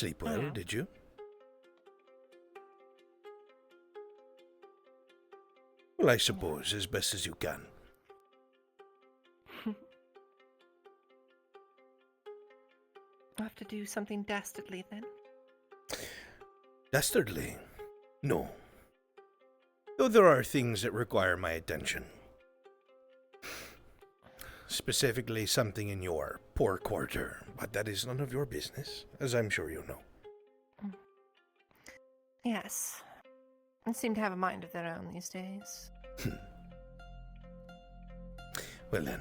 sleep well, did you? Well, I suppose, as best as you can. I'll have to do something dastardly then. Dastardly? No. Though there are things that require my attention. Specifically something in your poor quarter, but that is none of your business, as I'm sure you know. Yes. They seem to have a mind of their own these days. Well then,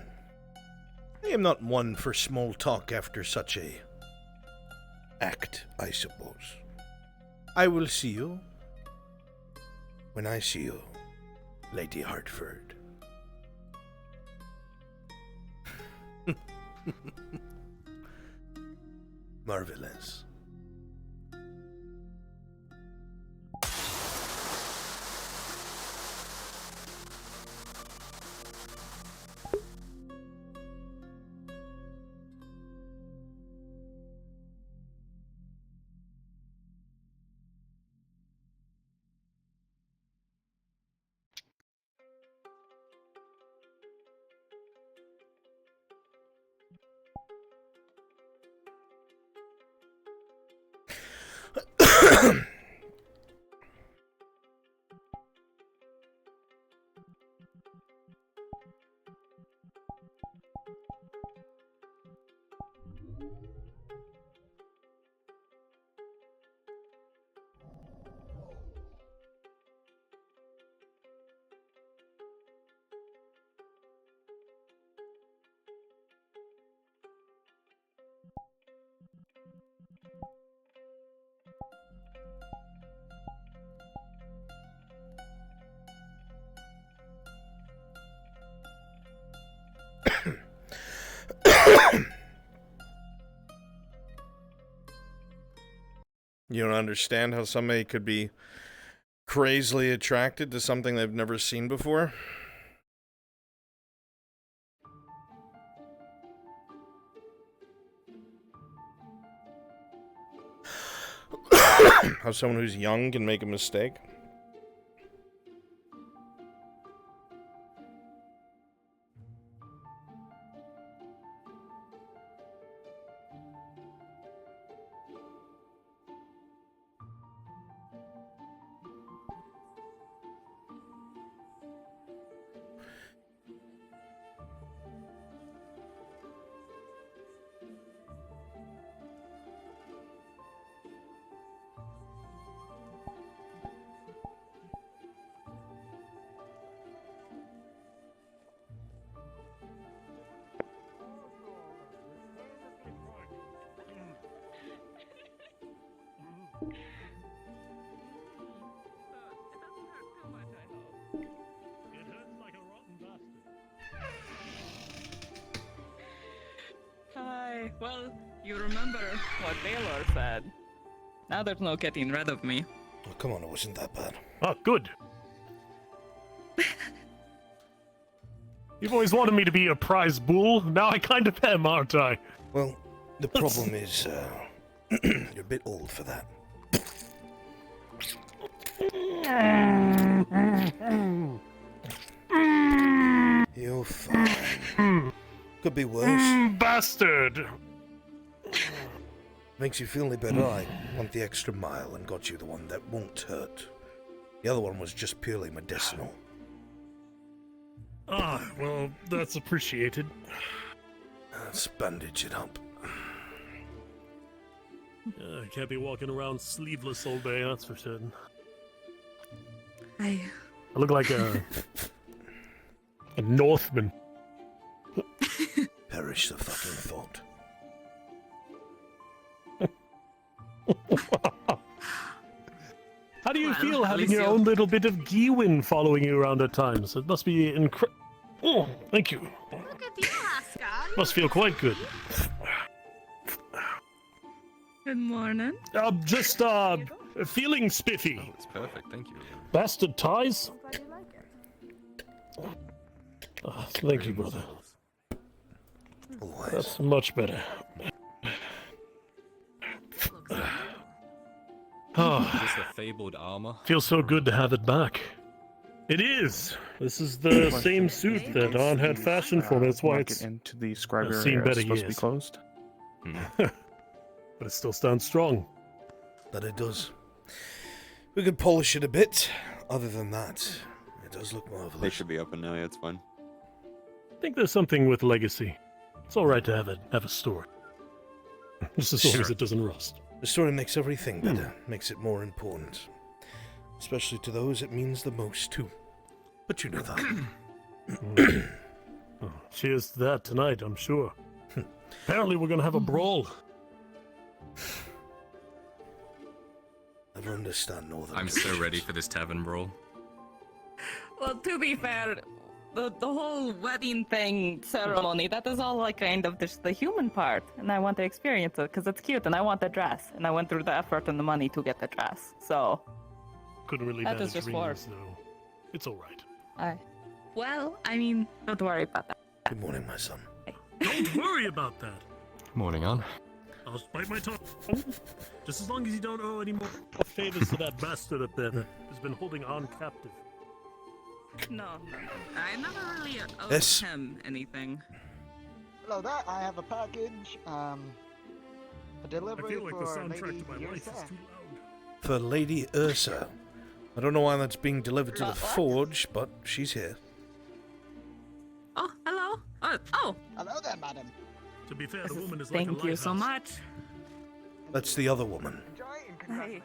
I am not one for small talk after such a act, I suppose. I will see you when I see you, Lady Hartford. Marvelous. You don't understand how somebody could be crazily attracted to something they've never seen before? How someone who's young can make a mistake? Hi. Well, you remember what Baylor said. Now there's no getting rid of me. Oh, come on, it wasn't that bad. Oh, good. You've always wanted me to be a prize bull. Now I kind of am, aren't I? Well, the problem is, you're a bit old for that. You're fine. Could be worse. Bastard! Makes you feel any better. I went the extra mile and got you the one that won't hurt. The other one was just purely medicinal. Ah, well, that's appreciated. Let's bandage it up. I can't be walking around sleeveless all day, that's for certain. I look like a Northman. Perish the fucking thought. How do you feel at having least your own little bit of Gewin following you around at times? It must be Oh, thank you. Look at you, Pascal. Must feel quite good. Good morning. Just, feeling spiffy. Oh, it's perfect, thank you. Bastard ties? I'm glad you like it. Thank you, brother. Always. That's much better. Looks like Is this the fabled armor? Feels so good to have it back. It is. This is the same suit that Arn had fashioned for me. That's why it's into the scribe area. seen better Supposed to be years. closed. But it still stands strong. That it does. We could polish it a bit. Other than that, it does look marvelous. They should be open now. Yeah, it's fine. I think there's something with legacy. It's all right to have a store. Just as long as it doesn't rust. The story makes everything better, makes it more important. Especially to those it means the most to. But you know that. Oh, cheers to that tonight, I'm sure. Apparently we're gonna have a brawl. Never understand Northern. I'm so ready for this tavern brawl. Well, to be fair, the whole wedding thing ceremony, that is all like kind of just the human part, and I want to experience it because it's cute, and I want the dress, and I went through the effort and the money to get the dress, so Couldn't really that manage is just rings, though. It's all right. I mean, don't worry about that. Good morning, my son. Don't worry about that. Morning, on. I'll bite my tongue. Just as long as you don't owe any more favors to that bastard up there that has been holding on captive. No. I never really owed Yes. him anything. Hello there, I have a package, a I delivery feel like the for soundtrack Lady to my life is Ursa. too loud. For Lady Ursa. I don't know why that's being delivered to the What? forge, but she's here. Oh, hello. Oh, Hello there, madam. To be fair, the woman is like a thank you so lighthouse. much. That's the other woman. Enjoy and congratulations.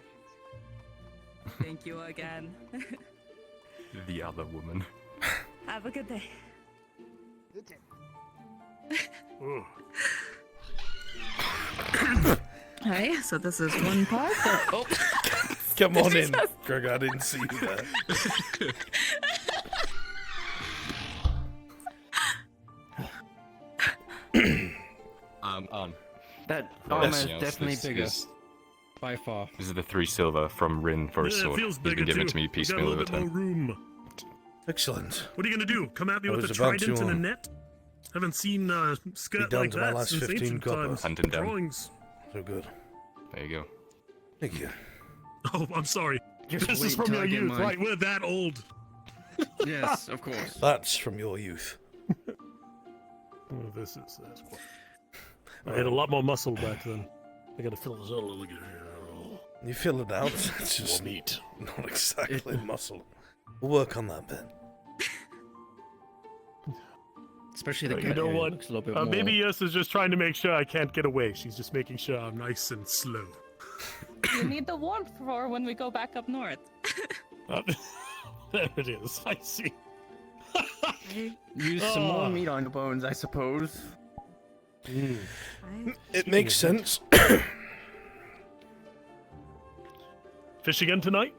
Thank you again. The other woman. Have a good day. You too. Oh. Hi, so this is one part. Oh, Come on in, Greg. I didn't see you there. On. That For armor is everything else, definitely this bigger. is- By far. This is the 3 silver from Rin for his Yeah, it sword. feels He's bigger been given too. to me We got a piecemeal little over bit more time. room. Excellent. What are you gonna do? Come at me I with a was about trident to, and a net? Haven't seen a skirt down like to my that last since 15 ancient copper. times. Hunting down. Drawings. So good. There you go. Thank you. Oh, I'm sorry. Just This is wait from till your I get youth, mine. right? We're that old. Yes, of course. That's from your youth. Oh, this is quite... I had a lot more muscle back then. I gotta fill this out a little bit. You fill it out. It's More just meat. not exactly muscle. We'll work on that bit. Especially the You cut know area what? looks a little bit more. Maybe Yes is just trying to make sure I can't get away. She's just making sure I'm nice and slow. you need the warmth for when we go back up north. There it is. I see. Use some more meat on the bones, I suppose. It makes sense. Fish again tonight?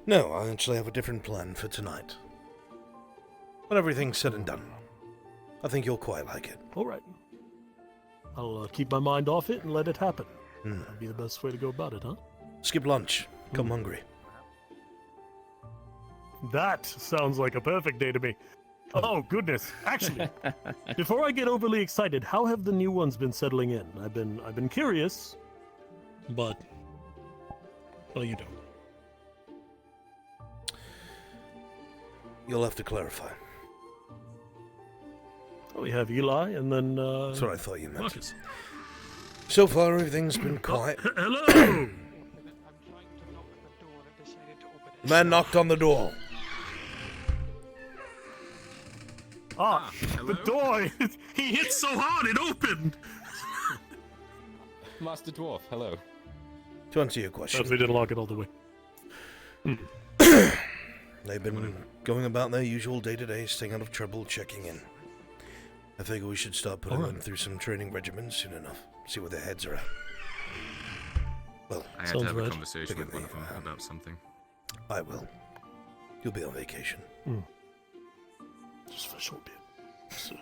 No, I actually have a different plan for tonight. When everything's said and done, I think you'll quite like it. All right. I'll keep my mind off it and let it happen. That'd be the best way to go about it, huh? Skip lunch. Come hungry. That sounds like a perfect day to me. Oh, goodness. Actually, before I get overly excited, how have the new ones been settling in? I've been curious, but... Well, you don't. You'll have to clarify. Well, we have Eli, and then, That's what I thought you meant. Marcus. So far, everything's been quiet. Hello! I'm trying to knock the door and decided to open it. The man knocked on the door. The door! He hit so hard it opened! Master Dwarf, hello. To answer your question, We didn't lock it all the way. they've been going about their usual day-to-day, staying out of trouble, checking in. I figure we should start putting them through some training regimens soon enough. See where their heads are at. Well, I had to Sounds have a right. conversation with one of them Forgive me, about something. I will. You'll be on vacation. Just for a short bit. So,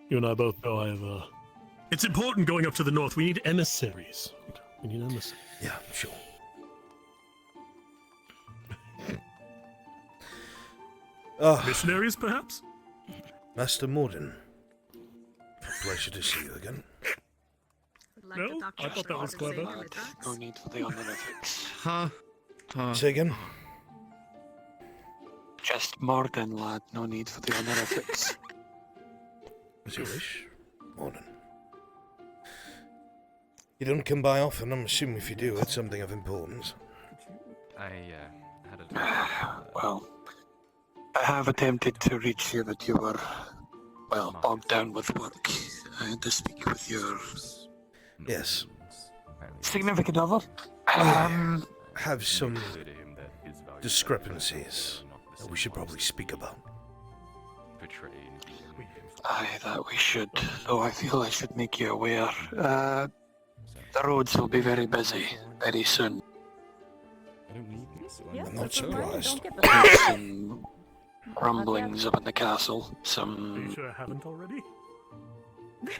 you and I both know I have, It's important going up to the north. We need emissaries. We need emissaries. Yeah, sure. Missionaries, perhaps? Master Morden. A pleasure to see you again. No? I thought that was clever. No need for the analytics. Huh? Say again? Just Morden, lad. No need for the honorifics. As you wish. Morden. You don't come by often. I'm assuming if you do, it's something of importance. I had a Well, I have attempted to reach you, but you were, well, bogged down with work. I had to speak with your Yes. significant other. Have some discrepancies that we should probably speak about. Aye, that we should. Though I feel I should make you aware. The roads will be very busy very soon. I'm not surprised. There's some rumblings up in the castle. Are you Some sure I haven't already?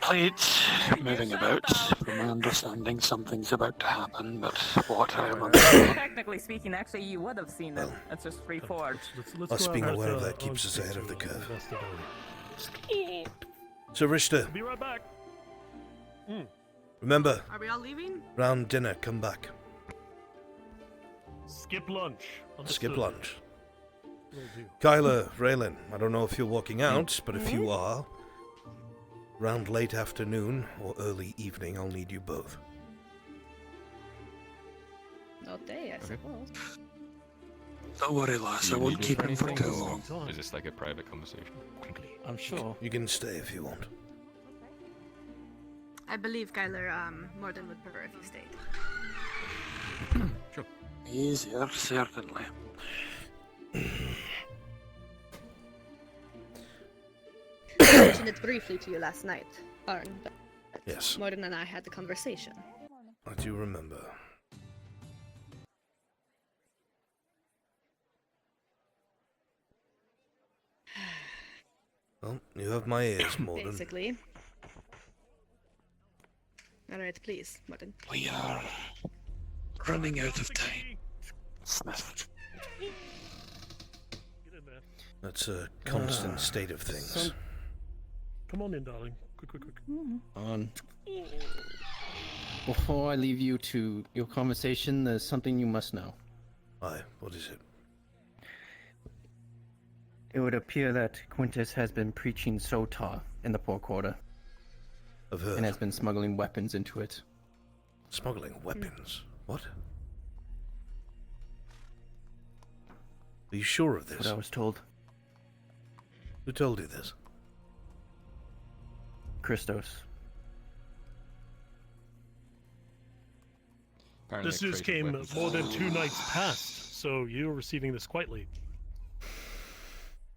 plates moving about. From my understanding, something's about to happen, but what I am Technically speaking, actually, you would have seen it. Well, It's just reforged. Let's Us go being out aware of to that keeps us Brunswick ahead of the to curve. investigate. So, Richter, Be right back. remember, Are we all leaving? round dinner, come back. Skip lunch. Skip Understood. lunch. Will do. Kyla, Raylan, I don't know if you're walking out, but if you are, round late afternoon or early evening, I'll need you both. Not day, I suppose. Don't worry, lass. I won't keep him for too long. Is this like a private conversation? I'm sure. You can stay if you want. I believe Kyler Morden would prefer if you stayed. Sure. Easier, certainly. I mentioned it briefly to you last night, Arn, but Yes, Morden and I had the conversation. I do remember. Well, you have my ears, Morden. Basically. Alright, please, Morden. We are running out of time. Smith. Get in there. That's a constant state of things. Come on in, darling. Quick, quick, quick. On. Before I leave you to your conversation, there's something you must know. Aye, what is it? It would appear that Quintus has been preaching Sotar in the Poor Quarter I've heard. and has been smuggling weapons into it. Smuggling weapons? What? Are you sure of That's this? what I was told. Who told you this? Christos. Apparently This a news crate of came weapons. more than 2 nights past, so you're receiving this quite late.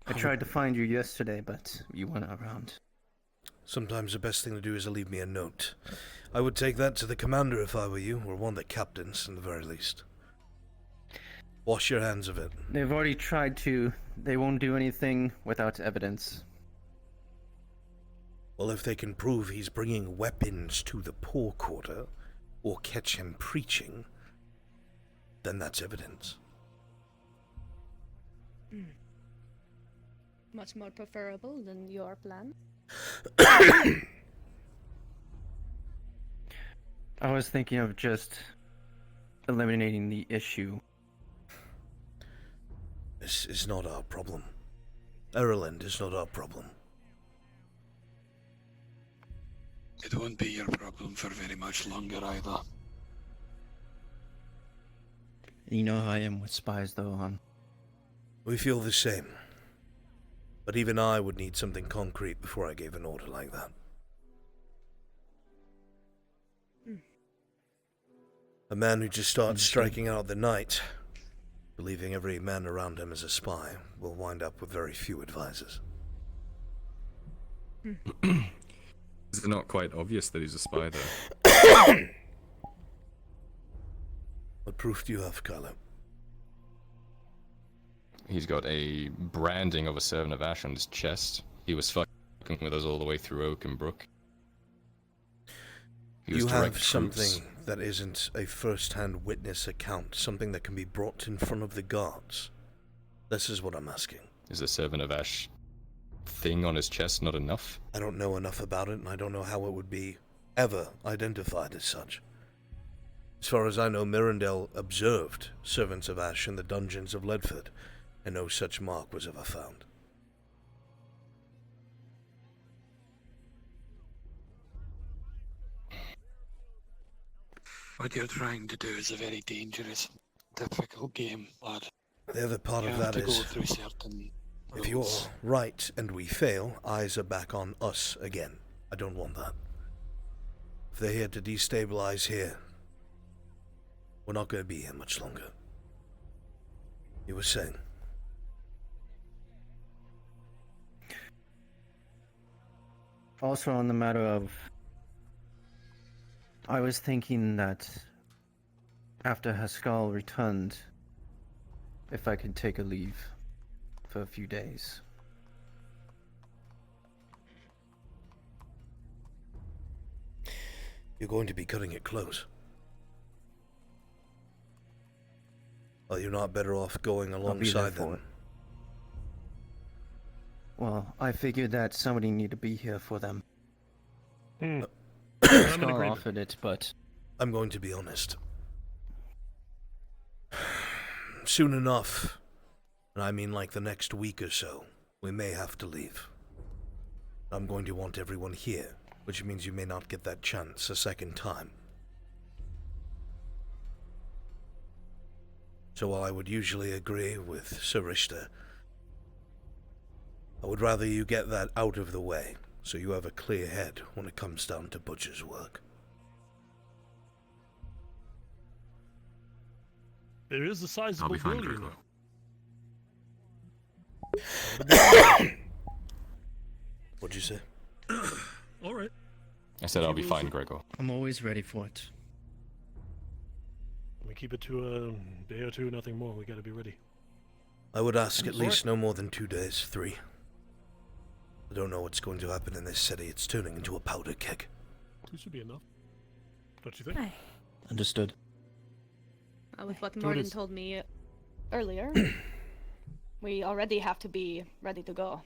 I tried to find you yesterday, but you weren't around. Sometimes the best thing to do is to leave me a note. I would take that to the commander if I were you, or one of the captains, in the very least. Wash your hands of it. They've already tried to. They won't do anything without evidence. Well, if they can prove he's bringing weapons to the Poor Quarter, or catch him preaching, then that's evidence. Much more preferable than your plan. I was thinking of just eliminating the issue. This is not our problem. Ireland is not our problem. It won't be your problem for very much longer either. You know how I am with spies, though, hon. We feel the same. But even I would need something concrete before I gave an order like that. A man who just starts striking out the night, believing every man around him is a spy, will wind up with very few advisors. Is it not quite obvious that he's a spy, though? What proof do you have, Kylo? He's got a branding of a servant of Ash on his chest. He was fucking with us all the way through Oak and Brook. He was You direct have troops. something that isn't a first-hand witness account, something that can be brought in front of the guards. This is what I'm asking. Is a servant of Ash thing on his chest not enough? I don't know enough about it, and I don't know how it would be ever identified as such. As far as I know, Mirandel observed servants of Ash in the dungeons of Ledford, and no such mark was ever found. What you're trying to do is a very dangerous, difficult game, lad. The other part You of have that to is, go through certain if you're rules. right and we fail, eyes are back on us again. I don't want that. If they're here to destabilize here, we're not going to be here much longer. You were saying? Also, on the matter of, I was thinking that after Haskell returned, if I could take a leave for a few days. You're going to be cutting it close. Well, you're not better off going I'll be there alongside for them. it. Well, I figured that somebody needed to be here for them. I'm in Skull agreement. offered it, but I'm going to be honest. Soon enough, and I mean like the next week or so, we may have to leave. I'm going to want everyone here, which means you may not get that chance a second time. So while I would usually agree with Sarishta, I would rather you get that out of the way, so you have a clear head when it comes down to butcher's work. There is a sizable fine, bill, you Gregor. know. What'd you say? All right. I said I'll be fine, Gregor. I'm always ready for it. We keep it to a day or two, nothing more. We gotta be ready. I would ask at Sorry. least no more than 2 days, 3. I don't know what's going to happen in this city. It's turning into a powder keg. 2 should be enough. Don't you think? Aye. Understood. With what So it Morgan is. told me earlier, we already have to be ready to go,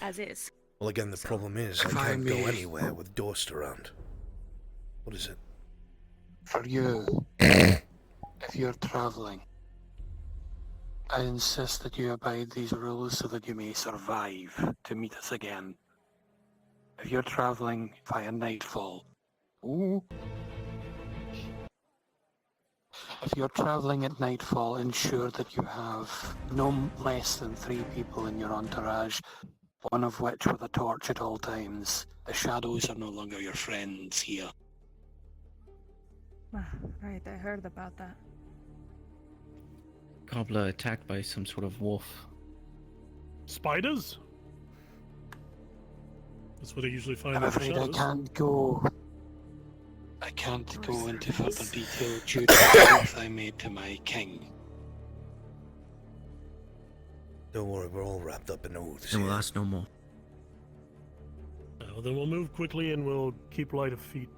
as is. Well, again, the problem is I if I can't go may- anywhere with Dorst around. What is it? For you, if you're traveling, I insist that you abide these rules so that you may survive to meet us again. If you're traveling via nightfall, if you're traveling at nightfall, ensure that you have no less than 3 people in your entourage, one of which with a torch at all times. The shadows are no longer your friends here. Right, I heard about that. Cobbler attacked by some sort of wolf. Spiders? That's what I usually find I'm in the afraid I shadows. can't go. I can't go into further detail due to the oath I made to my king. Don't worry, we're all wrapped up in oaths. And will here. ask no more. Well, then we'll move quickly and we'll keep light of feet.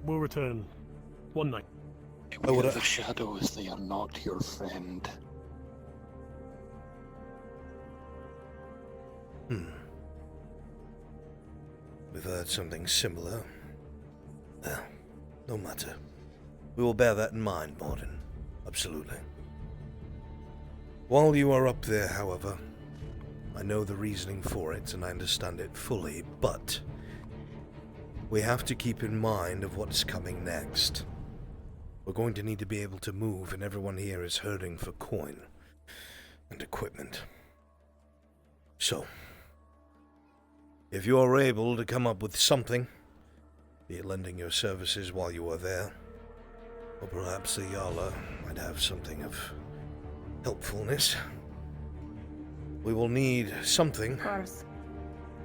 We'll return one night. Oh, what Beware a- the shadows, they are not your friend. We've heard something similar. Well, no matter. We will bear that in mind, Morden. Absolutely. While you are up there, however, I know the reasoning for it and I understand it fully, but we have to keep in mind of what's coming next. We're going to need to be able to move, and everyone here is hurting for coin and equipment. So, if you are able to come up with something, be it lending your services while you are there, or perhaps the Yala might have something of helpfulness, we will need something Of course.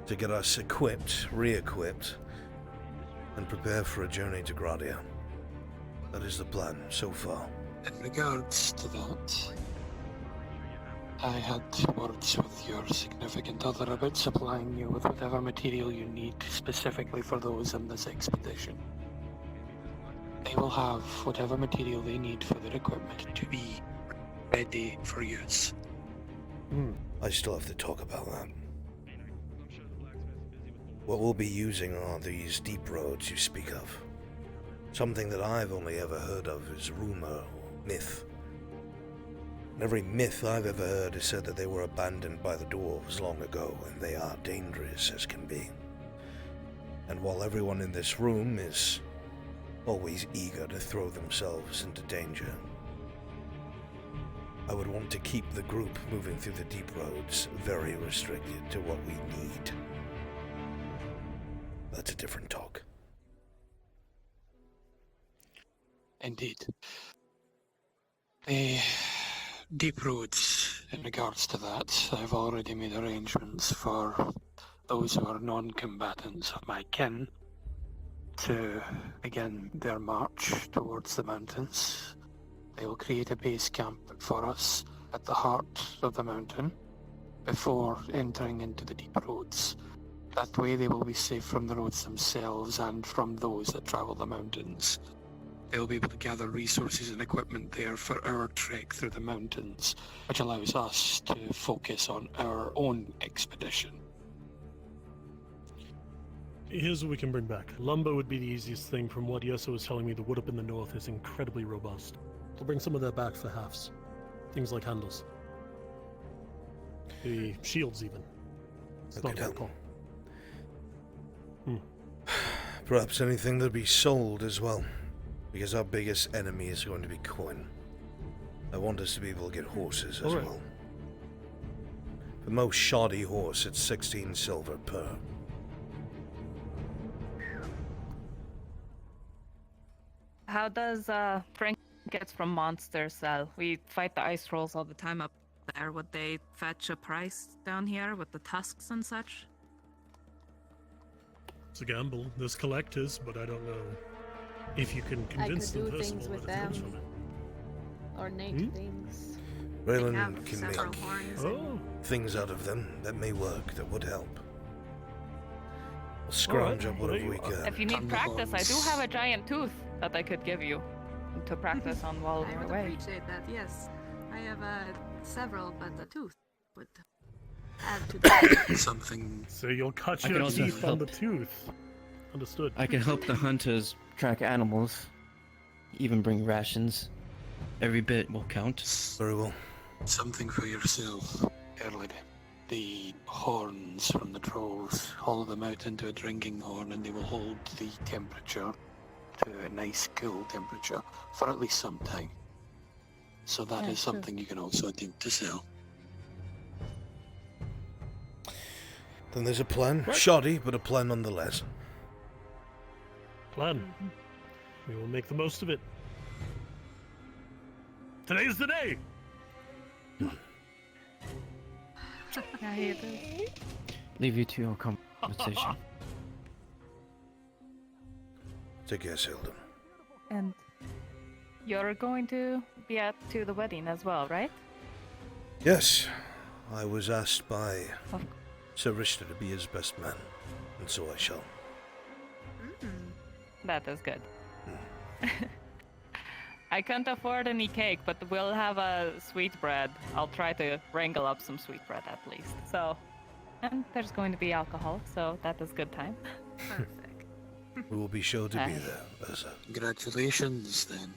to get us equipped, re-equipped, and prepare for a journey to Gradia. That is the plan so far. In regards to that, I had words with your significant other about supplying you with whatever material you need specifically for those in this expedition. They will have whatever material they need for their equipment to be ready for use. I still have to talk about that. What we'll be using are these deep roads you speak of. Something that I've only ever heard of is rumor or myth. And every myth I've ever heard has said that they were abandoned by the dwarves long ago, and they are dangerous as can be. And while everyone in this room is always eager to throw themselves into danger, I would want to keep the group moving through the deep roads very restricted to what we need. That's a different talk. Indeed. The deep roads, in regards to that, I've already made arrangements for those who are non-combatants of my kin to begin their march towards the mountains. They will create a base camp for us at the heart of the mountain before entering into the deep roads. That way they will be safe from the roads themselves and from those that travel the mountains. They'll be able to gather resources and equipment there for our trek through the mountains, which allows us to focus on our own expedition. Here's what we can bring back. Lumber would be the easiest thing. From what Yeso was telling me, the wood up in the north is incredibly robust. We'll bring some of that back for halves. Things like handles. The shields, even. It's not a call. Perhaps anything that'll be sold as well, because our biggest enemy is going to be coin. I want us to be able to get horses as well. The most shoddy horse, it's 16 silver per. How does trinkets from monsters sell? We fight the ice trolls all the time up there. Would they fetch a price down here with the tusks and such? It's a gamble. There's collectors, but I don't know if you can convince them personally what it comes from it. Ornate things. Raylan can make things out of them that may work, that would help. We'll scrounge up whatever we can. If you need practice, I do have a giant tooth that I could give you to practice on while I you're would away. appreciate that, yes. I have several, but a tooth would add to that. Something. So you'll cut I your can also teeth on help. the tooth. Understood. I can help the hunters track animals, even bring rations. Every bit will count. Very well. Something for yourself, Erlid. The horns from the trolls, hollow them out into a drinking horn and they will hold the temperature to a nice cool temperature for at least some time. So that is something you can also attempt to sell. Then there's a plan. Shoddy, but a plan nonetheless. Plan. We will make the most of it. Today's the day! Leave you to your conversation. Take care, Seldom. And you're going to be to the wedding as well, right? Yes, I was asked by Sir Richter to be his best man, and so I shall. That is good. I can't afford any cake, but we'll have a sweetbread. I'll try to wrangle up some sweetbread at least. So, and there's going to be alcohol, so that is good time. Perfect. We will be sure to be there, Ursa. Congratulations, then.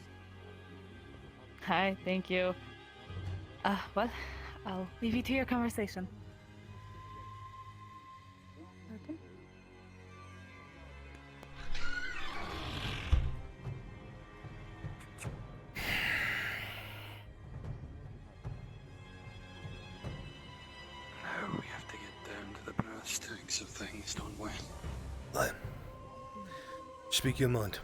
Hi, thank you. Well, I'll leave you to your conversation. Now we have to get down to the brass tacks of things, don't we? Aye. Speak your mind.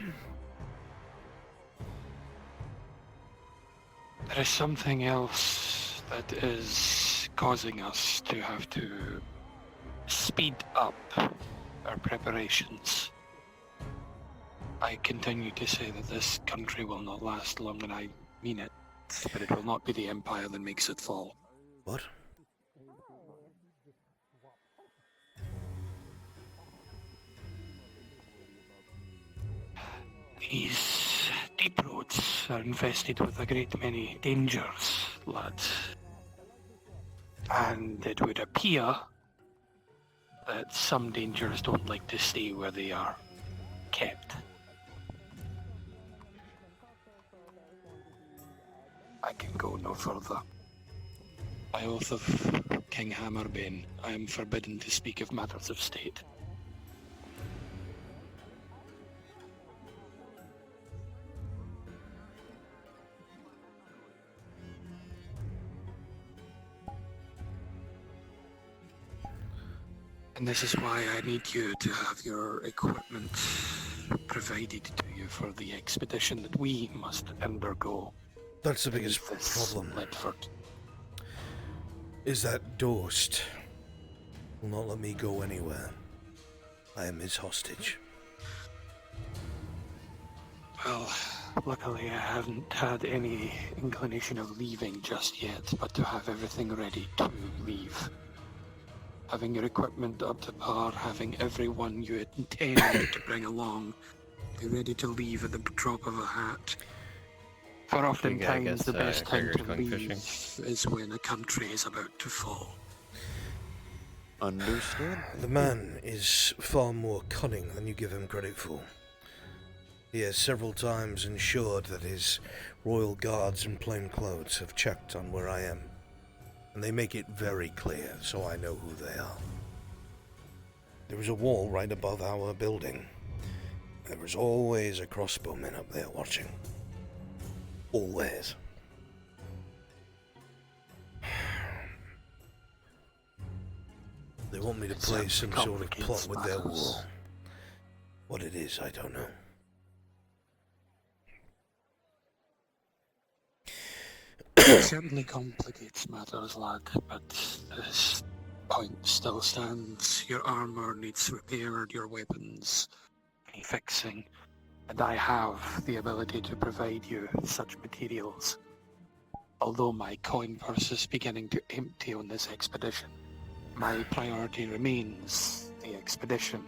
There is something else that is causing us to have to speed up our preparations. I continue to say that this country will not last long, and I mean it, but it will not be the Empire that makes it fall. What? These deep roads are infested with a great many dangers, lads. And it would appear that some dangers don't like to stay where they are kept. I can go no further. By oath of King Hammerbane, I am forbidden to speak of matters of state. And this is why I need you to have your equipment provided to you for the expedition that we must undergo. That's the biggest problem. Ledford. Is that Dorst will not let me go anywhere. I am his hostage. Well, luckily I haven't had any inclination of leaving just yet, but to have everything ready to leave. Having your equipment up to par, having everyone you intended to bring along be ready to leave at the drop of a hat. For oftentimes the best time to leave is when a country is about to fall. Understood. The man is far more cunning than you give him credit for. He has several times ensured that his royal guards in plain clothes have checked on where I am. And they make it very clear, so I know who they are. There is a wall right above our building. There is always a crossbowman up there watching. Always. They want me to play some sort of plot with their war. What it is, I don't know. It certainly complicates matters, lad, but this point still stands. Your armor needs repaired, your weapons need fixing, and I have the ability to provide you such materials. Although my coin purse is beginning to empty on this expedition, my priority remains the expedition,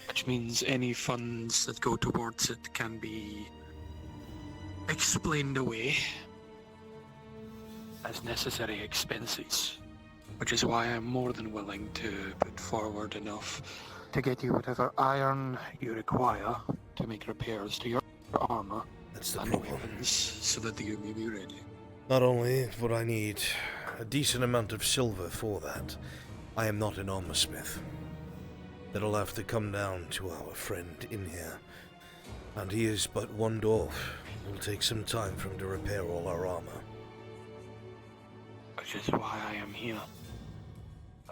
which means any funds that go towards it can be explained away as necessary expenses, which is why I'm more than willing to put forward enough to get you whatever iron you require to make repairs to your armor and weapons so that you may be ready. Not only would I need a decent amount of silver for that, I am not an armorsmith. That'll have to come down to our friend in here, and he is but one dwarf. It will take some time for him to repair all our armor. Which is why I am here.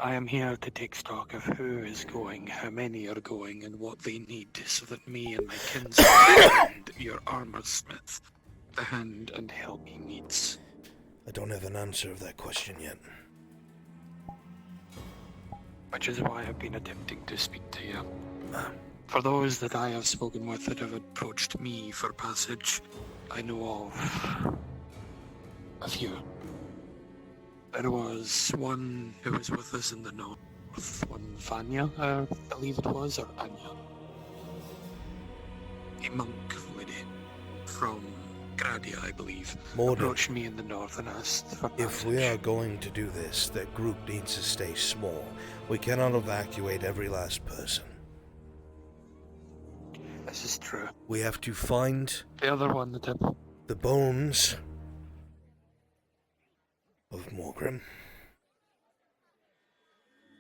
I am here to take stock of who is going, how many are going, and what they need, so that me and my kinsman and your armorsmith the hand and help he needs. I don't have an answer of that question yet. Which is why I've been attempting to speak to you. For those that I have spoken with that have approached me for passage, I know of a few. There was one who was with us in the north, one Vanya, I believe it was, or Anya. A monk lady from Cradle, I believe, approached me in the north and asked for passage. If we are going to do this, that group needs to stay small. We cannot evacuate every last person. This is true. We have to find the other one, the bones of Morgrim.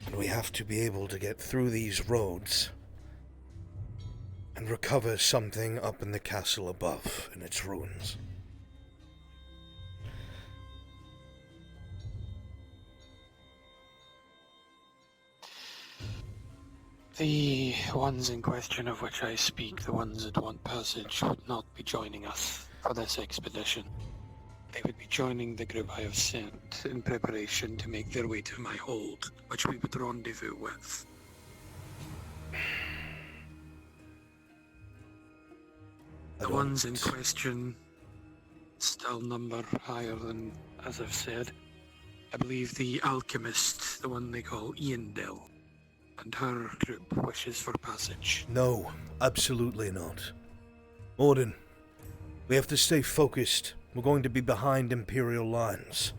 And we have to be able to get through these roads and recover something up in the castle above in its ruins. The ones in question of which I speak, the ones that want passage, would not be joining us for this expedition. They would be joining the group I have sent in preparation to make their way to my hold, which we would rendezvous with. The ones in question still number higher than, as I've said. I believe the alchemist, the one they call Iandel, and her group wishes for passage. No, absolutely not. Morden, we have to stay focused. We're going to be behind Imperial lines.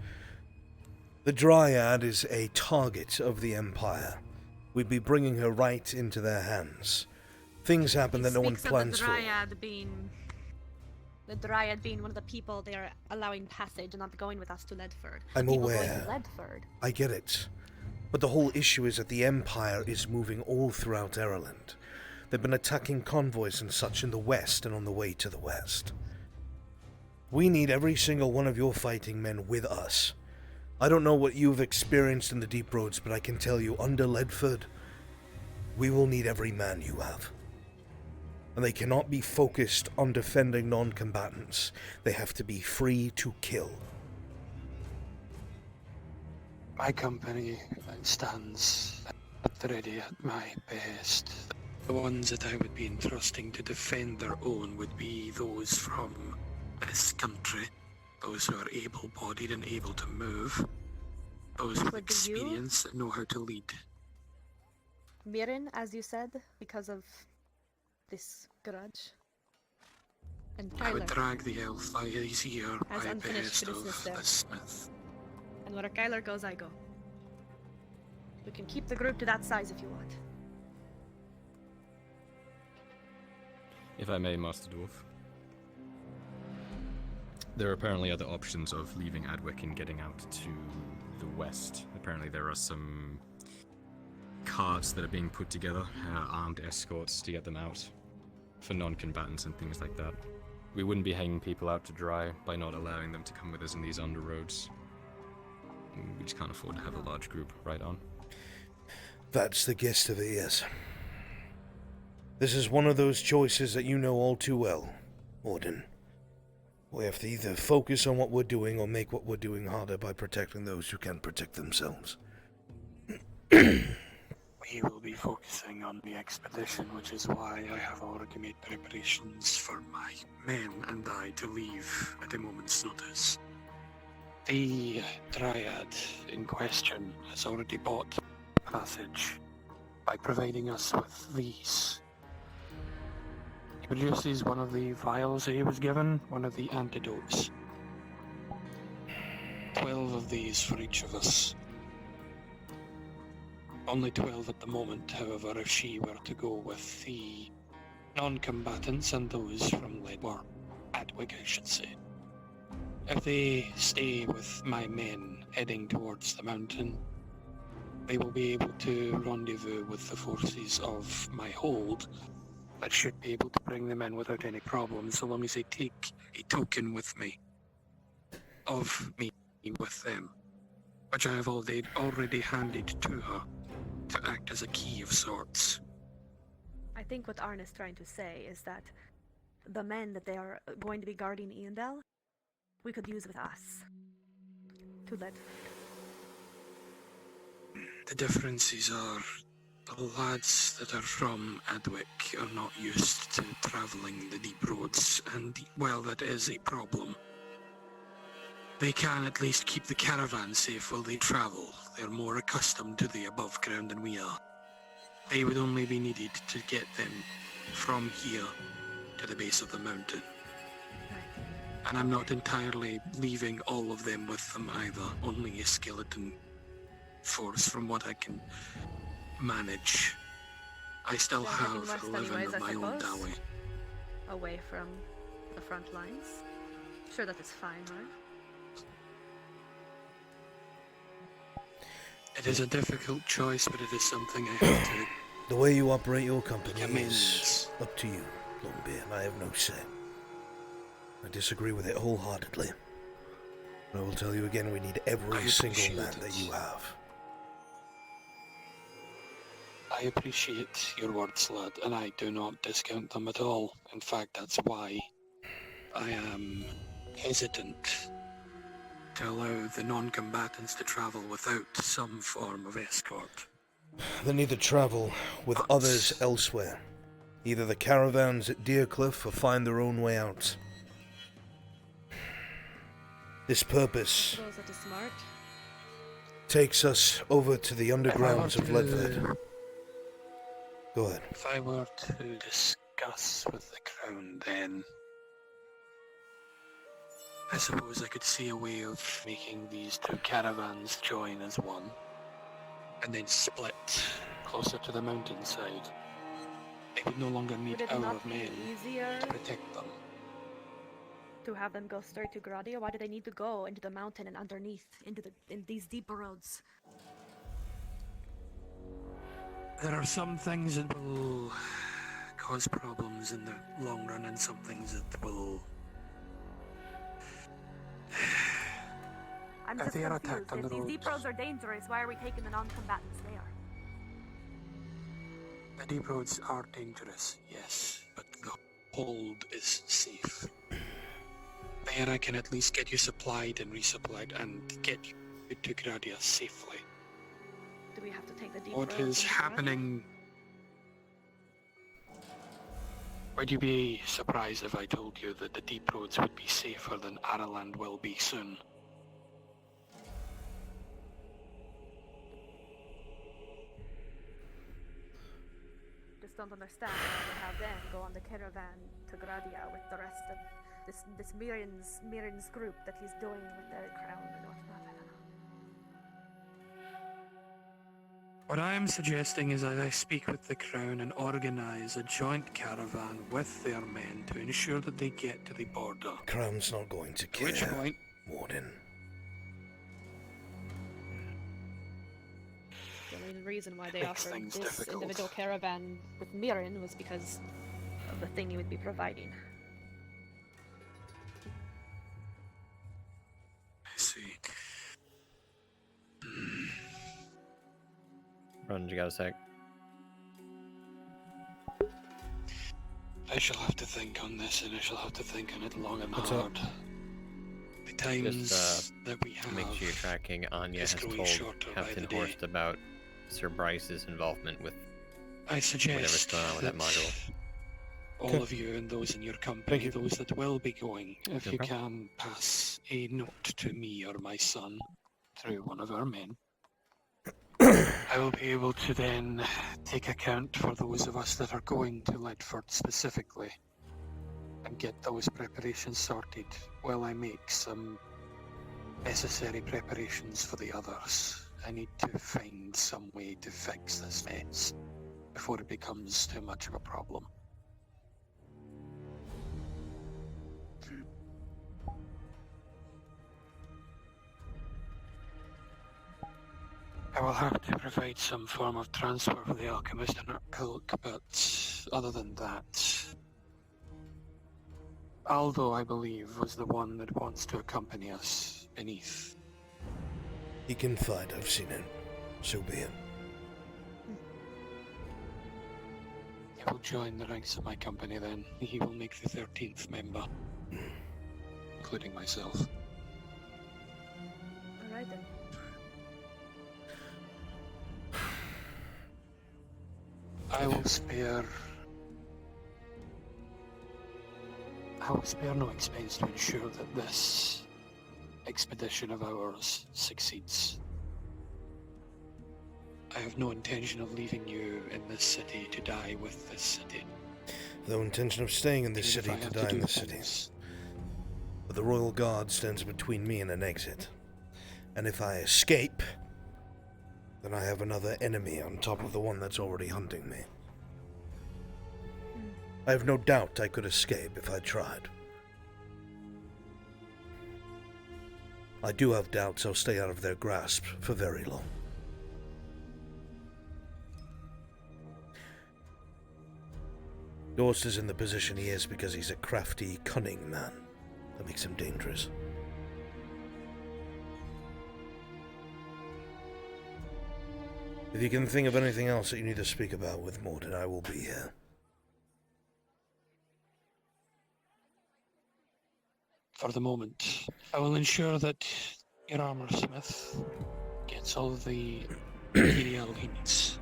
The Dryad is a target of the Empire. We'd be bringing her right into their hands. Things happen that no one plans the for. Dryad being The Dryad being one of the people they are allowing passage and not going with us to Ledford. I'm the people aware. Going to Ledford. I get it. But the whole issue is that the Empire is moving all throughout Ireland. They've been attacking convoys and such in the west and on the way to the west. We need every single one of your fighting men with us. I don't know what you've experienced in the deep roads, but I can tell you, under Ledford, we will need every man you have. And they cannot be focused on defending non-combatants. They have to be free to kill. My company stands at the ready at my best. The ones that I would be entrusting to defend their own would be those from this country, those who are able-bodied and able to move, those with experience that know how to lead. Mirren, as you said, because of this grudge. And Tyler. I would drag the elf by his ear As by unfinished best of business there. the smith. And where Kyler goes, I go. We can keep the group to that size if you want. If I may, Master Dwarf. There are apparently other options of leaving Adwick and getting out to the west. Apparently there are some carts that are being put together, armed escorts to get them out for non-combatants and things like that. We wouldn't be hanging people out to dry by not allowing them to come with us in these underroads. We just can't afford to have a large group right on. That's the gist of it, yes. This is one of those choices that you know all too well, Orden. We have to either focus on what we're doing or make what we're doing harder by protecting those who can't protect themselves. We will be focusing on the expedition, which is why I have already made preparations for my men and I to leave at a moment's notice. The Dryad in question has already bought passage by providing us with these. He produces one of the vials that he was given, one of the antidotes. 12 of these for each of us. Only 12 at the moment, however, if she were to go with the non-combatants and those from Ledwar, Adwick I should say. If they stay with my men heading towards the mountain, they will be able to rendezvous with the forces of my hold that should be able to bring them in without any problems, so long as they take a token with me, of me with them, which I have already handed to her to act as a key of sorts. I think what Arn is trying to say is that the men that they are going to be guarding Eondel, we could use with us to let. The differences are the lads that are from Adwick are not used to travelling the deep roads, and well, that is a problem. They can at least keep the caravan safe while they travel. They're more accustomed to the above ground than we are. They would only be needed to get them from here to the base of the mountain. And I'm not entirely leaving all of them with them either, only a skeleton force from what I can manage. I still They're have heading west 11 anyways, of I my own suppose? Dawi. Away from the front lines. Sure, that is fine, right? It is a difficult choice, but it is something I have to. The way you operate your company Amends. is up to you, Longbeard. I have no say. I disagree with it wholeheartedly. But I will tell you again, we need every single man that you have. I appreciate your words, lad, and I do not discount them at all. In fact, that's why I am hesitant to allow the non-combatants to travel without some form of escort. They need to travel with others elsewhere. Either the caravans at Deercliff or find their own way out. This purpose Those that is smart. takes us over to the undergrounds of Ledford. Go ahead. If I were to discuss with the Crown, then I suppose I could see a way of making these two caravans join as one, and then split closer to the mountainside. They would no longer need Would it our not be men easier? to protect them. to have them go straight to Gradia? Why do they need to go into the mountain and underneath, in these deep roads? There are some things that will cause problems in the long run, and some things that will... I'm If just they are confused. attacked on If the these deep roads- roads are dangerous, why are we taking the non-combatants there? The deep roads are dangerous, yes, but the hold is safe. There I can at least get you supplied and resupplied and get you to Gradia safely. Do we have to take the deep What roads is into Gradia? happening... Would you be surprised if I told you that the deep roads would be safer than Araland will be soon? Just don't understand why we have them go on the caravan to Gradia with the rest of this Mirin's group that he's doing with the crown and whatnot. I don't know. What I am suggesting is that I speak with the Crown and organise a joint caravan with their men to ensure that they get to the border. Crown's not going to At care, which point, Warden. The only reason why they Makes offered things this difficult. individual caravan with Mirin was because of the thing he would be providing. I see. Run, you got a sec? I shall have to think on this, and I shall have to think on it long and What's up? hard. The times Just, that we have Make sure you're tracking. Anya is has growing told shorter by Captain the day. Horst about Sir Bryce's involvement with I suggest whatever's going on with that module. all Okay. of you and those in your company, you. those that will be going, if No you problem. can pass a note to me or my son through one of our men, I will be able to then take account for those of us that are going to Ledford specifically and get those preparations sorted while I make some necessary preparations for the others. I need to find some way to fix this mess before it becomes too much of a problem. I will have to provide some form of transfer for the alchemist and her ilk, but other than that, Aldo, I believe, was the one that wants to accompany us beneath. He can fight, I've seen him. So be it. He will join the ranks of my company then. He will make the 13th member, including myself. Alright then. I will spare no expense to ensure that this expedition of ours succeeds. I have no intention of leaving you in this city to die with this city. No intention of staying in this Even if city I to have die in do this city. things. But the Royal Guard stands between me and an exit. And if I escape, then I have another enemy on top of the one that's already hunting me. I have no doubt I could escape if I tried. I do have doubts I'll stay out of their grasp for very long. Dorst is in the position he is because he's a crafty, cunning man. That makes him dangerous. If you can think of anything else that you need to speak about with Mordin, I will be here. For the moment, I will ensure that your armor smith gets all of the material he needs.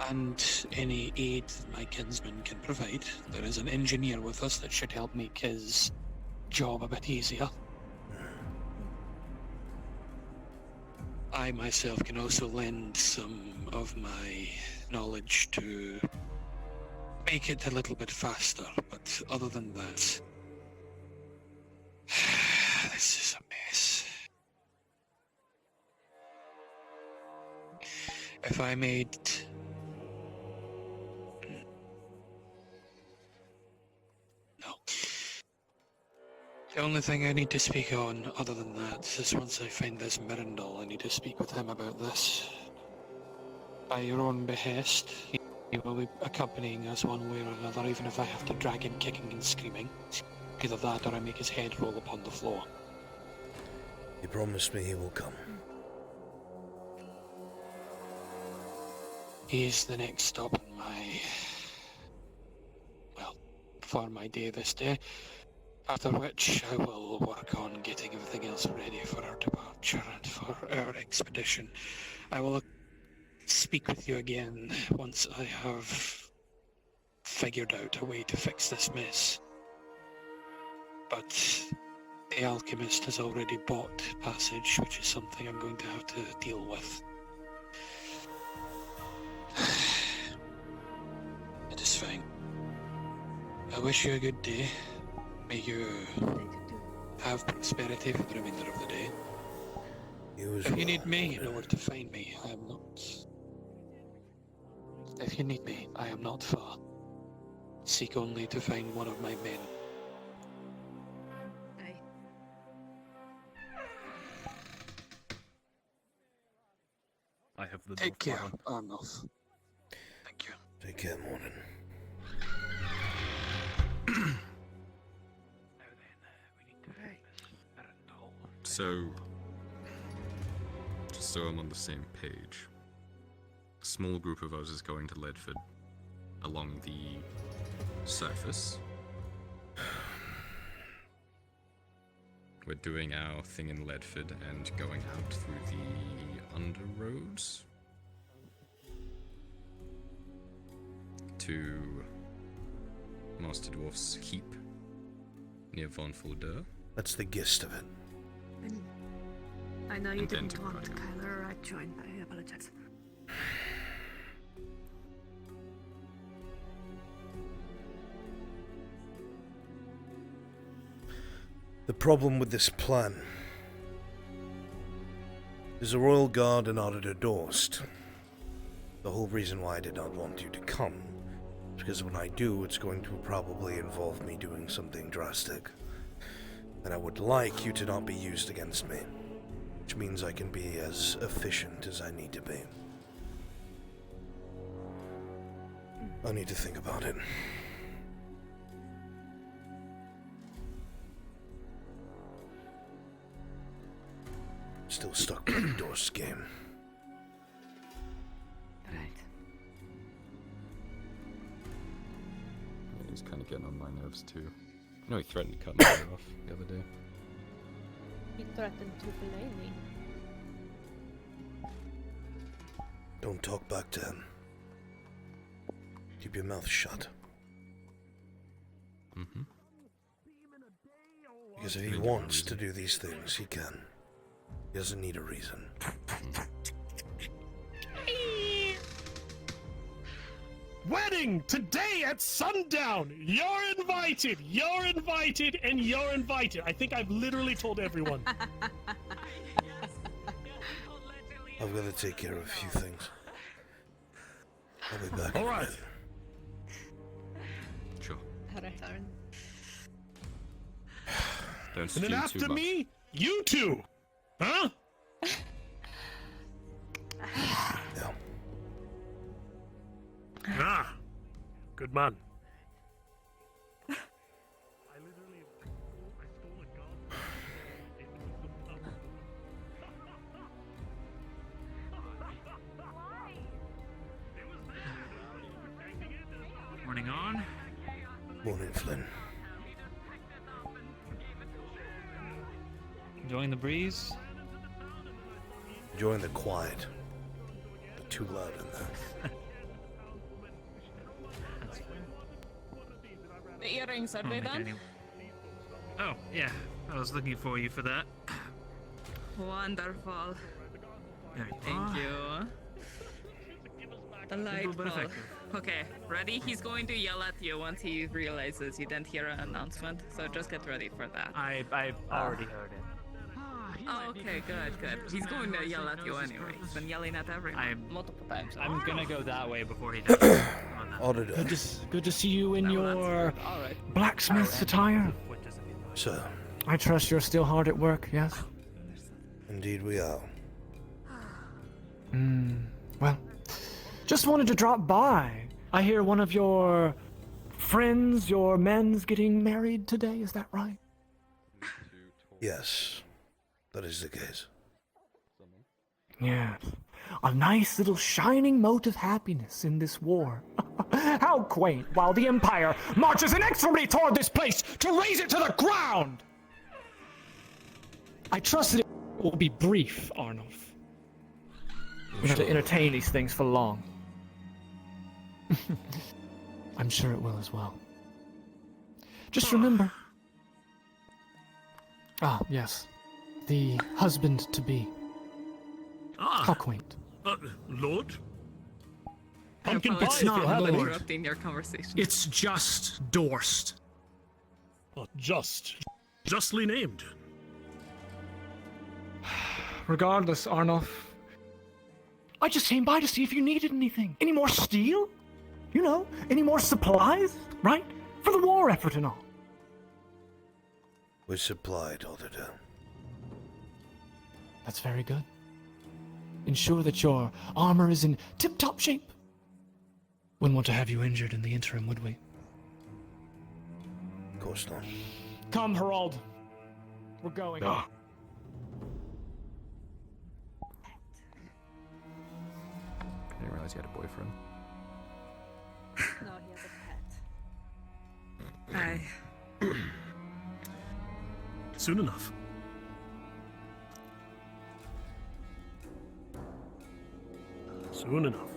And any aid that my kinsman can provide. There is an engineer with us that should help make his job a bit easier. I myself can also lend some of my knowledge to make it a little bit faster, but other than that, this is a mess. If I made... No. The only thing I need to speak on, other than that, is once I find this Mirandol, I need to speak with him about this. By your own behest, he will be accompanying us one way or another, even if I have to drag him kicking and screaming. Either that or I make his head roll upon the floor. He promised me he will come. He's the next stop on for my day this day. After which I will work on getting everything else ready for our departure and for our expedition. I will speak with you again once I have figured out a way to fix this mess. But the alchemist has already bought passage, which is something I'm going to have to deal with. It is fine. I wish you a good day. May you have prosperity for the remainder of the day. If you need me, you know where to find me. I am not... If you need me, I am not far. Seek only to find one of my men. Aye. I have the Take care, Arnulf. Thank you. Take care, Morning. So, just so I'm on the same page, a small group of us is going to Ledford along the surface. We're doing our thing in Ledford and going out through the underroads to Master Dwarf's Keep near Von Fuldur. That's the gist of it. I know you And then didn't to want Cradle. Kyler or I joined. I apologize. The problem with this plan is the Royal Guard are not at a Dorst. The whole reason why I did not want you to come is because when I do, it's going to probably involve me doing something drastic. And I would like you to not be used against me, which means I can be as efficient as I need to be. I need to think about it. Still stuck with the Dorst game. Right. Yeah, he's kind of getting on my nerves too. I know he threatened to cut my head off the other day. He threatened to fillet me. Don't talk back to him. Keep your mouth shut. Mm-hmm. Because if he wants to do these things, he can. He doesn't need a reason. Wedding today at sundown. You're invited. You're invited, and you're invited. I think I've literally told everyone. I've got to take care of a few things. I'll be back. All right. Sure. Alright. Don't And stew then too after much. me, you two. Huh? Yeah. Ah, good man. Morning on. Morning, Flynn. Enjoying the breeze? Enjoying the quiet. They're too loud in there. That's fine. The earrings, are Won't they make done? any- Oh, yeah. I was looking for you for that. Wonderful. There you Thank are. you. Simple but Delightful. effective. Okay, ready? He's going to yell at you once he realizes you didn't hear an announcement, so just get ready for that. I've already heard it. Oh, okay, good. He's going to yell at you anyway. He's been yelling at everyone multiple times. I'm gonna go that way before he does. On that. Auditor. Good to see you in Oh, your that's good. All right. blacksmith's attire. What does it mean? Sir, I trust you're still hard at work, yes? Indeed we are. Well, just wanted to drop by. I hear one of your friends, your men's getting married today, is that right? Yes, that is the case. Yeah. A nice little shining mote of happiness in this war. How quaint, while the Empire marches inexorably toward this place to raze it to the ground! I trust that it will be brief, Arnulf. We have to entertain these things for long. I'm sure it will as well. Just remember... Ah, yes. The husband-to-be. How quaint. Lord? Pumpkin pie, if you'll have any. interrupting your conversation. It's just Dorst. Justly named. Regardless, Arnulf, I just came by to see if you needed anything. Any more steel? You know, any more supplies, right? For the war effort and all. We're supplied all the time. That's very good. Ensure that your armor is in tip-top shape. Wouldn't want to have you injured in the interim, would we? Of course not. Come, Herald. We're going. Ah. I didn't realize you had a boyfriend. No, he has a pet. Soon enough. Soon enough.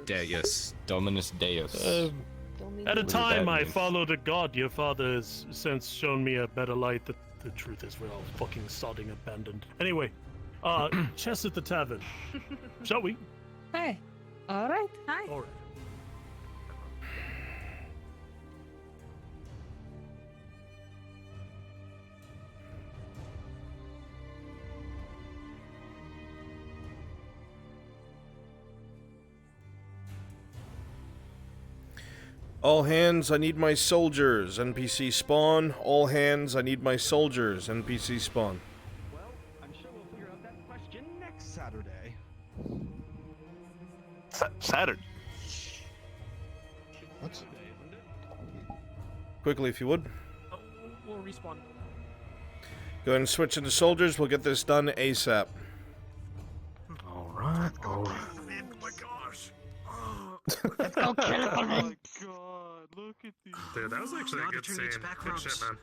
Deus. Dominus Deus. At a What does time that I mean? followed a god, your father has since shown me a better light. The truth is we're all fucking sodding abandoned. Anyway, chess at the tavern. Shall we? Hey. All right. Hi. Alright. All hands, I need my soldiers. NPC spawn. All hands, I need my soldiers. NPC spawn. Well, I'm sure we'll figure out that question next Saturday. Saturday? What? Quickly, if you would. We'll respawn. Go ahead and switch into soldiers. We'll get this done ASAP. Alright. Oh my gosh. Let's go kill it for Oh me. my god, look at these. Dude, that was actually a good scene. Good shit, man.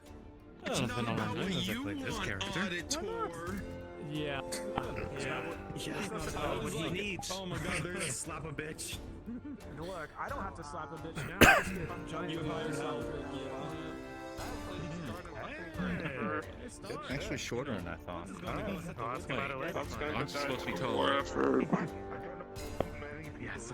It's not about what you want, auditor. Yeah. That's not what he needs. Oh my god, there's a slap a bitch. Look, I don't have to slap a bitch now. Just if I'm trying to buy yourself. It's actually shorter than I thought. Oh, that's about it. I'm supposed to be told. Yes.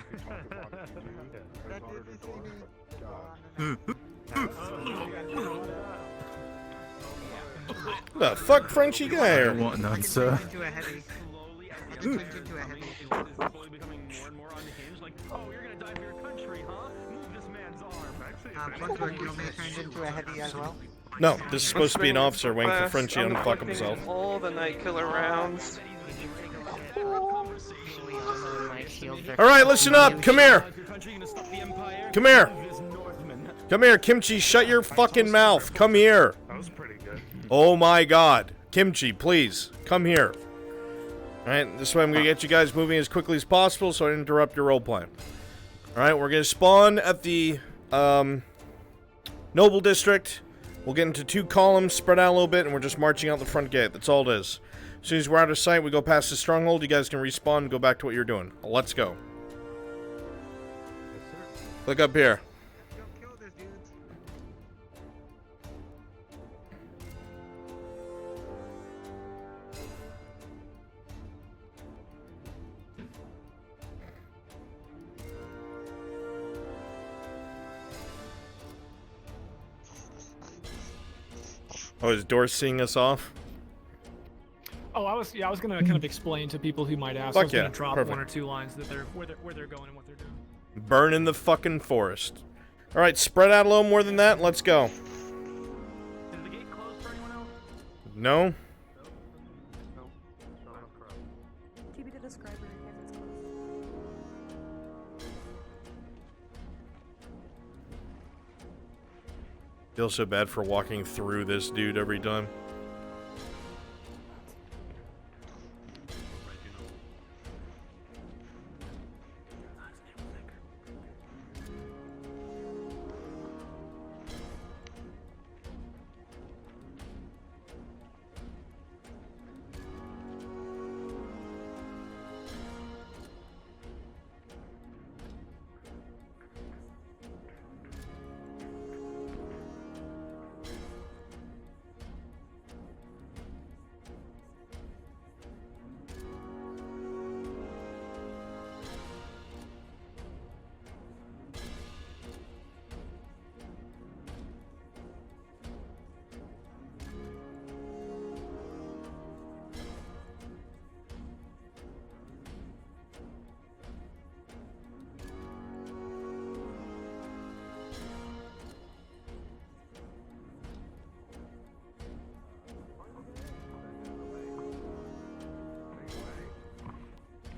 The fuck, Frenchie guy here? What none, sir? Slowly becoming more and more unhinged. Like, oh, you're gonna die for your country, huh? Move this man's arm. No, this is supposed to be an officer waiting for Frenchie to unfuck himself. All the night killer rounds. Alright, listen up. Come here. Come here. Come here, Kimchi. Shut your fucking mouth. Come here. That was pretty good. Oh my god. Kimchi, please. Come here. Alright, this way I'm gonna get you guys moving as quickly as possible so I don't interrupt your roleplay. Alright, we're gonna spawn at the, Noble District. We'll get into 2 columns, spread out a little bit, and we're just marching out the front gate. That's all it is. As soon as we're out of sight, we go past the stronghold. You guys can respawn and go back to what you're doing. Let's go. Click up here. Oh, is Doris seeing us off? Oh, I was gonna kind of explain to people who might ask. Fuck I was gonna yeah, drop perfect. 1 or 2 lines that where they're going and what they're doing. Burn in the fucking forest. Alright, spread out a little more than that. Let's go. Is the gate closed for anyone else? No? TB to the scriber in case it's closed. Feel so bad for walking through this dude every time.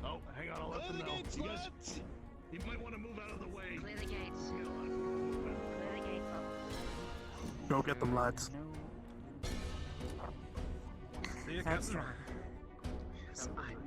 Oh, hang on, I'll let them know. You guys, you might want to move out of the way. Clear the gates. Clear the gates up. Go get them, lads. See you, That's Captain. right. Yes, I'm trained.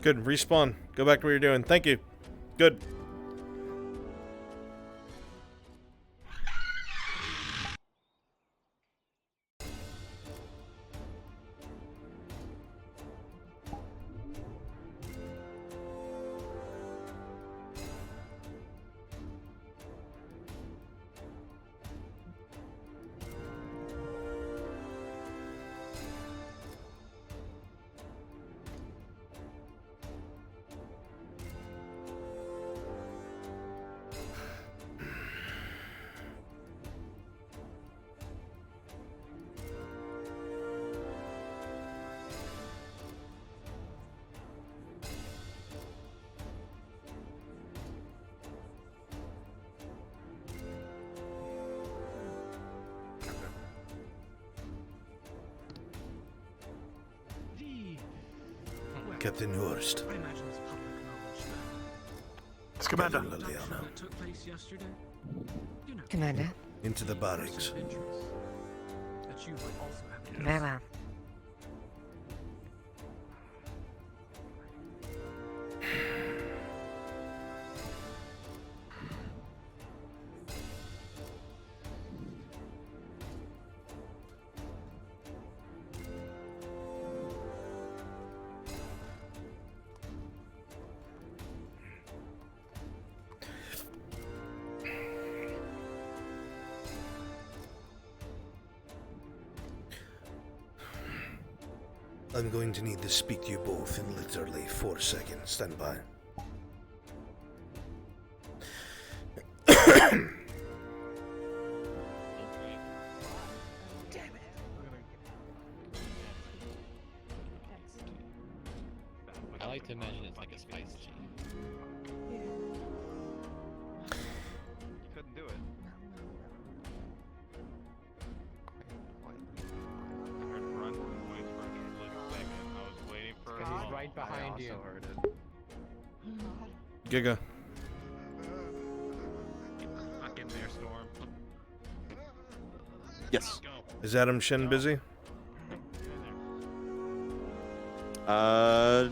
Good, respawn. Go back to what you're doing. Thank you. Good. Captain Hurst. I imagine it's public knowledge now. It's Commander. Transaction that took place yesterday. You know, Commander. Into the barracks. of interest that you might also have. Very well. I'm going to need to speak to you both in literally 4 seconds. Stand by. I like to imagine it's like a spice cheat. Couldn't do it. I heard Brunswick voice for a split second. I was waiting for Because he's right behind you. heard it. Giga. Fucking there, Storm. Yes. Is Adam Shen busy? No,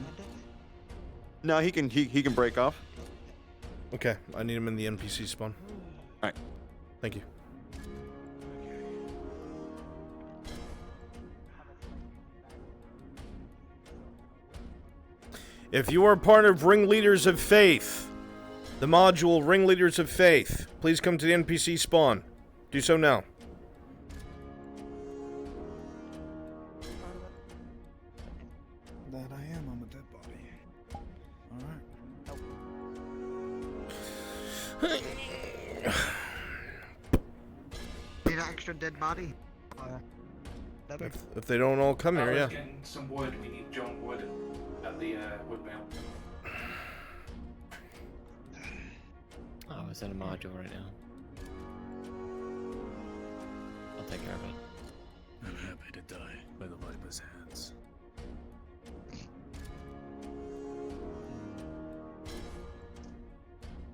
he can break off. Okay, I need him in the NPC spawn. Alright. Thank you. If you are part of Ringleaders of Faith, the module Ringleaders of Faith, please come to the NPC spawn. Do so now. That I am. I'm a dead body. Alright. Need an extra dead body? If they don't all come here, yeah. Getting some wood. We need Joan wood at the wood mill. Oh, it's in a module right now. I'll take care of it. I'm happy to die by the Viper's hands.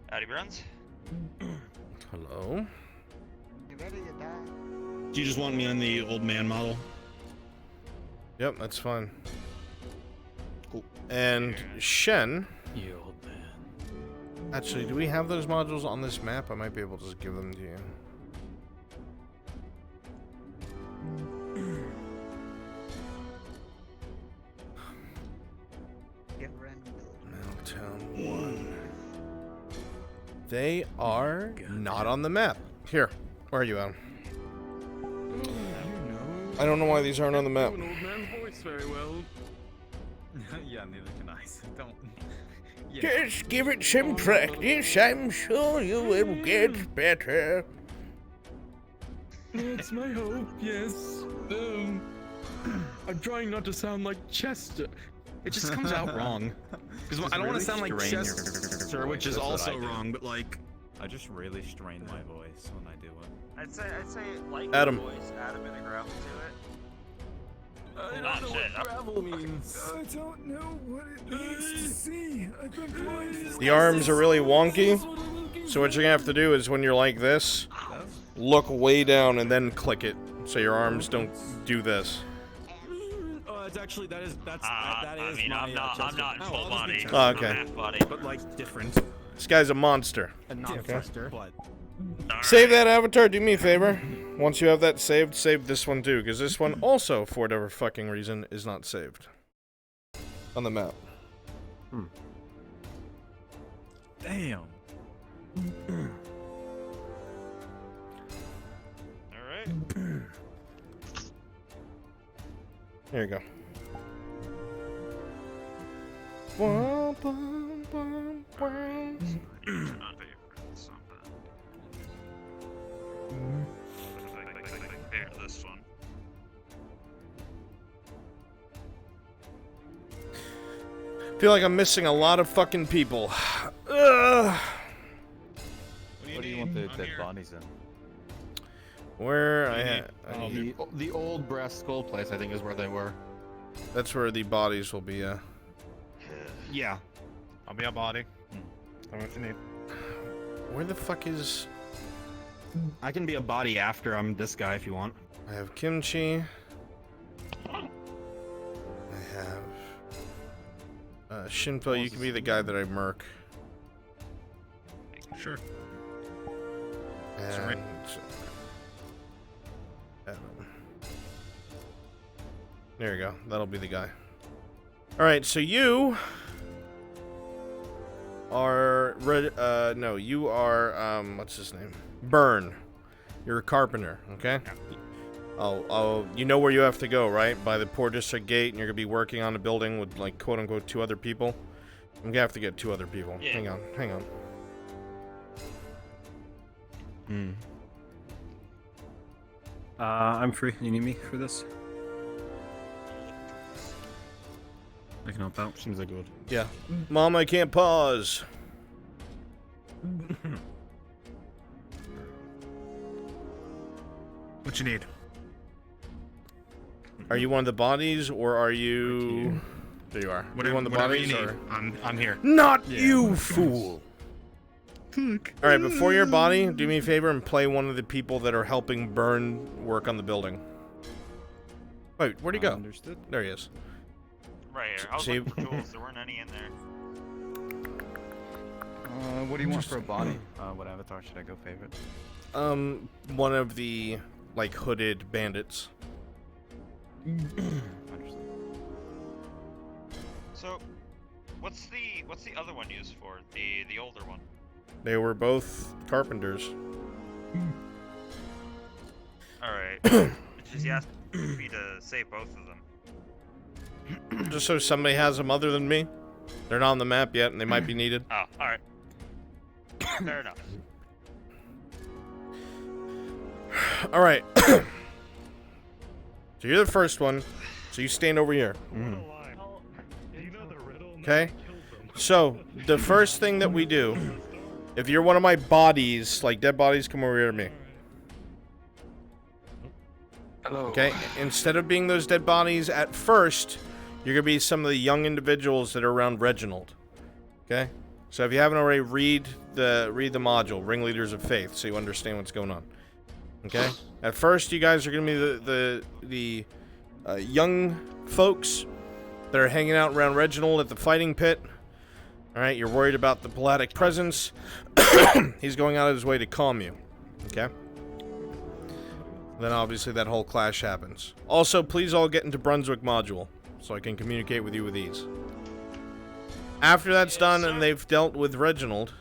Howdy, Bruns. Hello. You ready to die? Do you just want me on the old man model? Yep, that's fine. Cool. And Shen. You old man. Actually, do we have those modules on this map? I might be able to just give them to you. Get random. Town 1. They are not on the map. Here. Where are you, Adam? I don't know why these aren't on the map. An old man's voice very well. Yeah, neither can I. So don't. Just give it some practice. I'm sure you will get better. That's my hope, yes. I'm trying not to sound like Chester. It just comes out wrong. Because I don't want to sound like Chester, which is also wrong, but like... I just really strain my voice when I do it. I'd say like Adam. your voice, Adam and a gravel to it. I don't know what gravel means. I don't know what it means to see. I've been blind. The arms are really wonky. So what you're gonna have to do is when you're like this, look way down and then click it. So your arms don't do this. Oh, it's actually, that is I mean, I'm not in full body. Oh, okay. I'm half body. But like, different. This guy's a monster. And not Chester. But... Save that avatar, do me a favor. Once you have that saved, save this one too, because this one also, for whatever fucking reason, is not saved on the map. Damn. Alright. There you go. This one. Feel like I'm missing a lot of fucking people. Ugh. What do you want the dead bodies in? Where The old brass skull place, I think, is where they were. That's where the bodies will be. Yeah. I'll be a body. Tell me what you need. Where the fuck is? I can be a body after I'm this guy if you want. I have kimchi. I have Shinpo. You can be the guy that I murk. Sure. And there you go. That'll be the guy. All right. So you are no, you are what's his name? Burn. You're a carpenter. Okay. Oh, you know where you have to go, right? By the Port District gate, and you're gonna be working on a building with, like, quote-unquote 2 other people. I'm gonna have to get 2 other people. Yeah. Hang on. I'm free. You need me for this? I can help out. Seems like good. Yeah. Mom, I can't pause. What you need? Are you one of the bodies, or are you... There you are. Are you one of the Whatever bodies, you need. or... I'm here. Not you, fool! Alright, before your body, do me a favor and play one of the people that are helping Burn work on the building. Wait, where'd he go? Understood. There he is. Right here. I was See- looking for jewels. There weren't any in there. What do you want for a body? What avatar should I go favorite? One of the, like, hooded bandits. So, what's the other one used for? The older one. They were both carpenters. All right. Just you asked me to save both of them. Just so somebody has them other than me. They're not on the map yet, and they might be needed. Oh, all right. Fair enough. All right. So you're the first one. So you stand over here. Okay? So, the first thing that we do, if you're one of my bodies, like dead bodies, come over here to me. Hello. Okay? Instead of being those dead bodies, at first, you're going to be some of the young individuals that are around Reginald. Okay? So if you haven't already, read the module, Ringleaders of Faith, so you understand what's going on. Okay? At first, you guys are going to be the young folks that are hanging out around Reginald at the fighting pit. Alright, you're worried about the Palladic presence. He's going out of his way to calm you. Okay? Then obviously that whole clash happens. Also, please all get into Brunswick module, so I can communicate with you with ease. After that's done and they've dealt with Reginald,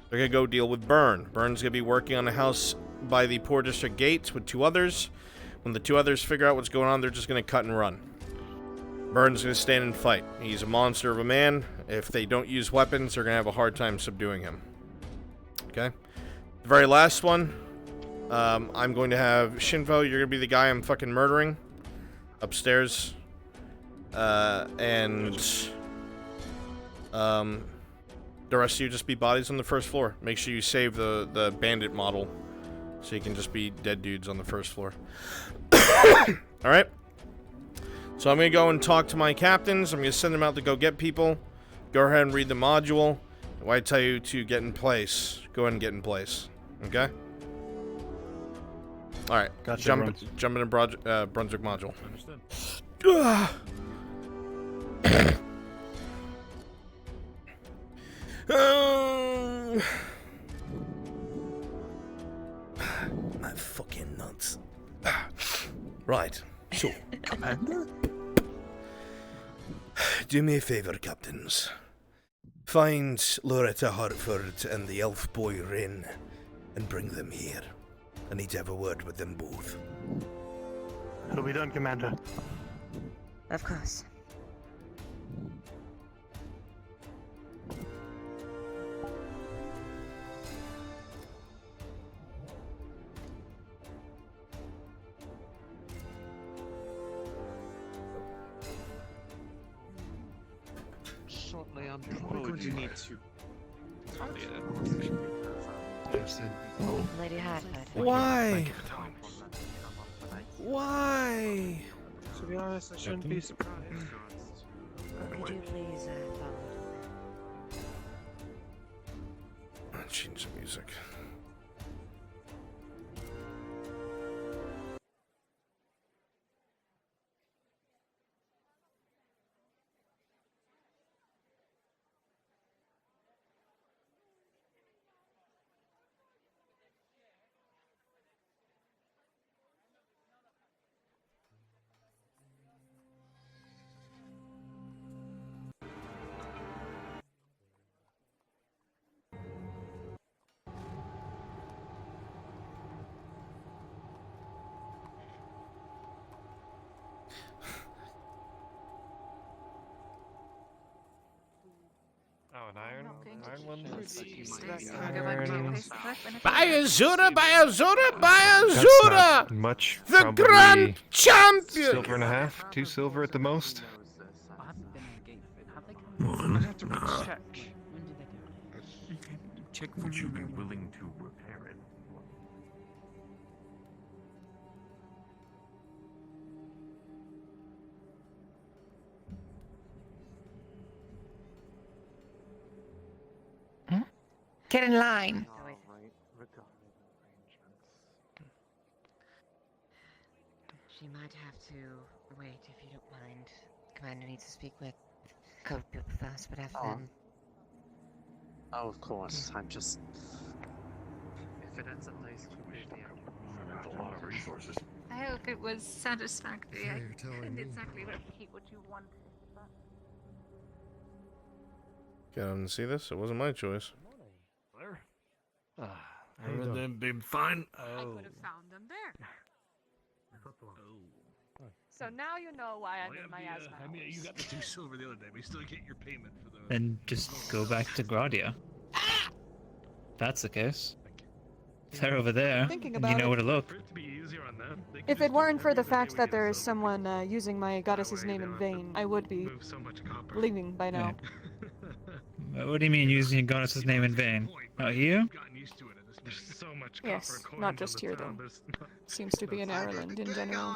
they're going to go deal with Burn. Burn's going to be working on a house by the Port District gates with 2 others. When the 2 others figure out what's going on, they're just going to cut and run. Burn's going to stand and fight. He's a monster of a man. If they don't use weapons, they're going to have a hard time subduing him. Okay? The very last one, I'm going to have Shinvo. You're going to be the guy I'm fucking murdering upstairs. The rest of you just be bodies on the first floor. Make sure you save the bandit model, so you can just be dead dudes on the first floor. Alright? So I'm going to go and talk to my captains. I'm going to send them out to go get people. Go ahead and read the module. When I tell you to get in place, go ahead and get in place. Okay? Alright. Gotcha, Jump into Brunswick module. Understood. My fucking nuts. Right. So, Commander? Do me a favor, captains. Find Loretta Hartford and the elf boy Rin and bring them here. I need to have a word with them both. It'll be done, Commander. Of course. Shortly We're understood. going to need to talk to Lady Hartford. Why? Why? To be honest, I shouldn't be surprised. Could you please follow? Change the music. Oh, an iron one. Bayazura, Bayazura, That's Bayazura! not much. The Probably Grand Champion! silver and a half, 2 silver at the most. Check. Would you be willing to repair it? Get in line. She might have to wait if you don't mind. Commander needs to speak with a couple people first, but after then. Oh, of course. I'm just. If it ends up nice, That's a lot of resources. I hope it was satisfactory. I You're telling couldn't me. exactly replicate what you wanted. Can't see this? It wasn't my choice. Claire? Everything been fine? I could have found them there. So now you know why I'm in my asthma. I mean, you got the 2 silver the other day. We still get your payment for those. Then just go back to Gradia. That's the case. They're over there. Thinking and you about know it. where to look. If it weren't for the fact that there is someone using my goddess's name in vain, I would be leaving by now. What do you mean using your goddess's name in vain? Not you? Yes, not just here though. Seems to be in Ireland in general.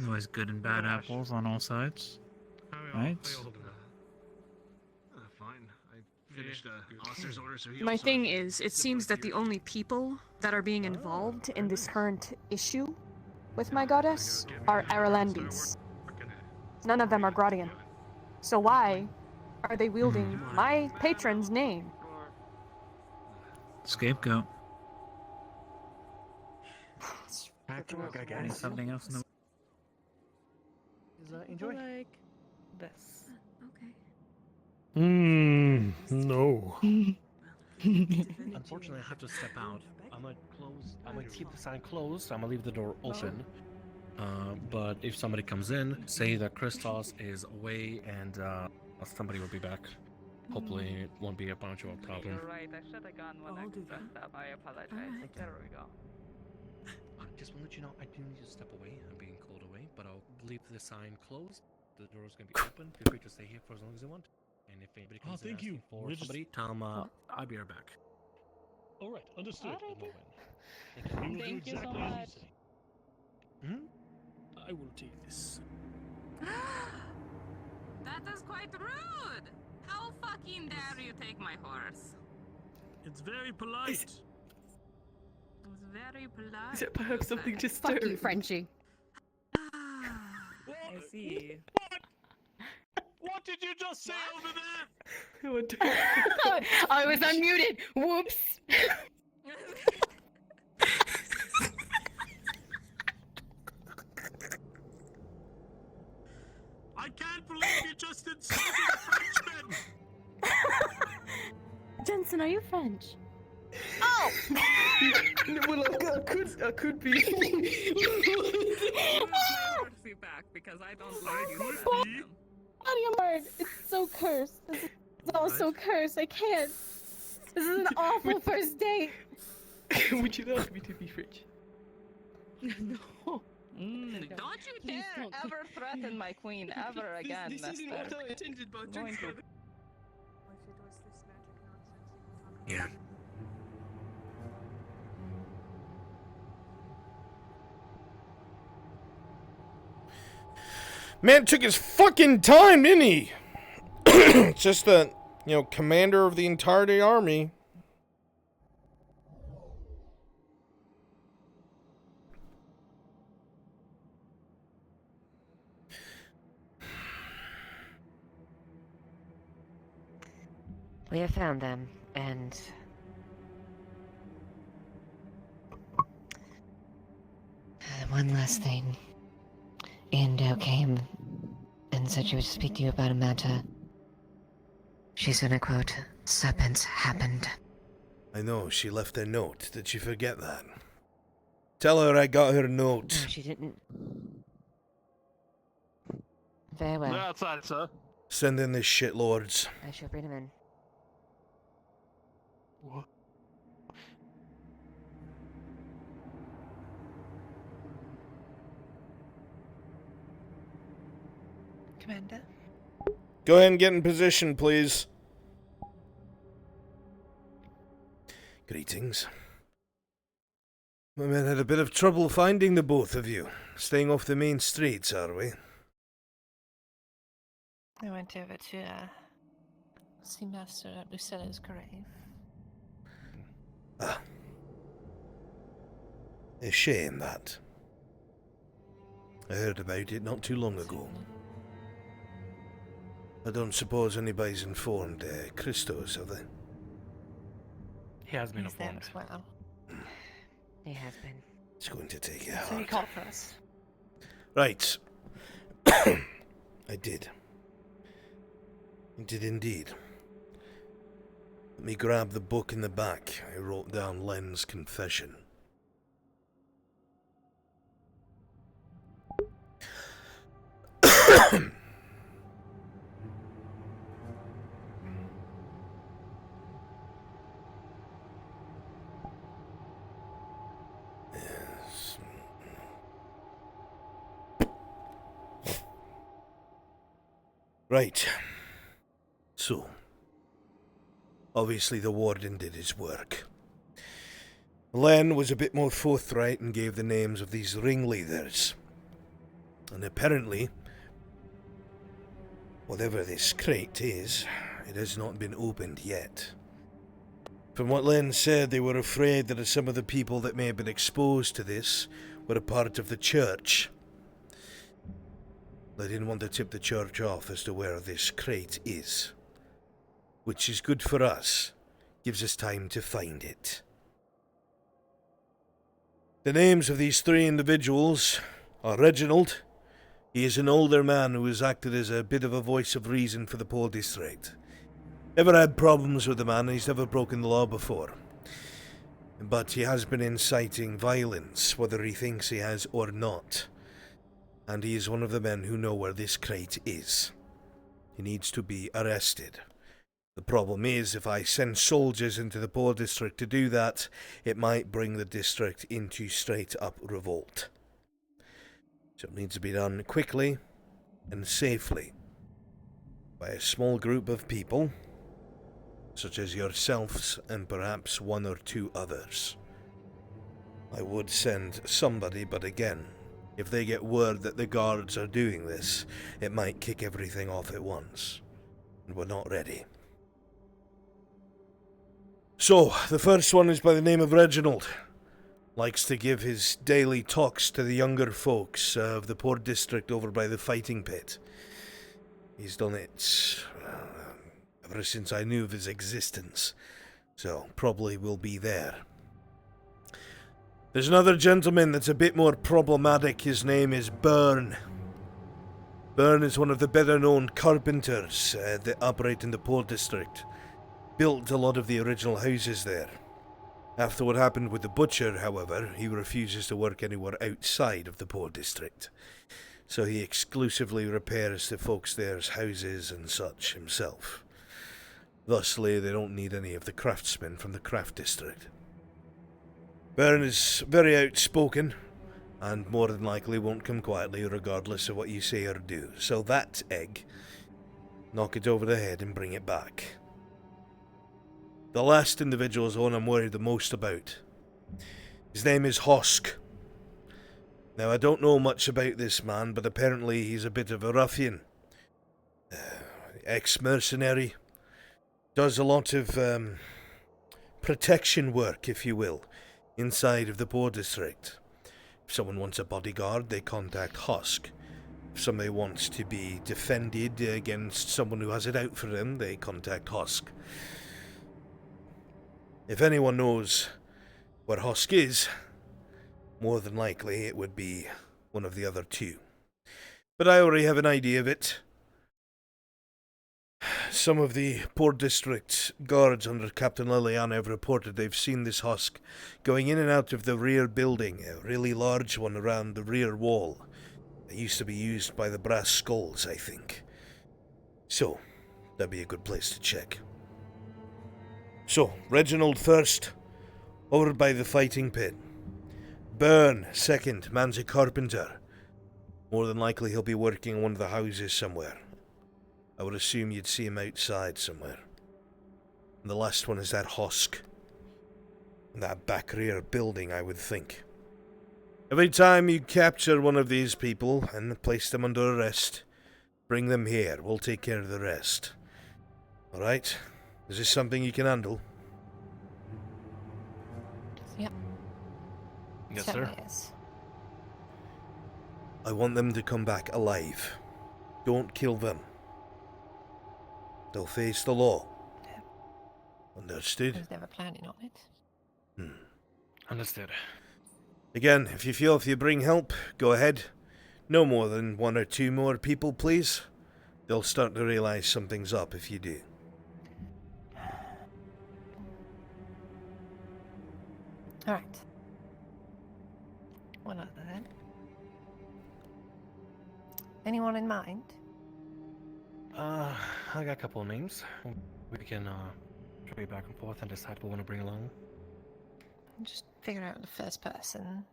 Always good and bad apples on all sides. Right? Fine. I finished Oster's order, so he My also thing is, it seems that the only people that are being involved in this current issue with my goddess are Irelandese. None of them are Gradian. So why are they wielding my patron's name? Scapegoat. Back to work, I guess. Need something else in the Enjoy. Like this. Okay. No. Unfortunately, I have to step out. I'm gonna keep the sign closed. I'm gonna leave the door open. But if somebody comes in, say that Christos is away and somebody will be back. Hopefully, it won't be a bunch of a problem. You're right. I should have gone when I dressed up. I apologize. There we go. Just want to let you know, I do need to step away. I'm being called away, but I'll leave the sign closed. The door's gonna be open. Feel free to stay here for as long as you want. And if anybody comes in thank you. asking for We're just- somebody, tell them I'll be right back. All right, understood. Alright. We will do Thank you so exactly as much. say. I will take this. That is quite rude. How fucking dare you take my horse? It's very polite. It's very polite. Is it perhaps something to Fuck you, Frenchie. I see. What did you just say over there? I was unmuted. Whoops. I can't believe you just insulted a Frenchman! Jensen, are you French? Oh! Well, I could be. Mercy back because I don't like you. Body it's so cursed. This is all so cursed. I can't. This is an awful first date. Would you like me to be French? No. Don't you dare ever threaten my queen ever again, This isn't Nestor. what I intended, but Going to- Yeah. Man took his fucking time, didn't he? Just the, commander of the entire army. We have found them, and one last thing. Ando came and said she would speak to you about a matter. She's gonna quote, "Serpents happened." I know, she left a note. Did she forget that? Tell her I got her note. No, she didn't. Very well. They're outside, sir. Send in the shitlords. I shall bring him in. What? Commander? Go ahead and get in position, please. Greetings. My men had a bit of trouble finding the both of you. Staying off the main streets, are we? I went over to see Master at Lucella's grave. Ah. A shame that. I heard about it not too long ago. I don't suppose anybody's informed Christos, have they? He has been He's there informed. as well. He has been. It's going to take you So he hard. called for us. Right. I did. I did indeed. Let me grab the book in the back. I wrote down Len's confession. Yes. Right. So, obviously the warden did his work. Len was a bit more forthright and gave the names of these ringleaders. And apparently, whatever this crate is, it has not been opened yet. From what Len said, they were afraid that some of the people that may have been exposed to this were a part of the church. They didn't want to tip the church off as to where this crate is. Which is good for us. Gives us time to find it. The names of these three individuals are Reginald. He is an older man who has acted as a bit of a voice of reason for the poor district. Never had problems with the man, and he's never broken the law before. But he has been inciting violence, whether he thinks he has or not. And he is one of the men who know where this crate is. He needs to be arrested. The problem is, if I send soldiers into the poor district to do that, it might bring the district into straight-up revolt. So it needs to be done quickly and safely by a small group of people, such as yourselves and perhaps one or two others. I would send somebody, but again, if they get word that the guards are doing this, it might kick everything off at once, and we're not ready. So, the first one is by the name of Reginald. Likes to give his daily talks to the younger folks of the poor district over by the fighting pit. He's done it ever since I knew of his existence, so probably will be there. There's another gentleman that's a bit more problematic. His name is Byrne. Byrne is one of the better-known carpenters that operate in the poor district. Built a lot of the original houses there. After what happened with the butcher, however, he refuses to work anywhere outside of the poor district. So he exclusively repairs the folks there's houses and such himself. Thusly, they don't need any of the craftsmen from the craft district. Byrne is very outspoken, and more than likely won't come quietly regardless of what you say or do. So that egg, knock it over the head and bring it back. The last individual is the one I'm worried the most about. His name is Hosk. Now, I don't know much about this man, but apparently he's a bit of a ruffian. Ex-mercenary. Does a lot of protection work, if you will, inside of the poor district. If someone wants a bodyguard, they contact Hosk. If somebody wants to be defended against someone who has it out for them, they contact Hosk. If anyone knows where Hosk is, more than likely it would be one of the other two. But I already have an idea of it. some of the Port District guards under Captain Liliana have reported they've seen this husk going in and out of the rear building, a really large one around the rear wall. It used to be used by the Brass Skulls, I think. So, that'd be a good place to check. So, Reginald first, over by the fighting pit. Byrne second, man's a carpenter. More than likely he'll be working in one of the houses somewhere. I would assume you'd see him outside somewhere. And the last one is that husk. In that back rear building, I would think. Every time you capture one of these people and place them under arrest, bring them here. We'll take care of the rest. Alright? Is this something you can handle? Yep. Yes, Certainly sir. is. I want them to come back alive. Don't kill them. They'll face the law. Understood? I was never planning on it. Understood. Again, if you feel if you bring help, go ahead. No more than 1 or 2 more people, please. They'll start to realize something's up if you do. Alright. One other then. Anyone in mind? I got a couple of names. We can trade back and forth and decide what we want to bring along. Just figure out the first person,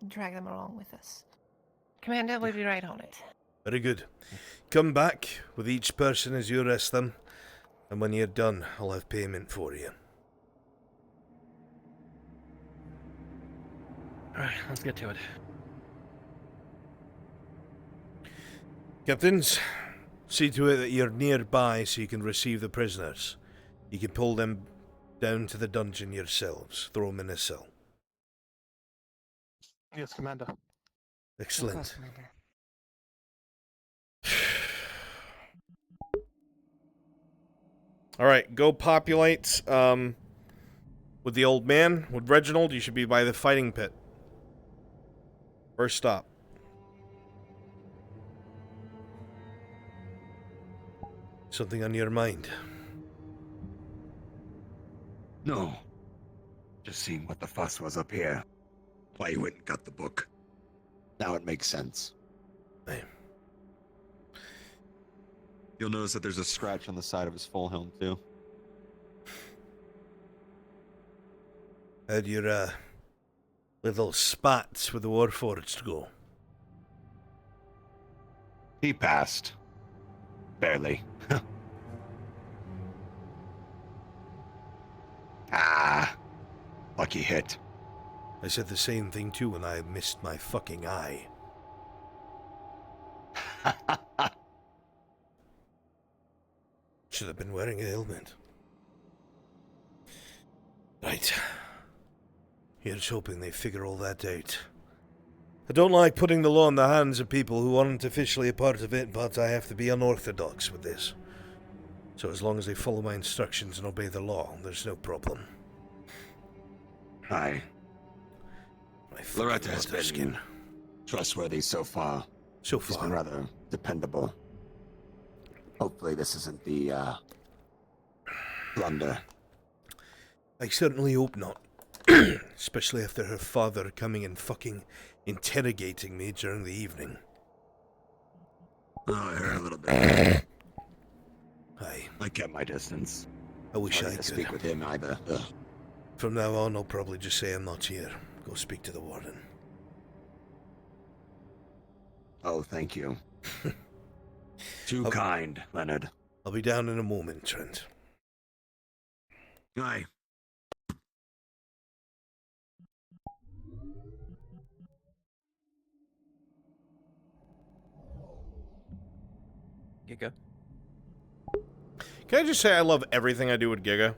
drag them along with us. Commander, we'll be right on it. Very good. Come back with each person as you arrest them, and when you're done, I'll have payment for you. Alright, let's get to it. Captains, see to it that you're nearby so you can receive the prisoners. You can pull them down to the dungeon yourselves. Throw them in a cell. Yes, Commander. Excellent. Of course, Commander. Alright, go populate with the old man. With Reginald, you should be by the fighting pit. First stop. Something on your mind? No. Just seeing what the fuss was up here. Why you went and got the book. Now it makes sense. You'll notice that there's a scratch on the side of his full helm, too. How'd your, little spats with the Warforged go? He passed. Barely. Ah. Lucky hit. I said the same thing too when I missed my fucking eye. Should have been wearing a helmet. Right. Here's hoping they figure all that out. I don't like putting the law in the hands of people who aren't officially a part of it, but I have to be unorthodox with this. So as long as they follow my instructions and obey the law, there's no problem. Aye. Loretta has been trustworthy so far. So far. She's been rather dependable. Hopefully this isn't the, blunder. I certainly hope not. Especially after her father coming and fucking interrogating me during the evening. Oh, I heard a little bit. Aye. I kept my distance. I wish I could could. speak with him either. From now on, I'll probably just say I'm not here. Go speak to the warden. Oh, thank you. Too kind, Leonard. I'll be down in a moment, Trent. Aye. Giga. Can I just say I love everything I do with Giga?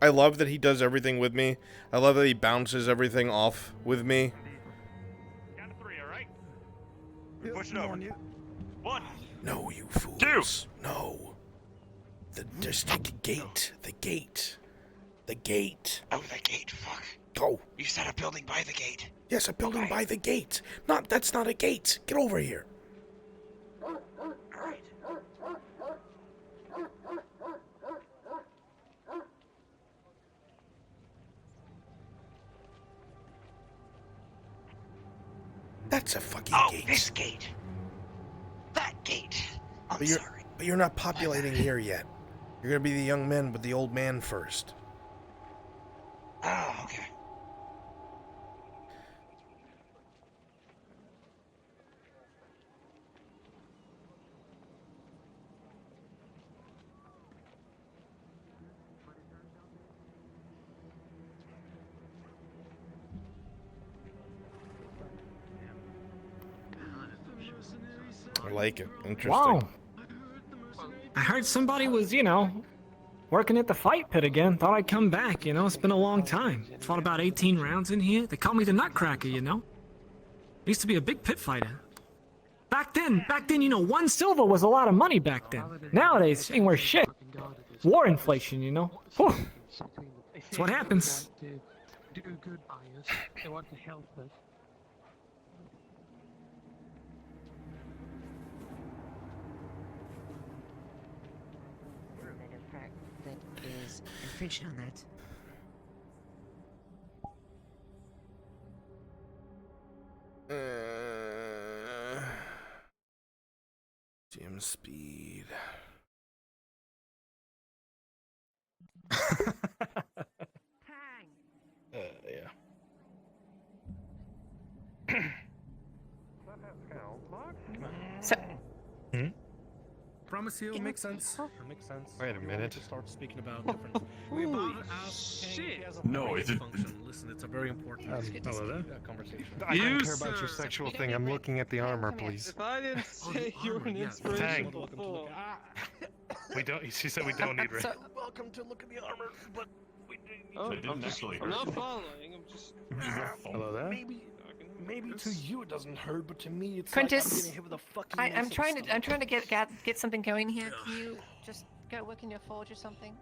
I love that he does everything with me. I love that he bounces everything off with me. Count to 3, alright? We push it over. 1. No, you fools. 2. No. There's the gate. The gate. The gate. Oh, the gate, fuck. Go. You said a building by the gate. Yes, a building by the gate. That's not a gate. Get over here. That's a fucking gate. This gate. That gate. I'm But sorry. you're not populating here yet. You're gonna be the young men with the old man first. Oh, okay. I like it. Interesting. Wow. I heard somebody was, working at the fight pit again. Thought I'd come back, It's been a long time. Fought about 18 rounds in here. They call me the Nutcracker, Used to be a big pit fighter. Back then, 1 silver was a lot of money back then. Nowadays, ain't worth shit. War inflation, Whew. That's what happens. Do good by us. They want to help us. That is infringed on that. GM speed. Yeah. So, promise you, it makes sense. It makes sense. Wait a minute. To start speaking about different. We about asked Kang if he has a No, brain is it- function. Listen, it's a very important conversation. I don't care about your sexual thing. I'm looking at the armor, please. If I didn't say you were an inspirational fool. We don't. She said we don't need. So- Welcome to look at the armor, but we Oh, It didn't actually I'm hurt not you. following. I'm just. Hello there. Maybe to you it doesn't hurt, but to me it's Prentice, like I'm getting hit with a fucking. I'm missile trying to stomach. get something going here. Can you just go work in your forge or something?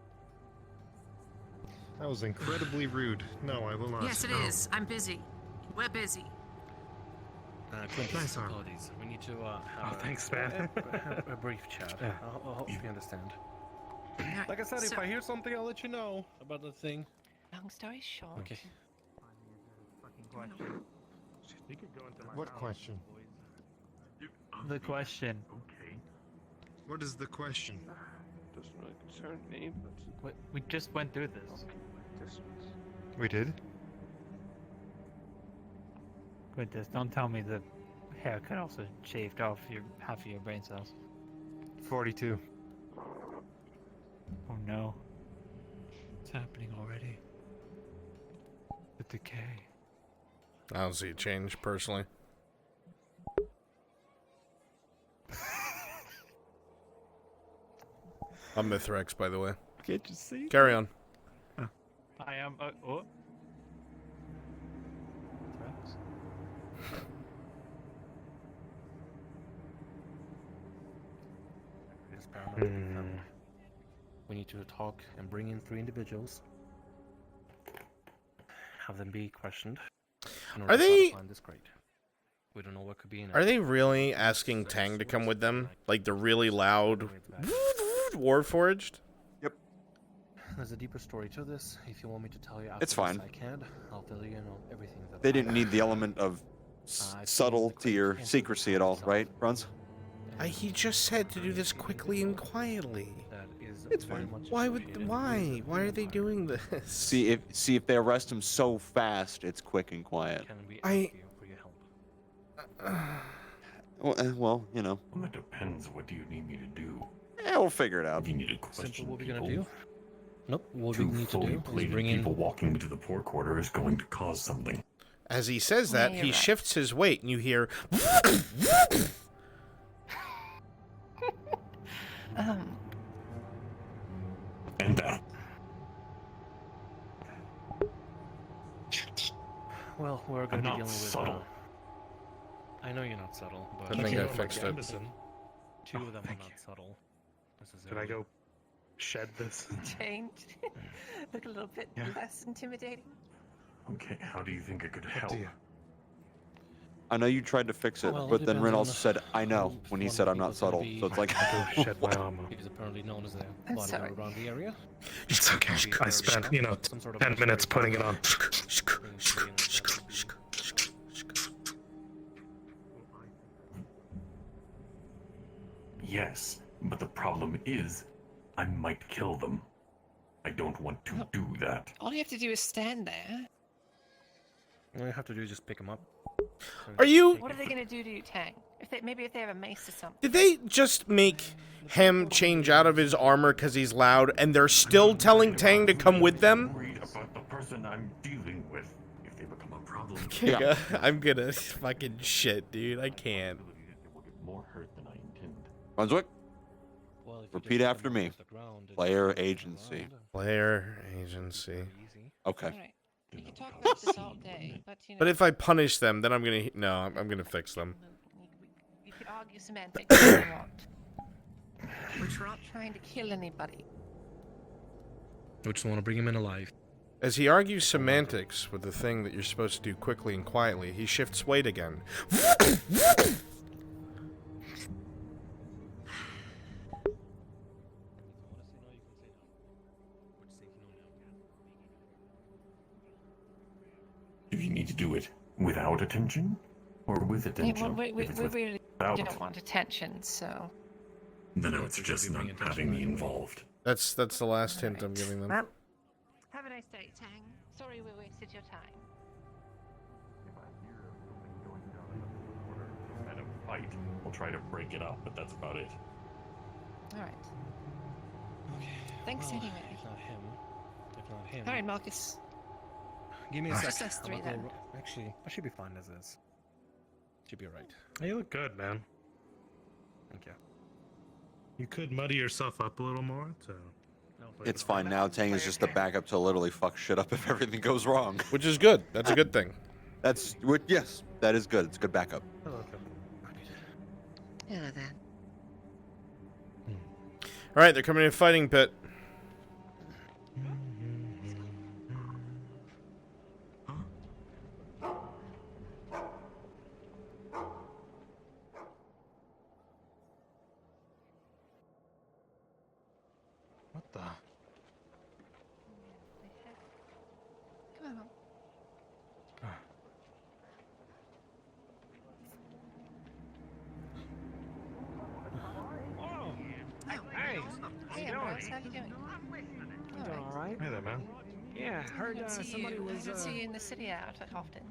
That was incredibly rude. No, I will not. Yes, it is. I'm busy. We're busy. Quintus, Nice arm. apologies. We need to have Oh, thanks, man. a brief chat. Yeah. I hope you understand. Alright, Like I said, if so- I hear something, I'll let you know about the thing. Long story short. Okay. What question? The question. Okay. What is the question? Doesn't really concern me, but. We just went through this. We did. Quintus, don't tell me the haircut also shaved off half of your brain cells. 42. Oh no. It's happening already. The decay. I don't see a change personally. I'm Mithrax, by the way. Can't you see? Carry on. I am. Oh. Mithrax? It's paramount. We need to talk and bring in 3 individuals. Have them be questioned. in order Are to they- find this crate. We don't know what could be in it. Are they really asking Tang to come with them? Like the really loud Warforged? There's a deeper story to this. If you want me to tell you, It's after this, fine. I can. I'll fill you in on everything. That They didn't need the element of subtlety or secrecy at all, right, Bruns? He just said to do this quickly and quietly. That is It's very fine. much Why appreciated. Why are they doing this? See if they arrest him so fast, it's quick and quiet. Can we I- ask you for your help? Well, you know. Well, it depends. What do you need me to do? Yeah, we'll figure it out. You need to question Simple. What we're people. gonna do? Nope. What Two we need to fully do is plated bring in. people walking into the port quarter is going to cause something. As he says that, Yeah, he you're right. shifts his weight, and you hear. And down. Well, we're I'm gonna be not dealing with. subtle. I know you're not subtle, but I think I fixed it. 2 of them are not subtle. Can I go shed this? Change. Look a little bit less intimidating. Okay, how do you think it could What help? do you? I know you tried to fix it, Well, it but then Rin depends also on said, I know, when he one said of I'm the not people's gonna subtle. So it's like, Go shed my armor. He's apparently known as a I'm bodyguard sorry. around the area. It's okay. I spent, Some sort of 10 minutes putting it on. yes, but the problem is, I might kill them. I don't want to do that. All you have to do is stand there. All you have to do is just pick him up. Are you... What are they gonna do to you, Tang? Maybe if they have a mace or something. Did they just make him change out of his armor because he's loud, and they're still telling Tang to come with them? Worried about the person I'm dealing with. If they become a problem, Giga, I'm gonna fucking shit, dude. I can't. more hurt than I intend. Brunswick? Repeat after me. Player agency. Player agency. Okay. We can talk about this all day, but you know. But if I punish them, then I'm gonna... No, I'm gonna fix them. You could argue semantics if you want. We're not trying to kill anybody. We just want to bring him in alive. As he argues semantics with the thing that you're supposed to do quickly and quietly, he shifts weight again. Do you need to do it without attention? Or with attention? We If it's really without, don't want attention, so. then I would suggest not having me involved. That's the last hint I'm giving them. Well, have a nice day, Tang. Sorry we wasted your time. Kind of fight. We'll try to break it up, but that's about it. Alright. Okay. Thanks well, anyway. If not him. If not him. Alright, Marcus. Give me a Just sec. us three I'll then. go- Actually, I should be fine as is. Should be alright. Hey, you look good, man. Thank you. You could muddy yourself up a little more to... It's fine now. Tang is just the backup to literally fuck shit up if everything goes wrong. Which is good. That's a good thing. Yes, that is good. It's good backup. Hello, okay. Hello there. Alright, they're coming in a fighting pit. What the? Come on. Hey, Hey, Ambrose, how you doing? doing all right? Hey there, man. Yeah, heard somebody was. I don't see you in the city out often.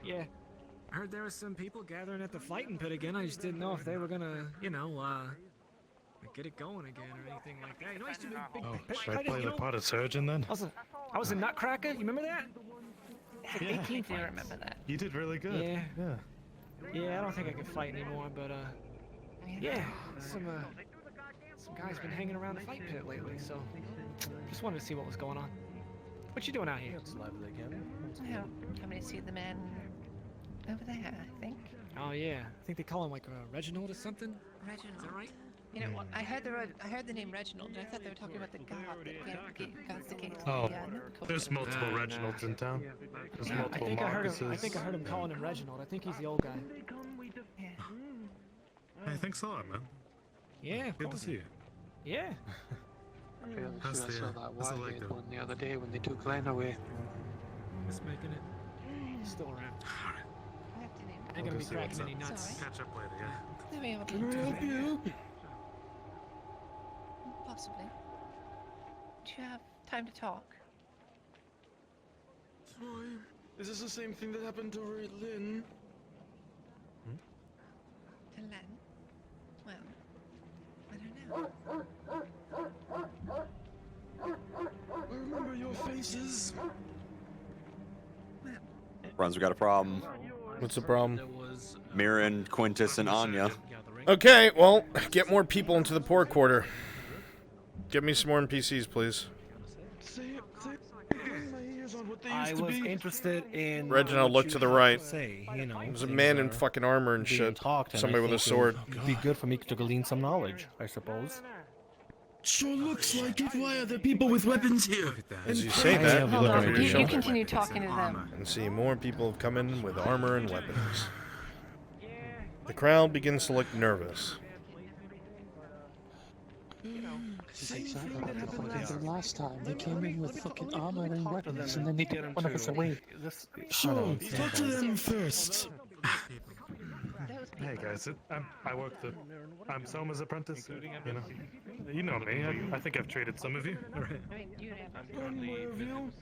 Yeah, I heard there was some people gathering at the fighting pit again. I just didn't know if they were gonna, get it going again or anything like that. You know, I used to be a big Oh, pit should I fighter, play you the know? potted surgeon then? I was a nutcracker. You remember that? Yeah. 18 I do remember that. You did really good. Yeah. Yeah, I don't think I can fight anymore, but yeah, some guys been hanging around the fight pit lately, so just wanted to see what was going on. What you doing out here? It's lively again. Yeah, coming to see the man over there, I think. Oh yeah, I think they call him like Reginald or something. Reginald. Is that right? You know what? I heard the name Reginald, and I thought they were talking about the guard that guards the gate. Oh, to the there's multiple Reginalds in town. There's I multiple think I Marcuses. heard him calling him Reginald. I think he's the old guy. Hey, thanks a lot, man. Yeah. Good to see you. Yeah. I'm fairly How's sure I the, saw that how's the leg wild doing? one the other day when they took Glenn away. Just making it. Still around. I'm I'll gonna go be see cracking what's any up. nuts. Catch up later, yeah. Let me have a Can I help you? Possibly. Do you have time to talk? Fine. Is this the same thing that happened to Lynn? To Len? Well, I don't know. I remember your faces. Brunswick got a problem. What's the problem? Mirren, Quintus, and Anya. Okay, well, get more people into the poor quarter. Get me some more NPCs, please. I was interested in. Reginald, look to the right. Say, you know, There's a man in fucking armor and shit. Somebody with a sword. It'd be good for me to glean some knowledge, I suppose. Sure looks like it. Why are there people with weapons here? As you say that, you look over your You shoulder continue talking to them. and see more people have come in with armor and weapons. The crowd begins to look nervous. This is exactly what happened last time. They came in with fucking armor and weapons, and then they took one of us away. Sure, talk to them first. Those people Hey guys, I work I'm Soma's apprentice. You know me. I think I've traded some of you. Right.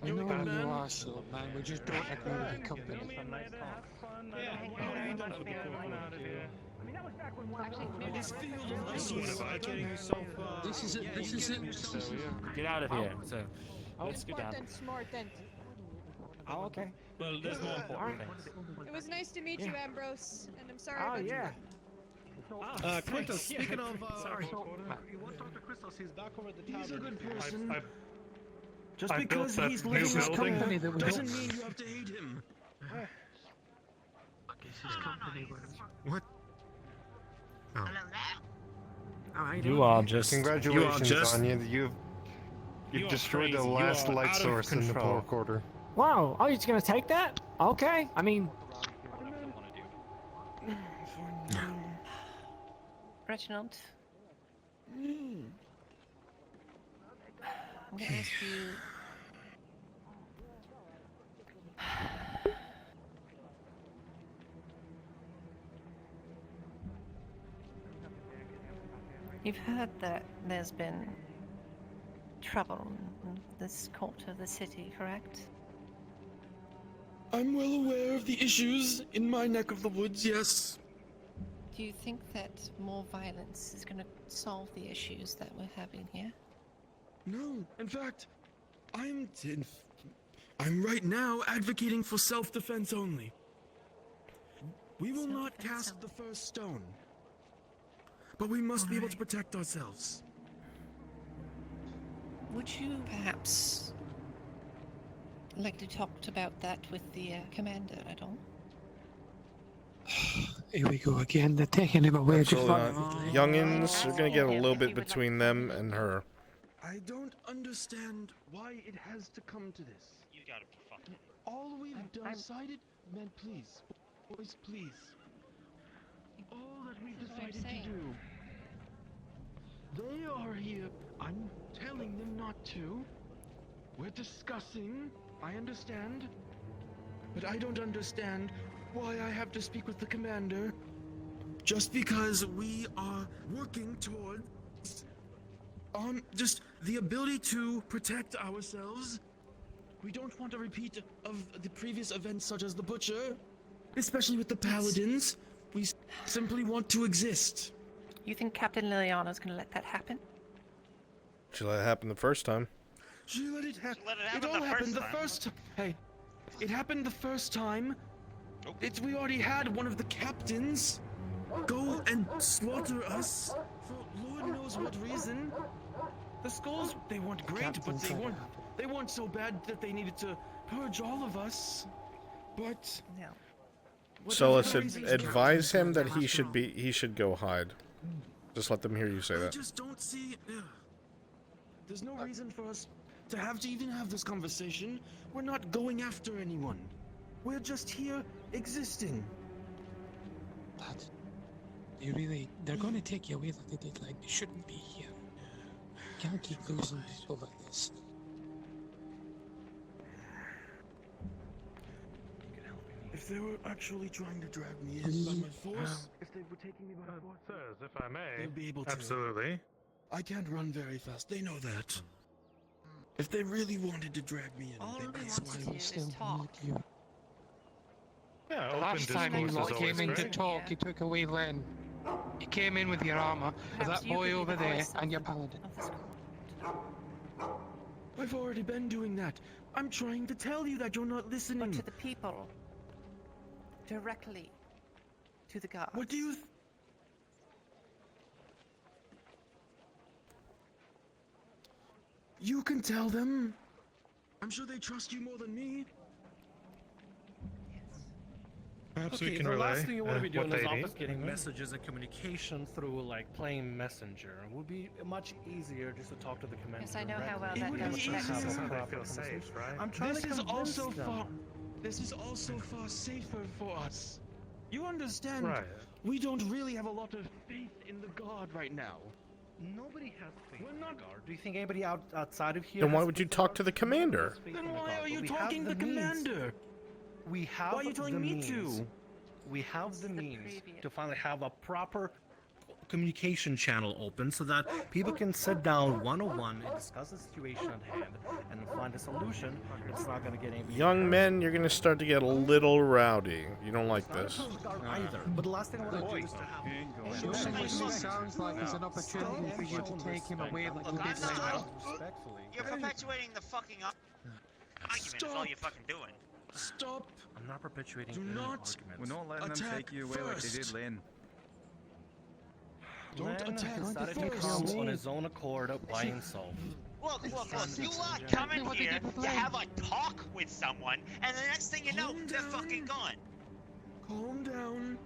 I know you are so, man. We just don't agree with your company. This is it. Get out of here. So, let's go down. Smart then. Oh, okay. Well, there's more important things. It was nice to meet you, Ambrose, and I'm sorry about yeah. Quintus, speaking of, sorry. you want Dr. Christos, he's back over at the tavern. He's a good person. Just I because built he's that living new his building. company doesn't mean you have to hate him. What? Oh. You are just. Congratulations on you. You've destroyed the last light source in the power quarter. Wow, are you just gonna take that? Okay, I mean... Reginald. I'm gonna ask you... You've heard that there's been trouble in this quarter of the city, correct? I'm well aware of the issues in my neck of the woods, yes. Do you think that more violence is going to solve the issues that we're having here? No, in fact, I'm right now advocating for self-defense only. We will not cast the first stone, but we must be able to protect ourselves. Would you perhaps like to talk about that with the commander at all? Here we go again. They're taking him away. Absolutely not. Youngins are gonna get a little bit between them and her. I don't understand why it has to come to this. You gotta be fucking. All we've decided, man, please, boys, please. All that we've decided to do. They are here. I'm telling them not to. We're discussing. I understand. But I don't understand why I have to speak with the commander. Just because we are working towards just the ability to protect ourselves. We don't want a repeat of the previous events such as the Butcher, especially with the Paladins. We simply want to exist. You think Captain Liliana's gonna let that happen? She let it happen the first time. She let it happen. It all happened the first time. Hey, it happened the first time. We already had one of the captains go and slaughter us for Lord knows what reason. The skulls, they weren't great, but they weren't so bad that they needed to purge all of us. But no. So let's advise him that he should go hide. Just let them hear you say I that. just don't see. There's no reason for us to even have this conversation. We're not going after anyone. We're just here existing. Dad, they're going to take you away like they did. Like, you shouldn't be here. You can't keep losing people like this. If they were actually trying to drag me in by my force, if they were taking me by force, Sirs, if I may, they'd be able to. Absolutely. I can't run very fast. They know that. If they really wanted to drag me in, All they'd we be want to do is talk. Yeah, The open last time you discourse is came always in to great. talk, you took away Len. You came in with your armor, with Perhaps that you boy could be over the there, voice and your paladin. of this court. I've already been doing that. I'm trying to tell you that you're not listening. But to the people. Directly to the gods. What do you... You can tell them. I'm sure they trust you more than me. Perhaps we okay, can the relay, last thing you want to be doing what is they need. obfuscating messages and communication through like plain messenger. It would be much easier just to talk to the commander. Yes, I know how well directly. that would goes. be Have a easier. proper They feel safe, conversation. right? I'm trying This to is convince also them. far... This is also far safer for us. You understand? Right. We don't really have a lot of faith in the god right now. Nobody has faith in the guard. Do you think anybody outside of here? Then why has would you faith in talk the to the guard? commander? Faith in Then the why guard, are but you we have talking to the means. commander? We have Why are you telling the me means. to? we have the means to finally have a proper communication channel open so that people can sit down one-on-one and discuss the situation at hand and find a solution. It's not going to get any Young men, you're gonna start to get a little rowdy. You don't like this. either. But the last thing I want to do is to have. It sounds like there's an opportunity for you to take him away like you did right now. You're perpetuating the fucking argument. Is all you're fucking doing. Stop. I'm not perpetuating Do any not arguments. We're not letting them take you away like they did Lynn. Len decided to come on his own accord by himself. Look, you come in here to have a talk with someone, and the next thing you know, they're fucking gone. Calm down.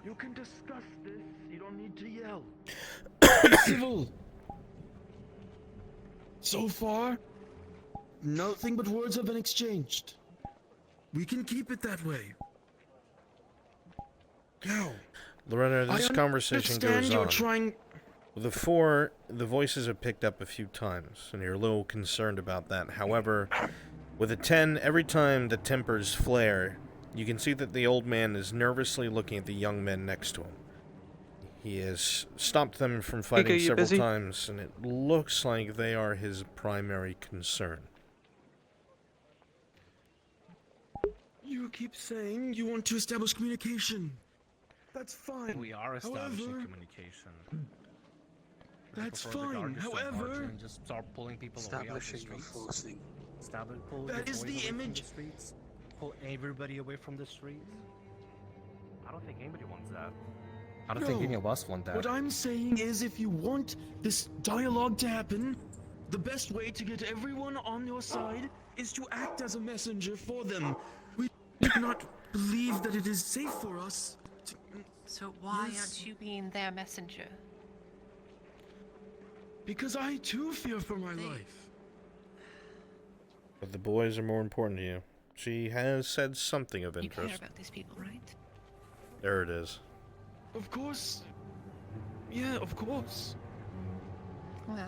You can discuss this. You don't need to yell. Be civil. So far, nothing but words have been exchanged. We can keep it that way. Now, Lorena, this conversation goes you're on. trying. With the 4, the voices have picked up a few times, and you're a little concerned about that. However, with a 10, every time the tempers flare, you can see that the old man is nervously looking at the young men next to him. He has stopped them from fighting several times, and it looks like they are his primary concern. You keep saying you want to establish communication. That's fine. We are establishing However, communication. That's I prefer the fine. guards to march However, and just start pulling people away out the streets. Pull That the is boys the away from image. the streets. Pull everybody away from the streets. I don't think anybody wants that. I don't think any of us want that. What I'm saying is, if you want this dialogue to happen, the best way to get everyone on your side is to act as a messenger for them. We do not believe that it is safe for us to... So why Yes. aren't you being their messenger? Because I too fear for my life. But the boys are more important to you. She has said something of You care interest. about these people, right? There it is. Of course. Yeah, of course. Well,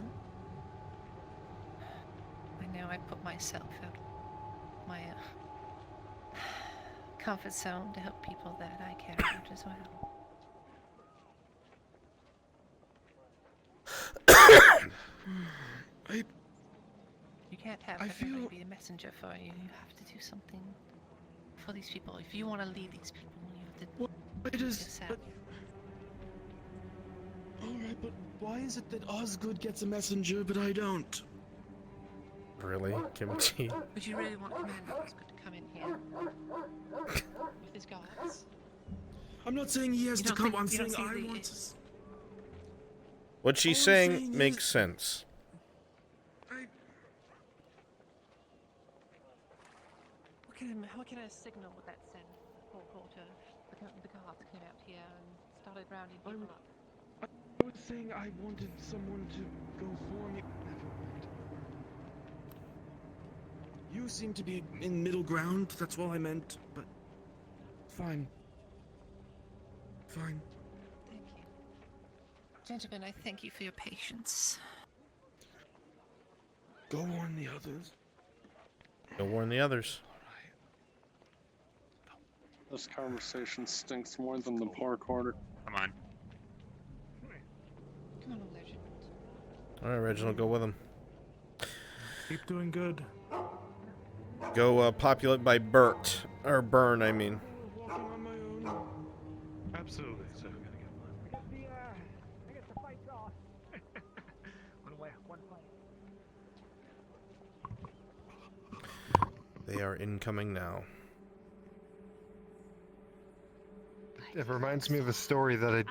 I know I put myself out my comfort zone to help people that I care about as well. You can't have everybody be the messenger for you. You have to do something for these people. If you want to lead these people, you have to It do is... yourself. Alright, but why is it that Osgood gets a messenger, but I don't? Really, Kimchi? Would you really want Commander Osgood to come in here with his guards? I'm not saying he has You to don't come, think- I'm you don't saying see I the- want to... What she's All I'm saying saying makes is- sense. What can I signal with that send? Paul Porter, the guards came out here and started rounding people up. I was saying I wanted someone to go for me. Never mind. You seem to be in middle ground, that's all I meant, but... Fine. Fine. Thank you. Gentlemen, I thank you for your patience. Go warn the others. Go warn the others. This conversation stinks more than the pork order. Come on. Come on, Legend. Alright, Reginald, go with him. Keep doing good. Go populate by Bert. Or Burn, I mean. Absolutely. So They are incoming now. it reminds me of a story that I.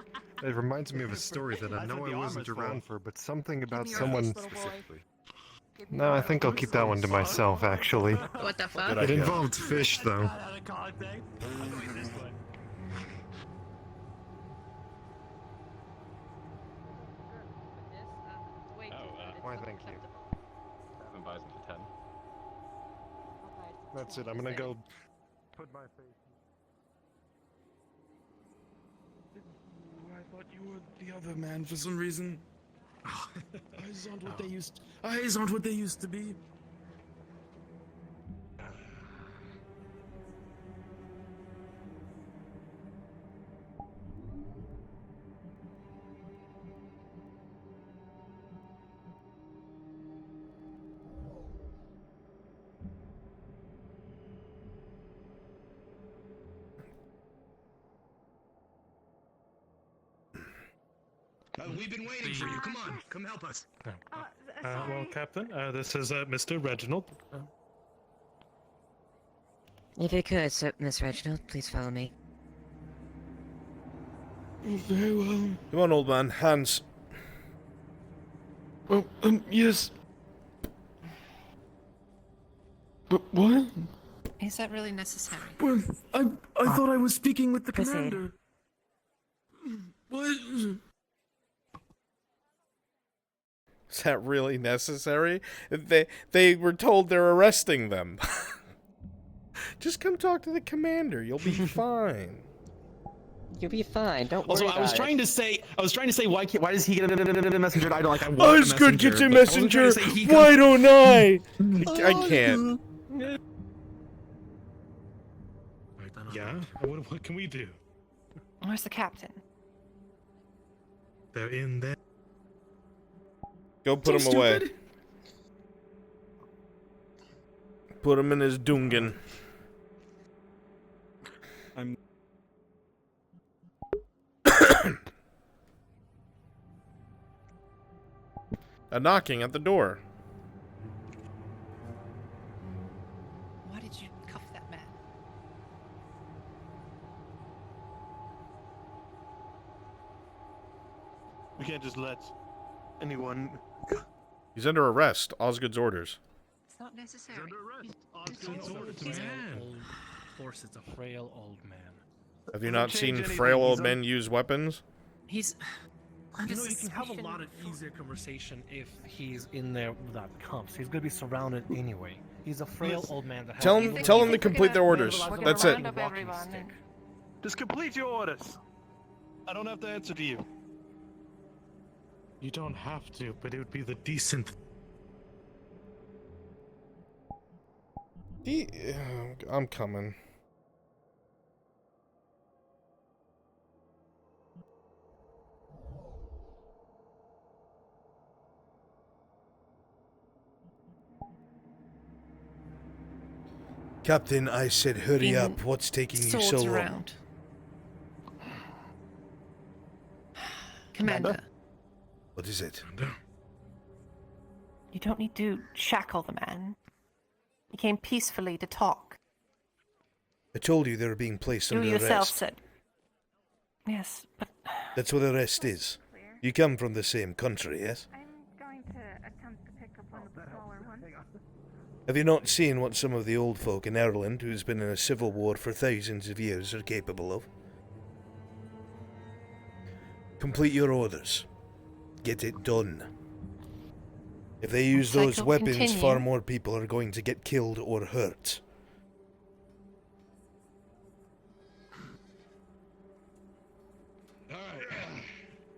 It reminds me of a story that I know I wasn't around for, but something about someone specifically. No, I think I'll keep that one to myself, actually. What the fuck? It involved fish, though. Why, thank you. Seven buys me 10. That's it. I'm gonna go put my face. I thought you were the other man for some reason. Eyes aren't what they used. Eyes aren't what they used to be. We've been waiting for you. Come on, come help us. Well, Captain, this is Mr. Reginald. If you could, Sir, Miss Reginald, please follow me. Very well. Come on, old man. Hands. Oh, yes. But what? Is that really necessary? Well, I thought I was speaking with the Proceed. commander. What? Is that really necessary? They were told they're arresting them. Just come talk to the commander. You'll be fine. You'll be fine. Don't worry Also, about I was it. trying to say, why does he get a messenger? I don't like. I want I a was good, get a but I wasn't trying messenger. to say he Why comes- don't I? I can't. Yeah? What can we do? Where's the captain? They're in there. Go put him away. Put him in his dungan. I'm. A knocking at the door. Why did you cuff that man? We can't just let anyone. He's under arrest. Osgood's orders. It's not necessary. Of course, it's a frail old man. Have you not seen frail old men use weapons? He's. You know, you can have a lot of easier conversation if he's in there without cuffs. He's gonna be surrounded anyway. He's a frail old man that has. Tell him to complete their orders. That's it. Just complete your orders. I don't have to answer to you. You don't have to, but it would be the decent. I'm coming. Captain, I said hurry up. What's taking you so long? Around. Commander. What is it? You don't need to shackle the man. He came peacefully to talk. I told you they were being placed You under yourself arrest. said. Yes, but That's what arrest is. You come from the same country, yes? I'm going to attempt to pick up one of the smaller ones. Have you not seen what some of the old folk in Ireland, who's been in a civil war for thousands of years, are capable of? Complete your orders. Get it done. If they use Looks like those you'll weapons, continue. far more people are going to get killed or hurt.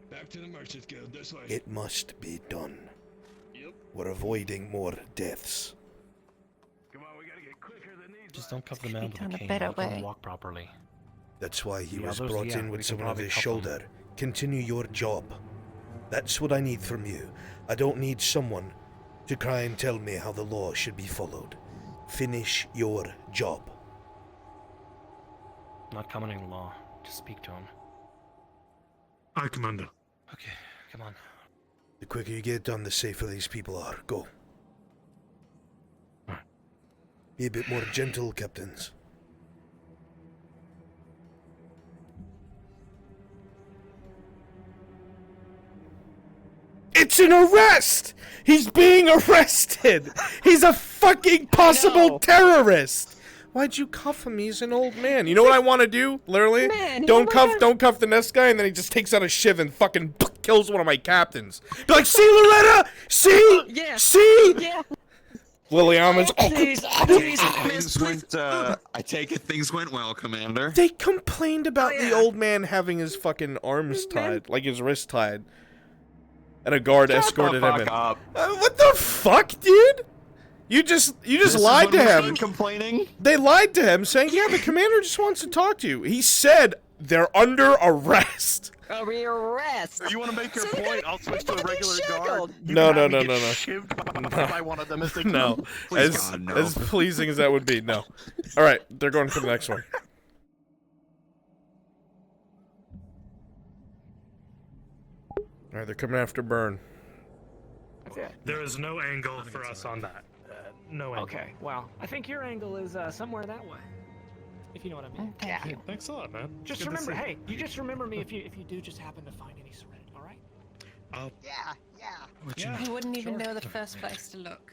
Back to the Merchants Guild, this way. It must be done. We're avoiding more deaths. Just don't cuff the man with done a a cane. better Let him way. walk properly. That's why he The was others, brought yeah, in we with can someone on probably his cuff him. shoulder. Continue your job. That's what I need from you. I don't need someone to cry and tell me how the law should be followed. Finish your job. Not commenting on the law. Just speak to him. Aye, Commander. Okay, come on. The quicker you get it done, the safer these people are. Go. Be a bit more gentle, captains. It's an arrest! He's being arrested! He's a fucking possible terrorist! Why'd you cuff him? He's an old man. You know what I want to do? Literally? Man, don't cuff the next guy, and then he just takes out a shiv and fucking kills one of my captains. Be like, see, Loretta? See? Yeah. See? Yeah. Liliana's. Things went, I take it things went well, Commander. They complained about the old man having his fucking arms tied, like his wrist tied. And a guard escorted him in. What the fuck, dude? You just lied to him. Complaining? They lied to him, saying, "Yeah, the commander just wants to talk to you." He said they're under arrest. Arrest. You want to make your point? I'll switch to a regular guard. No. By one of them as they No. come. As pleasing as that would be, no. All right, they're going for the next one. Alright, they're coming after Burn. That's it. There is no angle for us on that. No angle. Okay, well, I think your angle is somewhere that way. If you know what I mean. Thank you. Thanks a lot, man. Just Good to remember, see hey, you just remember me if you do just happen to find any syringe, all right? Yeah. You wouldn't even know the first place to look.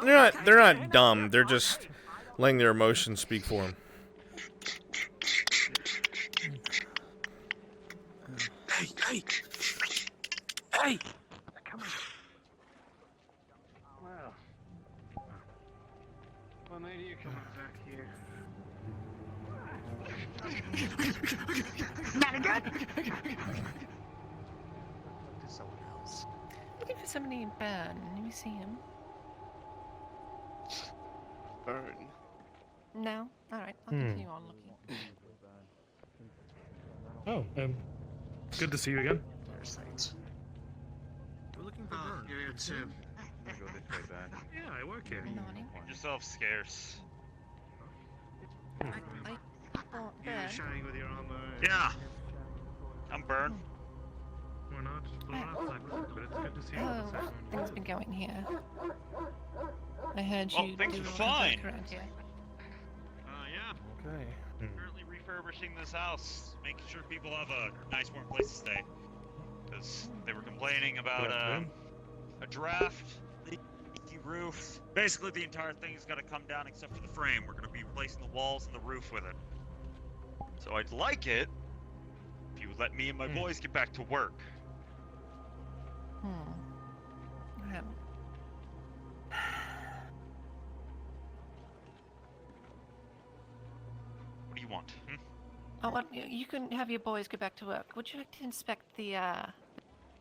They're not dumb. They're just letting their emotions speak for them. Hey! Come on. Well. Well, maybe you're coming back here. Not again! Looking for somebody in Burn. Let me see him. Burn. No? Alright, I'll continue on looking. Oh, good to see you again. We're looking for Burn. You're here too. Go this way back. Yeah, I work here. Make yourself scarce. I thought You're Burn. shining with your armor. Yeah. I'm Burn. We're not last time, but it's good to see you. Oh, things been going here. I heard Oh, you things do are a lot of fine. work around here. Yeah. Okay. Currently refurbishing this house, making sure people have a nice warm place to stay. Because they were complaining about a draft, leaky roof. Basically, the entire thing's got to come down except for the frame. We're going to be replacing the walls and the roof with it. So I'd like it if you let me and my boys get back to work. What do you want? Oh, well, you can have your boys get back to work. Would you like to inspect the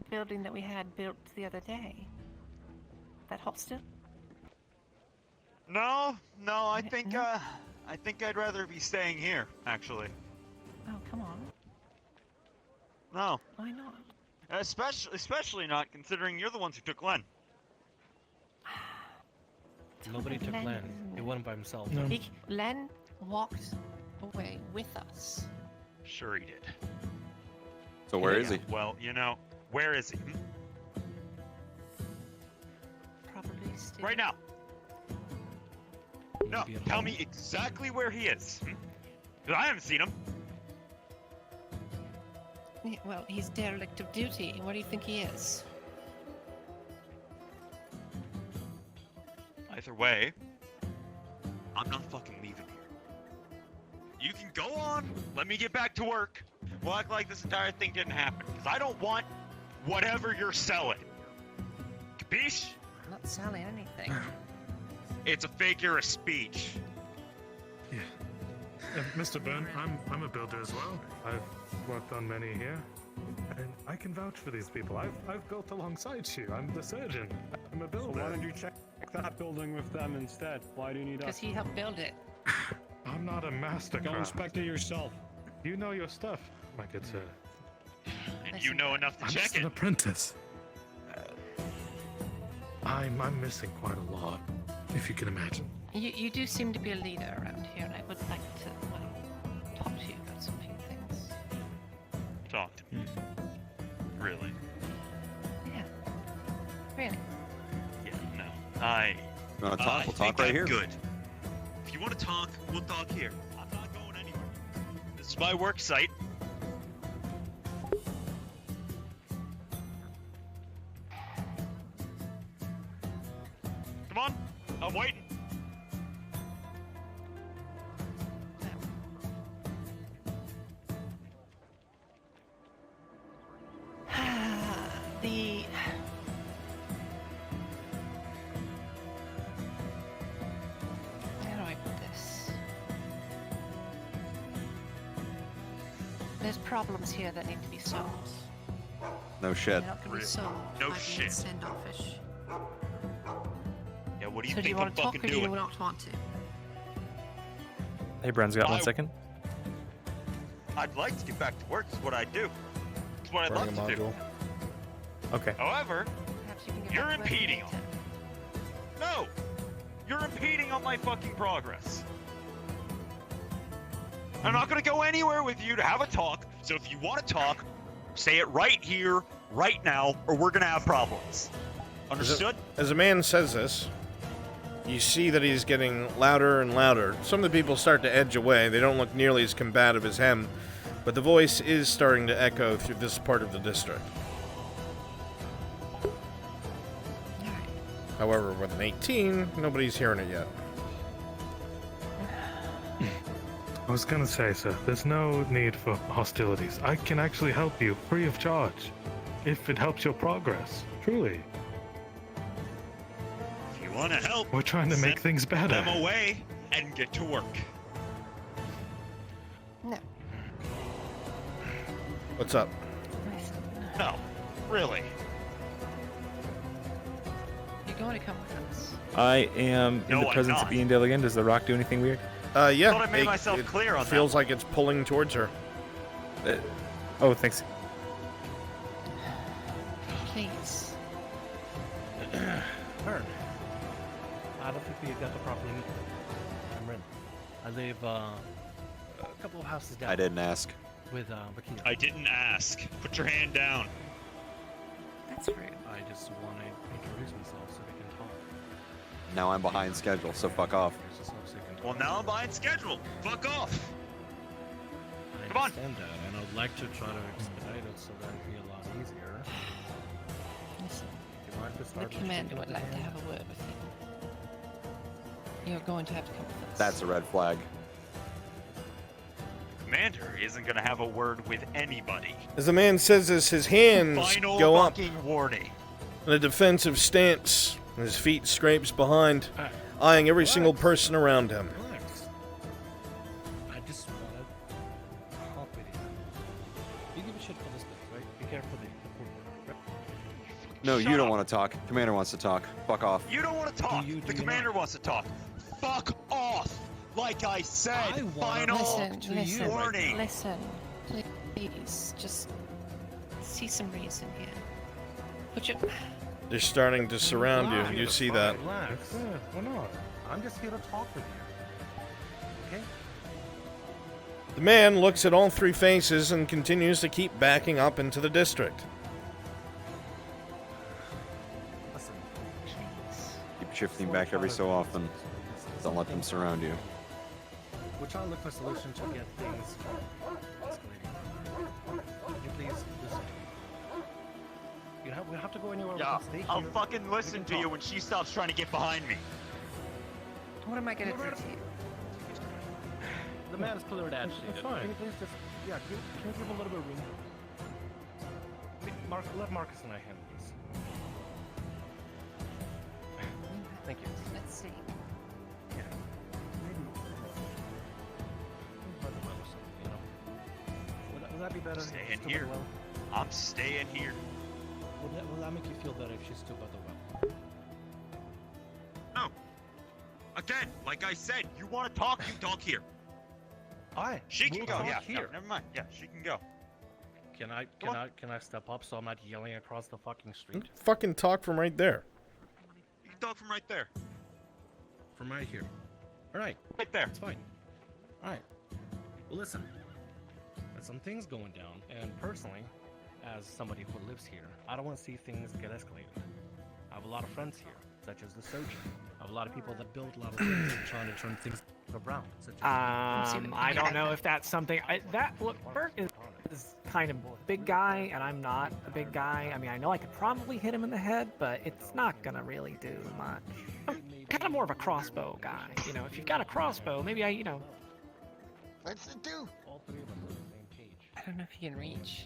building that we had built the other day? That hostel? No, I think I'd rather be staying here, actually. Oh, come on. No. Why not? Especially not considering you're the ones who took Len. Nobody took Len. He went by himself. Len walked away with us. Sure he did. So where is he? Well, where is he? Probably still. Right now. No, tell me exactly where he is. Because I haven't seen him. Yeah, well, he's derelict of duty. Where do you think he is? Either way, I'm not fucking leaving here. You can go on, let me get back to work. We'll act like this entire thing didn't happen. Because I don't want whatever you're selling. Capiche? I'm not selling anything. It's a figure of speech. Yeah. Mr. Byrne, I'm a builder as well. I've worked on many here. And I can vouch for these people. I've built alongside you. I'm the surgeon. I'm a builder. So why don't you check that building with them instead? Why do you need us? Because he helped build it. I'm not a master Go inspect it yourself. You know your stuff, my good sir. And you know enough to I'm check just it. an apprentice. I'm missing quite a lot, if you can imagine. You do seem to be a leader around here, and I would like to, talk to you about some few things. Talk to me. Really? Yeah. Really? Yeah, no. Want to talk? We'll think talk right I'm here. Good. If you want to talk, we'll talk here. I'm not going anywhere. This is my work site. Come on, I'm waiting. How do I put this? There's problems here that need to be solved. No shit. They're not going to be solved No by being shit. standoffish. Yeah, what do you So do you think want I'm to talk fucking or do you doing? not want to? Hey, Brand's got 1 second. I'd like to get back to work. It's what I do. It's what I'd love to do. Okay. However, Perhaps you can get you're back to work impeding later. on. No, you're impeding on my fucking progress. I'm not gonna go anywhere with you to have a talk. So if you want to talk, say it right here, right now, or we're gonna have problems. Understood? As a man says this, you see that he's getting louder and louder. Some of the people start to edge away. They don't look nearly as combative as him, but the voice is starting to echo through this part of the district. However, with an 18, nobody's hearing it yet. I was gonna say, sir, there's no need for hostilities. I can actually help you free of charge, if it helps your progress. Truly. If you want to help, We're trying to make send things better. them away and get to work. No. What's up? No, really. You're going to come with us. I am in No, the I'm presence of not. Ian Dilligan. Does the rock do anything weird? Yeah. Thought I made myself clear on that. Feels like it's pulling towards her. Oh, thanks. Please. Turn. I don't think we got the proper meeting. I'm in. I live a couple of houses down. I didn't ask. With Vakia. I didn't ask. Put your hand down. That's rude. I just want to introduce myself so we can talk. Now I'm behind schedule, so fuck off. Well, now I'm behind schedule. Fuck off. I Come on. understand that, and I'd like to try to expedite it so that it'd be a lot easier. Listen, Do you mind if we the start with commander shaking would of like the to hand? have a word with you. You're going to have to come with us. That's a red flag. Commander isn't gonna have a word with anybody. As the man says this, his hands Final go up fucking warning. in a defensive stance. And his feet scrapes behind, eyeing every single person around him. Relax. I just want to talk with you. You give a shit for this place, right? Be careful the poor right? No, you don't want to talk. Commander wants to talk. Fuck off. You don't want to talk. The commander wants to talk. Fuck off. Like I said, final warning. Listen, please, just see some reason here. Put your... They're starting to surround you. You see that. Relax. We're not. I'm just here to talk with you. Okay? The man looks at all three faces and continues to keep backing up into the district. Listen. Keep shifting back every so often. Don't let them surround you. We're trying to look for a solution to get things escalating. Would you please listen? We have to go anywhere. Yeah, we can stay I'll here. fucking listen to you when she stops trying to get behind me. What am I going to do to you? The man is clearly agitated. It's fine. Can you please just, can you give a little bit of room? Let Marcus and I handle this. Thank you. Let's see. Yeah. Maybe. By the well or something, you know. Would that be better? Staying Still by here. the well? I'm staying here. Will that make you feel better if she's still by the well? No. Again, like I said, you want to talk, you talk here. Aye. She can we'll go. talk Yeah. here. No, never mind. Yeah, she can go. Can I step up so I'm not yelling across the fucking street? Fucking talk from right there. You can talk from right there. From right here. All right. Right there. It's fine. All right. Well, listen. There's some things going down, and personally, as somebody who lives here, I don't want to see things get escalated. I have a lot of friends here, such as the Soji. I have a lot of people that build a lot of things and trying to turn things around. Such as I don't know if that's something. Bert is kind of a big guy, and I'm not a big guy. I mean, I know I could probably hit him in the head, but it's not gonna really do much. I'm kind of more of a crossbow guy. You know, if you've got a crossbow, maybe What's it do? All three of them are on the same page. I don't know if you can reach.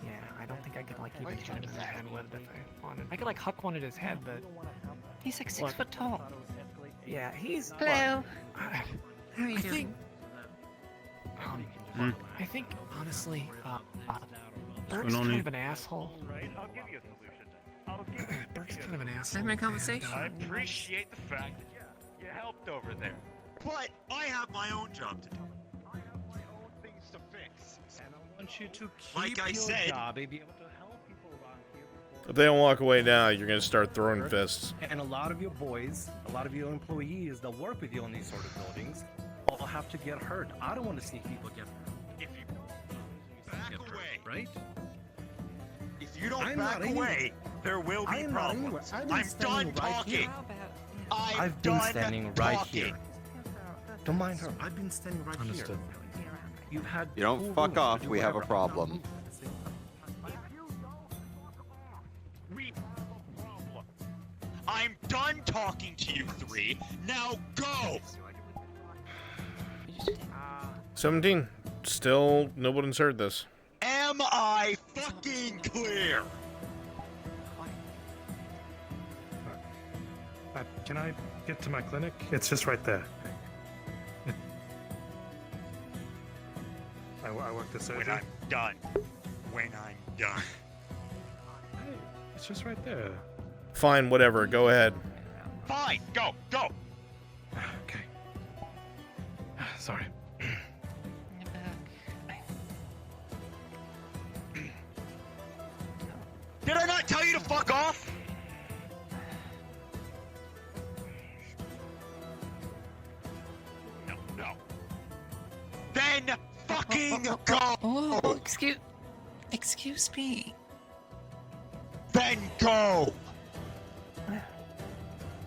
Yeah, I don't think I could even hit him in the head with it if I wanted. I could huck one at his head, but He's like 6 foot tall. yeah, he's. Hello. I How are you doing? think. I think honestly, Bert's kind of an asshole. I'll give you a solution. Bert's kind of an asshole. Having a conversation. I appreciate the fact that you helped over there. But I have my own job to do. I have my own things to fix. And I want you to keep Like I your said, job, and be able to help people around here before. If they don't walk away now, you're gonna start throwing fists. And a lot of your boys, a lot of your employees that work with you on these sort of buildings, all have to get hurt. I don't want to see people get hurt. if you back away, Right? If you don't I'm back not away, there will be problems. I'm done talking. I've been standing right here. Don't mind her. I've been standing right Understood. here. You've had. You don't fuck off, we have a problem. I'm done talking to you three. Now go. 17. Still, nobody's heard this. Am I fucking clear? Can I get to my clinic? It's just right there. I work the surgery. When I'm done. When I'm done. Hey, it's just right there. Fine, whatever. Go ahead. Fine, go. Okay. Sorry. Did I not tell you to fuck off? No. Then fucking go. Oh, excuse me. Then go. You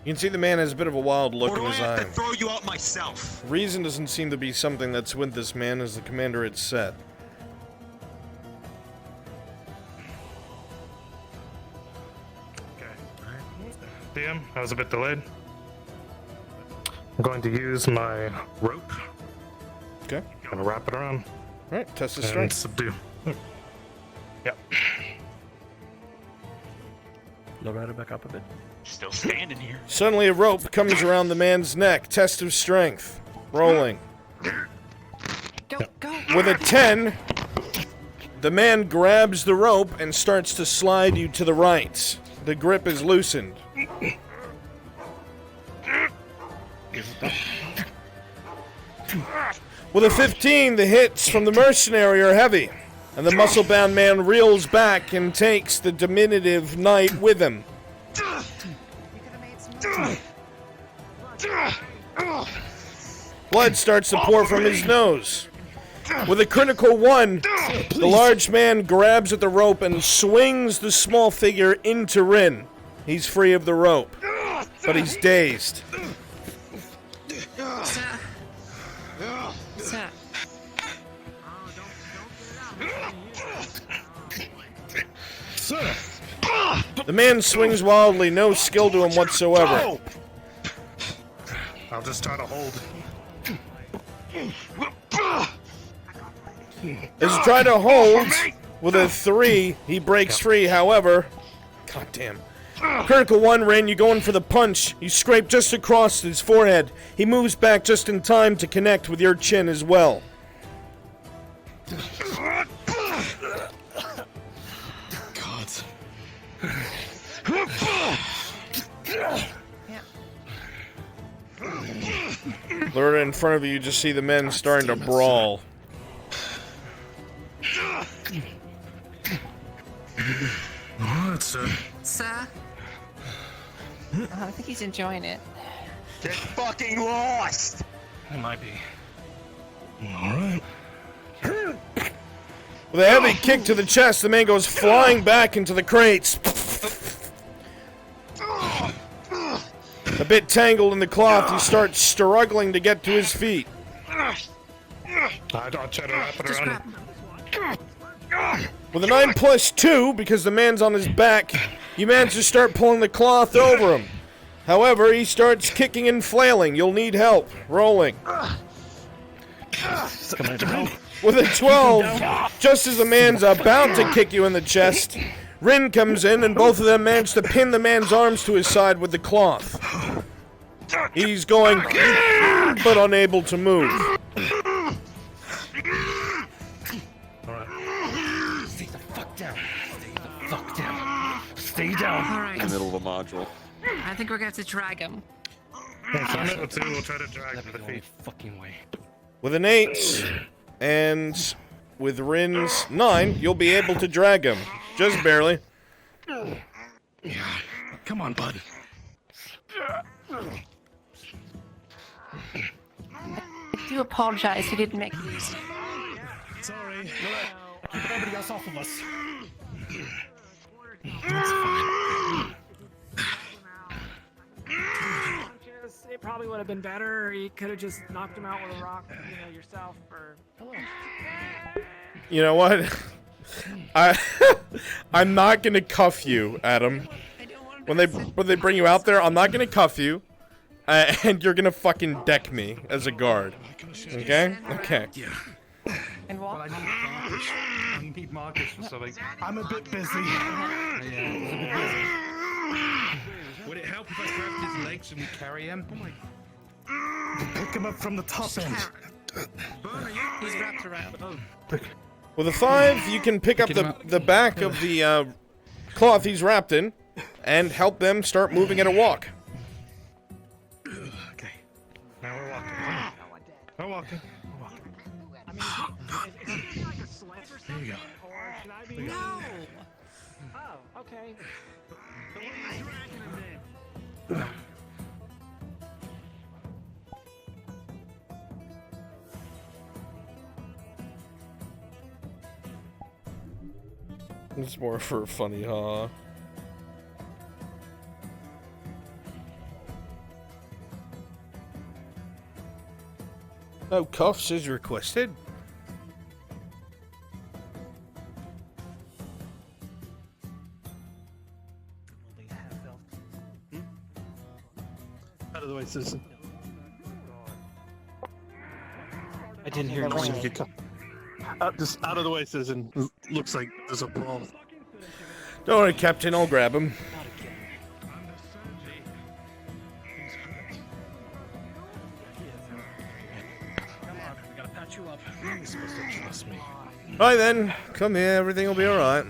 can see the man has a bit of a wild look Or in do I his have eye. to throw you out myself? Reason doesn't seem to be something that's with this man, as the commander had said. DM, I was a bit delayed. I'm going to use my rope. Okay. I'm gonna wrap it around. Alright, test the And strength. subdue. Yep. Lowrider back up a bit. Still standing here. Suddenly a rope comes around the man's neck. Test of strength. Rolling. Go. With a 10, the man grabs the rope and starts to slide you to the right. The grip is loosened. With a 15, the hits from the mercenary are heavy, and the muscle-bound man reels back and takes the diminutive knight with him. Blood starts to pour from his nose. With a critical 1, the large man grabs at the rope and swings the small figure into Rin. He's free of the rope, but he's dazed. Sir. Sir. The man swings wildly, no skill to him whatsoever. I'll just try to hold. As he tries to hold, with a 3, he breaks free, however... Goddamn. Critical 1, Rin, you going for the punch. You scrape just across his forehead. He moves back just in time to connect with your chin as well. God. Literally in front of you, you just see the men starting to brawl. What, sir? Sir? Oh, I think he's enjoying it. Get fucking lost! It might be. Alright. With a heavy kick to the chest, the man goes flying back into the crates. A bit tangled in the cloth, he starts struggling to get to his feet. I'll try to wrap it around. With a 9+2, because the man's on his back, you manage to start pulling the cloth over him. However, he starts kicking and flailing. You'll need help. Rolling. With a 12, just as the man's about to kick you in the chest, Rin comes in and both of them manage to pin the man's arms to his side with the cloth. He's going, but unable to move. Stay the fuck down. Stay the fuck down. Stay down. All right. In the middle of a module. I think we're going to have to drag him. We'll try to drag him to the feet. Fucking way. With an 8, and with Rin's 9, you'll be able to drag him. Just barely. Yeah. Come on, bud. I do apologize. He didn't make it easy. Sorry. Keep everybody else off of us. That's fine. It probably would have been better, or you could have just knocked him out with a rock, yourself, or... You know what? I'm not gonna cuff you, Adam. When they bring you out there, I'm not gonna cuff you, and you're gonna fucking deck me as a guard. Okay? Okay. Yeah. And walk. Well, I need Marcus for something. I'm a bit busy. Yeah, he's a bit busy. Would it help if I grabbed his legs and we carry him? Oh my. Pick him up from the top end. He's wrapped around. With a 5, you can pick up the back of the cloth he's wrapped in, and help them start moving at a walk. Okay. Now we're walking. We're walking. There you go. No! Oh, okay. It's more for funny, huh? No cuffs is requested. Out of the way, citizen. I didn't hear you. Just out of the way, citizen. Looks like there's a brawl. Don't worry, Captain, I'll grab him. You're supposed to trust me. Right then, come here, everything will be alright.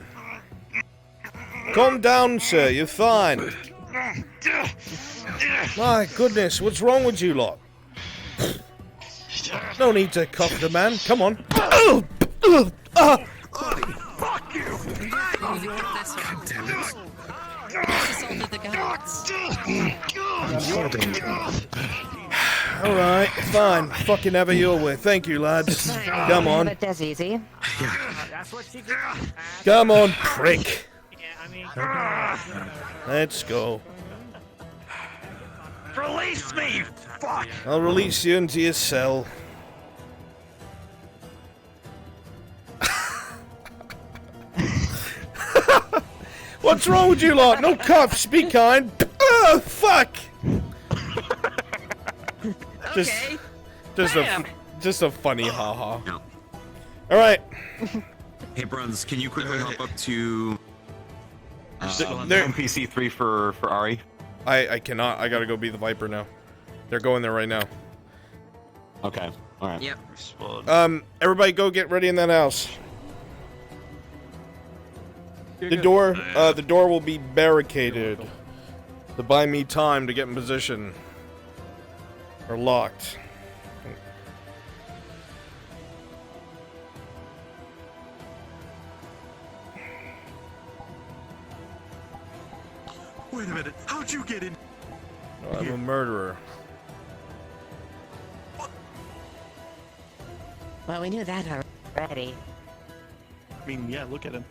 Calm down, sir, you're fine. My goodness, what's wrong with you lot? No need to cuff the man, come on. Fuck you! God damn it. Assaulted the guards. Alright, fine. Fucking have it your way. Thank you, lads. Come on. But that's easy. Come on, prick. Let's go. Release me! Fuck! I'll release you into your cell. What's wrong with you lot? No cuffs, be kind. Oh, fuck! Just a funny haha. No. Alright. Hey, Bruns, can you quickly hop up to There- NPC 3 for Ari? I cannot. I gotta go be the Viper now. They're going there right now. Okay. Alright. Yep. Everybody go get ready in that house. The door will be barricaded to buy me time to get in position. Or locked. Wait a minute. How'd you get in? No, I'm a murderer. Well, we knew that already. I mean, yeah, look at him.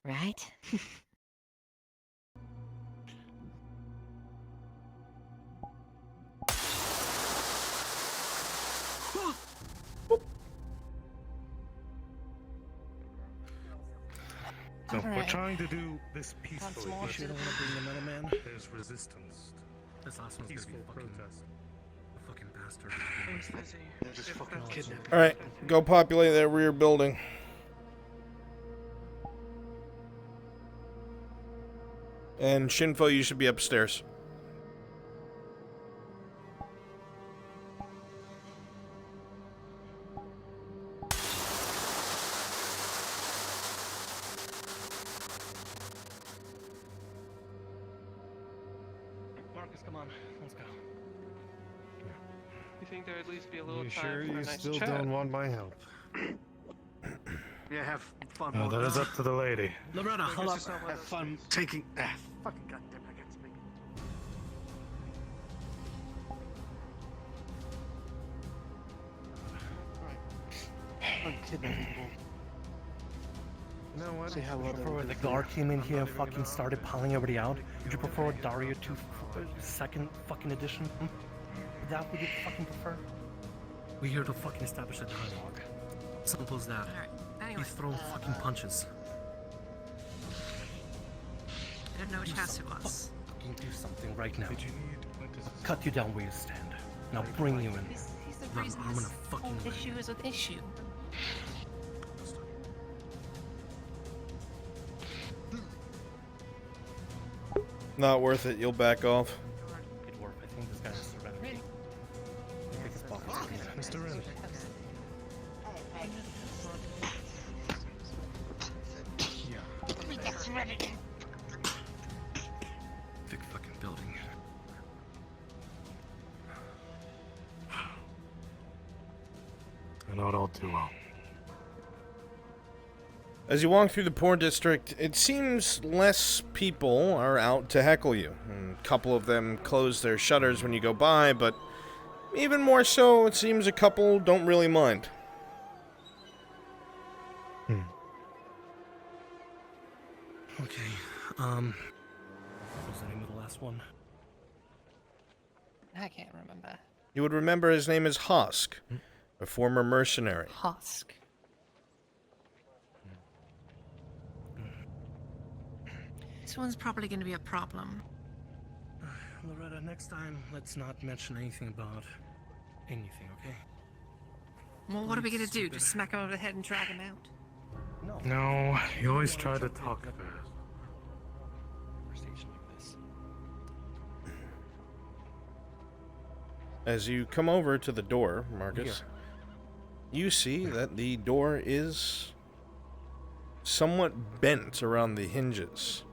Right? So we're Alright. trying to do this peacefully. Once more. You don't want to bring the middleman. There's resistance. This last one's Peaceful protest. fucking bastard. They're just fucking kidnapping. Alright, go populate that rear building. And Shinfo, you should be upstairs. Marcus, come on, let's go. You think there'd at least be a little You time sure for a you nice still chat? don't want my help? Yeah, have fun. Oh, that is up to the lady. Loretta, hold up. Have fun taking. Fucking goddamn, I can't speak. Alright. I'm kidnapping people. No, what? Would you prefer the guard came in here and fucking started piling everybody out? Would you prefer Dario 2 second fucking edition? Would that would you fucking prefer? We're here to fucking establish a dialogue. Simple as that. Alright, anyway. He's throwing fucking punches. I don't know which house it was. Fucking do something right now. Cut you down where you stand. Now bring you in. He's the Run, reason I'm this gonna fucking whole issue is an issue. Not worth it. You'll back off. Good work. I think this guy has surrendered. Ready? Take his box. Mr. Ren. Big fucking building. I know it all too well. As you walk through the poor district, it seems less people are out to heckle you. A couple of them close their shutters when you go by, but even more so, it seems a couple don't really mind. Okay, what was the name of the last one? I can't remember. You would remember his name is Hosk, a former mercenary. Husk. This one's probably going to be a problem. Loretta, next time, let's not mention anything about anything, okay? Well, what are we going to do? Just smack him over the head and drag him out? No, you always try to talk first. As you come over to the door, Marcus, you see that the door is somewhat bent around the hinges.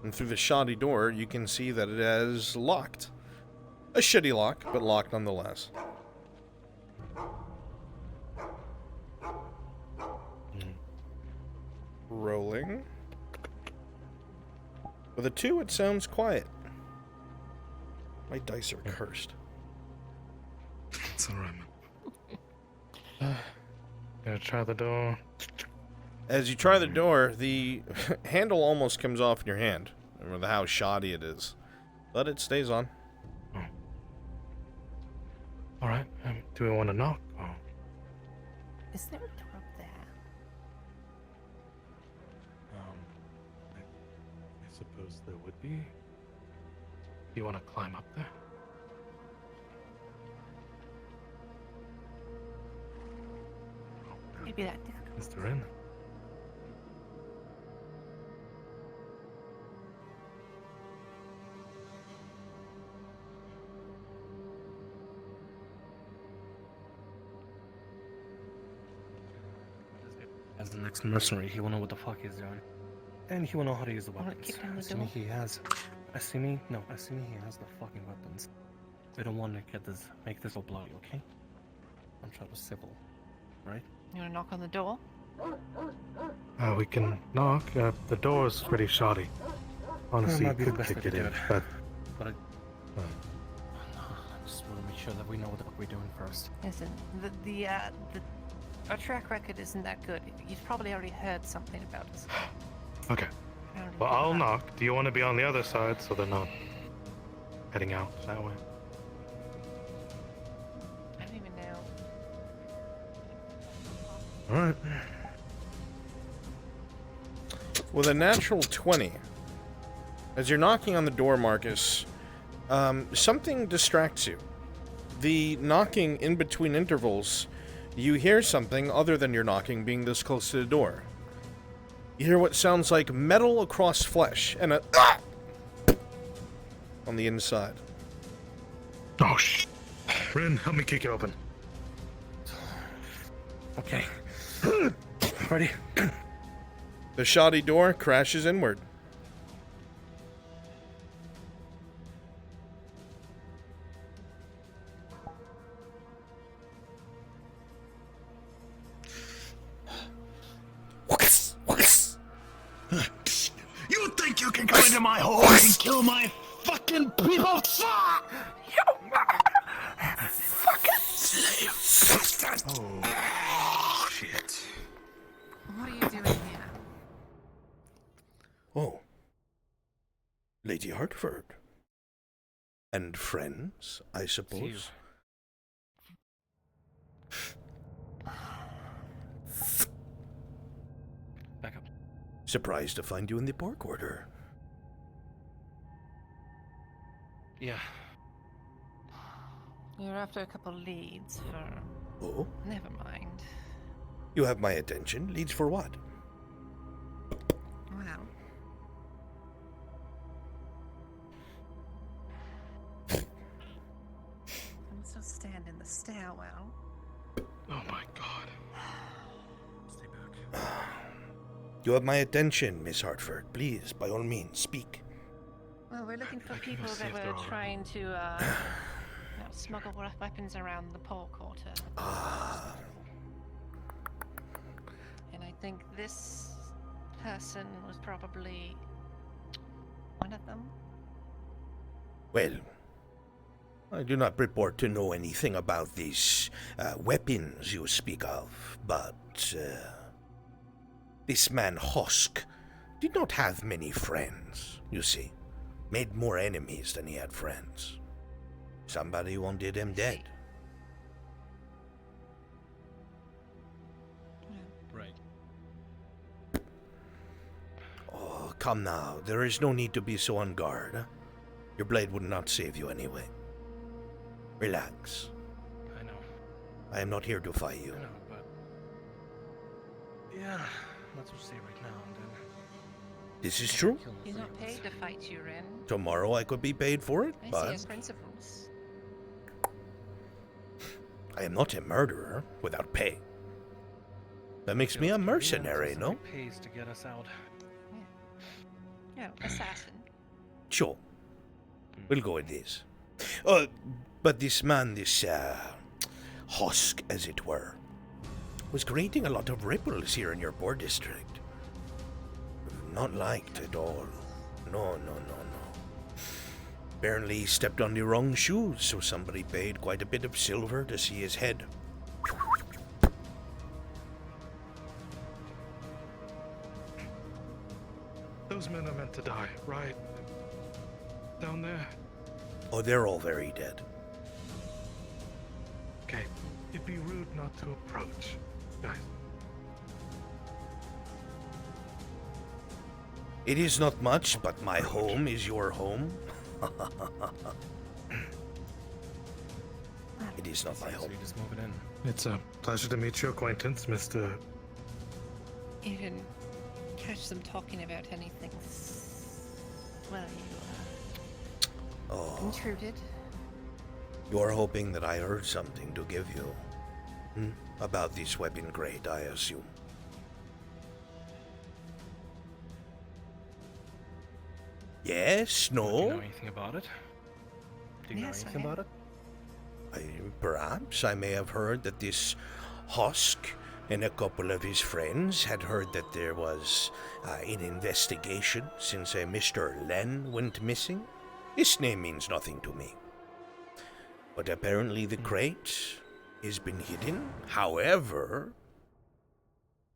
And through the shoddy door, you can see that it is locked. A shitty lock, but locked nonetheless. Rolling. With a 2, it sounds quiet. My dice are cursed. It's alright. Gonna try the door. As you try the door, the handle almost comes off in your hand. Remember how shoddy it is. But it stays on. Oh. Alright, do we want to knock? Oh. Is there a door up there? I suppose there would be. You want to climb up there? Maybe that did. Mr. Ren. As the next mercenary, he will know what the fuck he's doing. And he will know how to use the Wanna weapons. kick down the Assuming door? he has... Assuming he has the fucking weapons. We don't want to make this all bloody, okay? I'm trying to civil, right? You want to knock on the door? We can knock. The door is pretty shoddy. Honestly, might be you the could best kick way it to do in, it. but... I just want to make sure that we know what the fuck we're doing first. Listen, our track record isn't that good. You've probably already heard something about us. Okay. Well, I'll knock. Do you want to be on the other side so they're not heading out that way? I don't even know. Alright. With a natural 20, as you're knocking on the door, Marcus, something distracts you. The knocking in between intervals, you hear something other than your knocking being this close to the door. You hear what sounds like metal across flesh and a on the inside. Oh, Ren, help me kick it open. Okay. Ready? The shoddy door crashes inward. You think you can come into my home and kill my fucking people? You fucking slave bastard! What are you doing here? Lady Hartford. And friends, I suppose. Back up. Surprised to find you in the Borg Order. Yeah. You're after a couple leads for... Oh? Never mind. You have my attention. Leads for what? Well... I'm still standing in the stairwell. Oh my god. Stay back. You have my attention, Miss Hartford. Please, by all means, speak. Well, we're looking for people that were trying to, smuggle weapons around the port quarter. Ah. And I think this person was probably one of them. Well, I do not purport to know anything about these weapons you speak of, but this man Husk did not have many friends, you see. Made more enemies than he had friends. Somebody wanted him dead. Right. Oh, come now. There is no need to be so on guard. Huh? Your blade would not save you anyway. Relax. I know. I am not here to fight you. I know, but... Yeah, let's just say right now and then. This is true. He's not paid to fight you, Ren. Tomorrow I could be paid for it, I but see his principles. I am not a murderer without pay. That makes me a mercenary, no? Pays to get us out. Yeah, assassin. Sure. We'll go with this. But this man, this Husk, as it were, was creating a lot of ripples here in your poor district. Not liked at all. No. Apparently he stepped on the wrong shoes, so somebody paid quite a bit of silver to see his head. Those men are meant to die, right? Down there. Oh, they're all very dead. Okay. It'd be rude not to approach, guys. It is not much, but my home is your home. It is not my home. Just move it in. It's a pleasure to meet your acquaintance, Mr. You didn't catch them talking about anything. Well, you intruded. You're hoping that I heard something to give you. About this weapon grade, I assume. Yes, no? Do you know anything about it? Do you know anything about it? Perhaps I may have heard that this Husk and a couple of his friends had heard that there was an investigation since a Mr. Len went missing. This name means nothing to me. But apparently the crate has been hidden. However,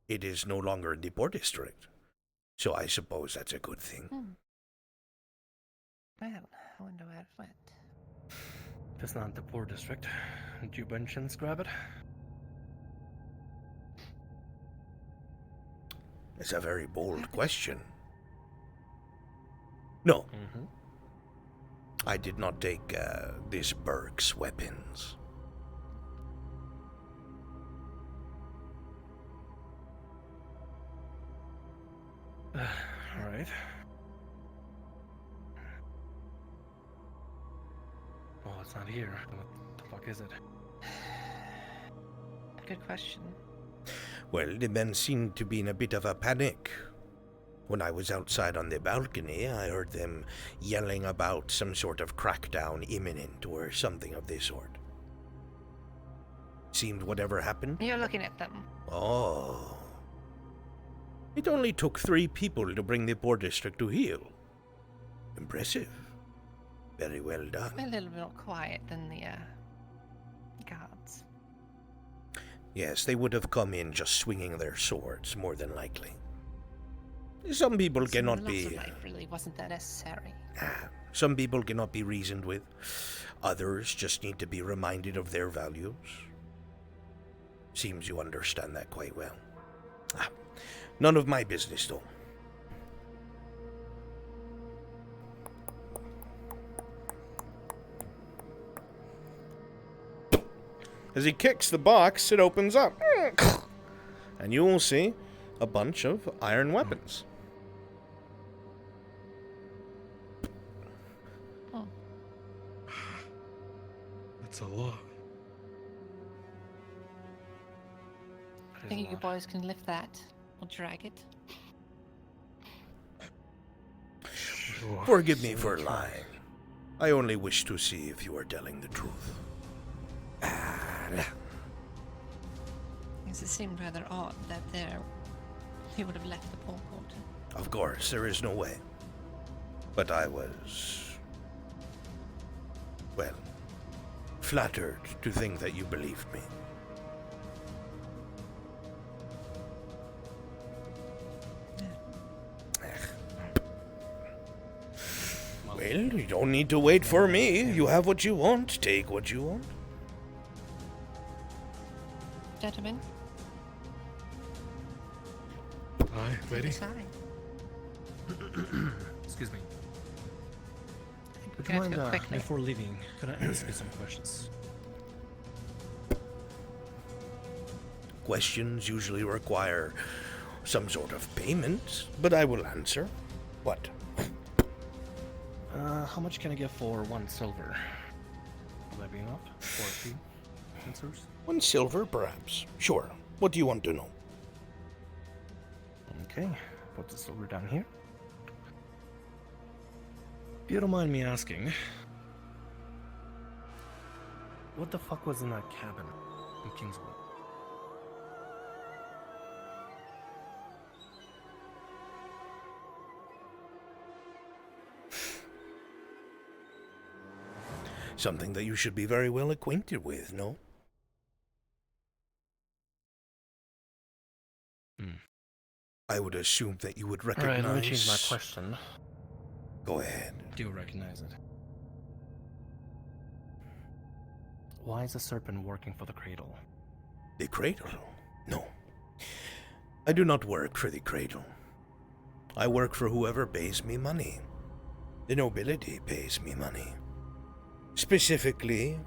it is no longer in the Port District. So I suppose that's a good thing. Well, I wonder where it went. If it's not the poor district, did you by any chance grab it? It's a very bold question. No. I did not take this Burke's weapons. Alright. Well, it's not here. What the fuck is it? Good question. Well, the men seemed to be in a bit of a panic. When I was outside on the balcony, I heard them yelling about some sort of crackdown imminent or something of the sort. Seemed whatever happened. You're looking at them. Oh. It only took 3 people to bring the poor district to heel. Impressive. Very well done. A little bit more quiet than the guards. Yes, they would have come in just swinging their swords, more than likely. Some people So cannot the loss be. of life really wasn't that necessary. Some people cannot be reasoned with. Others just need to be reminded of their values. Seems you understand that quite well. None of my business, though. As he kicks the box, it opens up. And you will see a bunch of iron weapons. That's a lot. I think you boys can lift that. Or drag it. Forgive me for lying. I only wish to see if you are telling the truth. Yes, it seemed rather odd that he would have left the poor quarter. Of course, there is no way. But I was, well, flattered to think that you believed me. Well, you don't need to wait for me. You have what you want. Take what you want. Gentlemen. Aye, lady. Excuse me. Would you mind, before leaving, could I ask you some questions? Questions usually require some sort of payment, but I will answer. What? How much can I get for 1 silver? Will that be enough for a few answers? 1 silver, perhaps. Sure. What do you want to know? Okay, put the silver down here. If you don't mind me asking, what the fuck was in that cabin in Kingswood? Something that you should be very well acquainted with, no? I would assume that you would recognize... Alright, let me change my question. Go ahead. Do you recognize it? Why is the serpent working for the Cradle? The Cradle? No. I do not work for the Cradle. I work for whoever pays me money. The nobility pays me money. Specifically,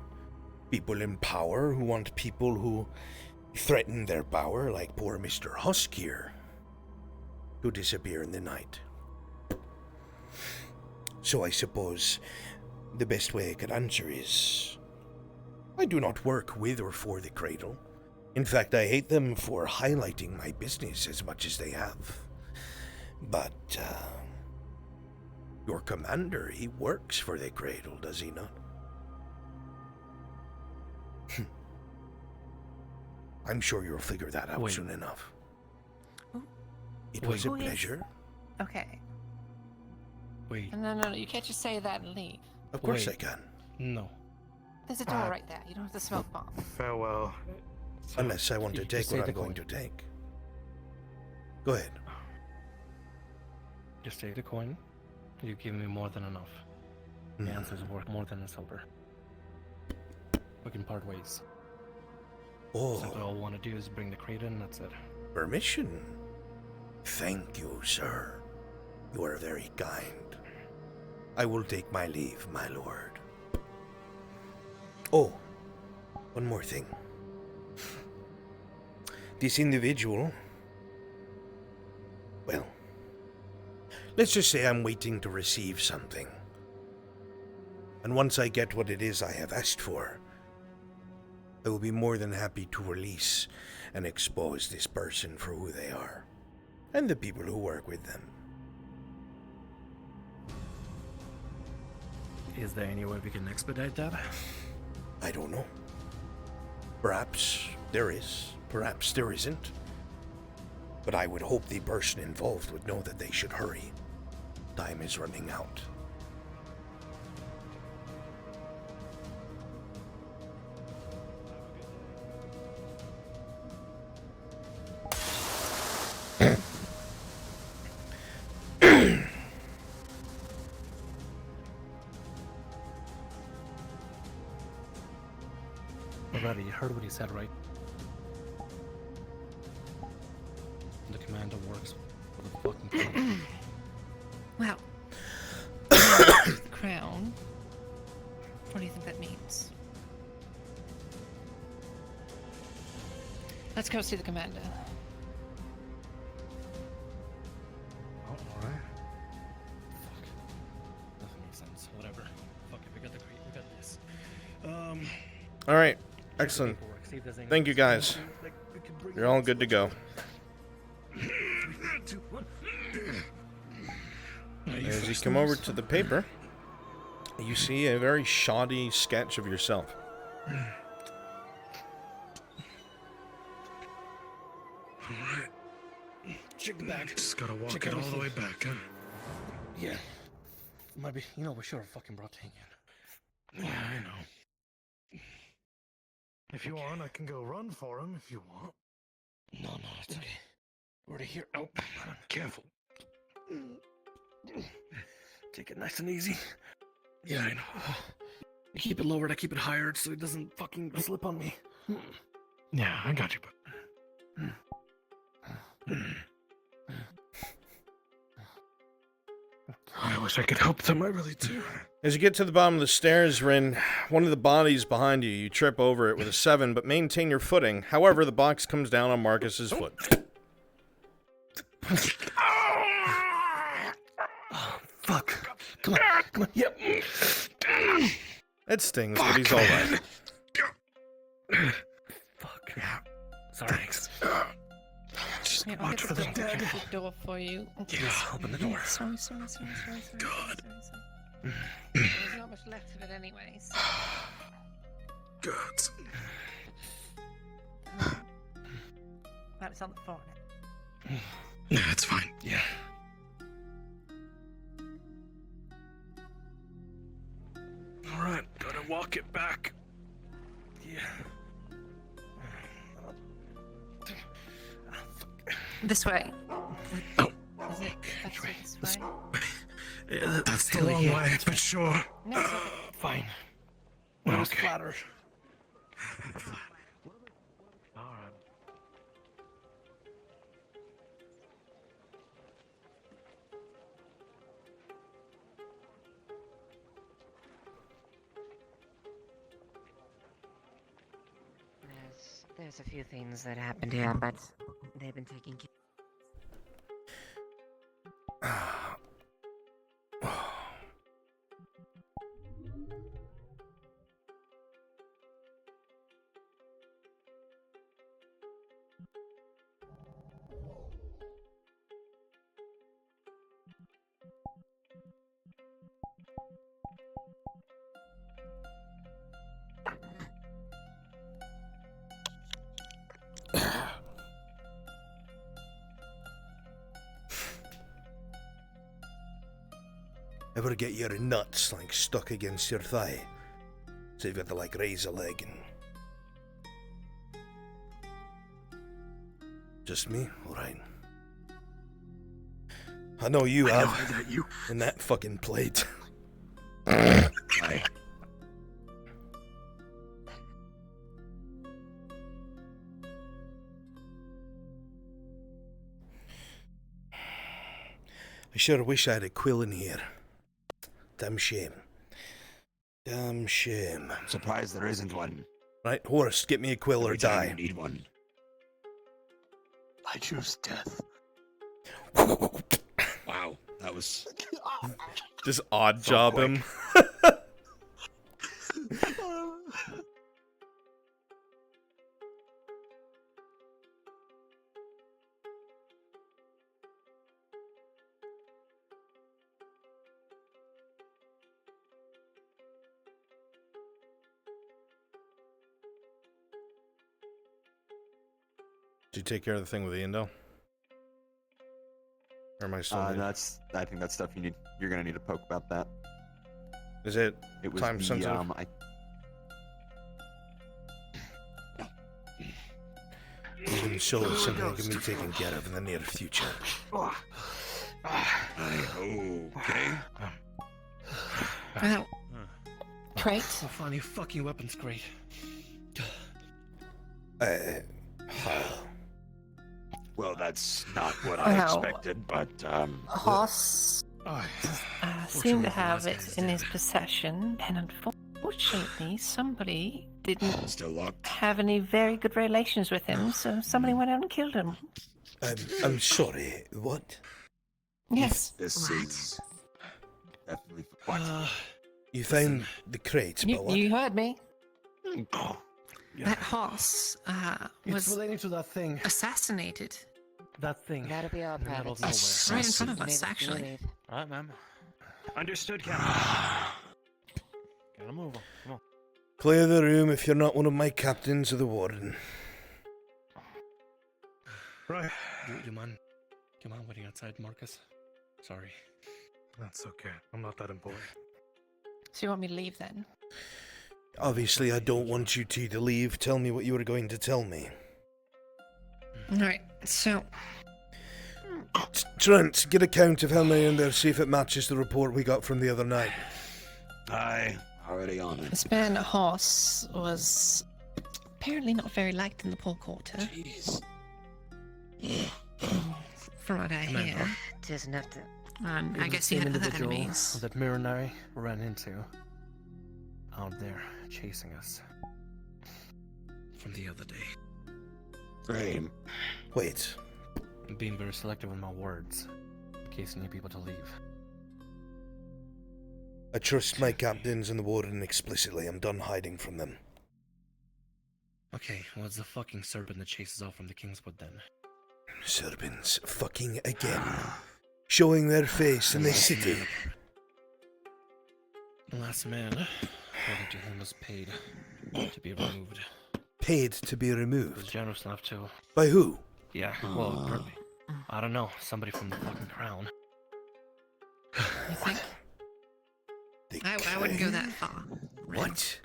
people in power who want people who threaten their power, like poor Mr. Husk here, to disappear in the night. So I suppose the best way I could answer is, I do not work with or for the Cradle. In fact, I hate them for highlighting my business as much as they have. But, your commander, he works for the Cradle, does he not? I'm sure you'll figure that out soon enough. It was a pleasure. Okay. Wait. No, you can't just say that and leave. Of course I can. No. There's a door right there. You don't have to smoke bomb. Farewell. Unless I want to take what I'm going to take. Go ahead. Just take the coin. You give me more than enough. The answer's worth more than a silver. We can part ways. Oh. Simply all I want to do is bring the crate in, that's it. Permission? Thank you, sir. You are very kind. I will take my leave, my lord. Oh, one more thing. This individual... Well, let's just say I'm waiting to receive something. And once I get what it is I have asked for, I will be more than happy to release and expose this person for who they are, and the people who work with them. Is there any way we can expedite that? I don't know. Perhaps there is, perhaps there isn't. But I would hope the person involved would know that they should hurry. Time is running out. heard what he said, right? The commander works for the fucking crown. Well, the crown. What do you think that means? Let's go see the commander. Alright. Fuck. Nothing makes sense. Whatever. Fuck it, we got this. All right, excellent. Thank you guys. You're all good to go. As you come over to the paper, you see a very shoddy sketch of yourself. Alright. Check the back. Just gotta walk it all the way back, huh? Yeah. Might be, we should have fucking brought Tank in. Yeah, I know. If you want, I can go run for him if you want. No, it's okay. We're already here. Oh, Careful. Take it nice and easy. Yeah, I know. I keep it lowered, I keep it higher so it doesn't fucking slip on me. Yeah, I got you, but... I wish I could help them, I really do. As you get to the bottom of the stairs, Rin, one of the bodies behind you, you trip over it with a 7, but maintain your footing. However, the box comes down on Marcus's foot. Oh, fuck. Come on, yep. It stings, but he's alright. Fuck. Sorry. Thanks. Just Yeah, watch for the dead. The door for you. Yeah, open the door. Sorry. God. There's not much left of it anyway. So. God. But it's on the floor now. Yeah, it's fine. Yeah. Alright, gotta walk it back. Yeah. This way. Oh. Is it better this way? Yeah, that's the long way, but sure. No, it's okay. Fine. Okay. I was flattered. Alright. There's a few things that happened here, but they've been taken care Ever get your nuts like stuck against your thigh? So you've got to like raise a leg and... Just me? Alright. I know you have. That you... In that fucking plate. Aye. I sure wish I had a quill in here. Damn shame. Damn shame. Surprised there isn't one. Right, horse, get me a quill or die. You need one. I choose death. Wow, that was... Just odd job him. Did you take care of the thing with the Indo? Or am I still? I think that's stuff you're gonna need to poke about that. Is it? It was time sensitive. Even so, it's something that can be taken care of in the near future. Okay. Well, Crate. So funny, fucking weapons, great. Well, that's not what I expected, but Hoss seemed to have it in his possession, and unfortunately, somebody didn't have any very good relations with him, so somebody went out and killed him. I'm sorry, what? Yes. This seems definitely what? You found the crate, but what? You heard me. That Hoss was relating to that thing. assassinated. That thing. That'll be our private Right in front of us, actually. Alright, ma'am. Understood, Captain. Gotta move on. Come on. Clear the room if you're not one of my captains of the warden. Right. You mind waiting outside, Marcus? Sorry. That's okay. I'm not that important. So you want me to leave then? Obviously, I don't want you two to leave. Tell me what you were going to tell me. Alright, so... Trent, get a count of how many in there, see if it matches the report we got from the other night. Aye, already on it. This man Hoss was apparently not very liked in the poor quarter. Jeez. From what I hear. Just enough to... I guess he had other enemies. That Mirror and I ran into out there, chasing us from the other day. Same. Wait. I'm being very selective with my words, in case I need people to leave. I trust my captains and the warden explicitly. I'm done hiding from them. Okay, well, it's the fucking serpent that chases off from the Kingswood then. Serpents fucking again. Showing their face in the city. The last man, according to him, was paid to be removed. Paid to be He was removed? generous enough to. By who? Yeah, well, I don't know. Somebody from the fucking crown. You think? I wouldn't go that far. What?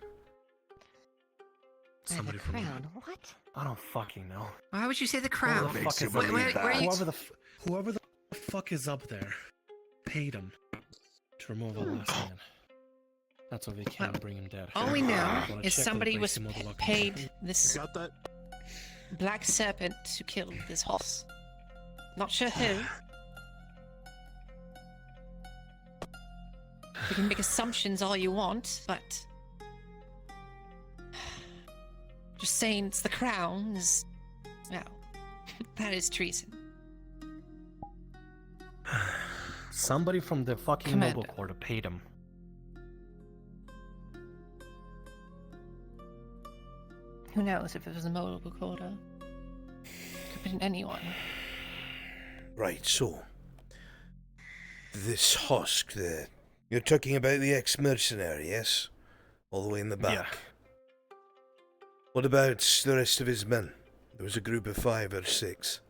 Somebody from the crown? What? I don't fucking know. Why would you say the crown? Whoever the fuck is whoever the fuck is up there paid him to remove the last man. That's why they can't bring him dead. All we know Wanna is check somebody with was Base Motherlock. paid this Got that? black serpent to kill this Hoss. Not sure who. You can make assumptions all you want, but just saying it's the crown is, well, that is treason. Somebody from the fucking Commander. noble quarter paid him. Who knows if it was a mobile quarter? Could have been anyone. Right, so. This husk there. You're talking about the ex-mercenary, yes? All the way in the back. Yeah. What about the rest of his men? There was a group of 5 or 6.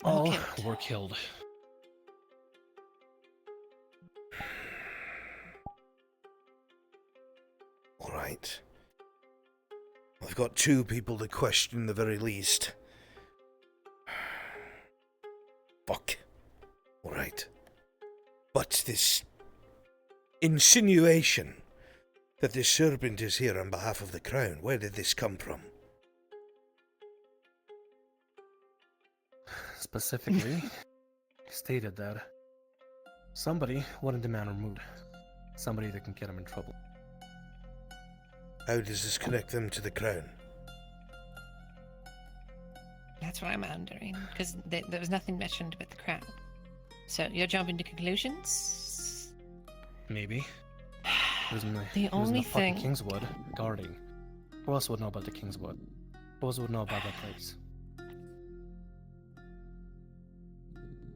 All were killed. Alright. I've got 2 people to question, the very least. Fuck. Alright. But this insinuation that this serpent is here on behalf of the crown, where did this come from? Specifically, stated that somebody wanted the man removed. Somebody that can get him in trouble. How does this connect them to the crown? That's what I'm wondering, because there was nothing mentioned about the crown. So you're jumping to conclusions? Maybe. He was in the, The he was in only the fucking thing- Kingswood guarding. Who else would know about the Kingswood? Who else would know about that place?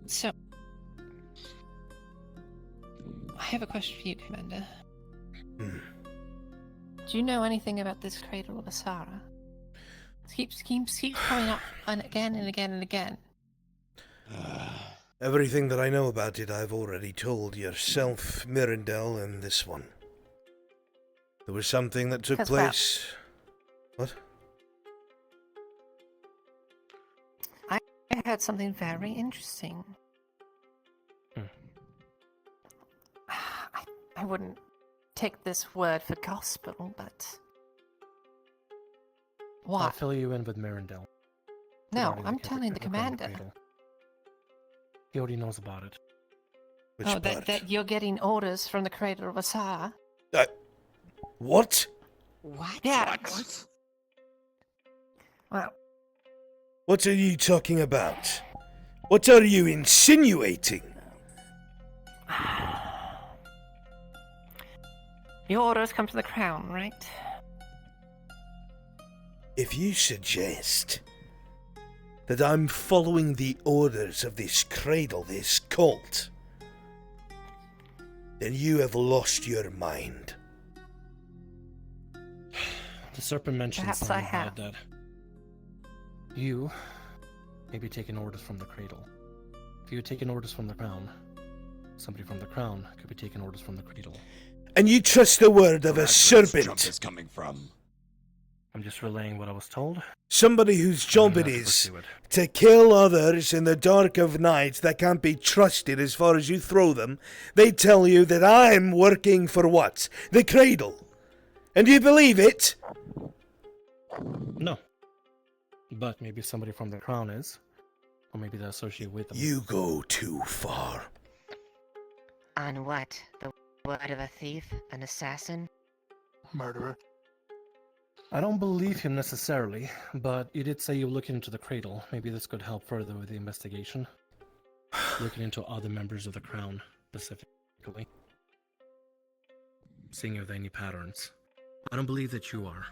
So, I have a question for you, Commander. Do you know anything about this Cradle of Asara? It keeps coming up and again and again and again. Everything that I know about it, I've already told yourself, Mirandel, and this one. There was something that took place. What? I heard something very interesting. I wouldn't take this word for gospel, but What? I'll fill you in with Mirandel. No, regarding I'm the telling the commander. Cradle. He already knows about it. Which Oh, part? that you're getting orders from the Cradle of Asar. What? What? Yeah. What? Well, What are you talking about? What are you insinuating? your orders come from the Crown, right? If you suggest that I'm following the orders of this Cradle, this cult, then you have lost your mind. The Serpent mentioned Perhaps something I have. about that. You may be taking orders from the Cradle. If you had taken orders from the Crown, somebody from the Crown could be taking orders from the Cradle. And you trust the word of a serpent? Is coming from. I'm just relaying what I was told. Somebody whose job it is to kill others in the dark of night that can't be trusted as far as you throw them. They tell you that I'm working for what? The Cradle. And you believe it? No. But maybe somebody from the Crown is. Or maybe they're associated with them. You go too far. On what? The word of a thief? An assassin? Murderer. I don't believe him necessarily, but you did say you were looking into the Cradle. Maybe this could help further with the investigation. Looking into other members of the Crown, specifically. Seeing if there are any patterns. I don't believe that you are.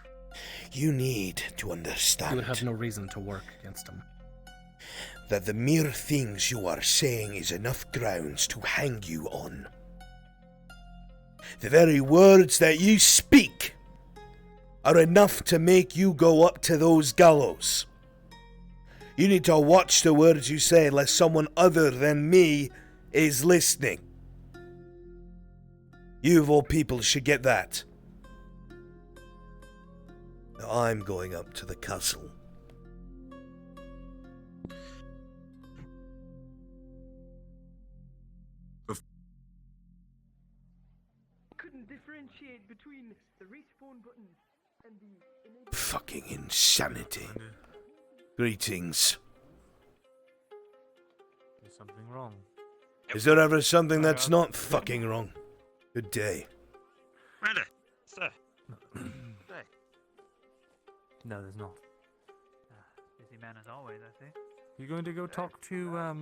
You need to understand. You would have no reason to work against him. That the mere things you are saying is enough grounds to hang you on. The very words that you speak are enough to make you go up to those gallows. You need to watch the words you say lest someone other than me is listening. You of all people should get that. Now I'm going up to the castle. Couldn't differentiate between the respawn button and the Fucking insanity. Greetings. Is something wrong? Is there ever something that's not fucking wrong? Good day. Miranda, sir. No, there's not. busy man as always, I see. You're going to go talk to,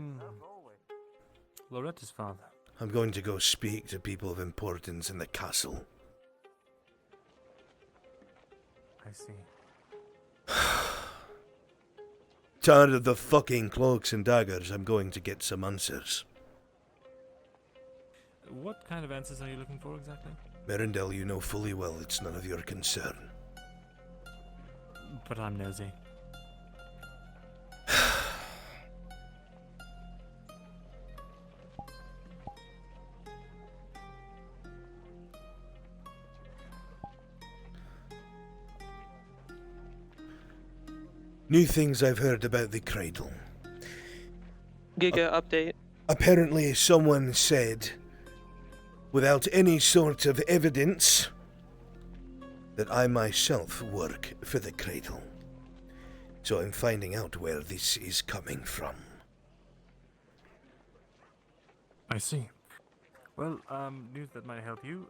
Loretta's father. I'm going to go speak to people of importance in the castle. I see. Tired of the fucking cloaks and daggers, I'm going to get some answers. What kind of answers are you looking for exactly? Merindel, you know fully well it's none of your concern. But I'm nosy. New things I've heard about the Cradle. Giga update. Apparently someone said, without any sort of evidence, that I myself work for the Cradle. So I'm finding out where this is coming from. I see. Well, news that might help you.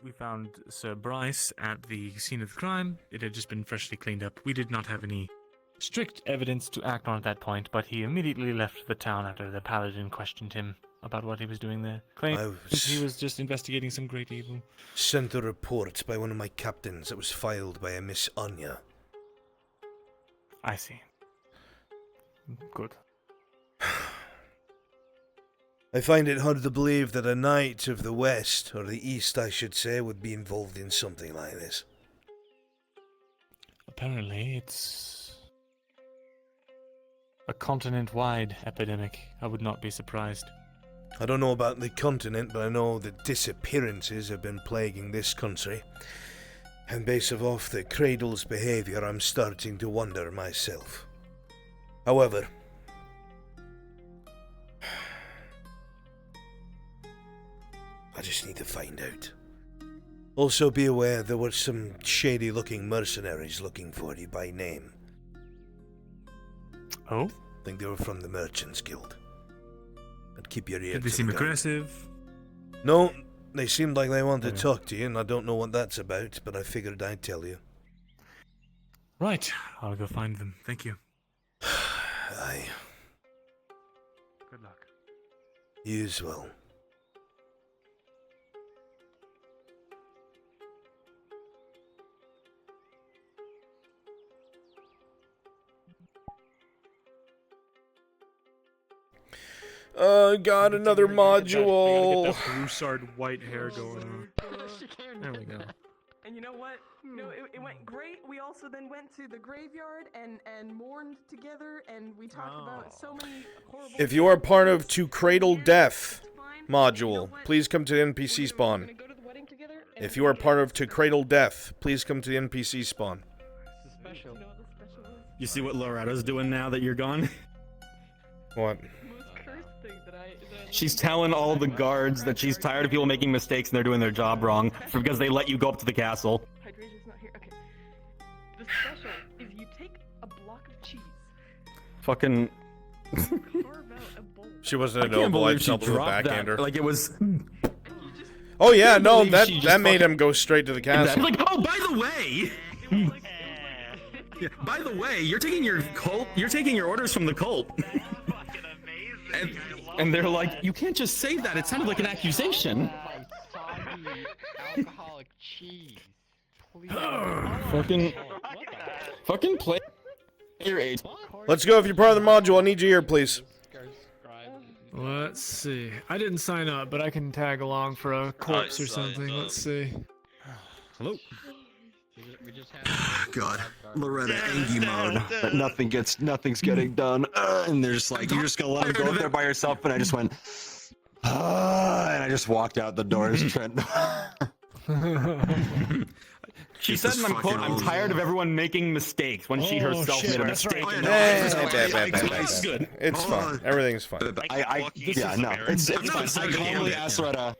We found Sir Bryce at the scene of the crime. It had just been freshly cleaned up. We did not have any strict evidence to act on at that point, but he immediately left the town after the paladin questioned him about what he was doing there. Claimed he was just investigating some great evil. Sent a report by one of my captains that was filed by a Miss Anya. I see. Good. I find it hard to believe that a knight of the West, or the East I should say, would be involved in something like this. Apparently, it's a continent-wide epidemic. I would not be surprised. I don't know about the continent, but I know that disappearances have been plaguing this country. And based off the Cradle's behavior, I'm starting to wonder myself. However, I just need to find out. Also be aware there were some shady-looking mercenaries looking for you by name. Oh? I think they were from the Merchants Guild. But keep your ear Did they to seem the ground. aggressive? No, they seemed like they wanted to talk to you, and I don't know what that's about, but I figured I'd tell you. Right. I'll go find them. Thank you. Aye. Good luck. You as well. Got another module. Get that Broussard white hair going on. There we go. And you know what? No, it went great. We also then went to the graveyard and mourned together, and we talked about so many horrible. If you are part of To Cradle Death module, please come to the NPC spawn. If you are part of To Cradle Death, please come to the NPC spawn. You see what Loretta's doing now that you're gone? What? She's telling all the guards that she's tired of people making mistakes and they're doing their job wrong because they let you go up to the castle. Hydrasia's not here. Okay. The special is you take a block of cheese, Fucking. carve out a bowl. She wasn't a I can't noble, believe I'd she tell her dropped backhander. that. Like it was. Oh yeah, can't no, believe that made him go straight to the castle. Like, oh, by the way. Yeah, by the way, you're taking your cult. You're taking your orders from the cult. And they're like, you can't just say that. It sounded like an accusation. Alcoholic cheese. Please. Fucking play your age. Let's go. If you're part of the module, I need you here, please. Let's see. I didn't sign up, but I can tag along for a corpse or something. Let's see. Hello. God, Loretta, Angie mode. That nothing's getting done, and they're just like, you're just gonna let her go up there by yourself. And I just went, and I just walked out the door as Trent. She said, and I'm quoting, I'm tired of everyone making mistakes when she herself made a mistake. It's good. It's fine. Everything's fine. It's fine.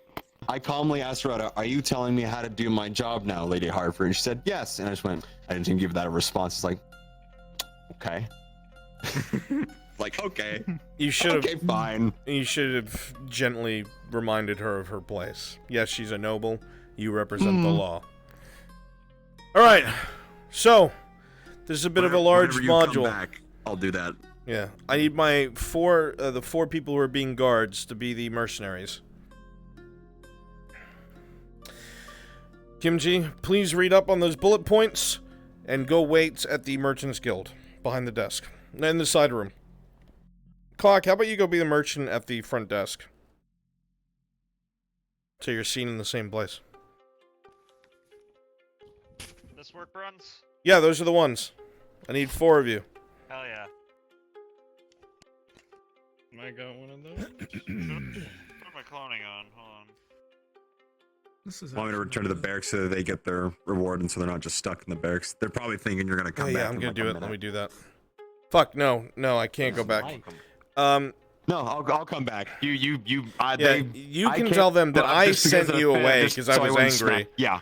I calmly asked Rhoda, are you telling me how to do my job now, Lady Hartford? And she said, yes. And I just went, I didn't even give that a response. It's like, okay. Like, okay. You should have. Okay, fine. You should have gently reminded her of her place. Yes, she's a noble. You represent the law. All right. So, this is a bit of a large module. Come back, I'll do that. Yeah, I need my the four people who are being guards to be the mercenaries. Kimchi, please read up on those bullet points and go wait at the Merchants Guild behind the desk in the side room. Clock, how about you go be the merchant at the front desk? So you're seen in the same place. This work runs? Yeah, those are the ones. I need 4 of you. Hell yeah. I got one of those. What am I cloning on? Hold on. Want me to return to the barracks so that they get their reward and so they're not just stuck in the barracks. They're probably thinking you're gonna come back. Yeah, I'm gonna do it. Let me do that. Fuck, no, I can't go back. No, I'll come back. You can tell them that I sent you away because I was angry. Yeah.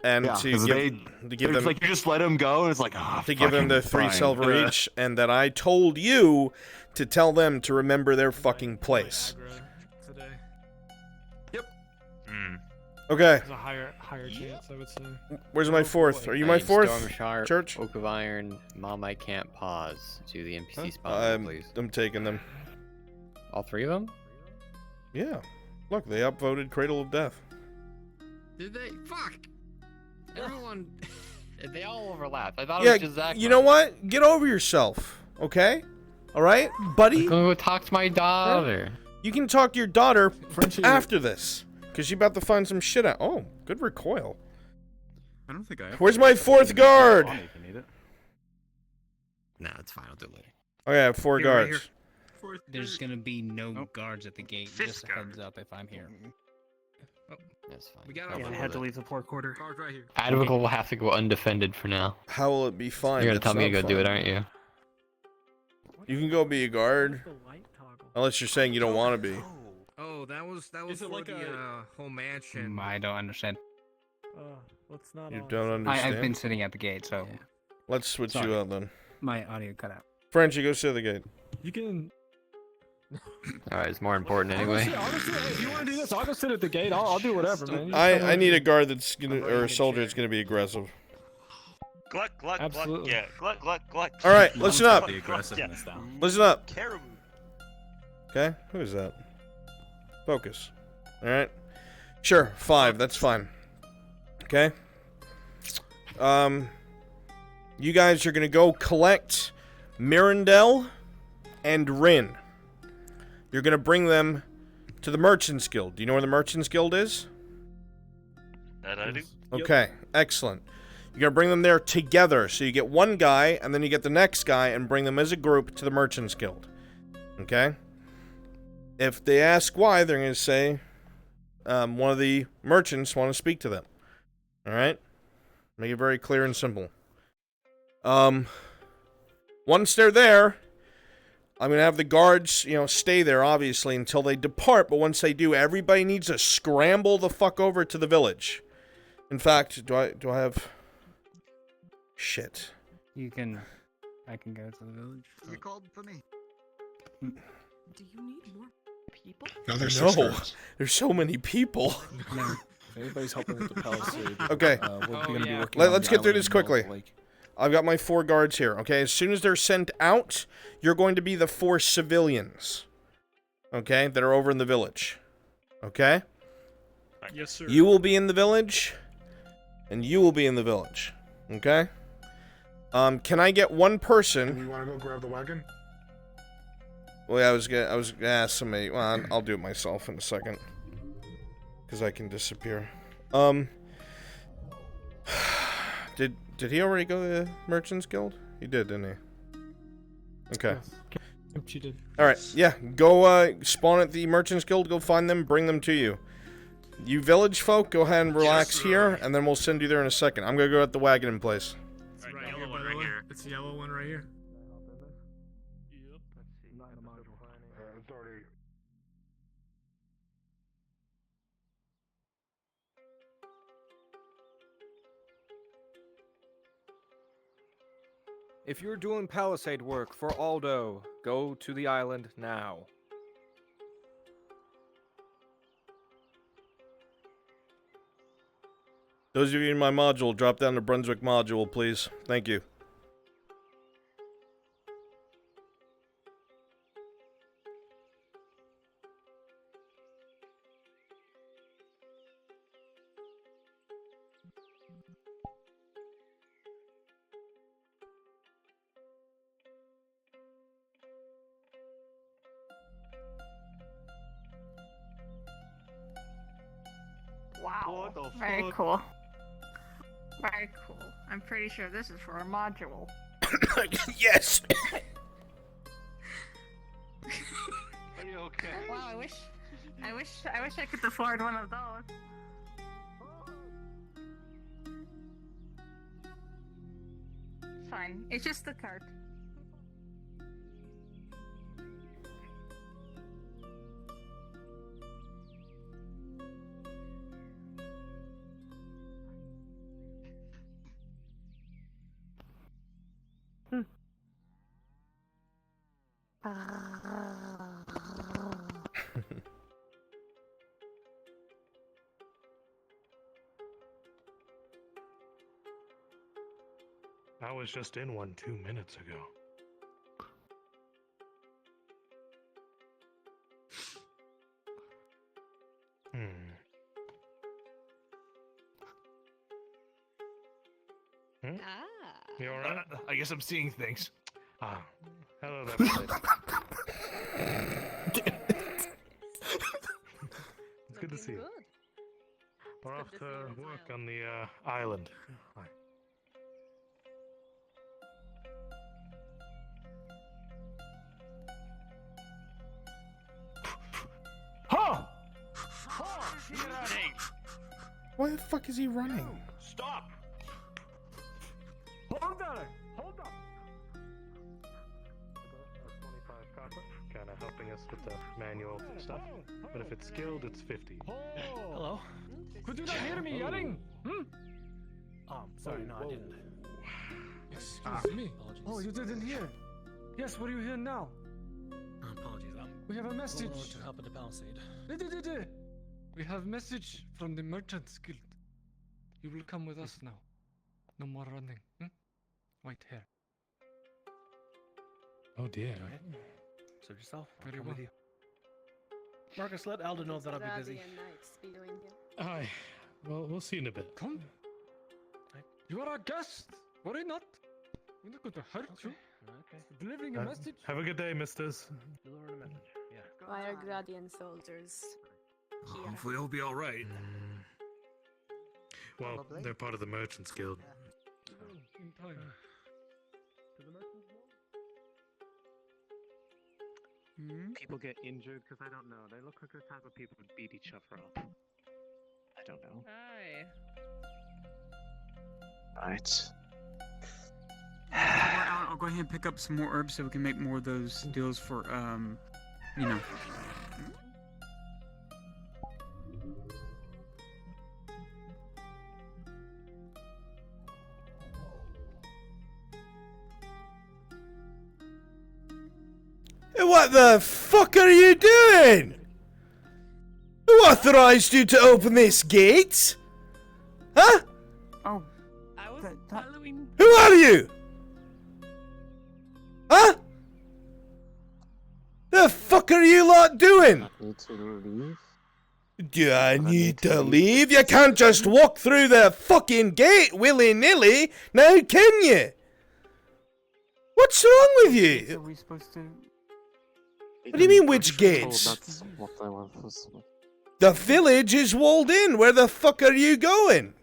And yeah, to give them, like you just let them go, and it's like to give them the 3 silver each, and that I told you to tell them to remember their fucking place. Okay. There's a higher chance, I would say. Where's my 4th? Are you my 4th? Storm Sharp, Church? Oak of Iron, Mom, I Can't Pause. To the NPC spawn, please. I'm taking them. All 3 of them? Yeah. Look, they upvoted Cradle of Death. Did they? Fuck! Everyone... they all overlap. I thought Yeah, it was just Zach. you know what? Get over yourself, okay? Alright, buddy? Go talk to my daughter. You can talk to your daughter after this. Because you're about to find some shit out. Oh, good recoil. I don't think I have. Where's my 4th guard? Nah, it's fine. I'll do it later. Okay, I have 4 guards. There's gonna be no guards at the gate. Just a heads up if I'm here. Oh, that's fine. We got I had to leave the poor quarter. guards right here. Advocate will have to go undefended for now. How will it be fine? You're gonna It's tell me to not go do fine. it, aren't you? You can go be a guard. Unless you're saying you don't want to be. Oh, No, that was Is it for like the whole mansion. I don't understand. Let's not. You don't understand? I've been sitting at the gate, so Let's switch you Sorry. out then. my audio cut out. Frenchie, go sit at the gate. You can. Alright, it's more important anyway. Honestly, if you want to do this, I'll go sit at the gate. I'll do whatever, man. You just tell me I what need to a do. guard that's gonna, or a soldier that's gonna be aggressive. Gluck, gluck, Absolutely. gluck. Yeah, gluck, gluck, gluck. All right, listen up. The aggressiveness down. Listen up. Caribou. Okay, who is that? Focus. All right. Sure, 5. That's fine. Okay. You guys are gonna go collect Mirandel and Rin. You're gonna bring them to the Merchants Guild. Do you know where the Merchants Guild is? That I do. Okay, excellent. You're gonna bring them there together. So you get one guy, and then you get the next guy, and bring them as a group to the Merchants Guild. Okay? If they ask why, they're gonna say one of the merchants want to speak to them. Alright? Make it very clear and simple. Once they're there, I'm going to have the guards, stay there, obviously, until they depart. But once they do, everybody needs to scramble the fuck over to the village. In fact, do I have... Shit. I can go to the village. You called for me. Do you need more people? No, there's so many people. No. If anybody's helping with the palisade, Okay. we're gonna be working Let's on get through the this island quickly. like- I've got my 4 guards here, okay? As soon as they're sent out, you're going to be the 4 civilians, okay, that are over in the village, okay? Yes, sir. You will be in the village, and you will be in the village, okay? Can I get one person... You want to go grab the wagon? Well, yeah, I was gonna ask somebody... Well, I'll do it myself in a second. Because I can disappear. Did he already go to the Merchants Guild? He did, didn't he? Okay. Yep, she did. Alright, yeah. Go spawn at the Merchants Guild, go find them, bring them to you. You village folk, go ahead and relax here, and then we'll send you there in a second. I'm gonna go at the wagon in place. It's right here, by the way. It's the yellow one right here. If you're doing palisade work for Aldo, go to the island now. Those of you in my module, drop down to Brunswick module, please. Thank you. Wow. Very cool. Very cool. I'm pretty sure this is for a module. Yes! Are you okay? Wow, I wish I could afford one of those. Fine. It's just a cart. I was just in one 2 minutes ago. You alright? I guess I'm seeing things. Ah, hello there, my lady. It's good to see you. We're off to work on the island. Hi. Huh! Running! Why the fuck is he running? Stop! Hold on! Hold on! Kind of helping us with the manual stuff. But if it's skilled, it's 50. Hello. Could you not hear me yelling? Oh, sorry, no, I didn't. Excuse me. Apologies. Oh, you didn't hear? Yes, what are you hearing now? Apologies, We have a message. to help at the palisade. We have a message from the Merchants Guild. You will come with us now. No more running. White hair. Oh dear. Go ahead. Serve yourself. I'll Very come well. with you. Marcus, let Aldo know that I'll be busy. Aye. Well, we'll see in a bit. Come. You are our guest. Worry not. We're not going to hurt you. Okay. Delivering a message. Have a good day, misters. Delivering a message. Yeah. Why are Gradian soldiers here? Hopefully it'll be alright. Well, Probably. they're part of the Merchants Guild. In time. People get injured because I don't know. They look like the type of people who beat each other up. I don't know. Hi. Right. I'll go ahead and pick up some more herbs so we can make more of those deals for, you know. What the fuck are you doing? Who authorized you to open this gate? Huh? Oh, I was following. Who are you? Huh? The fuck are you lot doing? Need to leave. Do I need to leave? You can't just walk through the fucking gate willy-nilly, now can you? What's wrong with you? Are we supposed to? What do you mean, which gates? That's what they were. The village is walled in. Where the fuck are you going?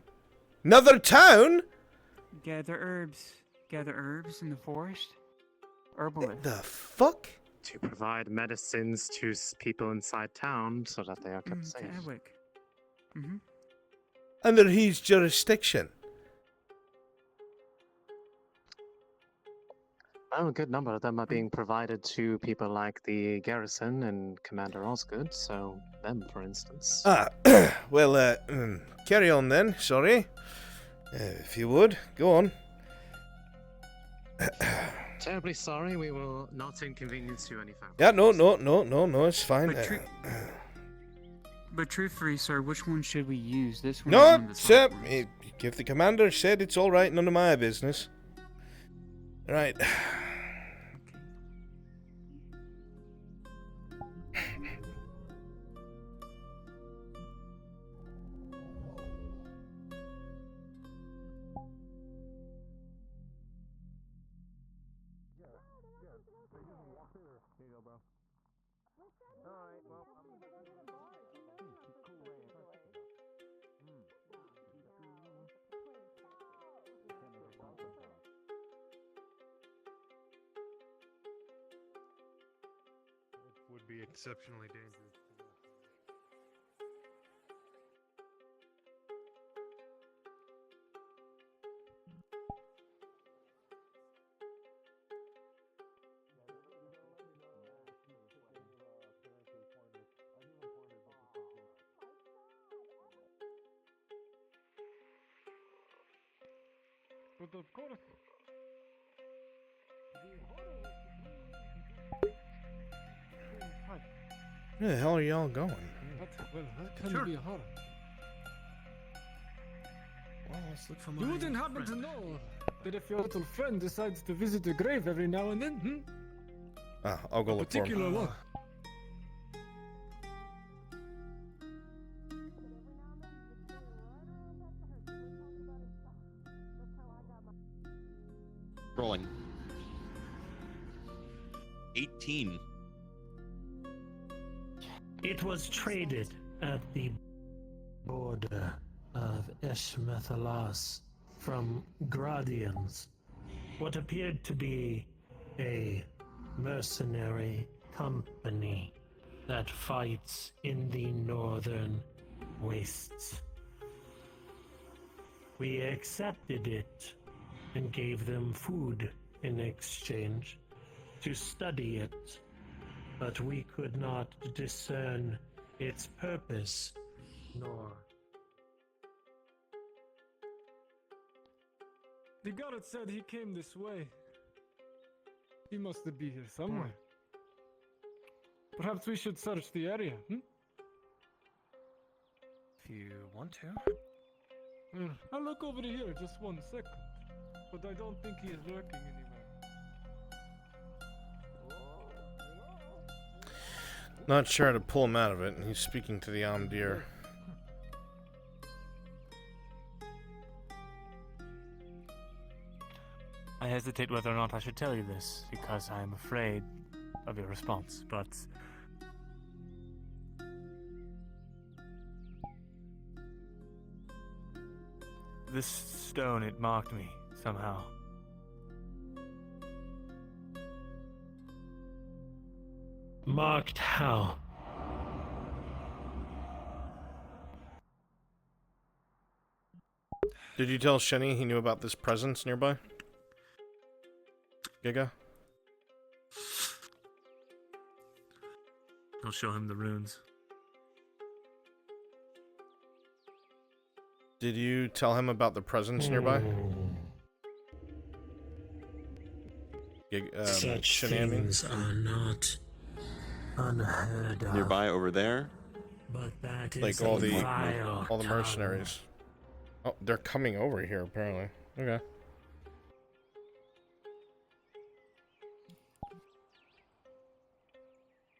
Another town? Gather herbs. Gather herbs in the forest. Herbalist. The fuck? To provide medicines to people inside town so that they are kept safe. Under his jurisdiction. Well, a good number of them are being provided to people like the garrison and Commander Osgood, so them, for instance. Well, carry on then, sorry. If you would, go on. Terribly sorry, we will not inconvenience you any further. Yeah, no, it's fine. But truthfully, sir, which one should we use? This one? No, sir, if the commander said it's alright, none of my business. Right. Would be exceptionally dangerous. But of course. Where the hell are y'all going? That can be hard. Well, let's look for You wouldn't happen to know that if your little friend decides to visit the grave every now and then, I'll go look for particular him. luck. Rolling. 18. It was traded at the border of Eshmethalas from Gradians, what appeared to be a mercenary company that fights in the northern wastes. We accepted it and gave them food in exchange to study it but we could not discern its purpose, nor... The guard said he came this way. He must be here somewhere. Perhaps we should search the area, If you want to. I'll look over here just 1 second. But I don't think he is lurking anywhere. Not sure how to pull him out of it, and he's speaking to the Amdir. I hesitate whether or not I should tell you this, because I am afraid of your response, but... This stone, it marked me, somehow. Marked how? Did you tell Shenny he knew about this presence nearby? Giga? I'll show him the runes. Did you tell him about the presence nearby? Such Shenny, I mean? things are not unheard of. Nearby over there? But that is Like a all vile the mercenaries. Oh, they're coming over here apparently. Okay.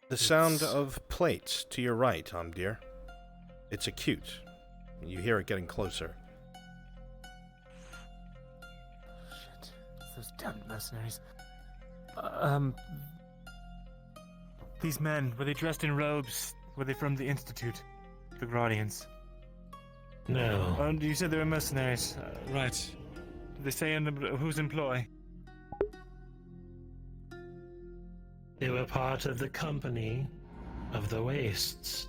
The sound of plates to your right, Amdir. It's acute. You hear it getting closer. Shit. It's those damn mercenaries. These men, were they dressed in robes? Were they from the Institute? The Guardians? No. You said they were mercenaries. Right. Did they say in whose employ? They were part of the company of the Wastes.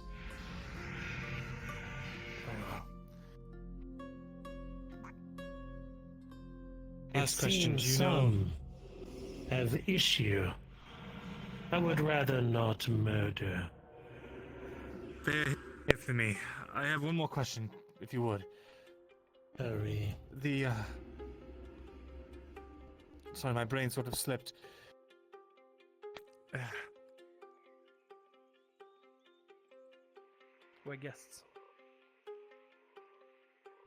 I've seen some have issue. I would rather not murder. Bear here for me. I have one more question, if you would. Hurry. Sorry, my brain sort of slipped. We're guests.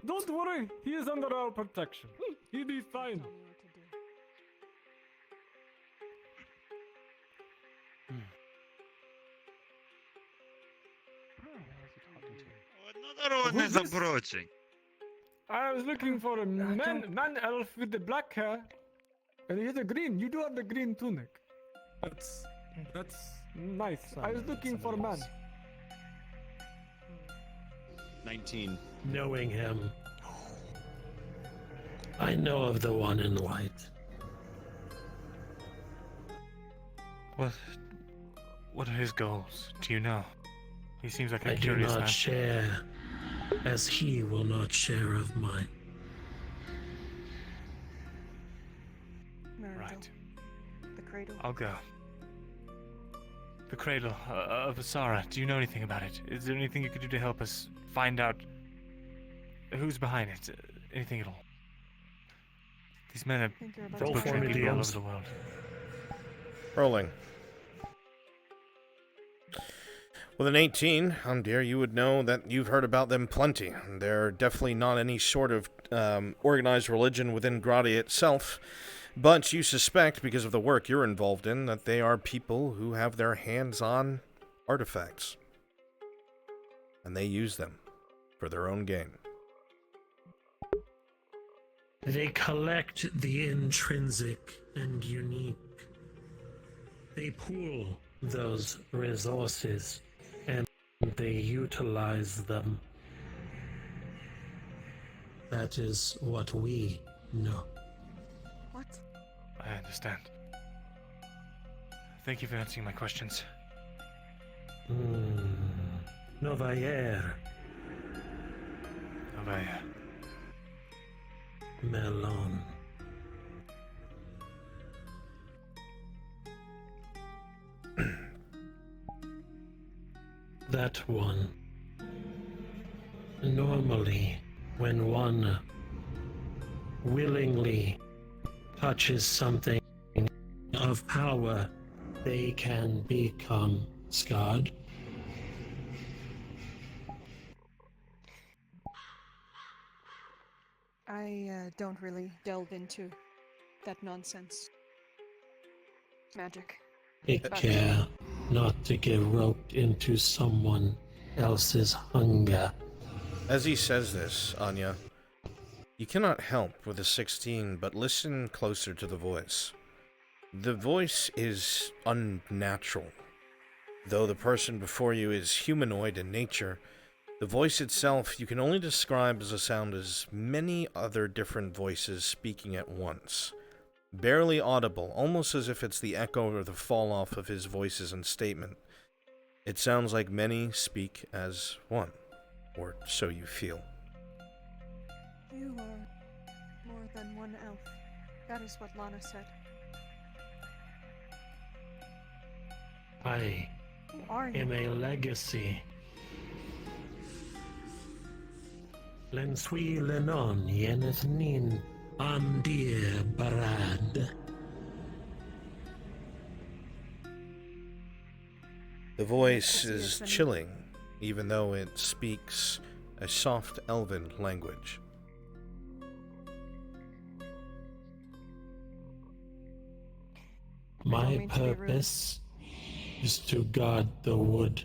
Don't worry, he is under our protection. He'll be fine. Another one is approaching. I was looking for a man elf with the black hair, and he has a green. You do have the green tunic. That's nice. I was looking for a man. 19. Knowing him, I know of the one in white. What are his goals? Do you know? He seems like a I do curious not man. share, as he will not share of mine. Right. The Cradle. I'll go. The Cradle of Asara. Do you know anything about it? Is there anything you could do to help us find out who's behind it? Anything at all? These men are Roll for me, people all DMs. over the world. Rolling. With an 18, Amdir, you would know that you've heard about them plenty. They're definitely not any sort of organized religion within Gradia itself, but you suspect, because of the work you're involved in, that they are people who have their hands on artifacts. And they use them for their own gain. They collect the intrinsic and unique. They pool those resources and they utilize them. That is what we know. What? I understand. Thank you for answering my questions. Novayer. Novaya. Melon. that one. Normally, when one willingly touches something of power, they can become scarred. I don't really delve into that nonsense. Magic. Take care not to get roped into someone else's hunger. As he says this, Anya, you cannot help with a 16 but listen closer to the voice. The voice is unnatural. Though the person before you is humanoid in nature, the voice itself you can only describe as a sound as many other different voices speaking at once. Barely audible, almost as if it's the echo or the fall-off of his voices and statement. It sounds like many speak as one, or so you feel. You are more than one elf. That is what Lana said. I Who are you? am a legacy. Len swi lenon yeneth nin andir barad. The voice is chilling, even though it speaks a soft elven language. My purpose is to guard the wood.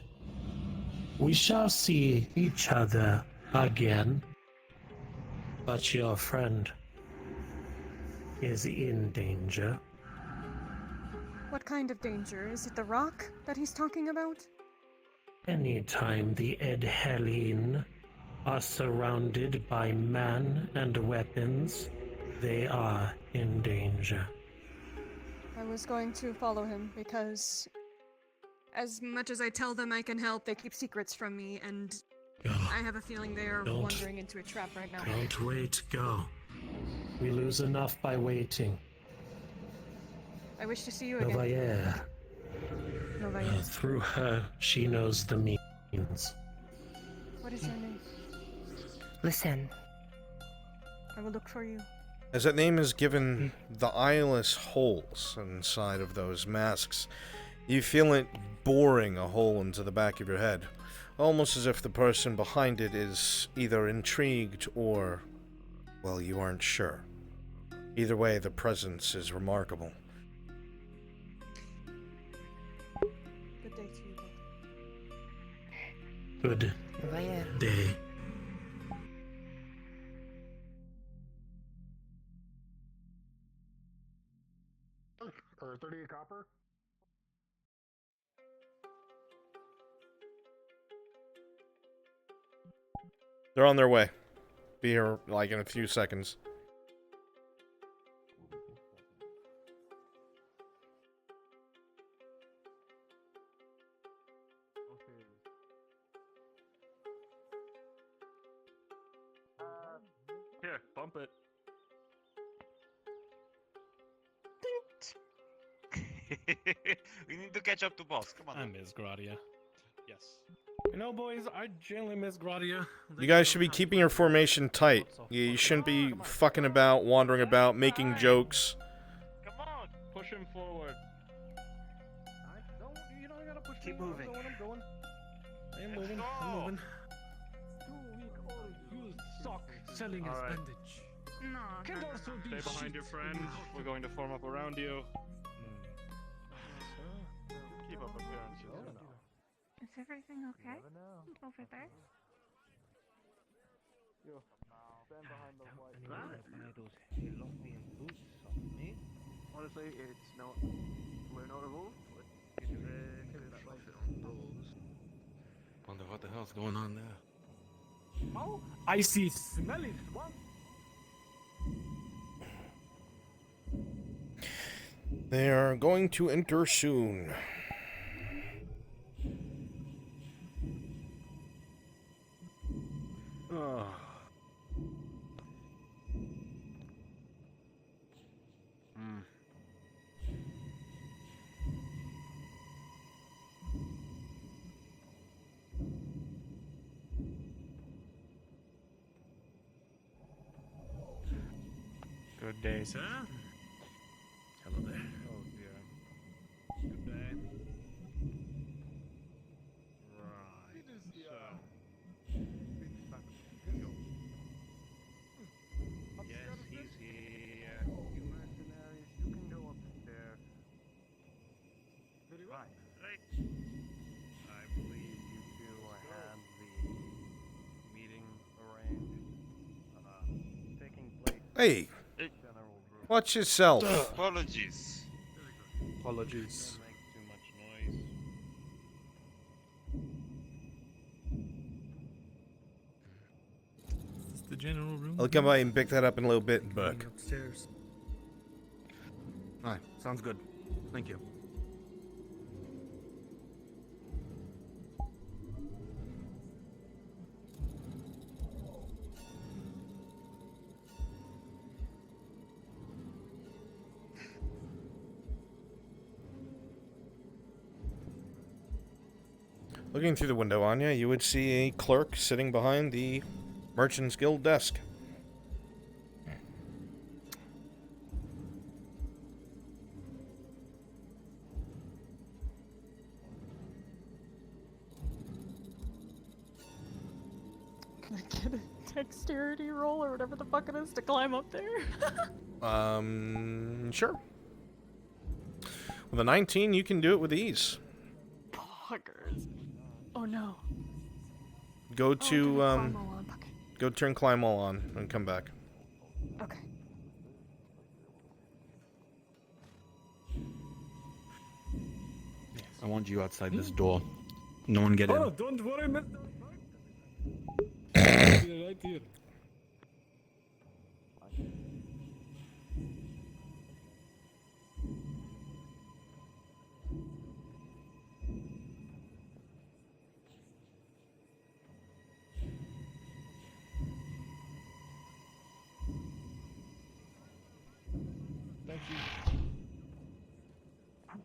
We shall see each other again, but your friend is in danger. What kind of danger? Is it the rock that he's talking about? Anytime the Edhelin are surrounded by man and weapons, they are in danger. I was going to follow him because as much as I tell them I can help, they keep secrets from me, and I have a feeling they are wandering into a trap right now. Don't wait, go. We lose enough by waiting. I wish to see you again. Novayer. Novayer. Through her, she knows the means. What is your name? Listen. I will look for you. As that name is given the eyeless holes inside of those masks, you feel it boring a hole into the back of your head, almost as if the person behind it is either intrigued or, well, you aren't sure. Either way, the presence is remarkable. Good day to you both. Good day. Or 38 copper? They're on their way. Be here, like, in a few seconds. Here, bump it. We need to catch up to boss. Come on. I miss Gradia. Yes. You know, boys, I genuinely miss Gradia. You guys should be keeping your formation tight. You shouldn't be fucking about, wandering about, making jokes. Come on, push him forward. You don't gotta push me. Keep moving. I'm going. I'm moving. I'm moving. You suck selling his bandage. No. Can't also be Stay behind your friend. We're going to form up around you. Keep up appearances. Is everything okay over there? Stand behind the white. Honestly, it's not. We're not involved. Wonder what the hell's going on there. Oh, I see smelly swamp. They are going to enter soon. Oh. Good day, sir. Hello there. Oh dear. Good day. Right. Yes, he's here. You mercenaries, you can go upstairs. Right. I believe you two had the meeting arranged. Taking place. Hey, watch yourself. Apologies. Apologies. Don't make too much noise. Is the general room? I'll come by and pick that up in a little bit, Buck. Upstairs. Alright, sounds good. Thank you. Looking through the window, Anya, you would see a clerk sitting behind the Merchant's Guild desk. Can I get a dexterity roll or whatever the fuck it is to climb up there? Sure. With a 19, you can do it with ease. Fuckers. Oh no. Go turn to, climb all on. Okay. go turn climb all on and come back. Okay. I want you outside this door. No one get in. Oh, don't worry, Mr. Right here. Thank you. I'm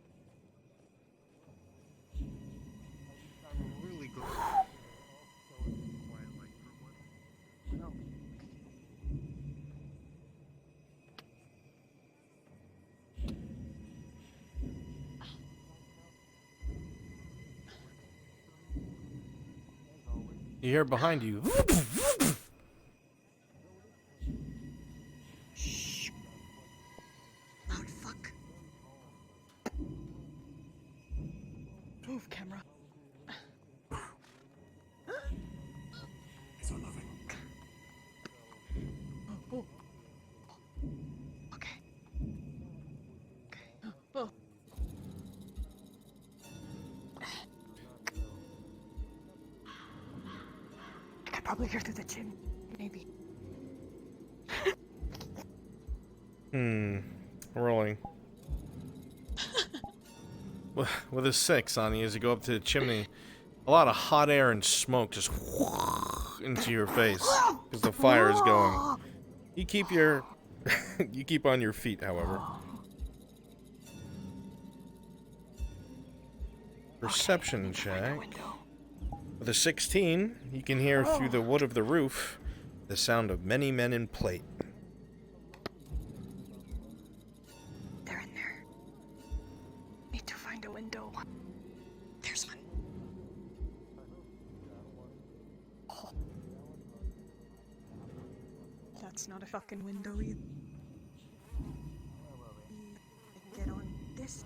really glad. You hear behind you. Shh. Loud fuck. Move, camera. He's so loving. Oh. Okay. Okay. Oh. I could probably hear through the chimney, maybe. Rolling. With a 6 on you as you go up to the chimney, a lot of hot air and smoke just into your face because the fire is going. You keep your, you keep on your feet, however. Perception check. With a 16, you can hear through the wood of the roof the sound of many men in plate. They're in there. Need to find a window. There's one. Oh. That's not a fucking window either. I can get on this.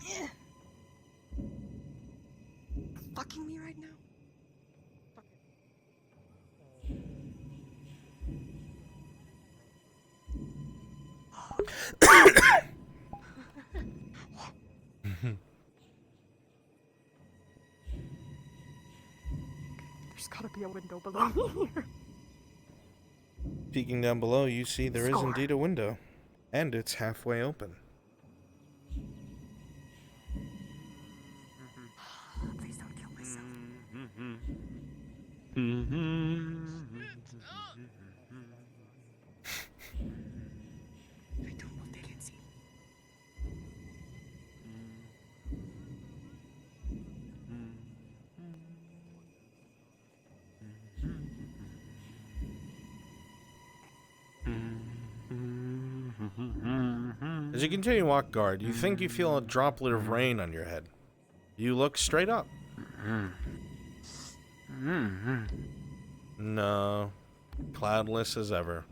Yeah. Fucking me right now? There's gotta be a window below me here. Peeking down below, you see there is Score. indeed a window, and it's halfway open. Please don't kill myself. If I don't move, they can see. As you continue to walk guard, you think you feel a droplet of rain on your head. You look straight up. No. Cloudless as ever.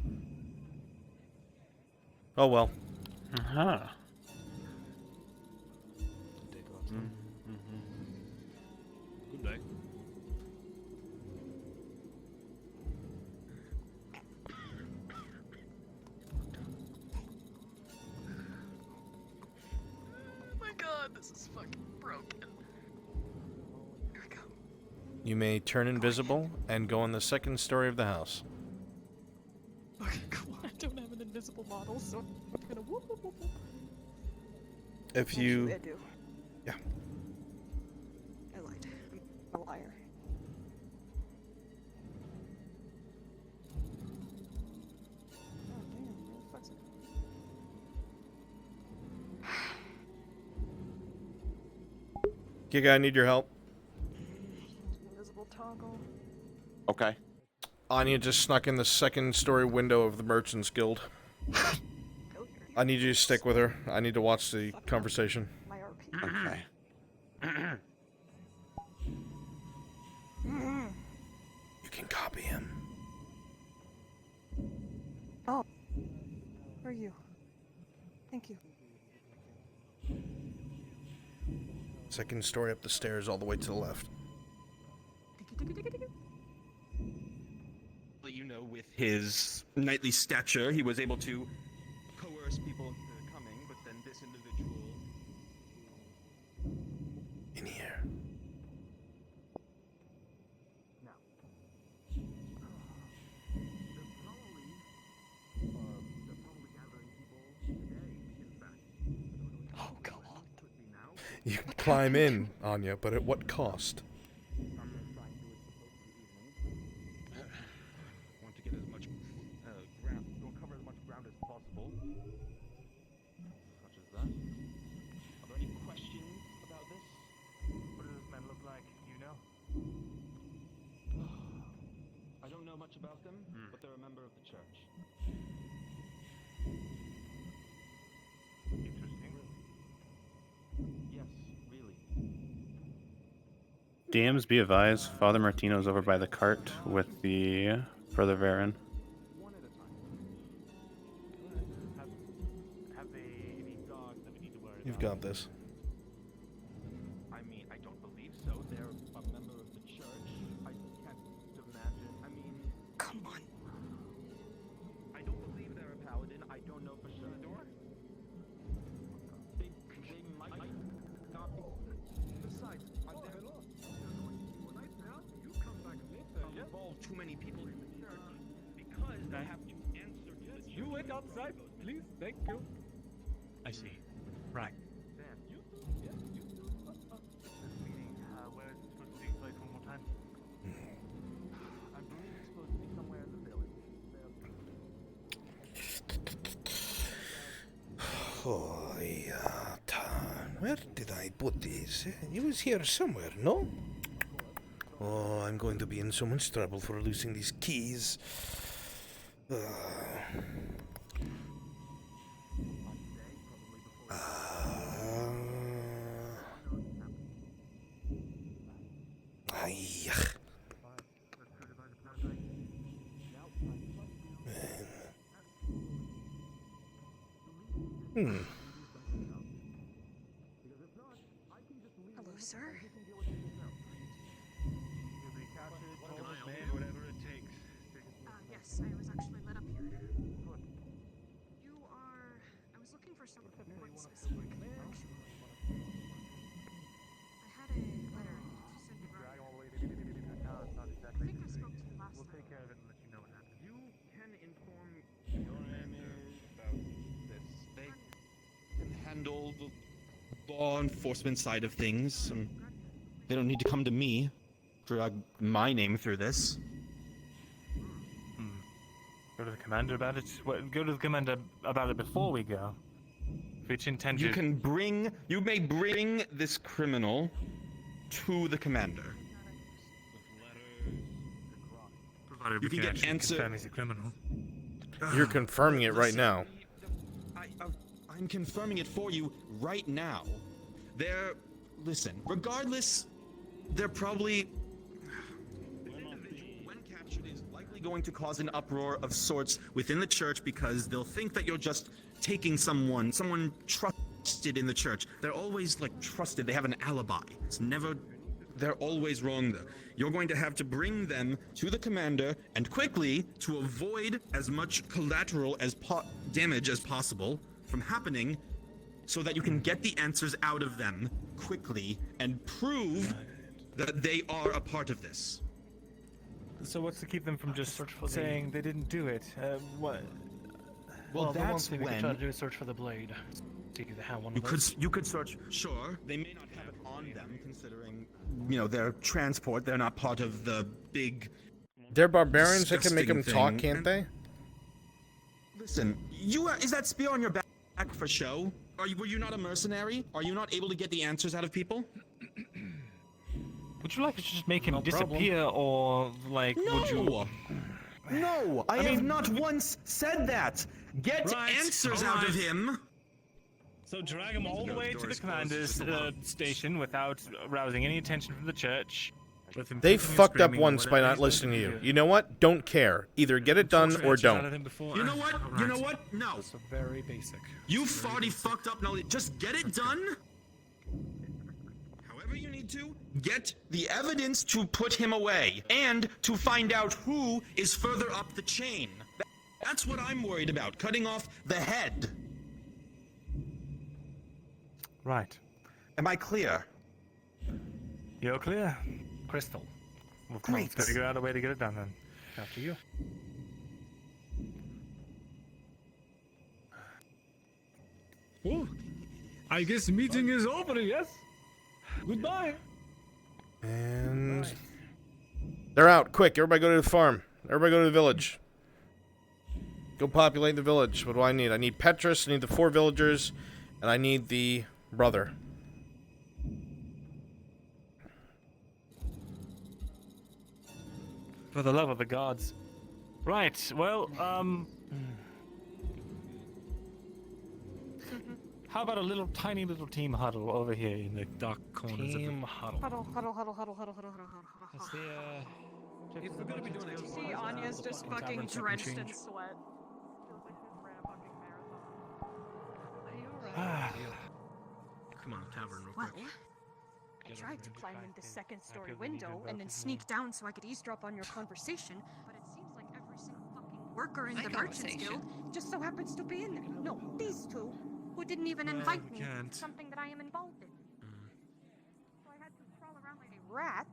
Oh well. Good day. Oh my god, this is fucking broken. Here we go. You may turn invisible and go on the second story of the house. Okay, cool. I don't have an invisible model, so I'm gonna whoop whoop whoop whoop. If you... Actually, I do. Yeah. I lied. I'm a liar. Oh, damn. Where the fuck's it? Giga, I need your help. Invisible toggle. Okay. Anya just snuck in the second story window of the Merchants Guild. I need you to stick with her. I need to watch the conversation. My RP. Okay. You can copy him. Oh. Where are you? Thank you. Second story up the stairs all the way to the left. You know, with his knightly stature, he was able to coerce people into coming, but then this individual... In here. Oh god. You can climb in, Anya, but at what cost? Want to get as much ground, don't cover as much ground as possible. Such as that. Are there any questions about this? What does this man look like? You know? I don't know much about them, but they're a member of the church. Interesting. Yes, really. DMs, be advised, Father Martino's over by the cart with the Brother Varen. Have they any dogs that we need to worry You've got this. I mean, I don't believe so. They're a member of the church. I can't imagine. I mean... Come on. I don't believe they're a paladin. I don't know for sure. They might not be. Besides, involve too many people in the church because I have to answer to the church. You wait outside, please. Thank you. I see. Right. Sam, you Yes, you too. This meeting, where is it supposed to take place one more time? I believe it's supposed to be somewhere in the village. Oh, where did I put these? It was here somewhere, no? Oh, I'm going to be in so much trouble for losing these keys. Hello, sir. Yes, I was actually let up here. You are... I was looking for something quite specific, actually. I had a letter to send you around. I think I spoke to you last We'll take time. care of it and let you know what happens. You can inform your enemies about this. They can handle the law enforcement side of things. They don't need to come to me, drag my name through this. Go to the commander about it. Go to the commander about it before we go. Which intended. You may bring this criminal to the commander. Provided You we can get actually answer- confirm he's a criminal. You're confirming it right now. I'm confirming it for you right now. Listen, regardless, they're probably... This individual, when captured, is likely going to cause an uproar of sorts within the church because they'll think that you're just taking someone trusted in the church. They're always, like, trusted. They have an alibi. They're always wrong, though. You're going to have to bring them to the commander, and quickly, to avoid as much collateral damage as possible from happening, so that you can get the answers out of them quickly and prove that they are a part of this. So what's to keep them from just saying they didn't do it? What? Well, the one that's thing we when... could try to do is search for the blade. See if they have one You of those. you could search. Sure, they may not have it on them, considering their transport. They're not part of the big. They're barbarians that can make them disgusting talk, thing. can't they? Listen, is that spear on your back for show? Were you not a mercenary? Are you not able to get the answers out of people? Would you like to just make him disappear, or like? No. Would you? No, I have not once said that. Get answers out of him. So drag him all the way to the commander's station without arousing any attention from the church. They fucked up once by not listening to you. You know what? Don't care. Either get it done or don't. You know what? You know what? No. That's very basic. You've already fucked up. Now just get it done. However you need to. Get the evidence to put him away, and to find out who is further up the chain. That's what I'm worried about. Cutting off the head. Right. Am I clear? You're clear. Crystal. We'll figure out a way to get it done then. After you. Oh, I guess the meeting is over, yes? Goodbye. And they're out. Quick, everybody go to the farm. Everybody go to the village. Go populate the village. What do I need? I need Petrus, I need the 4 villagers, and I need the brother. For the love of the gods. Right, well, how about a little tiny little team huddle over here in the dark corners of the... Huddle. If we're gonna be doing it, See, Anya's just fucking drenched in sweat. Come on, tavern, real Well, quick. I tried to climb in the second-story window and then sneak down so I could eavesdrop on your conversation, but it seems like every single fucking worker in the Merchants Guild just so happens to be in there. No, these two, who didn't even invite me, something that I am involved in. So I had to crawl around like a rat.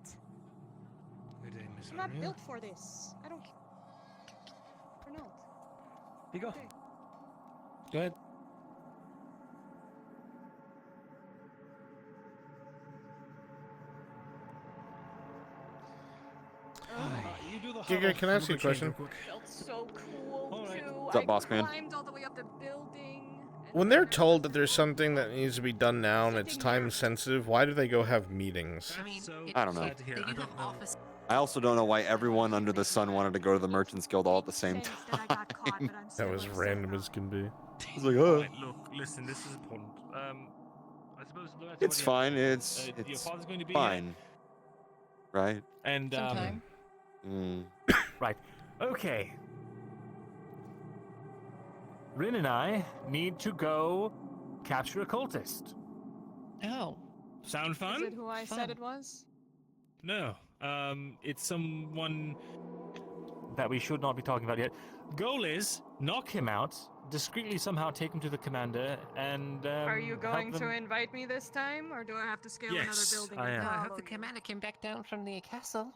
I'm not built for this. I don't care. Or not. Here you go. Okay. Go ahead. Giga, can I ask you a question? Felt so cool too. What's up, boss man? I climbed all the way up the building. When they're told that there's something that needs to be done now and it's time sensitive, why do they go have meetings? I don't know. I also don't know why everyone under the sun wanted to go to the Merchants Guild all at the same time. That was random as can be. It's like, oh. Right, look, listen, this is important. I suppose It's fine. It's your father's going to be fine. Right? And right. Okay. Rin and I need to go capture a cultist. Oh. Sound fun? Is it who I said it was? No. It's someone that we should not be talking about yet. Goal is knock him out, discreetly somehow take him to the commander, and Are you going help them... to invite me this time, or do I have to scale another building? I am. I hope the commander came back down from the castle.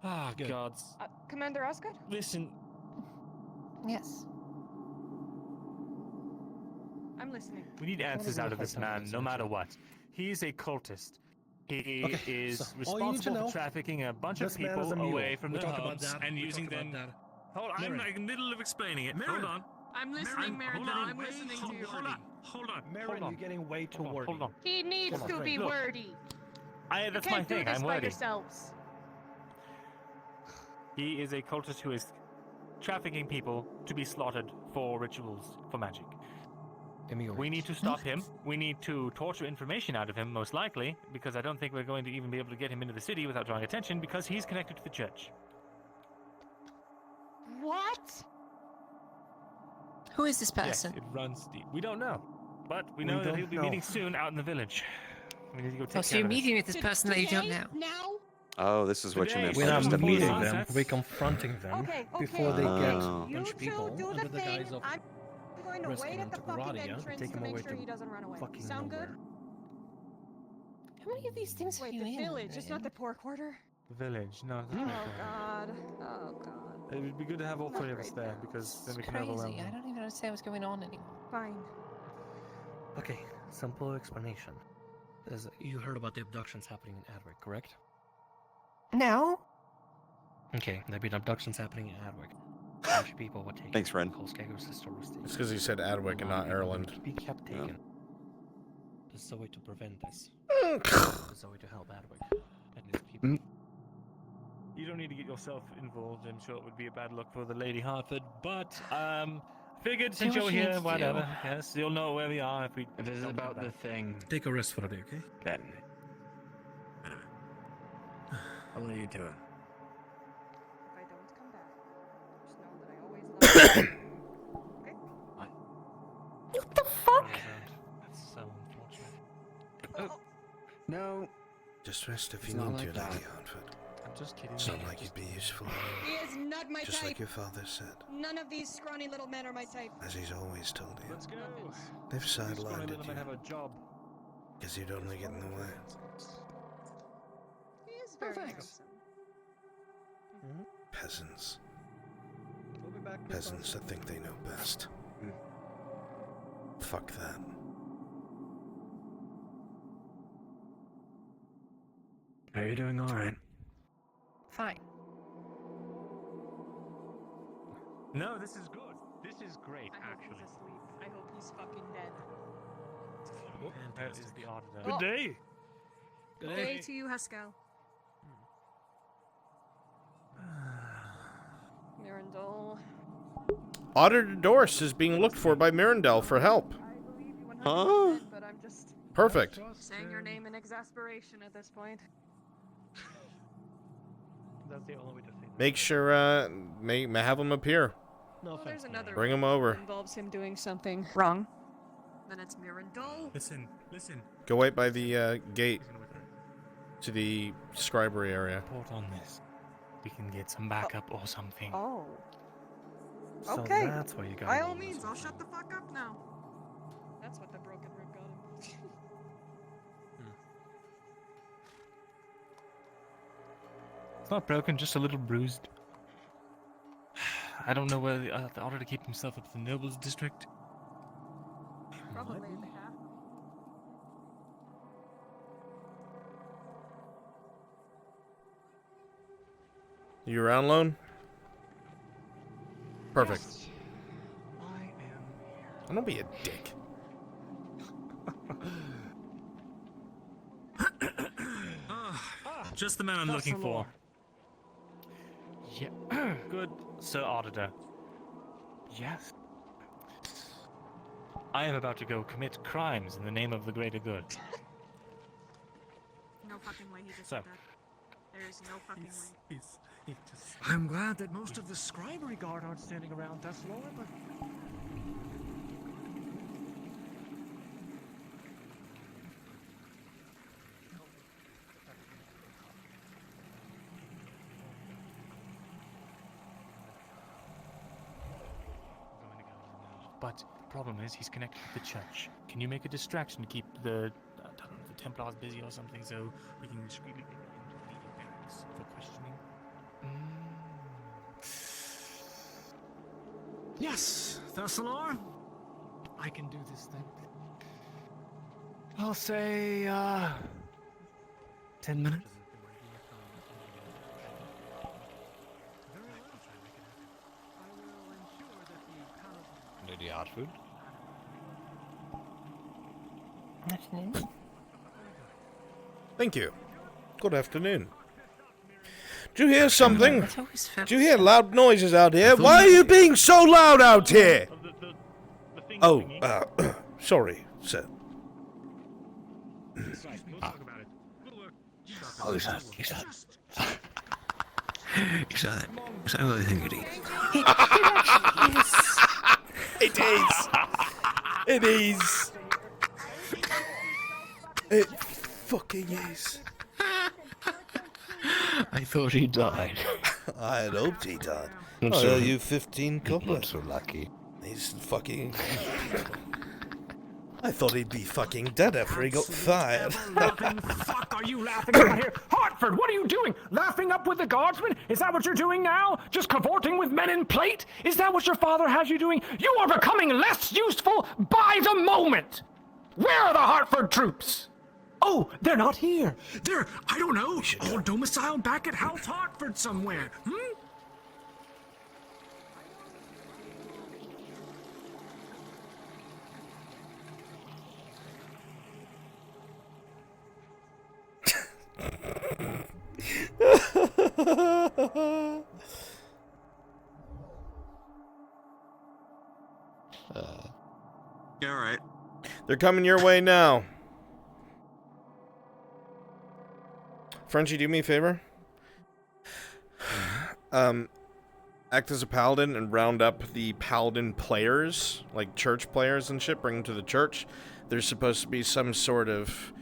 Ah, gods. Commander Osgood? Listen. Yes. I'm listening. We need answers out of this man, no matter what. He's a cultist. He is responsible for trafficking a bunch of people away from the hubs and using them. Hold on, I'm in the middle of explaining it. Hold on. I'm listening, Merida. I'm listening to you. Hold on. Marin, you're getting way too wordy. Hold on. He needs to be wordy. That's you my can't thing. do this I'm by wordy. yourselves. He is a cultist who is trafficking people to be slaughtered for rituals for magic. We need to stop him. We need to torture information out of him, most likely, because I don't think we're going to even be able to get him into the city without drawing attention, because he's connected to the church. What? Who is this person? Yes, it runs deep. We don't know, but we know that he'll be meeting soon out in the village. We need to go take care so you're of meeting with this person that you don't know? Now? Oh, this is what you meant. We're not meeting them. We're confronting them before they get a You bunch of people do under the the thing. guise of I'm going to rescuing wait at the him to fucking Gradia, entrance take to him make away sure to he doesn't run away. fucking Sound good? nowhere. How many of these things Wait, are you the in? village, it's not the poor quarter? Village, no. Oh god. Oh god. It would be good to have all three of us there, because then we can have a Crazy. I don't even understand what's going on anymore. Fine. Okay, simple explanation. You heard about the abductions happening in Adwick, correct? No. Okay, there have been abductions happening in Adwick. A bunch of people were taken. Thanks, Ren. It's because he said Adwick and not Ireland. Be kept taken. Yeah. There's a way to prevent this. There's a way to help Adwick and his people. You don't need to get yourself involved. I'm sure it would be a bad look for the Lady Hartford, but figured since you're here, whatever. Yes, you'll know where we are if we. If this is about the thing. Take a rest for a day, okay? Then. I'll let you do it. If I don't come back, just know that I always love you. Okay? What the fuck? That's so unfortunate. Oh. No. Just rest if you It's not need like to, that. Lady Hartford. I'm just kidding. It's not like you'd be useful. He is not my Just type. like your father said, None of these scrawny little men are my type. as he's always told you. Let's go. They've sidelined Little you men have a job. because you'd only get in the way. He is very thanks. handsome. Peasants. Peasants that think they know best. Fuck that. Are you doing alright? Fine. No, this is good. This is great, I hope actually. he's asleep. I hope he's fucking dead. That is the auditor. Good day. Good day to you, Haskell. Mirandol. Auditor Doris is being looked for by Mirandel for help. I believe you 100%, Huh? but I'm just Perfect. saying your name in exasperation at this point. That's the only way to say that. Make sure, may have him appear. No Well, there's another Bring him way over. that involves him doing something wrong. Then it's Mirandol. Listen. Go wait by the gate to the scribery area. Report on this. We can get some backup or something. Oh. So Okay. that's where you got By all means, I'll shut the fuck up now. That's what the broken rib got him. It's not broken, just a little bruised. I don't know whether the order to keep himself up to the nobles district. Probably in the half. You around, Lone? Perfect. Yes. I am here. Don't be a dick. Just the man I'm looking for. Yeah. Good, Sir Auditor. Yes. I am about to go commit crimes in the name of the greater good. No fucking way he just So. said that. There is no fucking way. I'm glad that most of the scribery guard aren't standing around us, Lord, but... But the problem is he's connected to the church. Can you make a distraction to keep the Templars busy or something so we can discreetly get into the barracks for questioning? Yes, Thessalar, I can do this thing. I'll say, 10 minutes. Lady Hartford? Afternoon. Thank you. Good afternoon. Did you hear something? It's always felt Did you hear loud noises out here? Why are you being so loud out here? Oh, Sorry, sir. Oh, is that what I think it is? It is. It is. It fucking is. I thought he died. I had hoped he died. I Not so- owe you 15 copper. Not so lucky. He's fucking... I thought he'd be fucking dead after he got fired. Laughing fuck are you laughing about here? Hartford, what are you doing? Laughing up with the guardsmen? Is that what you're doing now? Just cavorting with men in plate? Is that what your father has you doing? You are becoming less useful by the moment! Where are the Hartford troops? Oh, they're not here. They're, I don't know, all domiciled back at House Hartford somewhere. Yeah, all right. They're coming your way now. Frenchie, do me a favor. Act as a paladin and round up the paladin players, like church players and shit, bring them to the church. There's supposed to be some sort of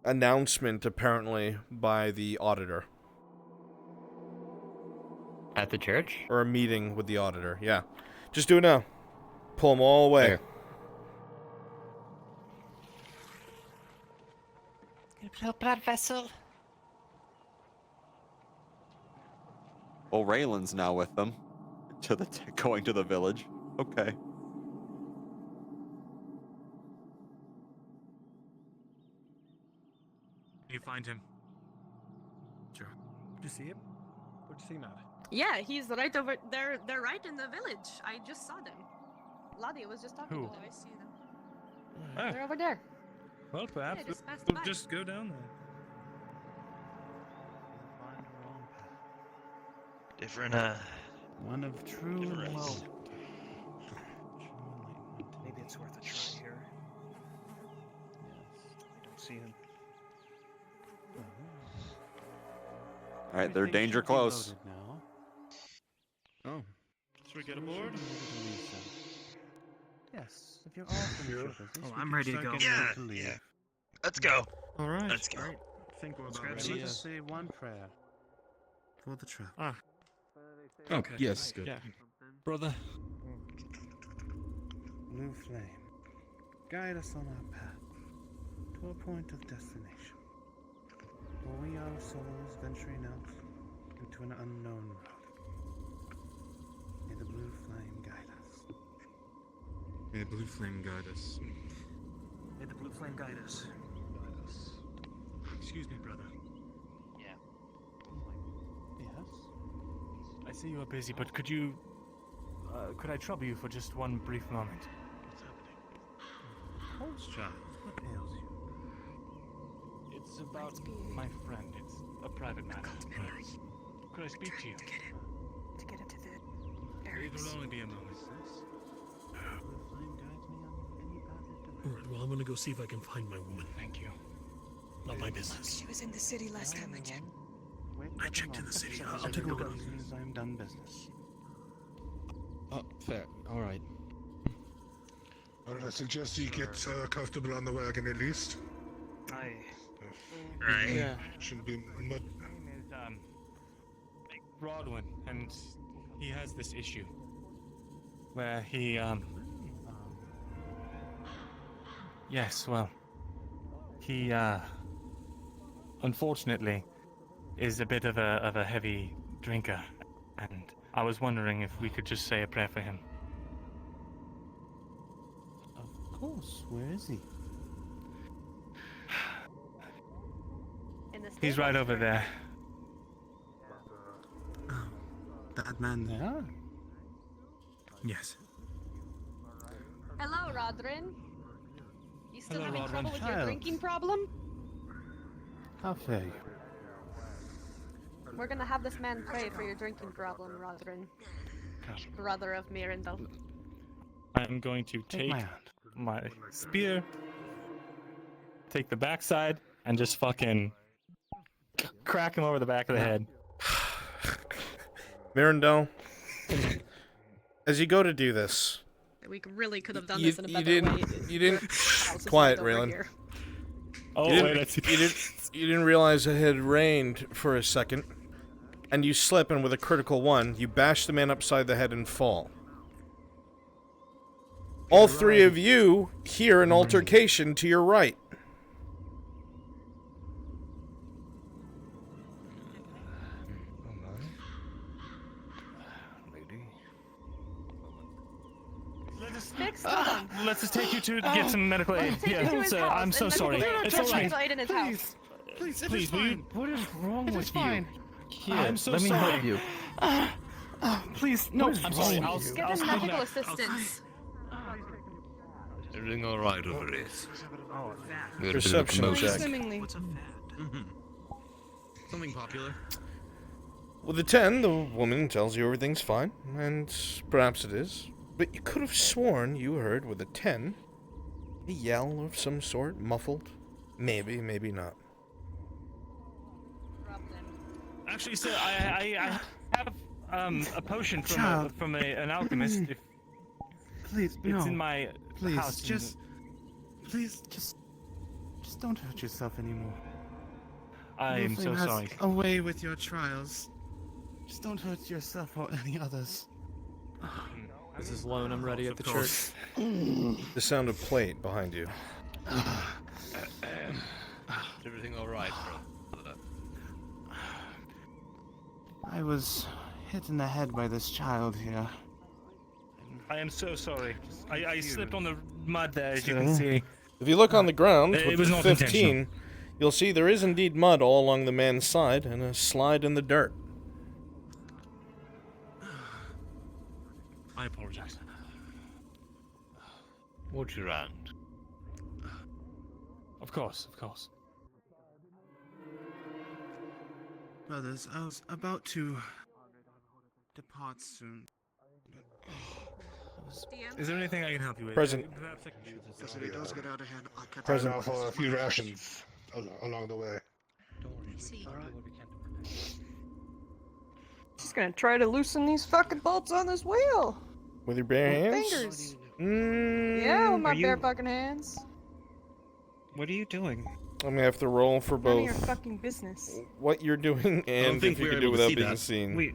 announcement, apparently, by the auditor. At the church? Or a meeting with the auditor, yeah. Just do it now. Pull them all away. Okay. Little blood vessel. Well, Raylan's now with them. Going to the village. Okay. Can you find him? Sure. Did you see him? Where'd you see him at? Yeah, he's right over there. They're right in the village. I just saw them. Lottie was just talking Who? to them. I see them. Ah. They're over there. Well, perhaps Yeah, just passed we'll by. just go down there. Different, One of true different enlightenment. race. Maybe it's worth a try here. Yes. I don't see him. All right, they're danger close. Oh. Should we get aboard? Yes. If you're all finished with this, Oh, I'm ready to go. Yeah. Let's go. All right. Let's go. I think we're about Scratchy. ready to say one prayer for the trap. Ah. Oh, yes. Good. Yeah. Brother. Blue flame, guide us on our path to a point of destination. For we are souls venturing out into an unknown road. May the blue flame guide us. May the blue flame guide us. May the blue flame guide us. Excuse me, brother. Yeah. Yes. I see you are busy, but could I trouble you for just one brief moment? What's happening? Holmes, child. What ails you? It's about my friend. It's a private matter. Could I speak to you? To get into the It will only be a moment. Alright, well, I'm gonna go see if I can find my woman. Thank you. Not my business. She was in the city last time I checked. I checked in the city. I'll take a look at it. I'm done business. Oh, fair. All right. I suggest you get comfortable on the wagon at least. Aye. Right. Yeah. Shouldn't be much. name is Rodwin, and he has this issue where he yes, well, he unfortunately is a bit of a heavy drinker, and I was wondering if we could just say a prayer for him. Of course. Where is he? He's right over there. That man there? Yes. Hello, Rodrin. You still Hello, having Rodrin. trouble with your Child. drinking problem? How fare you? We're gonna have this man pray for your drinking problem, Rodrin. Brother of Mirandel. I'm going to take my spear, take the backside, and just fucking crack him over the back of the head. Mirandel, as you go to do this, We really could have done this in a better way. You didn't. Quiet, Raylan. Oh, You didn't realize it had rained for a second, and you slip, and with a critical one, you bash the man upside the head and fall. All three of you hear an altercation to your right. Let's just take you to get some medical aid. Yeah, sir, I'm so sorry. It's all right. Please, will you? What is wrong with you? Here, I'm so let me sorry. help you. Please, no. I'm sorry. I'll Get him medical assistance. Everything all right over there? Perception check. What's a fad? Something popular. With a 10, the woman tells you everything's fine, and perhaps it is. But you could have sworn you heard, with a 10, a yell of some sort, muffled. Maybe, maybe not. Actually, sir, I have a potion from an alchemist. Please, it's in my house. Please, just don't hurt yourself anymore. I'm so sorry. Away with your trials. Just don't hurt yourself or any others. This is Lone. I'm ready at the church. The sound of plate behind you. Everything all right, brother? I was hit in the head by this child here. I am so sorry. I slipped on the mud there, as you can see. If you look on the ground, It with was the not 15, you'll see there is indeed mud all along the man's side and a slide in the dirt. I apologize. Watch your hand. Of course, of course. Brothers, I was about to depart soon. Is there anything I can help you with? Present. Because if it does get out of hand, I'll cut Present. down For a few rations along the way. She's gonna try to loosen these fucking bolts on this wheel. With your bare hands? Fingers. Yeah, with my bare fucking hands. What are you doing? I'm gonna have to roll for None of both your fucking business. what you're doing and think if you we can were do able to without see being that. seen.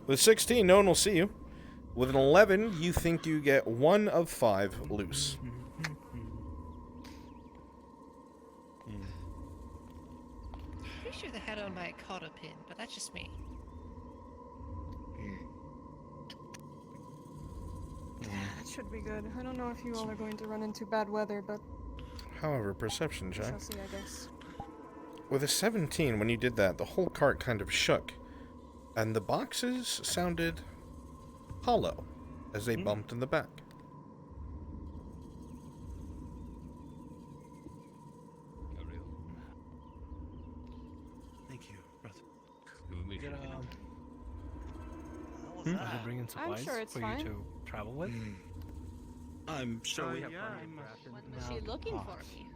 With 16, no one will see you. With an 11, you think you get 1 of 5 loose. Pretty sure they had on by a cotter pin, but that's just me. That should be good. I don't know if you all are going to run into bad weather, but However, perception we check. shall see, I guess. With a 17, when you did that, the whole cart kind of shook, and the boxes sounded hollow as they bumped in the back. Thank you, brother. Are you bringing supplies sure it's for fine. you to travel with? I'm sure we have What was she looking for me?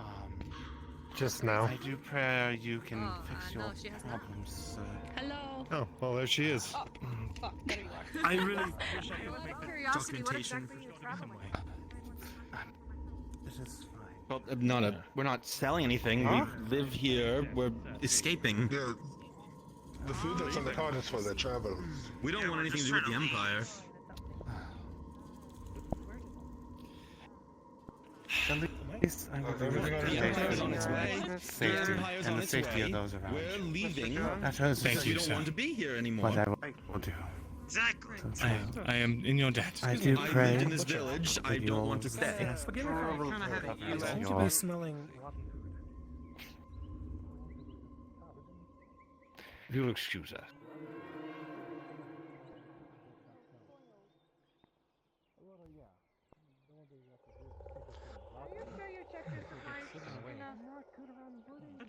Just now. I do pray you can fix your no, she has not. problems, Hello. Oh, well, there she is. Oh, fuck, there you are. I really wish I could make Curiosity, what documentation. exactly are you traveling? This is fine. Well, we're not selling anything. Huh? We live here. We're escaping. Yeah, the food that's on the cart is for the travel. We don't want anything to do with the Empire. At least I would Everything on be its safe way. for on its way. safety The Empire's and on the its safety way. of those around. We're leaving. That was Thank you. We don't want to be here anymore. What I will do. Exactly. I am in your debt. I do I pray. lived in this village. I that don't want to you'll stay. yes, Forgive me for kind of having you. that Seem to you'll- be smelling. You'll excuse us.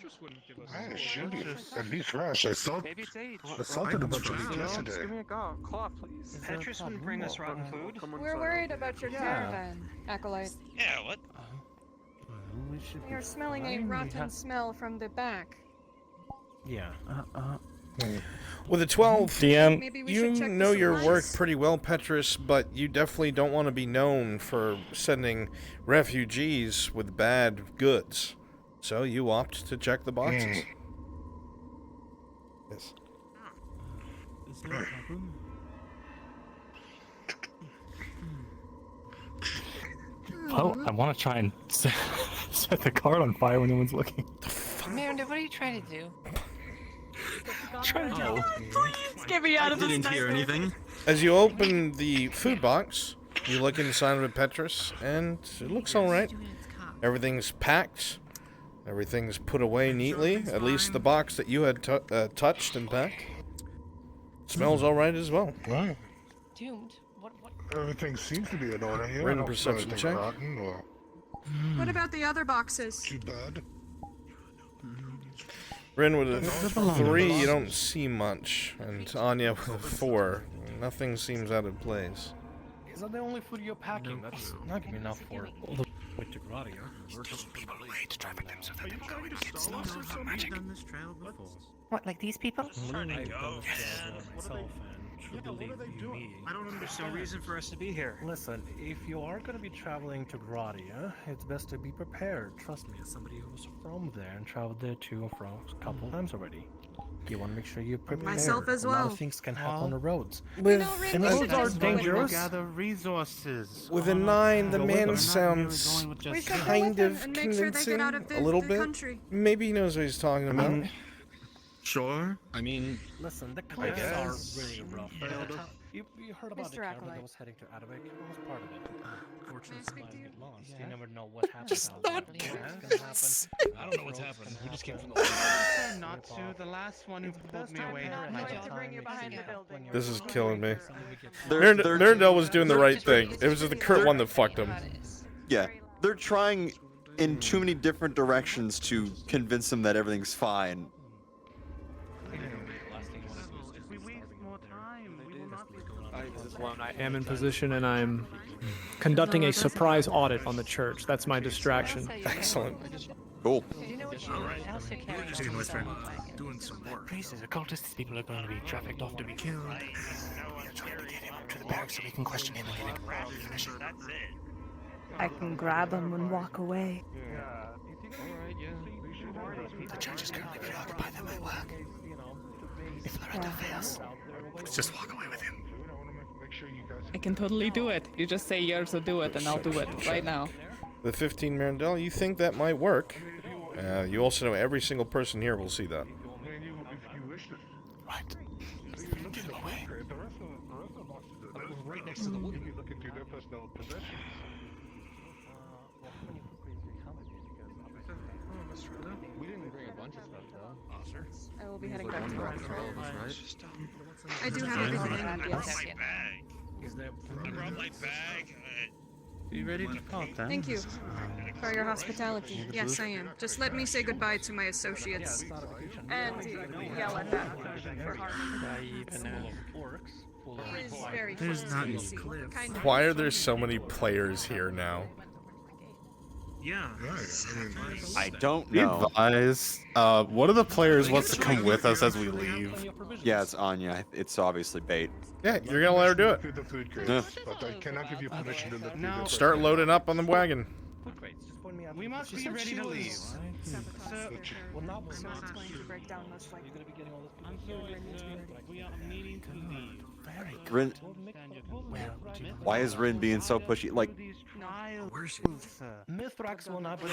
Petrus wouldn't give us. Man, it should be at least fresh. I salted a bunch of meat yesterday. Give me a cloth, please. Petrus wouldn't bring us rotten food. We're worried about your caravan, Acolyte. Yeah, what? You're smelling a rotten smell from the back. Yeah. With a 12, DM, Maybe we you should check know the your work supplies. pretty well, Petrus, but you definitely don't want to be known for sending refugees with bad goods. So you opt to check the boxes. Yes. Is there a problem? Well, I want to try and set the card on fire when no one's looking. Miranda, what are you trying to do? Trying to Oh, please get me out of this Didn't hear anything. As you open the food box, you look inside of it, Petrus, and it looks alright. Everything's packed. Everything's put away neatly. At least the box that you had touched and packed. Smells alright as well. Right. Doomed? What? Everything seems to be in order here. Written I don't smell perception anything check. rotten or What about the other boxes? too bad. Rin with a 3, you don't see much. And Anya with a 4. Nothing seems out of place. Is that the only food you're packing? That's not gonna be enough for all the way to Gradia. We're taking people away to traffic them so that they go into get slow from magic. Done this trail before. What, like these people? I don't understand. No reason for us to be here. Listen, if you are going to be traveling to Gradia, it's best to be prepared. Trust me, as somebody who's from there and traveled there to and from a couple times already. You want to make sure you're prepared. Myself as A lot well. of things can happen on the roads. With And roads are dangerous. Gather resources. With a 9, the Go with man them. sounds We should go kind with of them and make sure they convincing. get out of A little the bit. country. Maybe he knows what he's talking about. Sure. I mean, Listen, the cliffs are guess. really rough. You heard about the Mr. caravan Acolyte. that was heading to Adabek? It was part of it. Fortunately, speak supplies to you? get lost. You never know what happens. Just out not there. good. What's gonna happen? I don't know what's happening. We just came from the. Try not to. The last one who pulled me away. I'm not going to bring you behind the building. This is killing me. They're- Nerndell was doing the right thing. It was just the Kurt one that fucked him. Yeah, they're trying in too many different directions to convince him that everything's fine. If we waste more time, we will not be I am in position and I'm conducting a surprise audit on the church. That's my distraction. Excellent. Cool. Doing some work. Priests, occultists, people are going to be trafficked off to be killed. We are trying to get him up to the barracks so we can question him and get information. That's it. I can grab him and walk away. The church is currently preoccupied. That might work. If Loretta fails, let's just walk away with him. I can totally do it. You just say yours will do it and I'll do it right now. The 15 Mirandel, you think that might work. You also know every single person here will see that. Right. Get him away. Right next to the wood. You look into their personal possessions. We didn't bring a bunch of stuff though. Officer. I will be heading back to Brunswick. Right? I do have everything I need, yes. My bag. I brought my bag. You ready to talk then? Thank you for your hospitality. Yes, I am. Just let me say goodbye to my associates. And yell at them for harm. It is very There's close not to the any sea. cliff. Kind of. Why are there so many players here now? Yeah. I don't Be know. advised, one of the players wants to come with us as we leave. Yeah, it's Anya. It's obviously bait. Yeah, you're gonna let her do it. Through the food crates, Yeah. but I cannot give you permission to look through the Start loading up on the wagon. We must be ready to leave. So, it's going to break down most likely. We are needing to leave. Rin, why is Rin being so pushy? Like, Mithrax will not be.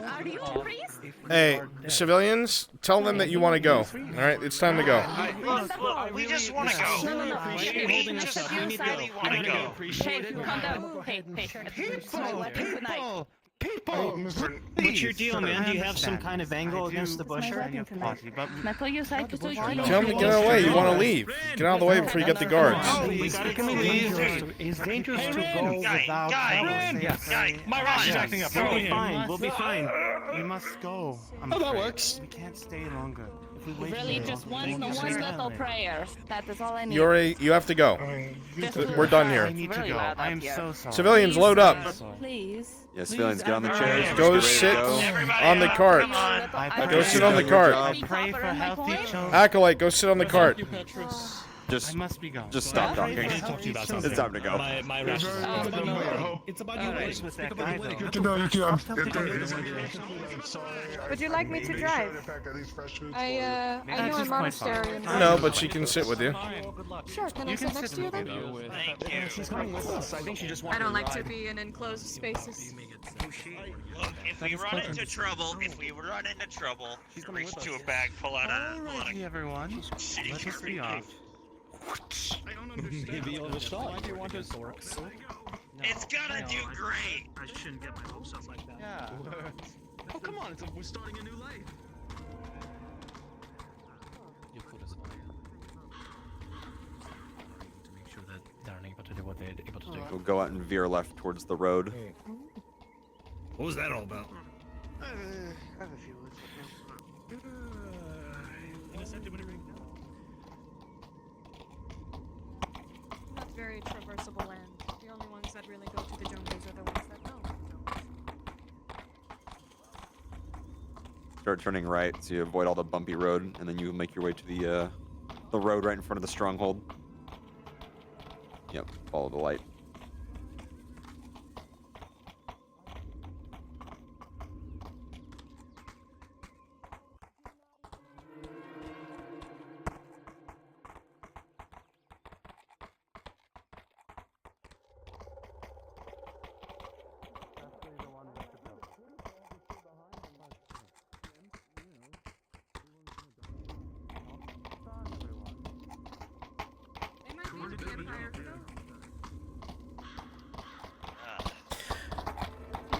Are you a priest? Hey, civilians, tell them that you want to go. Alright, it's time to go. Look, we just want to go. No. We just really want to go. Hey, calm down. Hey. Let people. People! What's your deal, man? Do you have some kind of angle against the bush? Can I pull you aside to talk to you? Tell him to get out of the way. You want to leave. Get out of the way before you get the guards. It's dangerous to go without traveling. Yes. My rash is acting up. We'll be fine. We'll be fine. We must go. Oh, that works. We can't stay longer. If we wait Really, just one little prayer. That is all I need. You have to go. We're done here. I need to go. I am so sorry. Civilians, load up. Please. Yeah, civilians, get on the chairs. Go sit on the cart. Go sit on the cart. Pray for healthy children. Acolyte, go sit on the cart. Just, I must be gone. just stop talking. It's time to go. My rash is It's about you. With that guy, though. Good to know you two. Would you like me to drive? I know a monastery in No, but she can sit with you. Sure, can I sit next to you then? She's coming with us. I think she just I don't like to be in enclosed spaces. Look, if we run into trouble, reach to a bag, pull out a everyone. shitty Let us be off. I don't understand. Why do you want us to work? It's gonna do great. I shouldn't get my hopes up like that. Yeah. Oh, come on. We're starting a new life. You put us on to make sure that they're able to do what they're able to do. We'll go out and veer left towards the road. What was that all about? I have a few words. Not very traversable land. The only ones that really go to the jungles are the ones that know. Start turning right so you avoid all the bumpy road, and then you make your way to the road right in front of the stronghold. Yep, follow the light.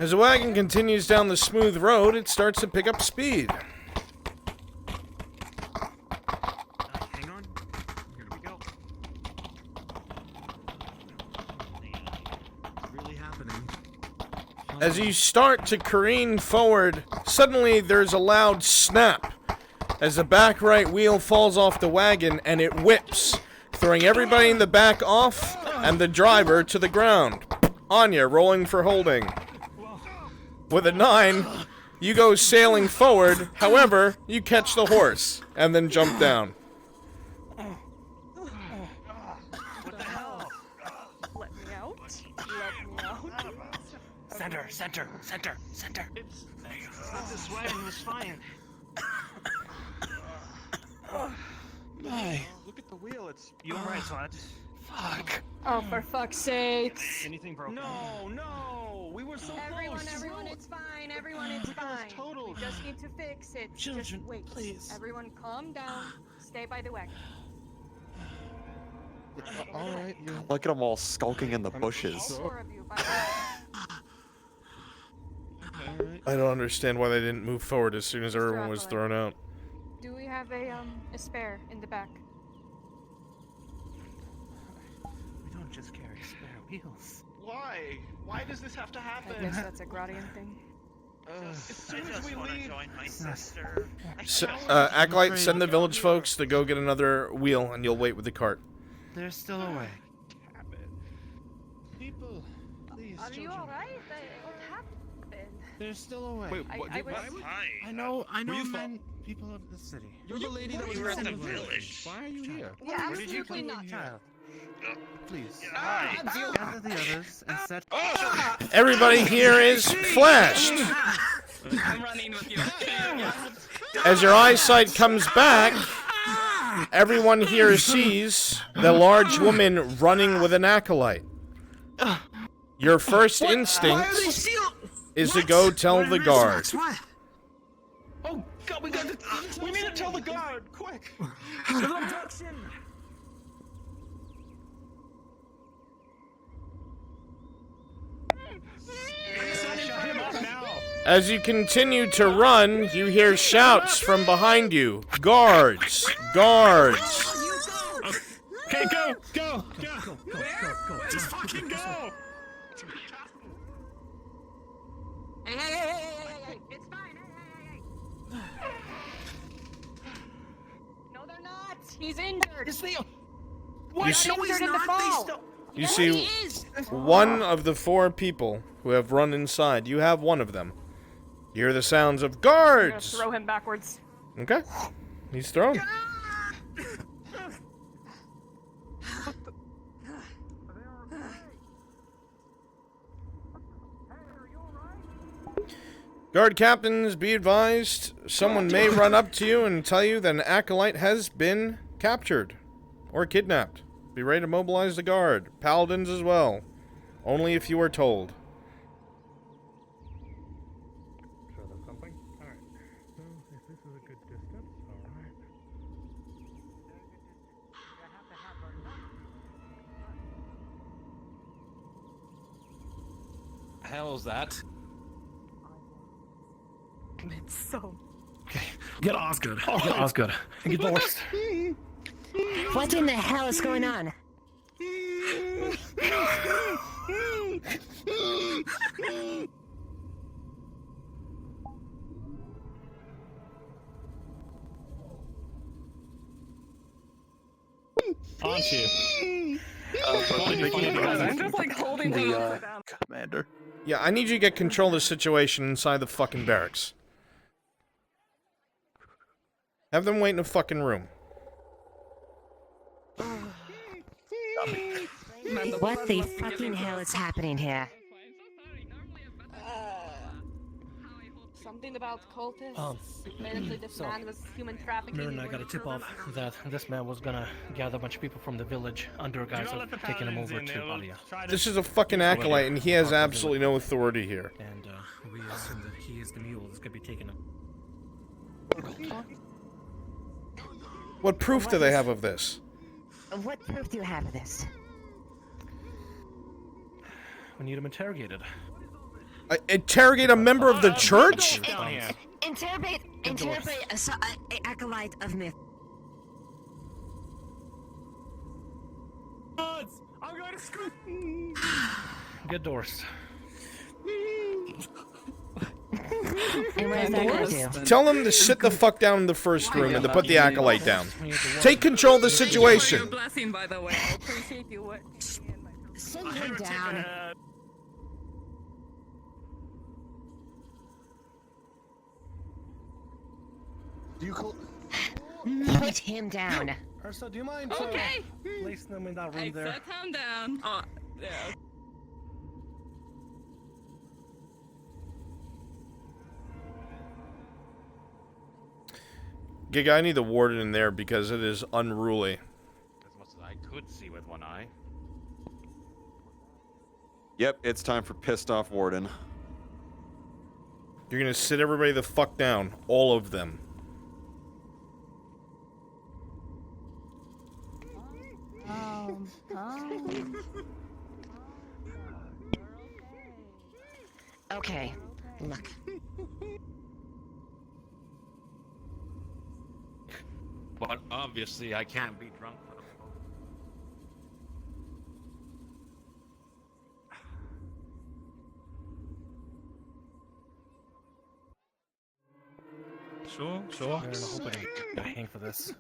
As the wagon continues down the smooth road, it starts to pick up speed. Hang on. Here we go. It's really happening. As you start to careen forward, suddenly there's a loud snap as the back right wheel falls off the wagon and it whips, throwing everybody in the back off and the driver to the ground. Anya rolling for holding. With a 9, you go sailing forward, however, you catch the horse and then jump down. What the hell? Let me out. Let me out. Center. It's not this way. It was fine. Look at the wheel. It's. You alright, Todd? Fuck. Oh, for fuck's sakes. Anything broken? No. We were so close. Everyone, it's fine. Everyone, it's fine. We just need to fix it. Children, just wait. please. Everyone, calm down. Stay by the wagon. Alright. Look at them all skulking in the bushes. I don't understand why they didn't move forward as soon as everyone was thrown out. Do we have a spare in the back? We don't just carry spare wheels. Why? Why does this have to happen? I guess that's a Gradian thing. As soon as we leave. Join my sister. Acolyte, send the village folks to go get another wheel, and you'll wait with the cart. They're still away. People, please, Are you alright? What happened? They're still away. Wait, I know, men, people of the city. You're the lady that was in the village. Why are you here? Yeah, absolutely not. Child, please, gather the others and set. Everybody here is flashed. I'm running with you. As your eyesight comes back, everyone here sees the large woman running with an acolyte. Your first instinct is to go tell the guard. Oh God, we need to tell the guard, quick! Shut him up now. As you continue to run, you hear shouts from behind you. Guards! Guards! Okay, go! Just fucking go! Hey, it's fine. Hey. No, they're not. He's injured. Is they? What? He's injured in the fall. You see one of the 4 people who have run inside. You have one of them. You hear the sounds of guards! Throw him backwards. Okay. He's thrown. Guard captains, be advised, someone may run up to you and tell you that an acolyte has been captured or kidnapped. Be ready to mobilize the guard. Paladins as well. Only if you are told. Hell is that? It's so. Okay, get Osgood. Get Osgood. Get Doris. What in the hell is going on? Aren't you? I'm just like holding the Commander. Yeah, I need you to get control of the situation inside the fucking barracks. Have them wait in a fucking room. What the fucking hell is happening here? Something about cultists. Apparently this man was human trafficking. Mirren and I got a tip off that this man was gonna gather a bunch of people from the village under a guise of taking him over to Badia. This is a fucking acolyte and he has absolutely no authority here. And we assume that he is the mule that's gonna be taking him. What proof do they have of this? What proof do you have of this? We need him interrogated. Interrogate a member of the church? Interrogate a acolyte of myth. I'm going to screw. Get Doris. And what is that gonna do? Tell them to sit the fuck down in the first room and to put the acolyte down. Take control of the situation. blessing, by the way. I appreciate you. Sit him down. Do you call? Put him down. Ursa, do you mind Okay. placing them in that room I there? set him down. Oh, yeah. Giga, I need the warden in there because it is unruly. As much as I could see with one eye. Yep, it's time for pissed off warden. You're gonna sit everybody the fuck down. All of them. Okay, look. But obviously I can't be drunk for the Sure. I hope I don't hang for this.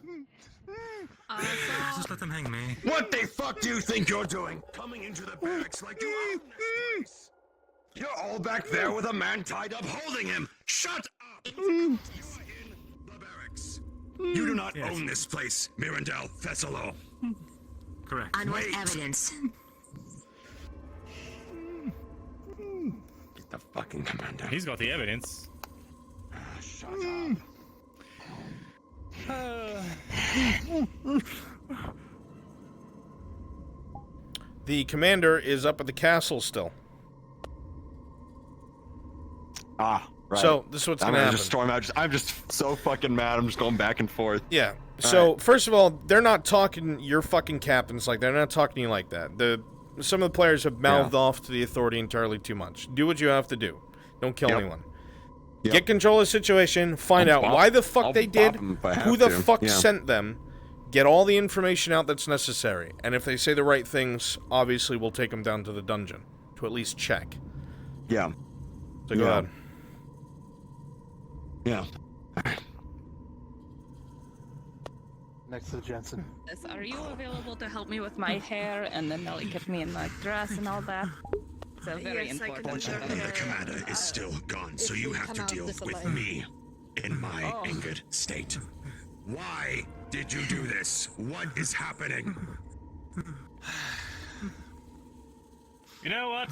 Just let them hang me. What the fuck do you think you're doing? Coming into the barracks like you own this place? You're all back there with a man tied up holding him. Shut up! You are in the barracks. You do not own this place, Mirandel Thessalo. Correct. On what evidence? Get the fucking commander. He's got the evidence. Shut up. The commander is up at the castle still. Ah, right. So, this is what's gonna happen. Just storm out. I'm just so fucking mad. I'm just going back and forth. Yeah. So, first of all, they're not talking your fucking captains like that. They're not talking to you like that. Some of the players have mouthed off to the authority entirely too much. Do what you have to do. Don't kill anyone. Get control of the situation, find out why the fuck they did, who the fuck sent them, get all the information out that's necessary, and if they say the right things, obviously we'll take them down to the dungeon, to at least check. Yeah. So go ahead. Yeah. Next to Jensen. Yes, are you available to help me with my hair and then like get me in my dress and all that? So very important. Fortunately, the commander is still gone, so you have to deal with me in my angered state. Why did you do this? What is happening? You know what?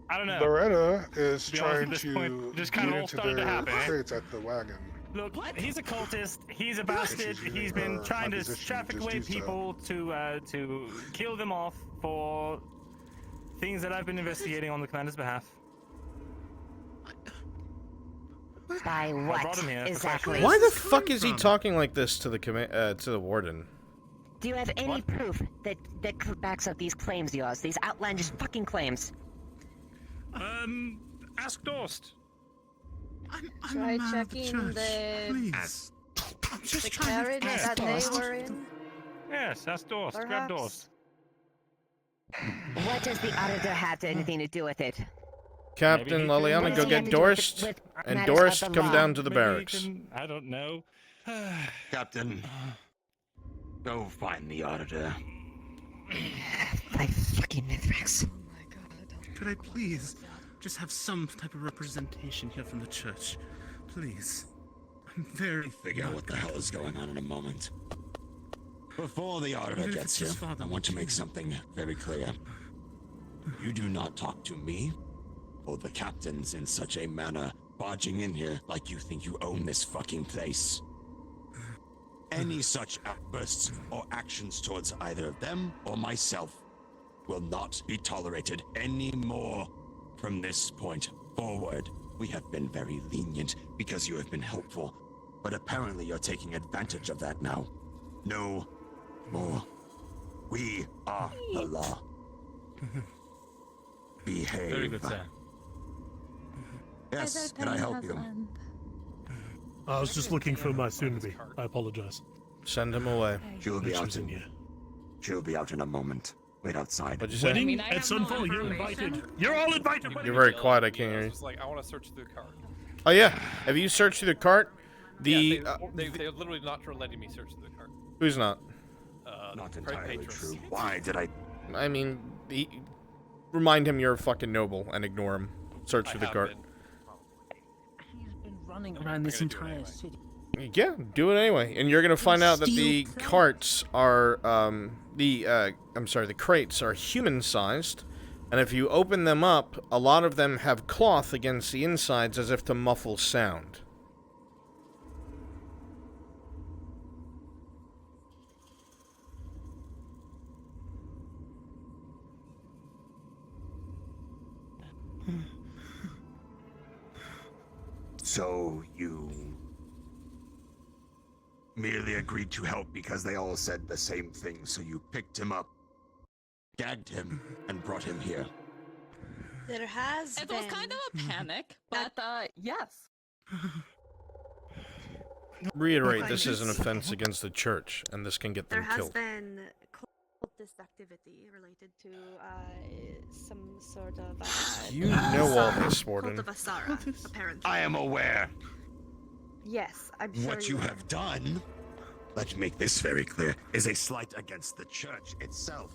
I don't know. Loretta is trying this to point, just get kind of all into started to their happen. crates at the wagon. Look, he's a cultist. He's a bastard. He's been trying to traffic away people to kill them off for things that I've been investigating on the commander's behalf. By what exactly? Why the fuck is he talking like this to the warden? Do you have any proof that backs up these claims of yours? These outlandish fucking claims? Ask Dorst. Try checking the carriage that they were in? Yes, ask Dorst. Grab Dorst. What does the auditor have to anything to do with it? Captain Liliana, go get Dorst, and Dorst, come down to the barracks. I don't know. Captain, go find the auditor. My fucking Mithrax. Could I please just have some type of representation here from the church? Please. I'm very... Figure out what the hell is going on in a moment. Before the auditor gets here, I want to make something very clear. You do not talk to me or the captains in such a manner, barging in here like you think you own this fucking place. Any such outbursts or actions towards either of them or myself will not be tolerated anymore from this point forward. We have been very lenient because you have been helpful, but apparently you're taking advantage of that now. No more. We are the law. Behave. Very good, sir. Yes, can I help you? I was just looking for my soon-to-be. I apologize. Send him away. She'll be out in a moment. Wait outside. What'd you say? At Sunfall, you're invited. You're all invited. You're very quiet, I can't hear you. It's like, I want to search through the cart. Oh yeah, have you searched through the cart? They're literally not letting me search through the cart. Who's not? Not entirely true. Why did I... I mean, remind him you're a fucking noble and ignore him. Search through the cart. He's been running around this entire city. Yeah, do it anyway. And you're gonna find out that the carts are, the crates are human-sized. And if you open them up, a lot of them have cloth against the insides as if to muffle sound. So you merely agreed to help because they all said the same thing, so you picked him up, gagged him, and brought him here. There has It was kind of a panic, but yes. Reiterate, this is an offense against the church, and this can get them killed. There has been cultist activity related to some sort of... You know all this, Warden. Cult of Asara, apparently. I am aware. Yes, I'm sure What you have done, let's make this very clear, is a slight against the church itself.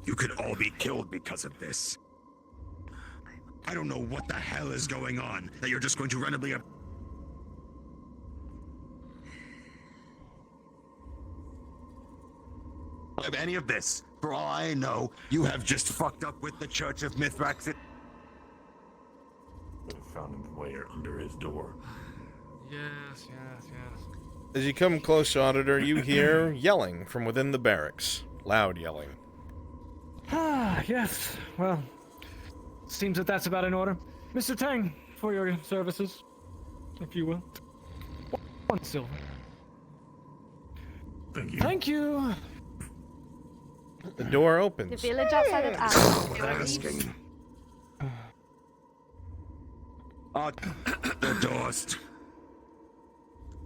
You could all be killed because of this. I don't know what the hell is going on, that you're just going to randomly... Of any of this, for all I know, you have just fucked up with the Church of Mithrax. Found him way under his door. Yes. As you come close, Auditor, you hear yelling from within the barracks. Loud yelling. Ah, yes. Well, seems that that's about in order. Mr. Tang, for your services, if you will. 1 silver. Thank you. Thank you. The door The opens. village outside of Asking. Auditor Dorst.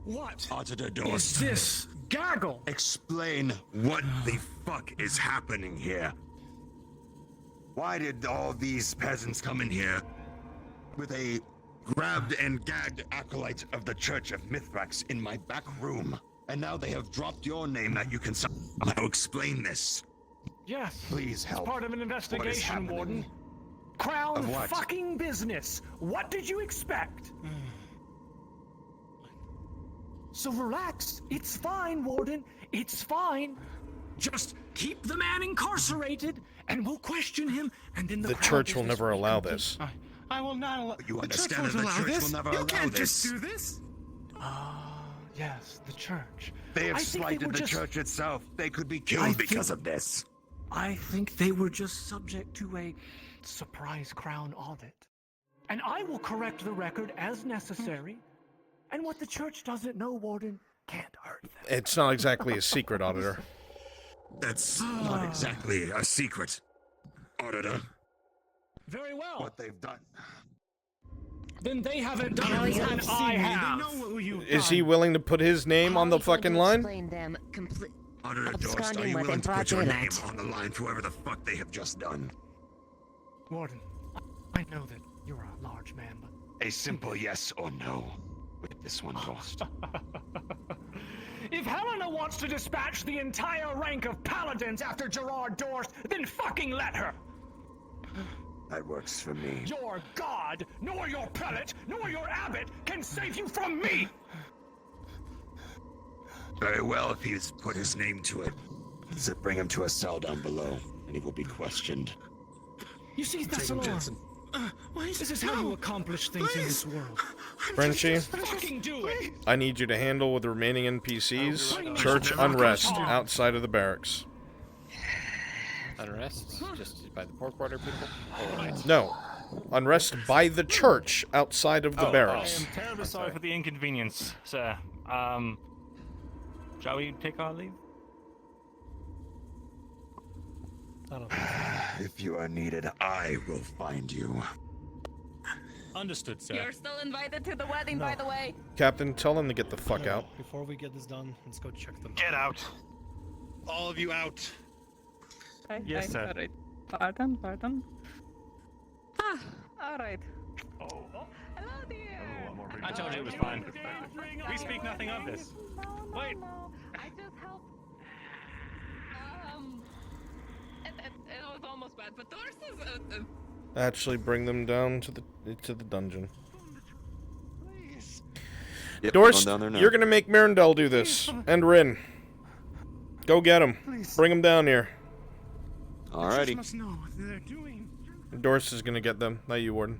What? Auditor Dorst. Is this gaggle? Explain what the fuck is happening here. Why did all these peasants come in here with a grabbed and gagged acolyte of the Church of Mithrax in my back room? And now they have dropped your name that you can somehow explain this. Yes. Please help. It's part of an investigation, Warden. Crown Of what? fucking business. What did you expect? So relax. It's fine, Warden. It's fine. Just keep the man incarcerated, and we'll question him, and then The church will never allow this. I will not allow. You the understand church that the won't church allow will this. never You allow can't just this. do this. Yes, the church. They have I think slighted were the just- church itself. They could be I killed think- because of this. I think they were just subject to a surprise crown audit. And I will correct the record as necessary. And what the church doesn't know, Warden, can't hurt them. It's not exactly a secret, Auditor. That's not exactly a secret, Auditor. Very well. What they've done. Then they haven't done it, and I have. Is he willing to put his name on the fucking line? Explain them complete. Auditor Dorst, are Absconding you with willing in to broad put your name daylight. on the line for whatever the fuck they have just done? Warden, I know that you're a large man, but A simple yes or no with this one, Dorst. if Helena wants to dispatch the entire rank of paladins after Gerard Dorst, then fucking let her. That works for me. Your god, nor your prelate, nor your abbot can save you from me! Very well, if he's put his name to it. So bring him to a cell down below, and he will be questioned. You see, that's alarm. This is how you accomplish things in this world. Frenchie, Fucking do it! I need you to handle with the remaining NPCs church unrest outside of the barracks. Unrest? Just by the pork water people? Overnight? No. Unrest by the church outside of the I barracks. am terribly sorry for the inconvenience, sir. Shall we take our leave? If you are needed, I will find you. Understood, sir. You're still invited to the wedding, by the way. Captain, tell them to get the fuck out. Before we get this done, let's go check them. Get out! All of you out! Yes, sir. All right. Pardon. Ah, all right. Oh. Hello, dear. I told you it was fine. We speak nothing of this. Wait. No. I just helped. It was almost bad, but Doris is. Actually bring them down to the dungeon. Yep, Dorst, going down there now. you're gonna make Mirandel do this. And Rin. Go get him. Bring him down here. Alrighty. Must know what they're doing. Dorst is gonna get them, not you, Warden.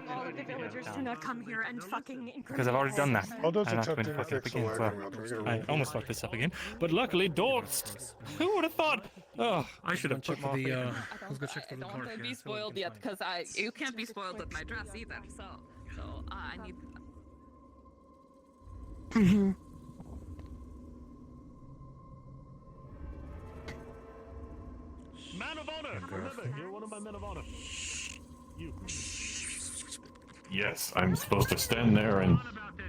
All of the villagers do not come here and fucking Because I've already done that. All those And are I've been tucked in fucked up the again as lighting well. rod. We're gonna I move almost on. fucked this up again. But luckily, Dorst. Who would have thought? Oh, I should have Check put for more. the, let's go check for the Don't card. be spoiled yet, because you can't be spoiled with my dress either. So I need. Man of honor! Remember, you're one of my men of honor. You. Yes, I'm supposed to stand there and.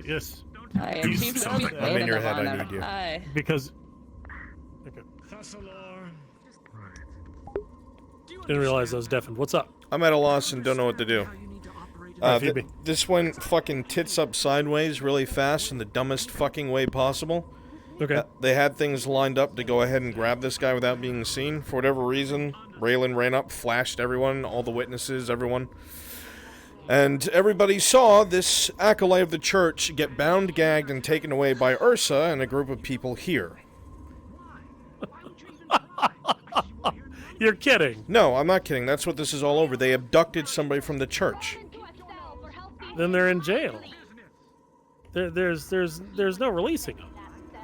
Yes. I am Do chief something. Lady I'm in your of head, I honor. need you. Aye. Because. Okay. Thessalar. Didn't realize I was deafened. What's up? I'm at a loss and don't know what to do. Phoebe. This one fucking tits up sideways really fast in the dumbest fucking way possible. Okay. They had things lined up to go ahead and grab this guy without being seen. For whatever reason, Raylan ran up, flashed everyone, all the witnesses, everyone. And everybody saw this acolyte of the church get bound, gagged, and taken away by Ursa and a group of people here. You're kidding. No, I'm not kidding. That's what this is all over. They abducted somebody from the church. Then they're in jail. There's no releasing them.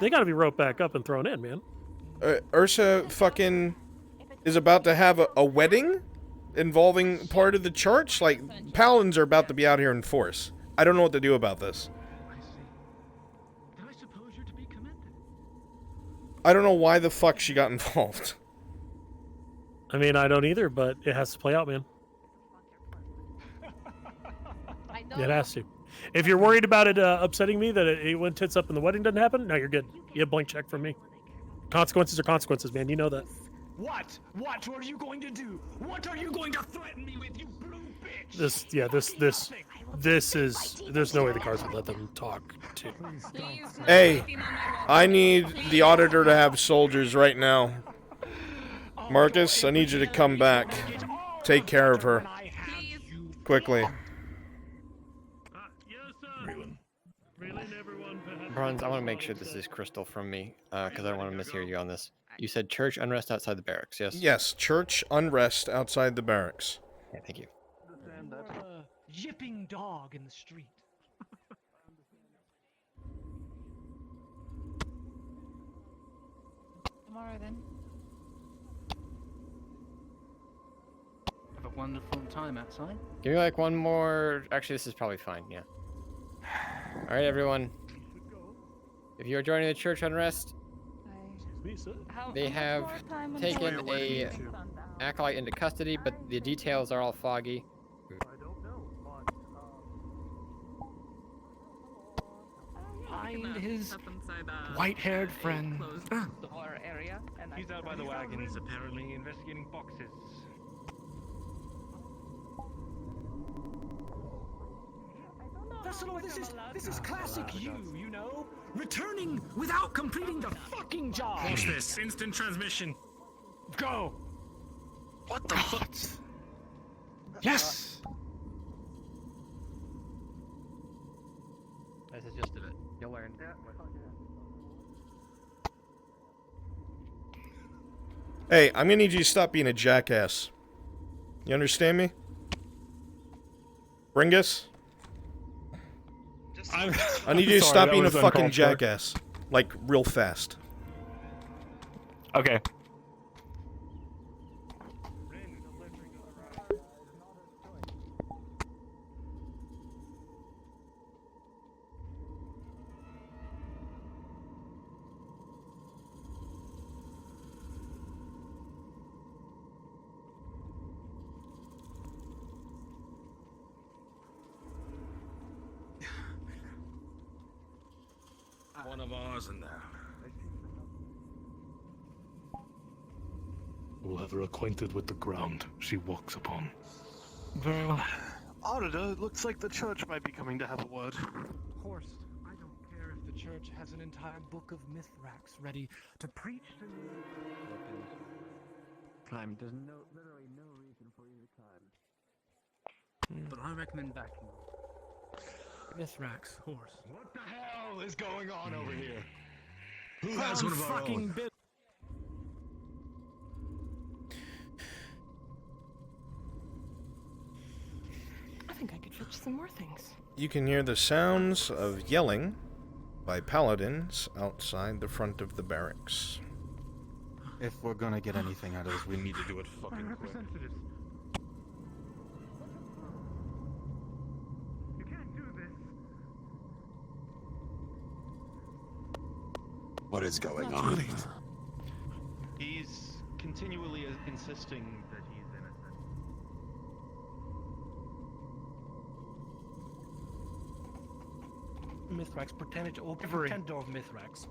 They gotta be roped back up and thrown in, man. Ursa fucking is about to have a wedding involving part of the church? Like, paladins are about to be out here in force. I don't know what to do about this. I don't know why the fuck she got involved. I mean, I don't either, but it has to play out, man. It has to. If you're worried about it upsetting me that it went tits up and the wedding doesn't happen, no, you're good. You have a blank check from me. Consequences are consequences, man. You know that. What? What are you going to do? What are you going to threaten me with, you blue bitch? This is. There's no way the cards would let them talk to. Hey, I need the auditor to have soldiers right now. Marcus, I need you to come back. Take care of her. Quickly. Bruns, I want to make sure this is crystal from me, because I don't want to mishear you on this. You said church unrest outside the barracks, yes? Yes, church unrest outside the barracks. Yeah, thank you. Yipping dog in the street. Tomorrow then. Have a wonderful time outside. Give me like one more. Actually, this is probably fine, yeah. Alright, everyone. If you're joining the church unrest, they have taken a acolyte into custody, but the details are all foggy. Find his white-haired friend. He's out by the wagons, apparently, investigating boxes. Vessel, this is classic you know? Returning without completing the fucking job! Watch this. Instant transmission. Go! What the fuck? Yes! This is just a bit. You'll learn. Hey, I'm gonna need you to stop being a jackass. You understand me? Bringus? I need you to stop being a fucking jackass. Like, real fast. Okay. One of ours in there. We'll have her acquainted with the ground she walks upon. Very well. Auditor, it looks like the church might be coming to have a word. Horse, I don't care if the church has an entire book of Mithrax ready to preach to me. Climb. There's literally no reason for you to climb. But I recommend backing. Mithrax, horse. What the hell is going on over here? Who has one of our own? I think I could fetch some more things. You can hear the sounds of yelling by paladins outside the front of the barracks. If we're gonna get anything out of this, we need to do it fucking quick. What is going on? He's continually insisting that he's innocent. Mithrax, pretend of Mithrax.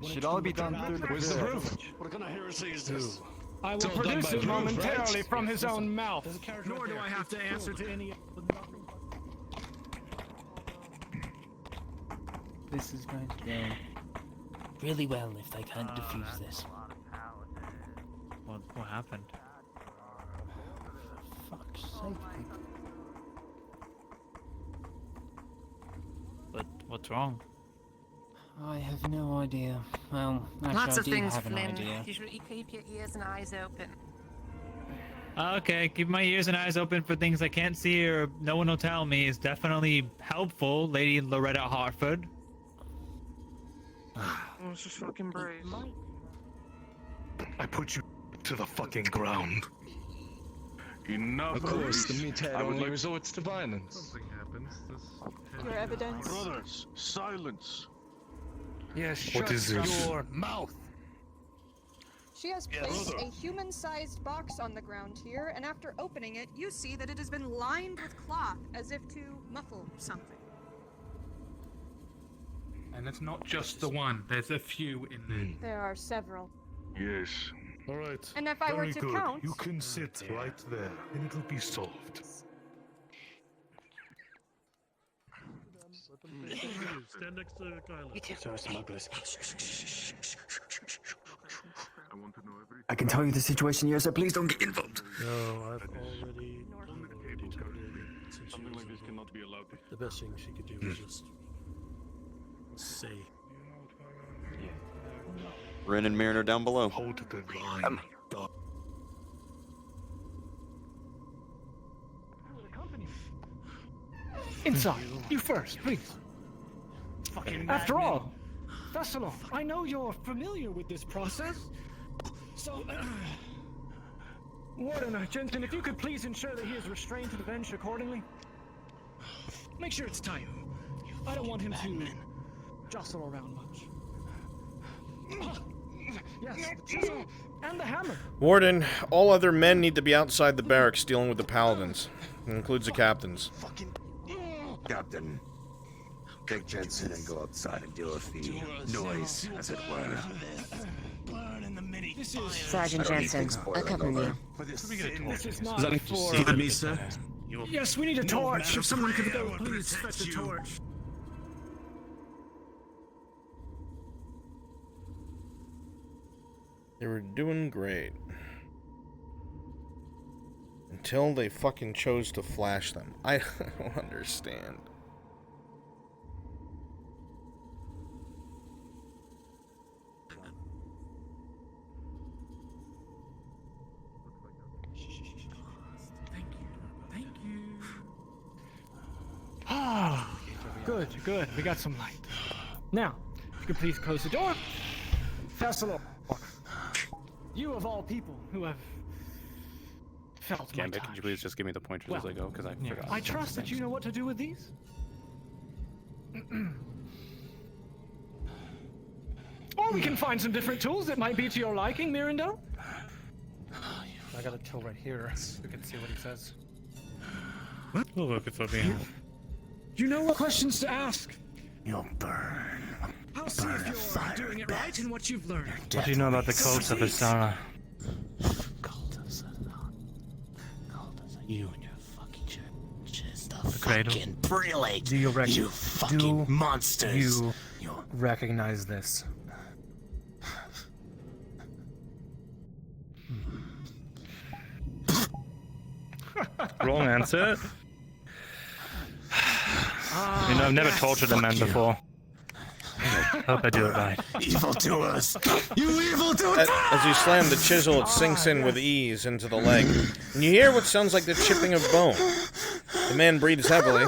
Should all be done through the proof? What kind of heresy is this? I will produce it momentarily from his own mouth. Nor do I have to answer to any. This is going to go really well if they can't defuse this. What happened? For fuck's sake, people. What's wrong? I have no idea. Well, actually, Lots of I do things, have an Flynn. idea. You should keep your ears and eyes open. Okay, keep my ears and eyes open for things I can't see or no one will tell me is definitely helpful, Lady Loretta Hartford. It's just fucking brave. I put you to the fucking ground. Enough. Of course, the meathead only resorts to violence. Something happens. Your evidence. Brothers, silence. Yes, What is this? your mouth. She has placed a human-sized box on the ground here, and after opening it, you see that it has been lined with cloth, as if to muffle something. And it's not just the one. There's a few in there. There are several. Yes. All right. And if I were to count... You can sit right there, and it'll be solved. Stand next to Kyla. Sorry, smugglers. I can tell you the situation here, so please don't get involved. No, I've already told her Something like this cannot be allowed. the best thing she could do is just say. Ren and Mariner down below. Hold the line. Inside. You first, please. After all, Thessalon, I know you're familiar with this process. So, Warden, Jensen, if you could please ensure that he is restrained to the bench accordingly. Make sure it's tight. I don't want him to jostle around much. Yes, the chisel and the hammer. Warden, all other men need to be outside the barracks dealing with the paladins. It includes the captains. Captain, take Jensen and go outside and deal with the noise, as it were. Sergeant Jensen, accompany me. This is not that for... me, sir? Yes, we need a torch. If someone could go, please fetch a torch. They were doing great. Until they fucking chose to flash them. I don't understand. Thank you. Ah, good, good. We got some light. Now, if you could please close the door. Thessalon, you of all people who have felt my touch. Could you please just give me the pointers as I go? Because I forgot. I trust that you know what to do with these. Or we can find some different tools that might be to your liking, Mirando. I got a tool right here. We can see what he says. We'll look at something. You know what questions to ask. You'll burn. I'll see if you're doing it right and what you've learned. What do you know about the cult of Asara? You and your fucking churches, the Cradle. fucking prelate. Do you You fucking monsters. You recognize this? Wrong answer. You know, I've never tortured a man before. Hope I do it right. Evildoers! You evildoers! As you slam the chisel, it sinks in with ease into the leg. And you hear what sounds like the chipping of bone. The man breathes heavily,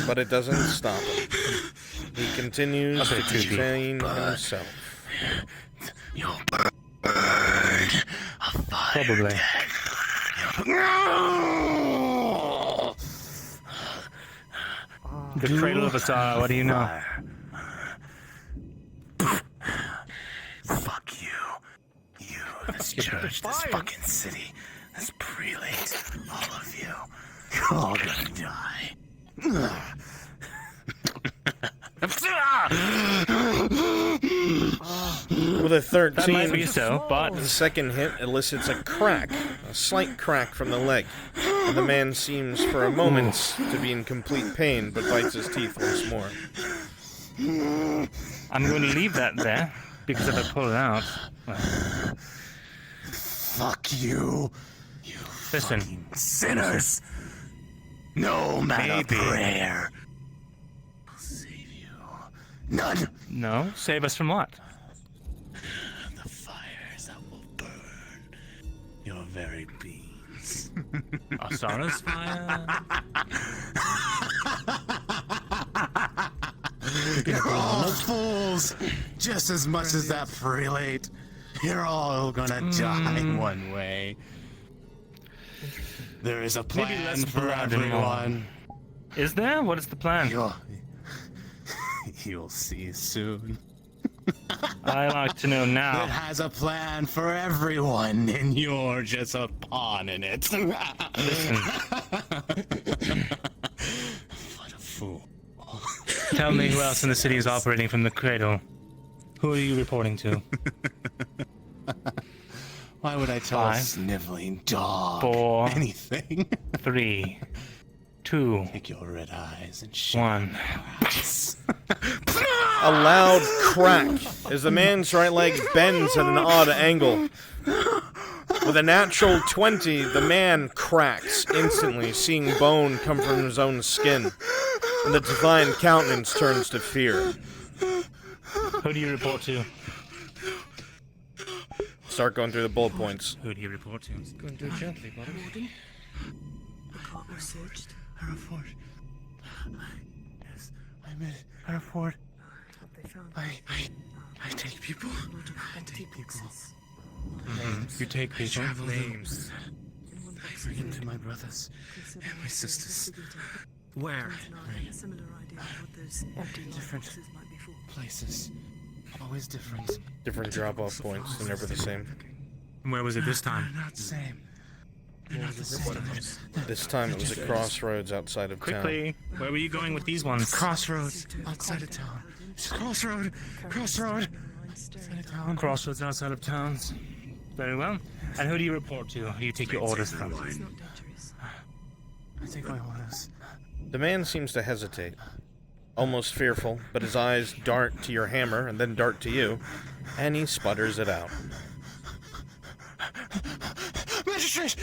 but it doesn't stop him. He continues to train himself. You'll burn. Probably. The Cradle of Asara, what do you know? Fuck you. You, this church, this fucking city, this prelate, all of you. You're all gonna die. With a 13, That might be so, but the second hit elicits a crack, a slight crack from the leg. And the man seems for a moment to be in complete pain, but bites his teeth once more. I'm going to leave that there, because if I pull it out... Well. Fuck you. You Listen. fucking sinners. No matter prayer. I'll save you. None. No? Save us from what? The fires that will burn your very beings. Asara's fire? You're all fools, just as much as that prelate. You're all gonna die one way. There is a plan for everyone. Is there? What is the plan? You'll see soon. I like to know now. It has a plan for everyone, and you're just a pawn in it. Listen. What a fool. Tell me who else in the city is operating from the Cradle. Who are you reporting to? Why would I tell a 5, sniveling dog 4, anything? 3, 2, Take your red eyes and shut 1. A loud crack as the man's right leg bends at an odd angle. With a natural 20, the man cracks instantly, seeing bone come from his own skin, and the divine countenance turns to fear. Who do you report to? Start going through the bullet points. Who do you report to? Go and do it gently, buddy. Warden, the cart was searched. A report. Yes, I made it. A report. I take people. I take people. You take people. Names. I bring it to my brothers and my sisters. Where? Different places. Always different. Different drop-off points, they're never the same. And where was it this time? They're not the same. They're not the same. This time it was a crossroads outside of town. Quickly, where were you going with these ones? Crossroads outside of town. Crossroad. Outside of town. Crossroads outside of towns. Very well. And who do you report to? Who do you take your orders from? I take my orders. The man seems to hesitate, almost fearful, but his eyes dart to your hammer and then dart to you, and he sputters it out. Magistrate!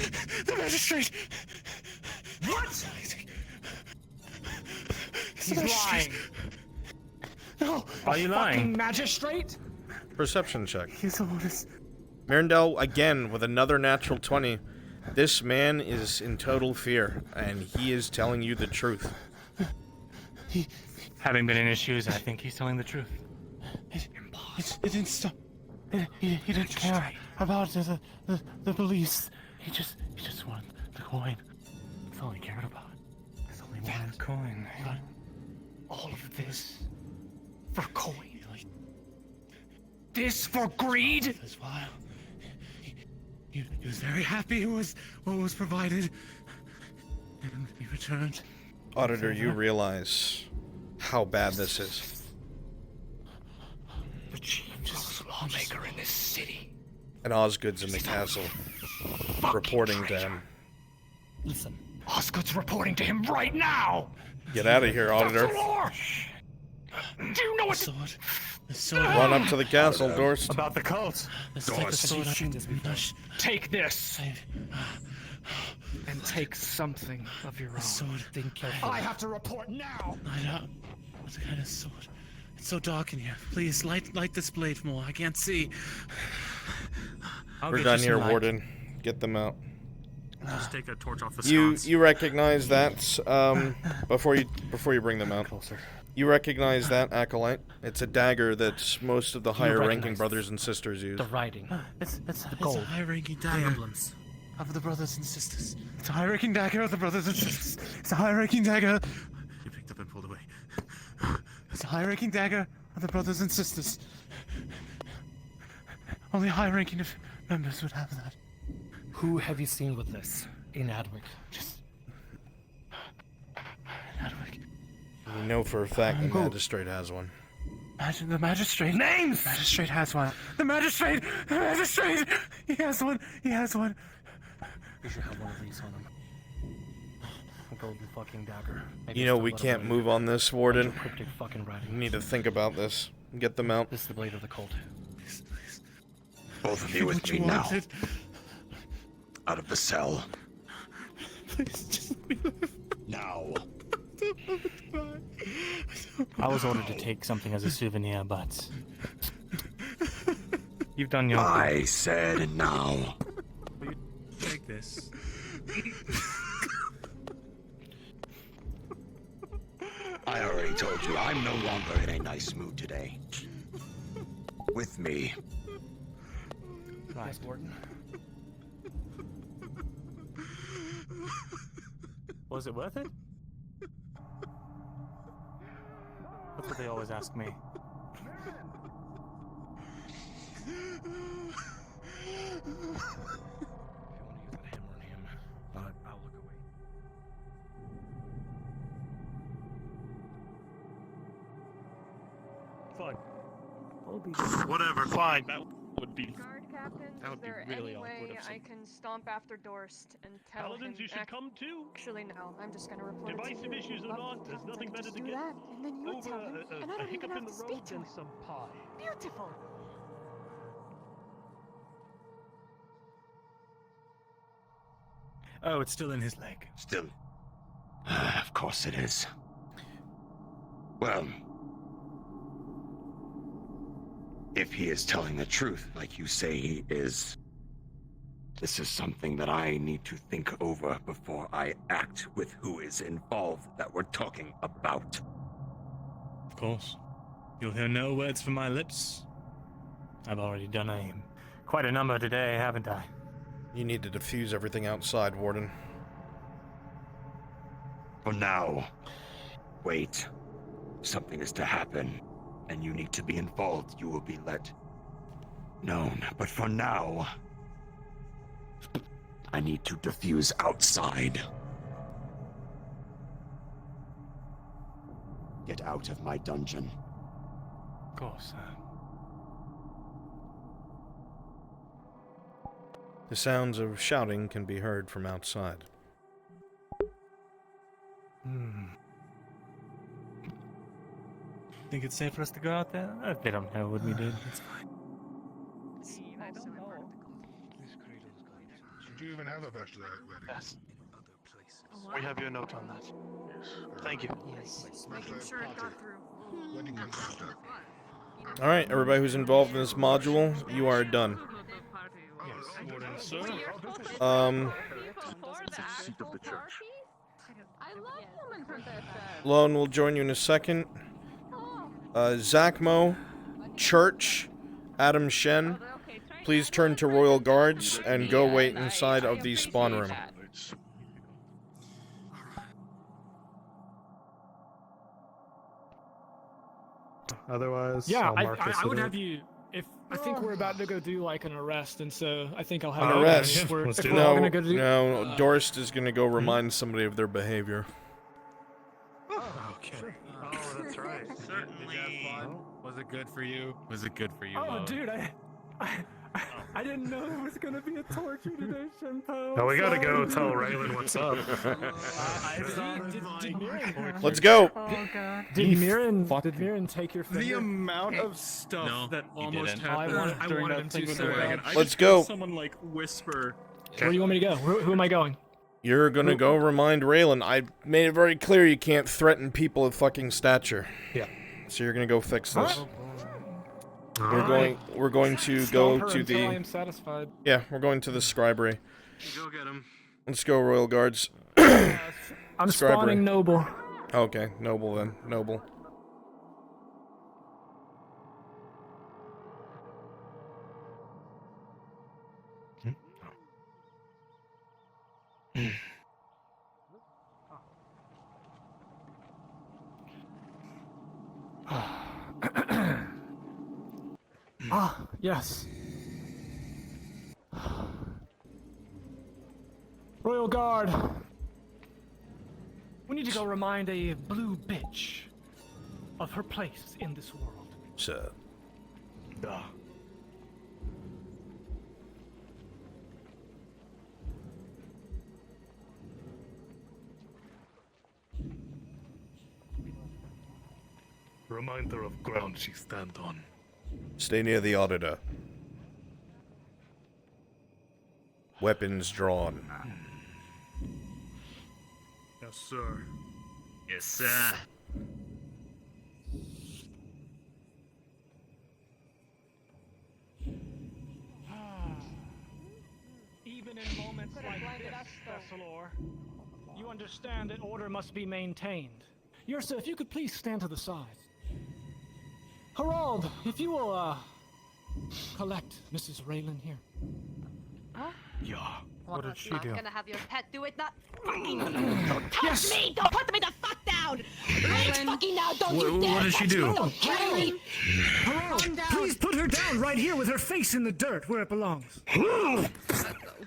The magistrate! What? He's lying. No! Are you lying? Fucking magistrate? Perception check. He's orders. Mirandel, again, with another natural 20. This man is in total fear, and he is telling you the truth. Having been in his shoes, I think he's telling the truth. It didn't stop. He didn't care about the police. He just wanted the coin. That's all he cared about. That's all he wanted. The coin. But all of this for coin. This for greed? This while he was very happy with what was provided, and he returned. Auditor, you realize how bad this is. The chief's lawmaker in this city. And Osgood's in the castle, reporting to him. Listen, Osgood's reporting to him right now! Get out of here, Auditor. Do you know what The sword. Run up to the castle, Dorst. about the cult? Let's take the sword out and Take this! And take something of your own. sword. Think carefully. I have to report now! Light up. What kind of sword? It's so dark in here. Please light this blade more. I can't see. We're done here, Warden. Get them out. Just take a torch off the sconce. You recognize that before you bring them out. You recognize that, Acolyte? It's a dagger that most of the higher-ranking brothers and sisters use. The writing. It's the gold. a high-ranking dagger. emblems. Of the brothers and sisters. It's a high-ranking dagger of the brothers and sisters. It's a high-ranking dagger. He picked up and pulled away. It's a high-ranking dagger of the brothers and sisters. Only high-ranking members would have that. Who have you seen with this in Adwick? Just Adwick. We know for a fact the magistrate has one. The magistrate. Names! The magistrate has one. The magistrate! The magistrate! He has one. He has one. You should have one of these on him. A golden fucking dagger. Maybe You know still we let can't him move on this, Warden. Cryptic fucking writing. You need to think about this. Get them out. This is the blade of the cult. Please. Both of you with me now. Out of the cell. Please, just let me live. Now. I was ordered to take something as a souvenir, but you've done your. I said now. Will you take this? I already told you I'm no longer in a nice mood today. With me. Nice, Warden. Was it worth it? That's what they always ask me. I'll look away. Fine. Whatever, fine. That would be. Guard captain, That is would be there really any way awkward if I can stomp after Dorst and tell Paladins, him? you should come too. Actually, no. I'm just gonna report Divisive it to you. issues or not, there's nothing better to do get that, and then you over tell him, and I a don't even hiccup have in the to road speak to than him. some pie. Beautiful. Oh, it's still in his leg. Still. Of course it is. Well, if he is telling the truth, like you say he is, this is something that I need to think over before I act with who is involved that we're talking about. Of course. You'll hear no words from my lips. I've already done quite a number today, haven't I? You need to defuse everything outside, Warden. For now, wait. Something is to happen, and you need to be involved. You will be let known. But for now, I need to defuse outside. Get out of my dungeon. Of course, sir. The sounds of shouting can be heard from outside. Think it's safe for us to go out there? They don't know what we did. It's fine. I don't know. Did you even have a flashlight ready? Yes. We have your note on that. Thank you. Yes. Making sure it got through. Wedding comes after. Alright, everybody who's involved in this module, you are done. Yes, Warden, sir. Seat of the church. I love human princesses. Lone will join you in a second. Zachmo, Church, Adam Shen, please turn to Royal Guards and go wait inside of the spawn room. Otherwise, Yeah, I'll mark this I would as have you. If I think we're about to go do like an arrest, and so I think I'll have An you arrest? If we're Let's do all No, gonna go do. no, Dorst is gonna go remind somebody of their behavior. Okay. Oh, that's right. Certainly. Did you have fun? Was it good for you? Was it good for you? Oh, Lone? dude, I didn't know it was gonna be a torture today, Shimpo. No, we gotta go tell Raylan what's up. Let's go! Oh god. Did Mirren take your finger? The amount of stuff that almost happened I during wanted that him thing to with so the wagon. bad. I Let's just heard go. Someone like whisper. Where do you want me to go? Who am I going? You're gonna go remind Raylan. I made it very clear you can't threaten people of fucking stature. Yeah. So you're gonna go fix this. Huh? We're going to Stomp go her to until I the am satisfied. yeah, we're going to the scribery. Go get him. Let's go, Royal Guards. I'm Scribery. spawning Noble. Okay, Noble then. Noble. Ah, yes. Royal Guard. We need to go remind a blue bitch of her place in this world. Sir. Reminder of ground she stand on. Stay near the auditor. Weapons drawn. Yes, sir. Yes, sir. Even in moments like this, Thessalor, you understand that order must be maintained. Yursa, if you could please stand to the side. Harald, if you will, collect Mrs. Raylan here. Huh? Yeah. What did she not do? gonna have your pet do it, not fucking. Yes. Touch me! Don't put me the fuck down! Right fucking now! Don't you dare! What did she touch do? me, Don't carry me! Harald, Calm down. please put her her down right here with her face in the dirt where it belongs.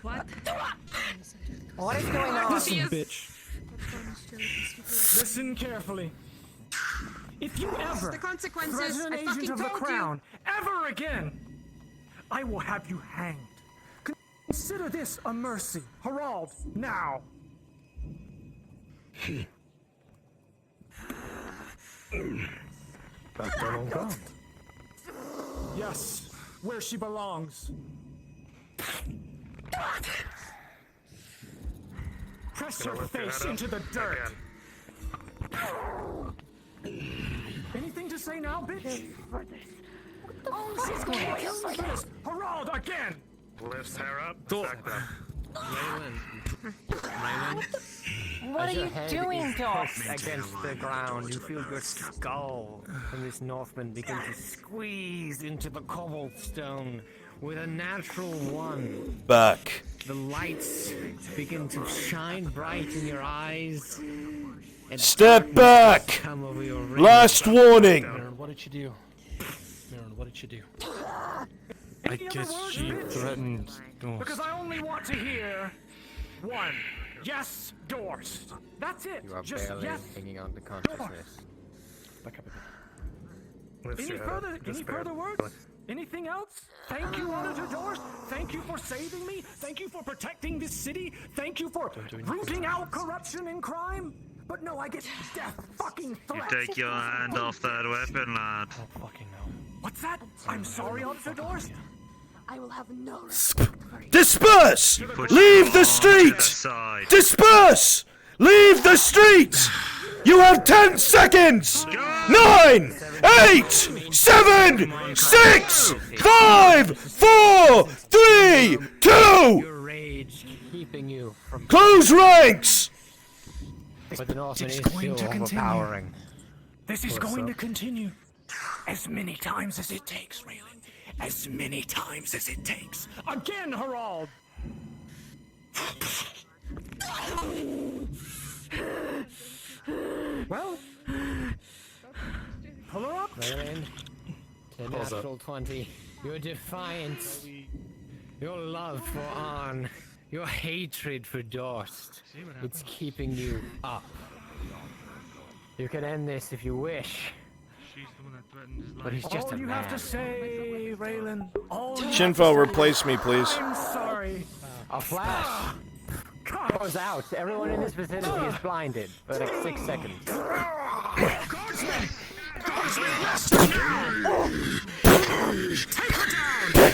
What? What is going on? Listen, bitch. Listen carefully. If you ever The consequences. threaten an I agent fucking of the told crown ever again, I will have you hanged. Consider this a mercy. Harald, now. Back down on ground. Yes, where she belongs. Press your face into the dirt. Anything to say now, bitch? Oh, she's going to kill me for this. Harald, again! Lifts her up. Back down. What are you doing, Doc? Against the ground, you feel your skull and this Northman begin to squeeze into the cobblestone with a natural one. Back. The lights begin to shine bright in your eyes. And Step back! come over your Last warning! Mirren, what did you do? Mirren, what did you do? I guess she threatened Dorst. Because I only want to hear one. Yes, Dorst. That's it. You are Just barely yes. hanging on to consciousness. Back up a bit. Any further words? Anything else? Thank you, Auditor Dorst. Thank you for saving me. Thank you for protecting this city. Thank you for rooting out corruption and crime. But no, I get death fucking threats. You take your hand off that weapon, lad. Oh, fucking no. What's that? I'm sorry, Auditor Dorst. I will have no Disperse! Leave the street! Disperse! Leave the street! You have 10 seconds! 9, 8, 7, 6, 5, 4, 3, 2! Your rage keeping you from Close ranks! But the Northman is going still to continue. overpowering. This is going to continue as many times as it takes, Raylan. As many times as it takes. Again, Harald! Well, pull her up. Raylan, to natural 20. Your defiance, your love for Arn, your hatred for Dorst, it's keeping you up. You can end this if you wish. But he's just all a you man. have to say, Raylan. All you have Shinfo, to say- replace me, please. I'm sorry. A flash goes out. Everyone in this vicinity is blinded for like 6 seconds. Guardsmen! Guardsmen, rest now! Take her down!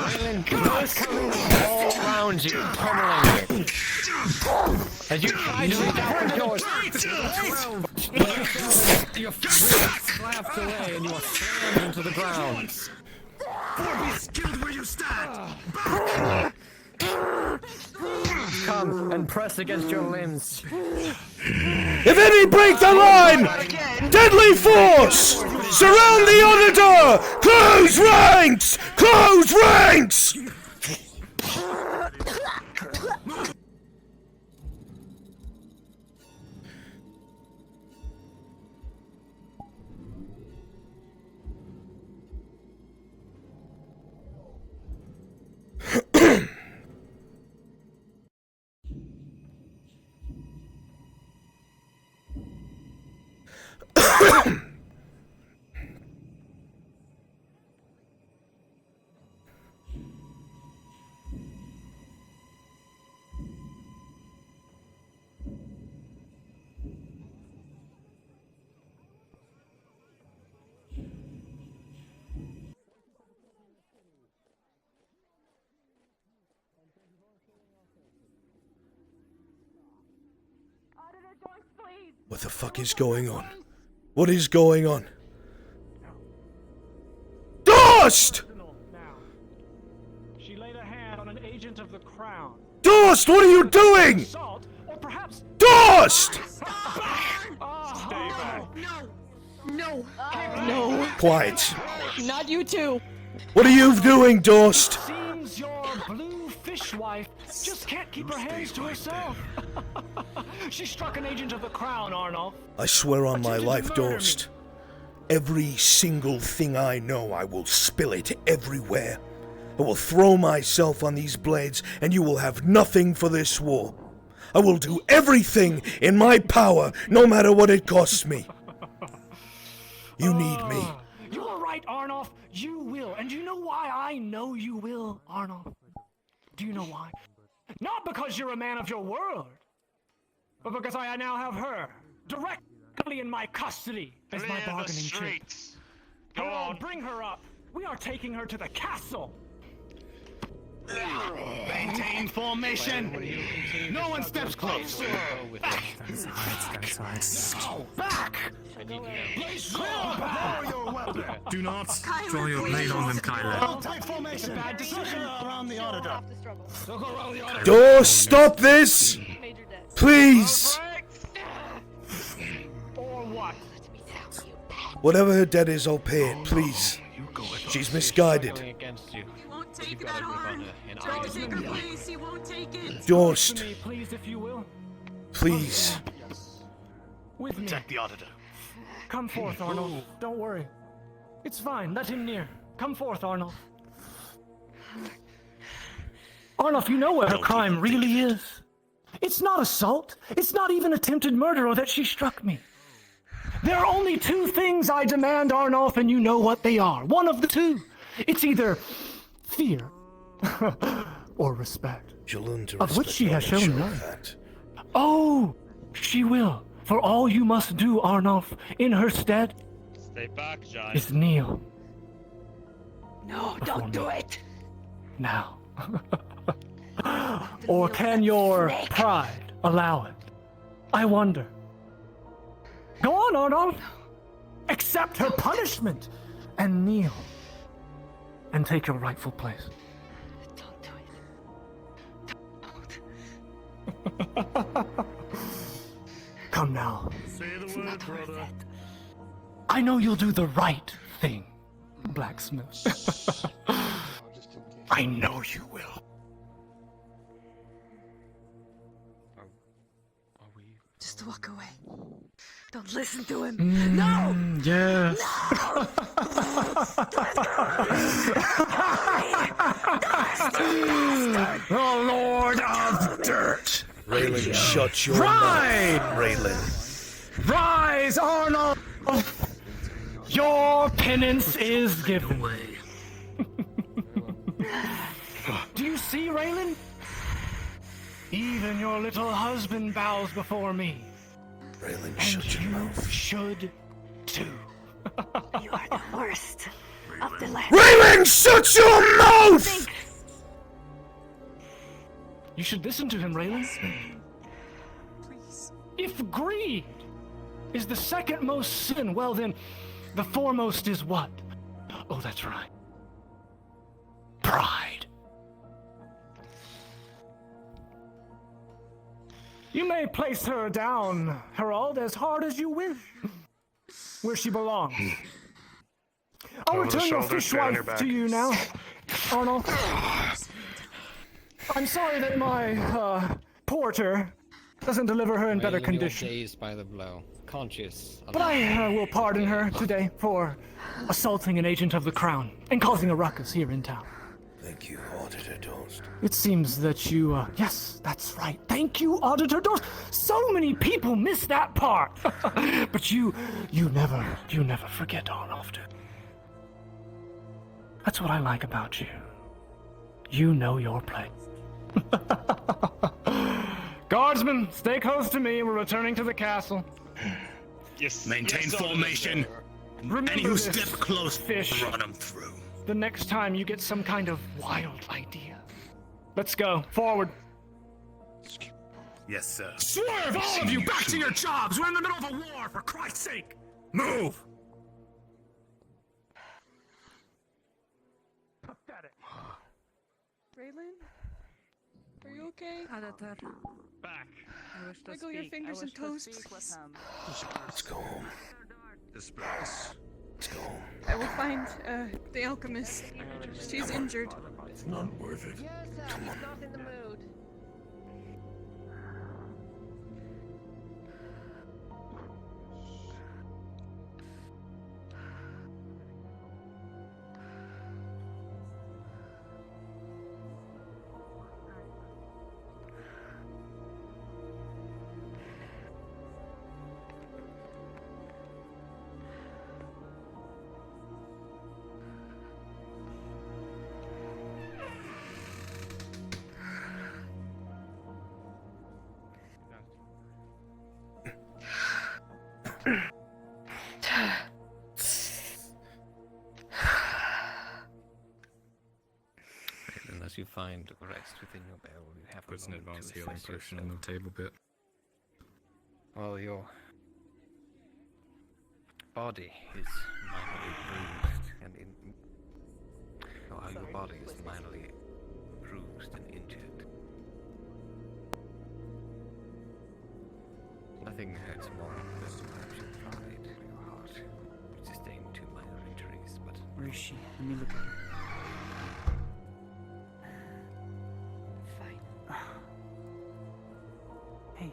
Raylan, those coming all around you, pummeling you. As you try to reach out for doors, your fist slaps away and you are slammed into the ground. Be skilled where you stand! Come and press against your limbs. If any break the line, deadly force! Surround the auditor! Close ranks! Close ranks! What the fuck is going on? What is going on? Dorst! She laid a hand on an agent of the crown. Dorst, what are you doing? Assault, or perhaps Dorst! Stay back. No. No. Quiet. Not you too. What are you doing, Dorst? Seems your blue fishwife just can't keep her hands to herself. She struck an agent of the crown, Arnold. I swear on my life, Dorst. Every single thing I know, I will spill it everywhere. I will throw myself on these blades, and you will have nothing for this war. I will do everything in my power, no matter what it costs me. You need me. You are right, Arnold. You will. And you know why I know you will, Arnold? Do you know why? Not because you're a man of your word, but because I now have her directly in my custody as my bargaining chip. Go on. Bring her up. We are taking her to the castle. Maintain formation. No one steps close. Back. Back. Do not draw your blade on them, Kyler. Take formation. Bad decision. Around the auditor. Door, stop this! Please! Or what? Whatever her debt is, I'll pay it, please. She's misguided. Take that arm. Don't take her, please. He won't take it. Just. Please, if you will. Please. With me. Protect the auditor. Come forth, Arnold. Don't worry. It's fine. Let him near. Come forth, Arnold. Arnold, you know what her crime really is. It's not assault. It's not even attempted murder or that she struck me. There are only two things I demand, Arnold, and you know what they are. One of the two. It's either fear or respect, of which she has shown none. Oh, she will. For all you must do, Arnulf, in her stead, Stay back, Giant. is kneel. No, don't do it. Now. Or can your pride allow it? I wonder. Go on, Arnold. Accept her punishment and kneel. And take your rightful place. Come now. Say the word, brother. I know you'll do the right thing, blacksmith. I know you will. Just walk away. Don't listen to him. No! Yes. The Lord of Dirt. Raylan, shut your Right! mouth. Raylan. Rise, Arnold! Your penance is given. Do you see, Raylan? Even your little husband bows before me. Raylan, And shut your you mouth. should too. You are the worst of the land. Raylan, shut your mouth! You should listen to him, Raylan. Please. If greed is the second most sin, well then, the foremost is what? Oh, that's right. Pride. You may place her down, Harold, as hard as you wish, where she belongs. I'll Over the return your shoulders, down your fishwife back. to you now, Arnold. I'm sorry that my porter doesn't deliver her in better Raylan, condition. You're dazed by the blow. Conscious. But I will pardon her today for assaulting an agent of the crown and causing a ruckus here in town. Thank you, Auditor Dost. It seems that you, yes, that's right. Thank you, Auditor Dost. So many people miss that part. But you never forget, Arnold. That's what I like about you. You know your place. Guardsmen, stay close to me. We're returning to the castle. Yes. Maintain yes, formation. Remember Any who this, step close, fish. run them through. The next time you get some kind of wild idea. Let's go. Forward. Yes, sir. Swerve, all of you! Back to your jobs! We're in the middle of a war, for Christ's sake! Move! Pathetic. Raylan? Are you okay? Back. Wiggle your fingers and toes, please. Let's go home. Disperse. Let's go home. I will find the alchemist. She's injured. It's not worth it. Come on. Not in the mood. Unless you find rest within your bell, you have Puts a an moment advanced to healing assess potion on yourself. the table bit. Well, your body is minorly bruised and your body is minorly bruised and injured. Nothing hurts more than perhaps your pride, your heart. You sustained 2 minor injuries, but Where is she? Let me look at her. Fine. Hey,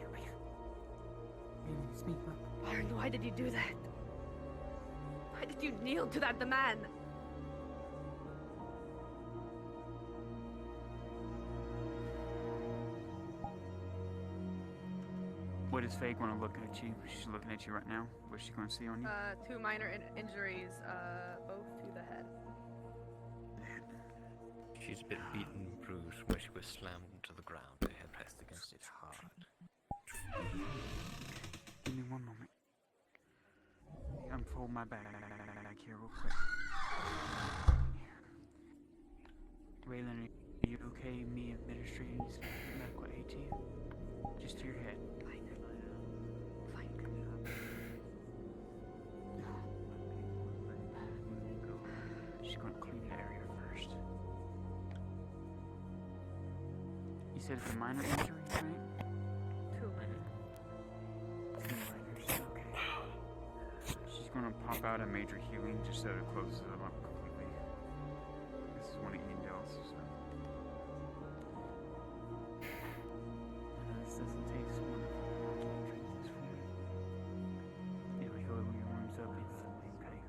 it's me. Look. Byron, why did you do that? Why did you kneel to that man? What does Faye want to look at you? She's looking at you right now. What's she going to see on you? 2 minor injuries, both to the head. she's a bit beaten and bruised where she was slammed into the ground, her head pressed against it hard. Give me 1 moment. Unfold my bag here real quick. Waylon, are you okay me administrating this medical aid to you? Just to your head. She's going to clean the area first. You said it's a minor injury, right? 2 minor. 2 minors, okay. She's going to pop out a major healing just so it closes them up completely. This is one of Iandel's, so. I know this doesn't taste wonderful. I can't drink this for you. It'll heal your wounds up instantly, okay?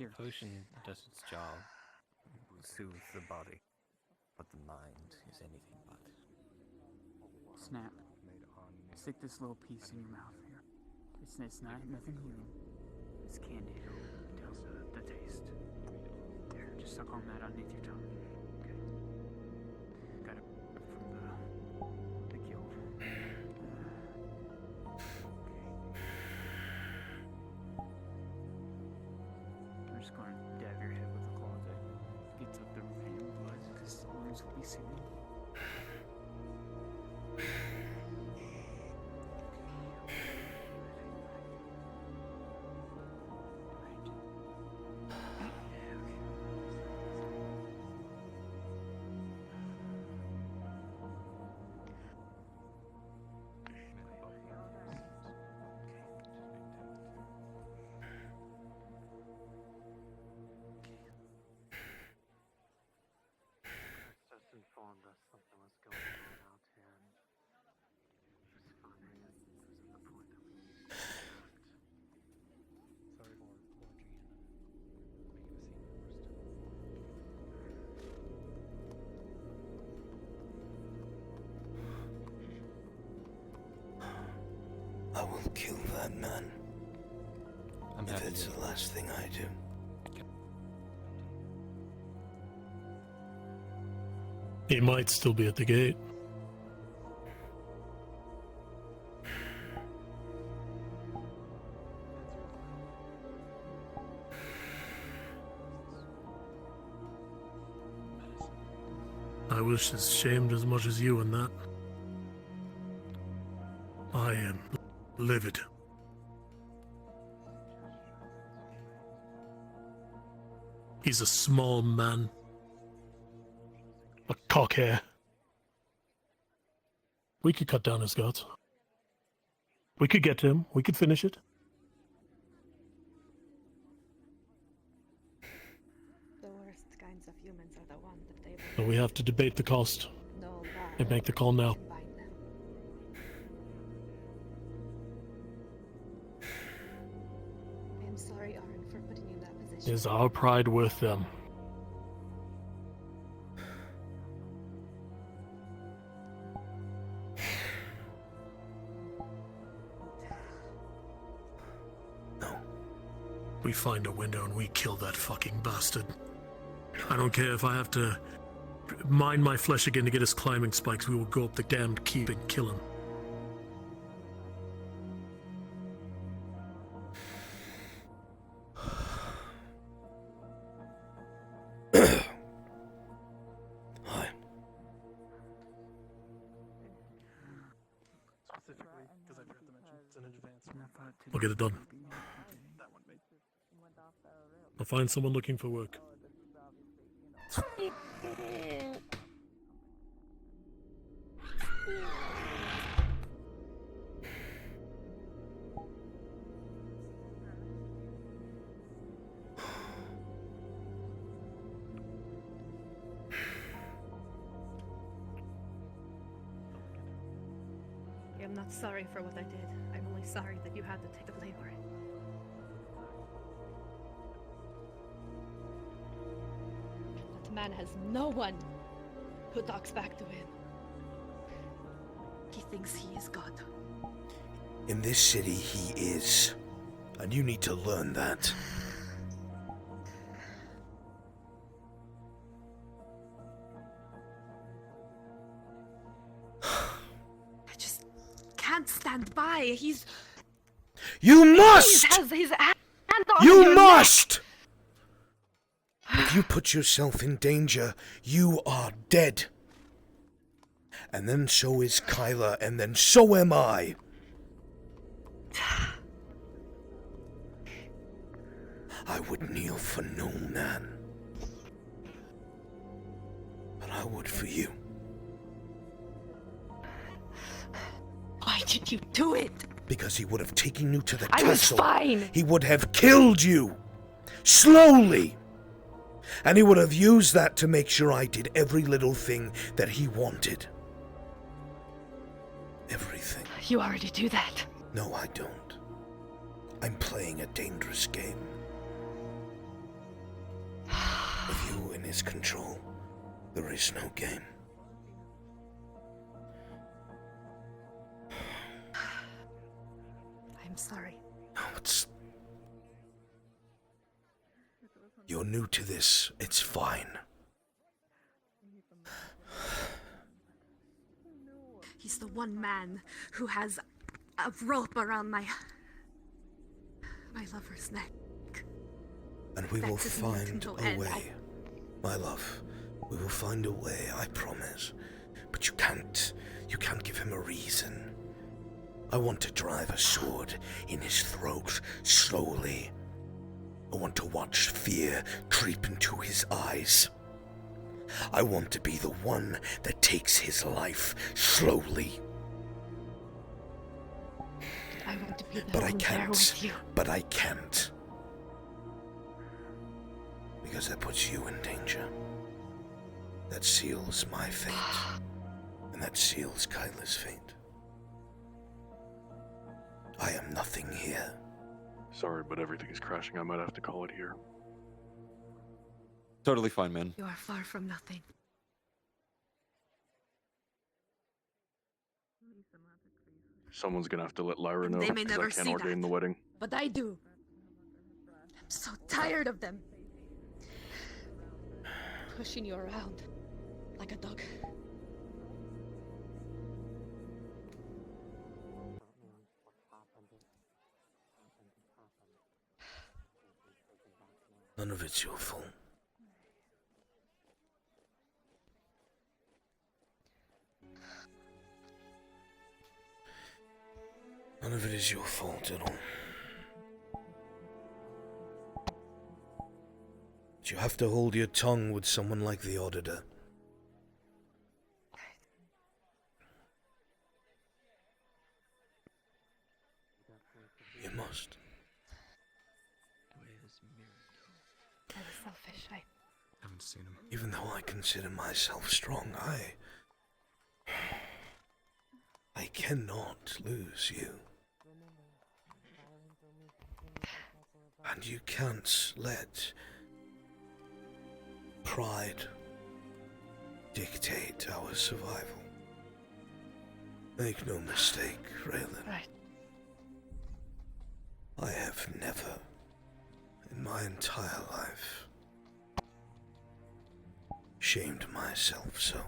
The potion does its job, soothes the body, but the mind is anything but. Snap. Stick this little piece in your mouth here. It's not nothing healing. It's candy. It tells the taste. There, just suck on that underneath your tongue. Okay. Got it from the guild. I'm just going to dab your head with a claw that gets up the remaining blood because the wounds will be soothing. Just informed us something was going on out here, and just for some reason this is the point that we need to act. Sorry for barging in and making a scene. I will kill that man. If it's the last thing I do. He might still be at the gate. I was as shamed as much as you in that. I am livid. He's a small man. A cockhair. We could cut down his guts. We could get to him. We could finish it. The worst kinds of humans are the ones that they But we have to debate the cost know and make the call now. combine them. I am sorry, Aaron, for putting you in that position. Is our pride worth them? We find a window and we kill that fucking bastard. I don't care if I have to mine my flesh again to get his climbing spikes. We will go up the damned keep and kill him. I'll get it done. I'll find someone looking for work. I'm not sorry for what I did. I'm only sorry that you had to take the blame for it. That man has no one who talks back to him. He thinks he is God. In this city, he is. And you need to learn that. I just can't stand by. He's... You must! He has his hand on You your must! If you put yourself in danger, you are dead. And then so is Kyla, and then so am I. I would kneel for no man. But I would for you. Why did you do it? Because he would have taken you to the I was castle. fine. He would have killed you. Slowly. And he would have used that to make sure I did every little thing that he wanted. Everything. You already do that. No, I don't. I'm playing a dangerous game. With you in his control, there is no game. I'm sorry. No, it's... You're new to this. It's fine. He's the one man who has a rope around my lover's neck. And we will That doesn't find need to a end. way. My love, we will find a way, I promise. But you can't give him a reason. I want to drive a sword in his throat, slowly. I want to watch fear creep into his eyes. I want to be the one that takes his life slowly. I want to be the But I one there can't. with you. But I can't. Because that puts you in danger. That seals my fate. And that seals Kyla's fate. I am nothing here. Sorry, but everything is crashing. I might have to call it here. Totally fine, man. You are far from nothing. Someone's gonna have to let Lyra know, They may because never I can't see ordain that. the wedding. But I do. I'm so tired of them. Pushing you around like a dog. None of it's your fault. None of it is your fault at all. But you have to hold your tongue with someone like the Auditor. You must. I was selfish. I haven't seen him. Even though I consider myself strong, I cannot lose you. And you can't let pride dictate our survival. Make no mistake, Raylan. Right. I have never, in my entire life, shamed myself so.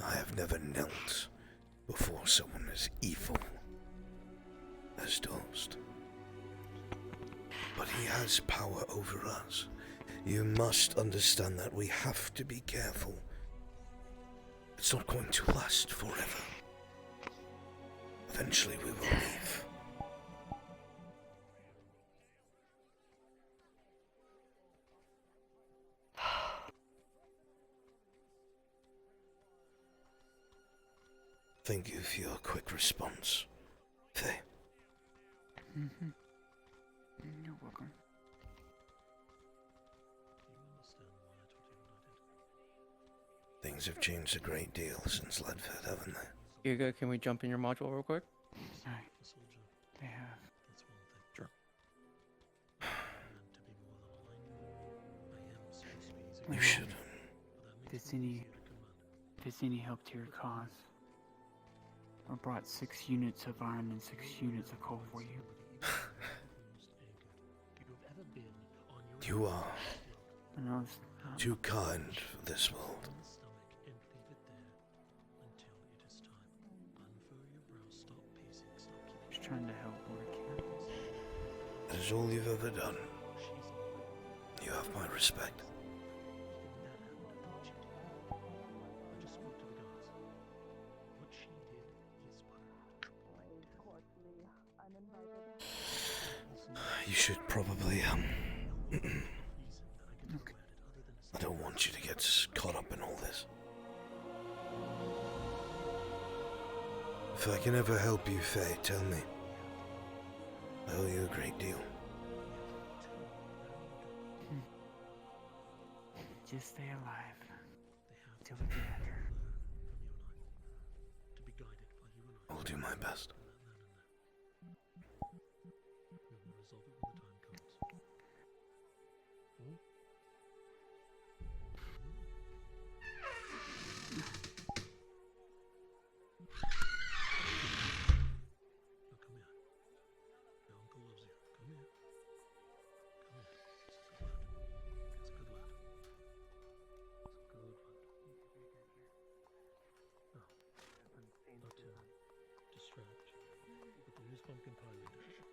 I have never knelt before someone as evil as Dost. But he has power over us. You must understand that we have to be careful. It's not going to last forever. Eventually we will leave. Thank you for your quick response, Faye. You're welcome. Things have changed a great deal since Ledford, haven't they? Hugo, can we jump in your module real quick? Sorry. They have. Sure. You should. If it's any help to your cause, I brought 6 units of iron and 6 units of coal for you. You are And I was, too kind for this world. just trying to help where I can. That is all you've ever done. You have my respect. You should probably, I don't want you to get caught up in all this. If I can ever help you, Faye, tell me. I owe you a great deal. Just stay alive till we get better. I'll do my best.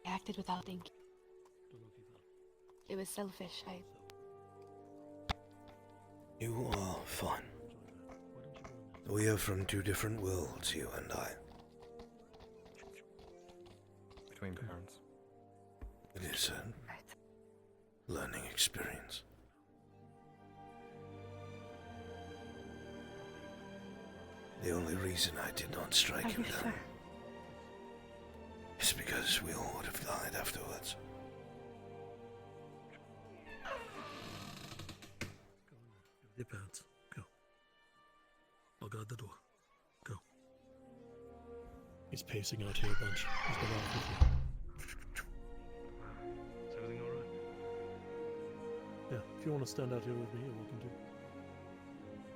I acted without thinking. It was selfish. You are fine. We are from 2 different worlds, you and I. Between parents. It is a learning experience. The only reason I did not strike him down is because we all would have died afterwards. Your pants. Go. I'll guard the door. Go. He's pacing out here a bunch. He's been off with you. Is everything alright? Yeah, if you want to stand out here with me, you're welcome to.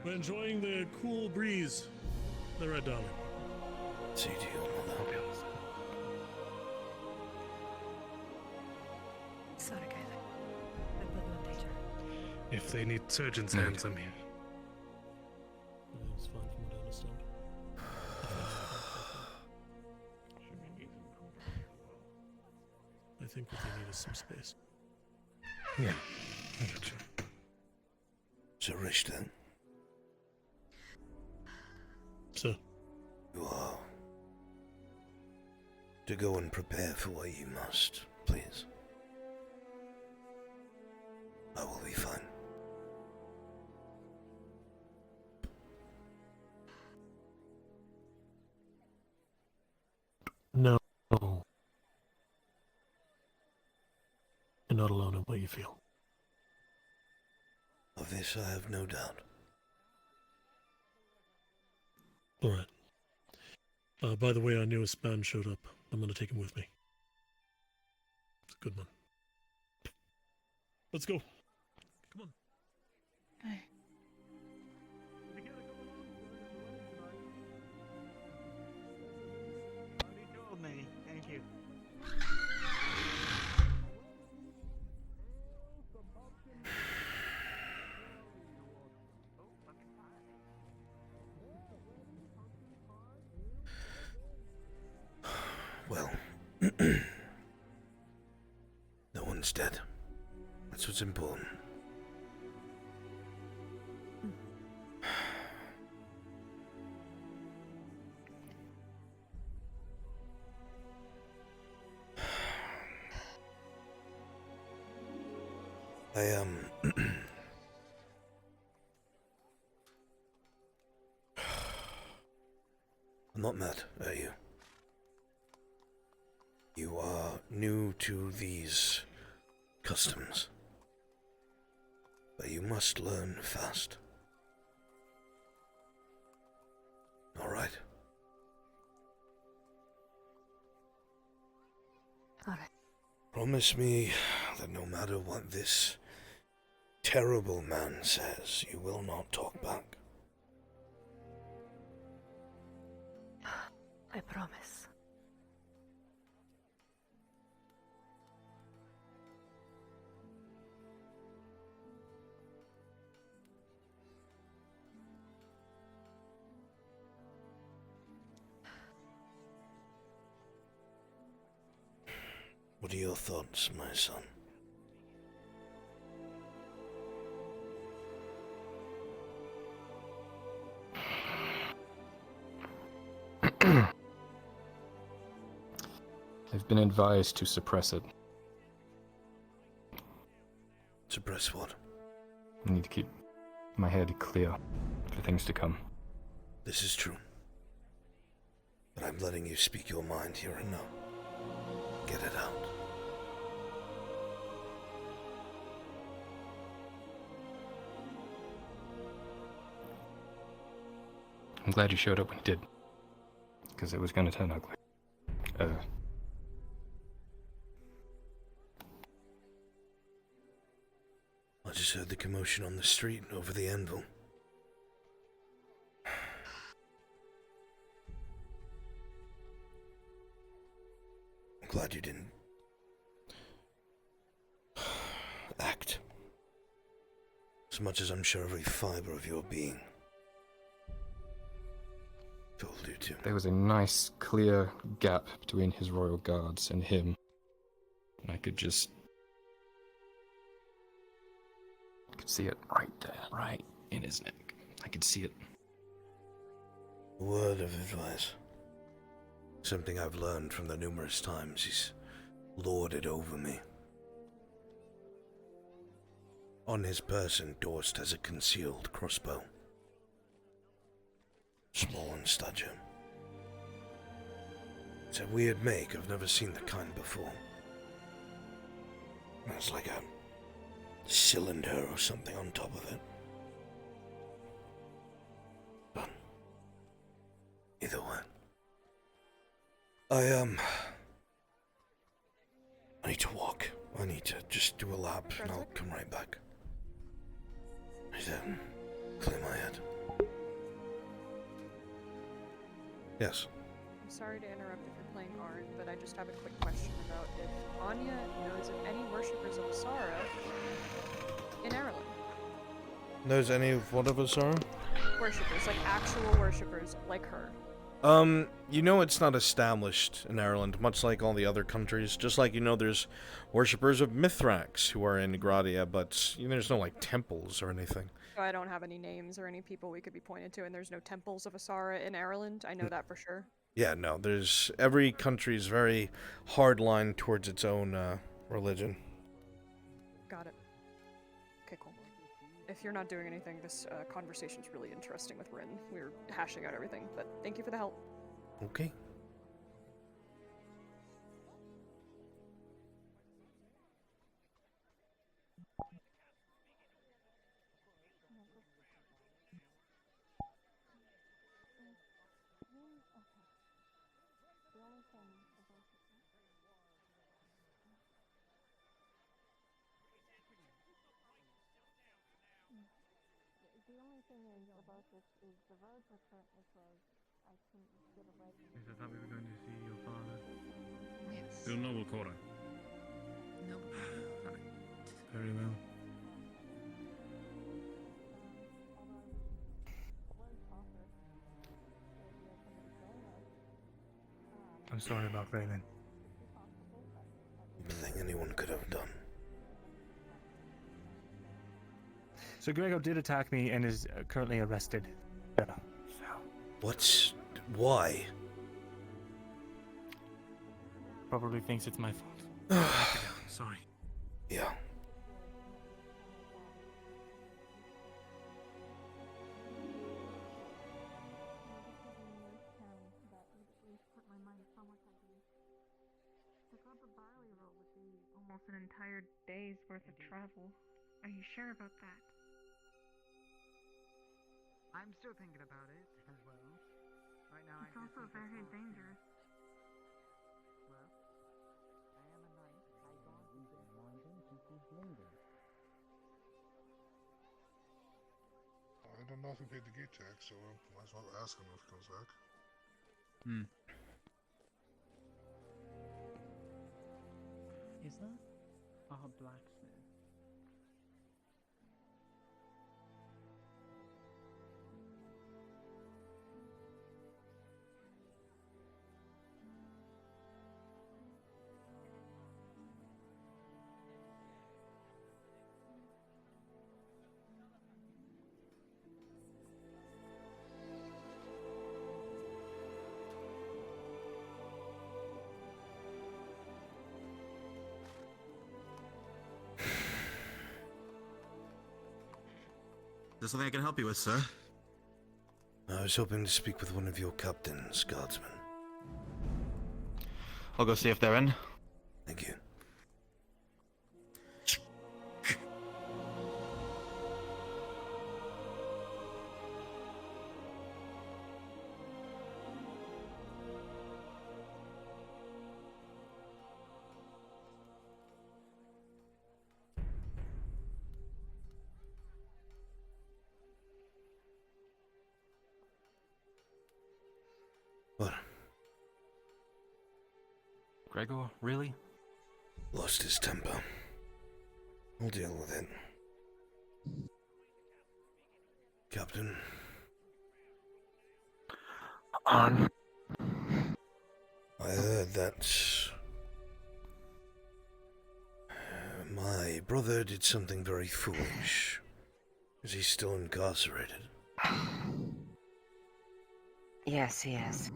We're enjoying the cool breeze. The red darling. See to you, mother. Sorry, guys. I put no danger. If they need surgeon's hands, I'm here. It's fine from what I understand. I think what they need is some space. Yeah, I got you. So, Rich, then? So? You are to go and prepare for what you must, please. I will be fine. No. You're not alone in what you feel. Of this I have no doubt. Alright. By the way, our newest man showed up. I'm gonna take him with me. It's a good one. Let's go. Come on. Hey. Told me. Thank you. Well, no one's dead. That's what's important. I'm not mad at you. You are new to these customs, but you must learn fast. All right? All right. Promise me that no matter what this terrible man says, you will not talk back. I promise. What are your thoughts, my son? I've been advised to suppress it. Suppress what? I need to keep my head clear for things to come. This is true. But I'm letting you speak your mind here and now. Get it out. I'm glad you showed up when you did, because it was going to turn ugly. I just heard the commotion on the street over the anvil. I'm glad you didn't act. As much as I'm sure every fiber of your being told you to. There was a nice, clear gap between his royal guards and him. And I could see it right there, right in his neck. I could see it. A word of advice. Something I've learned from the numerous times he's lorded over me. On his person, Dorst has a concealed crossbow. Small in stature. It's a weird make, I've never seen the kind before. It's like a cylinder or something on top of it. But either way. I need to walk. I need to just do a lap and I'll come right back. I need to clear my head. Yes. I'm sorry to interrupt if you're playing Arn, but I just have a quick question about if Anya knows of any worshippers of Asara in Ireland. Knows any of what of us are? Worshippers, like actual worshippers, like her. You know it's not established in Ireland, much like all the other countries. Just like, you know, there's worshippers of Mithrax who are in Gradia, but you know, there's no, like, temples or anything. So I don't have any names or any people we could be pointed to, and there's no temples of Asara in Ireland. I know that for sure. Yeah, no, there's... Every country is very hardline towards its own, religion. Got it. Okay, cool. If you're not doing anything, this conversation's really interesting with Rin. We're hashing out everything, but thank you for the help. Okay. The only thing is about this is the roads are currently closed. I couldn't get a ride. Yes, I thought we were going to see your father. Yes. The noble Cora. No. Very well. I'm sorry about Raylan. Everything anyone could have done. So Gregor did attack me and is currently arrested. Yeah. What's... why? Probably thinks it's my fault. Sorry. Yeah. Almost an entire day's worth of travel. Are you sure about that? I'm still thinking about it as well. Right now, It's also very dangerous. Well, I am a knight. I don't I don't know if he paid the gate tax, so might as well ask him if he comes back. Is that our blacksmith? Is there something I can help you with, sir? I was hoping to speak with one of your captains, guardsmen. I'll go see if they're in. Thank you. What? Gregor, really? Lost his temper. We'll deal with it. Captain. On. I heard that my brother did something very foolish. Is he still incarcerated? Yes, he is.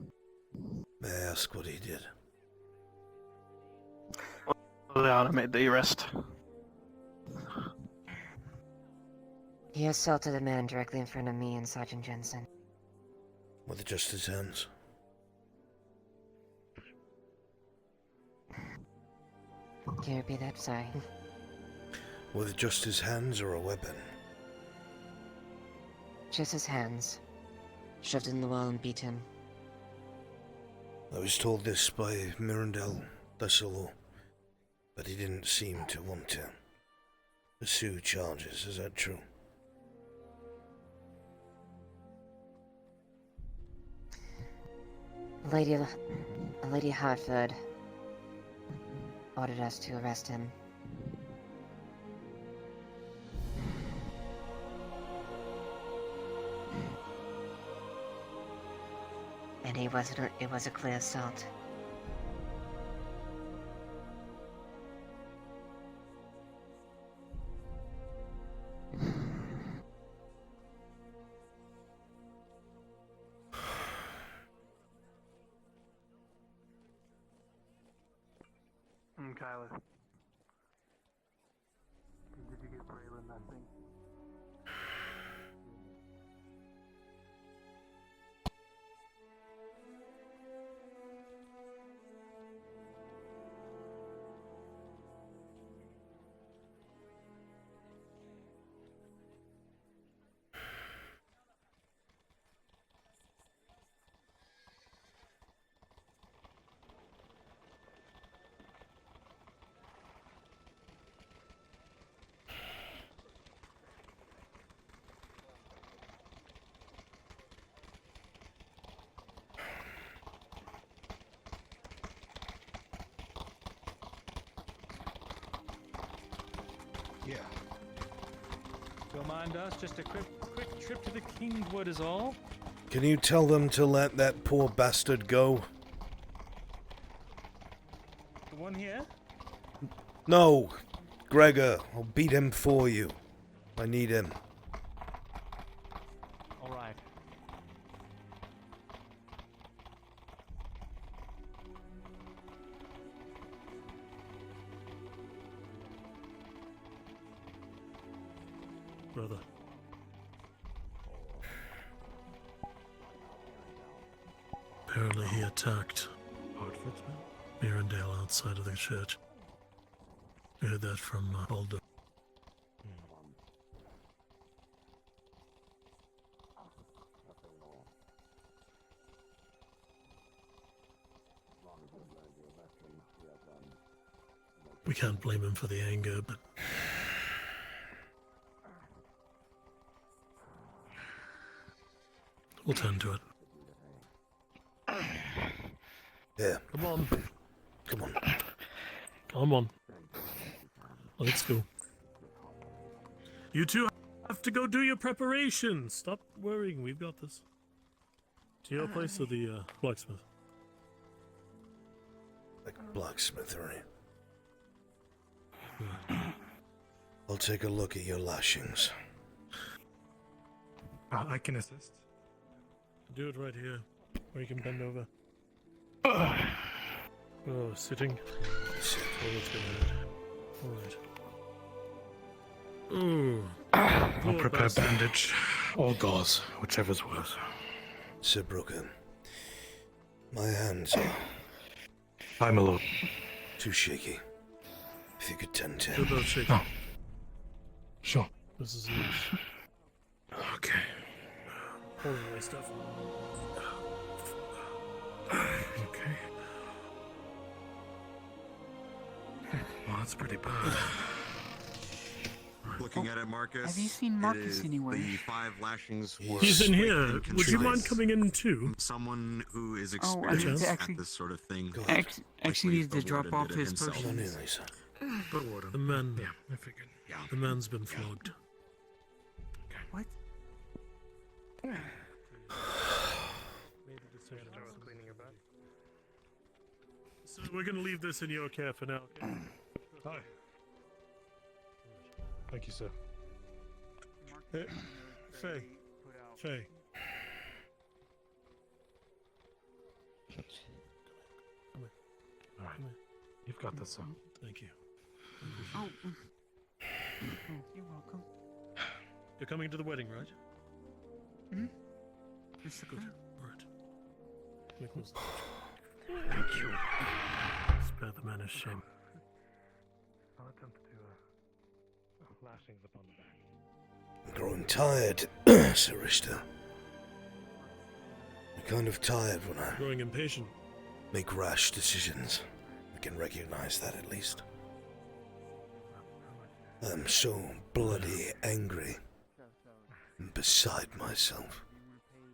May I ask what he did? Leona made the arrest. He assaulted a man directly in front of me and Sergeant Jensen. With just his hands? Can you repeat that? Sorry. With just his hands or a weapon? Just his hands. Shoved it in the wall and beat him. I was told this by Mirandel Thessalo, but he didn't seem to want to pursue charges. Is that true? Lady Hartford ordered us to arrest him. And it was a clear assault. Kyler. Did you get Braylon that thing? Yeah. Don't mind us, just a quick trip to the Kingswood is all. Can you tell them to let that poor bastard go? No, Gregor, I'll beat him for you. I need him. All right. Brother. Apparently he attacked Mirandale outside of the church. I heard that from Aldo. We can't blame him for the anger, but we'll tend to it. Yeah. Come on. Come on. Come on. Let's go. You two have to go do your preparations. Stop worrying. We've got this. To your place or the blacksmith? Like blacksmithery. I'll take a look at your lashings. I can assist. Do it right here, or you can bend over. Oh, sitting. Oh, that's gonna hurt. All right. Ooh. I'll prepare bandage or gauze, whichever's worse. Sir Brooker, my hands are... I'm a little... too shaky. If you could tend to... You're both shaking. Oh. Sure. This is yours. Okay. Hold away stuff. Okay. Well, that's pretty bad. Looking at it, Marcus. Have you seen Marcus anywhere? The 5 lashings were He's in here. straight Would you and mind coming in too? from someone who is Oh, I need experienced to at actually- this sort of thing. Actually needs to the drop warden off did it his himself. potions. The man. Yeah, I figured. Yeah. The man's been flogged. What? So we're gonna leave this in your care for now. Okay? Hi. Thank you, sir. Hey, Faye. Faye. Come here. All right. Come here. You've got this, sir. Thank you. Oh. You're welcome. You're coming to the wedding, right? Hmm? Good. All right. Come here close. Thank you. Spare the man his shame. I'll attempt to lashings upon the back. I'm growing tired, Sir Richter. I'm kind of tired when I Growing impatient. make rash decisions. I can recognize that at least. I'm so bloody angry and beside myself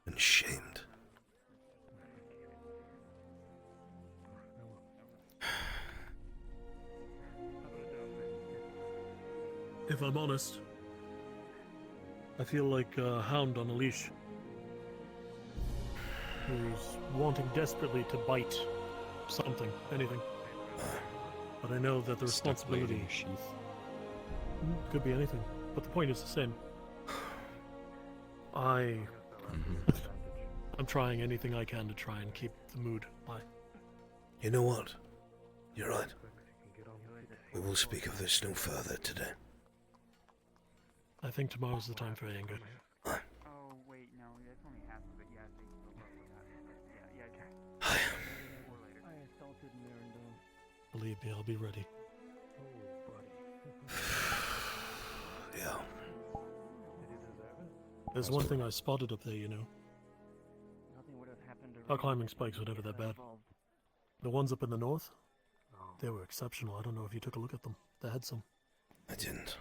and shamed. If I'm honest, I feel like a hound on a leash, who's wanting desperately to bite something, anything. But I know that the responsibility could be anything. But the point is the same. I'm trying anything I can to try and keep the mood high. You know what? You're right. We will speak of this no further today. I think tomorrow's the time for anger. Oh, wait, no, that's only half of it. Yeah, they still probably got it. Yeah. I assaulted Mirandale. Believe me, I'll be ready. Yeah. There's one thing I spotted up there, you know. Nothing would have happened to Our climbing spikes were never that bad. The ones up in the north, they were exceptional. I don't know if you took a look at them. They had some. I didn't.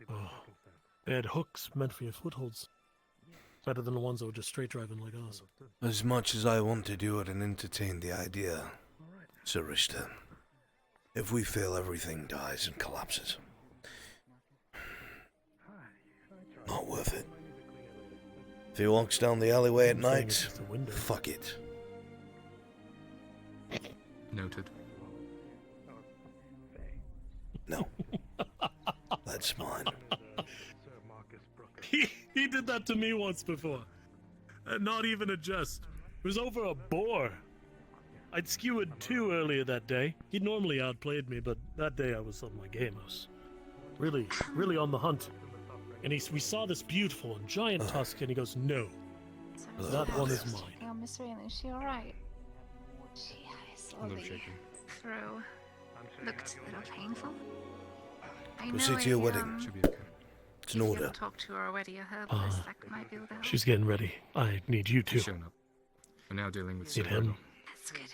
Oh, they had hooks meant for your footholds. Better than the ones that were just straight driving like ours. As much as I want to do it and entertain the idea, Sir Richter, if we fail, everything dies and collapses. Not worth it. If he walks down the alleyway at night, fuck it. Noted. No. That's mine. He did that to me once before. Not even a jest. It was over a boar. I'd skewered 2 earlier that day. He normally outplayed me, but that day I was on my game. I was really on the hunt. And we saw this beautiful and giant tusk, and he goes, "No, that one is mine." Oh, Miss Raylan, is she alright? She is slowly through. Looked a little painful. I know Proceed to your wedding. Should be okay. It's an order. Talk to her already. A herbalist that might be able to help. She's getting ready. I need you to. Showing up. We're now dealing with Need him. That's good.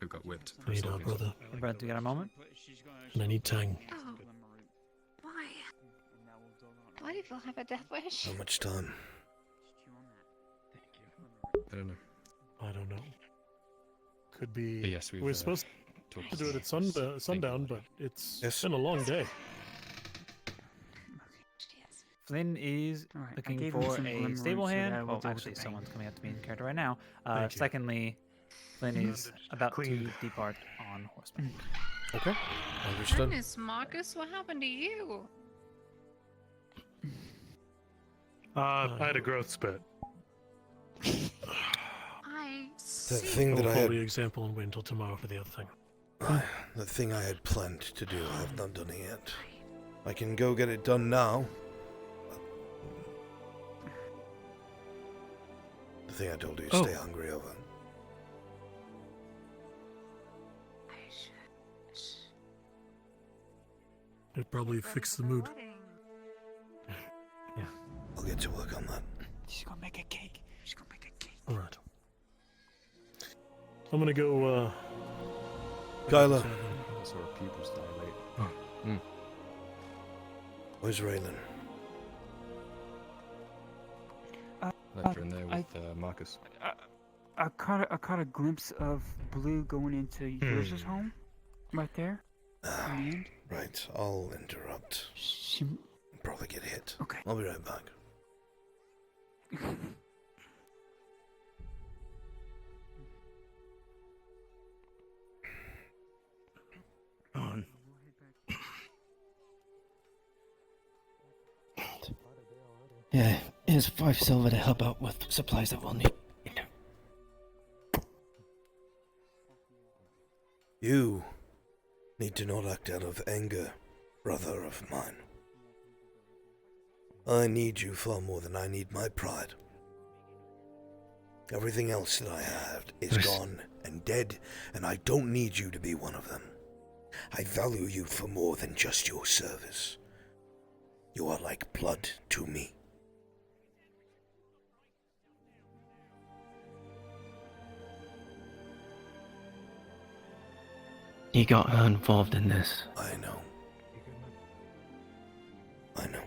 who got whipped. I need our brother. Brad, do you got a moment? And I need Tang. Oh. Why? Why do you have a death wish? How much time? I don't know. I don't know. Could be. Yes, we're supposed to do it at sundown, but it's been a long day. Flynn is looking for a stable hand. Oh, actually, someone's coming up to me in character right now. Secondly, Flynn is about to depart on horseback. Okay, understood. Goodness, Marcus, what happened to you? I had a growth spurt. I That see. thing that I'll I follow had, the example and wait until tomorrow for the other thing. the thing I had planned to do, I have not done it yet. I can go get it done now. The thing I told you, stay hungry over. It'd probably fix the mood. Yeah. I'll get to work on that. She's gonna make a cake. She's gonna make a cake. Alright. I'm gonna go, Kyla. So our pupils dilate. Where's Raylan? Left her in there with Marcus. I caught a glimpse of Blue going into yours' home, right there. Right, I'll interrupt. She probably get hit. Okay. I'll be right back. on. Yeah, here's 5 silver to help out with supplies that we'll need. You need to not act out of anger, brother of mine. I need you far more than I need my pride. Everything else that I have is gone and dead, and I don't need you to be one of them. I value you for more than just your service. You are like blood to me. He got her involved in this. I know. I know.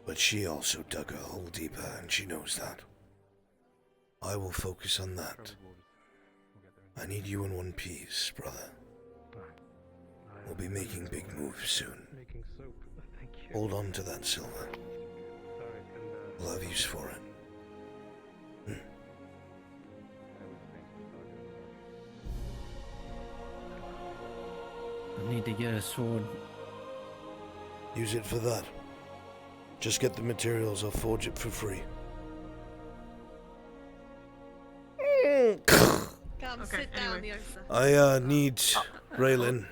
But she also dug a hole deeper, and she knows that. I will focus on that. I need you in one piece, brother. We'll be making big moves soon. Hold on to that silver. We'll have use for it. I need to get a sword. Use it for that. Just get the materials, I'll forge it for free. Come sit down, Yosa. I need Raylan.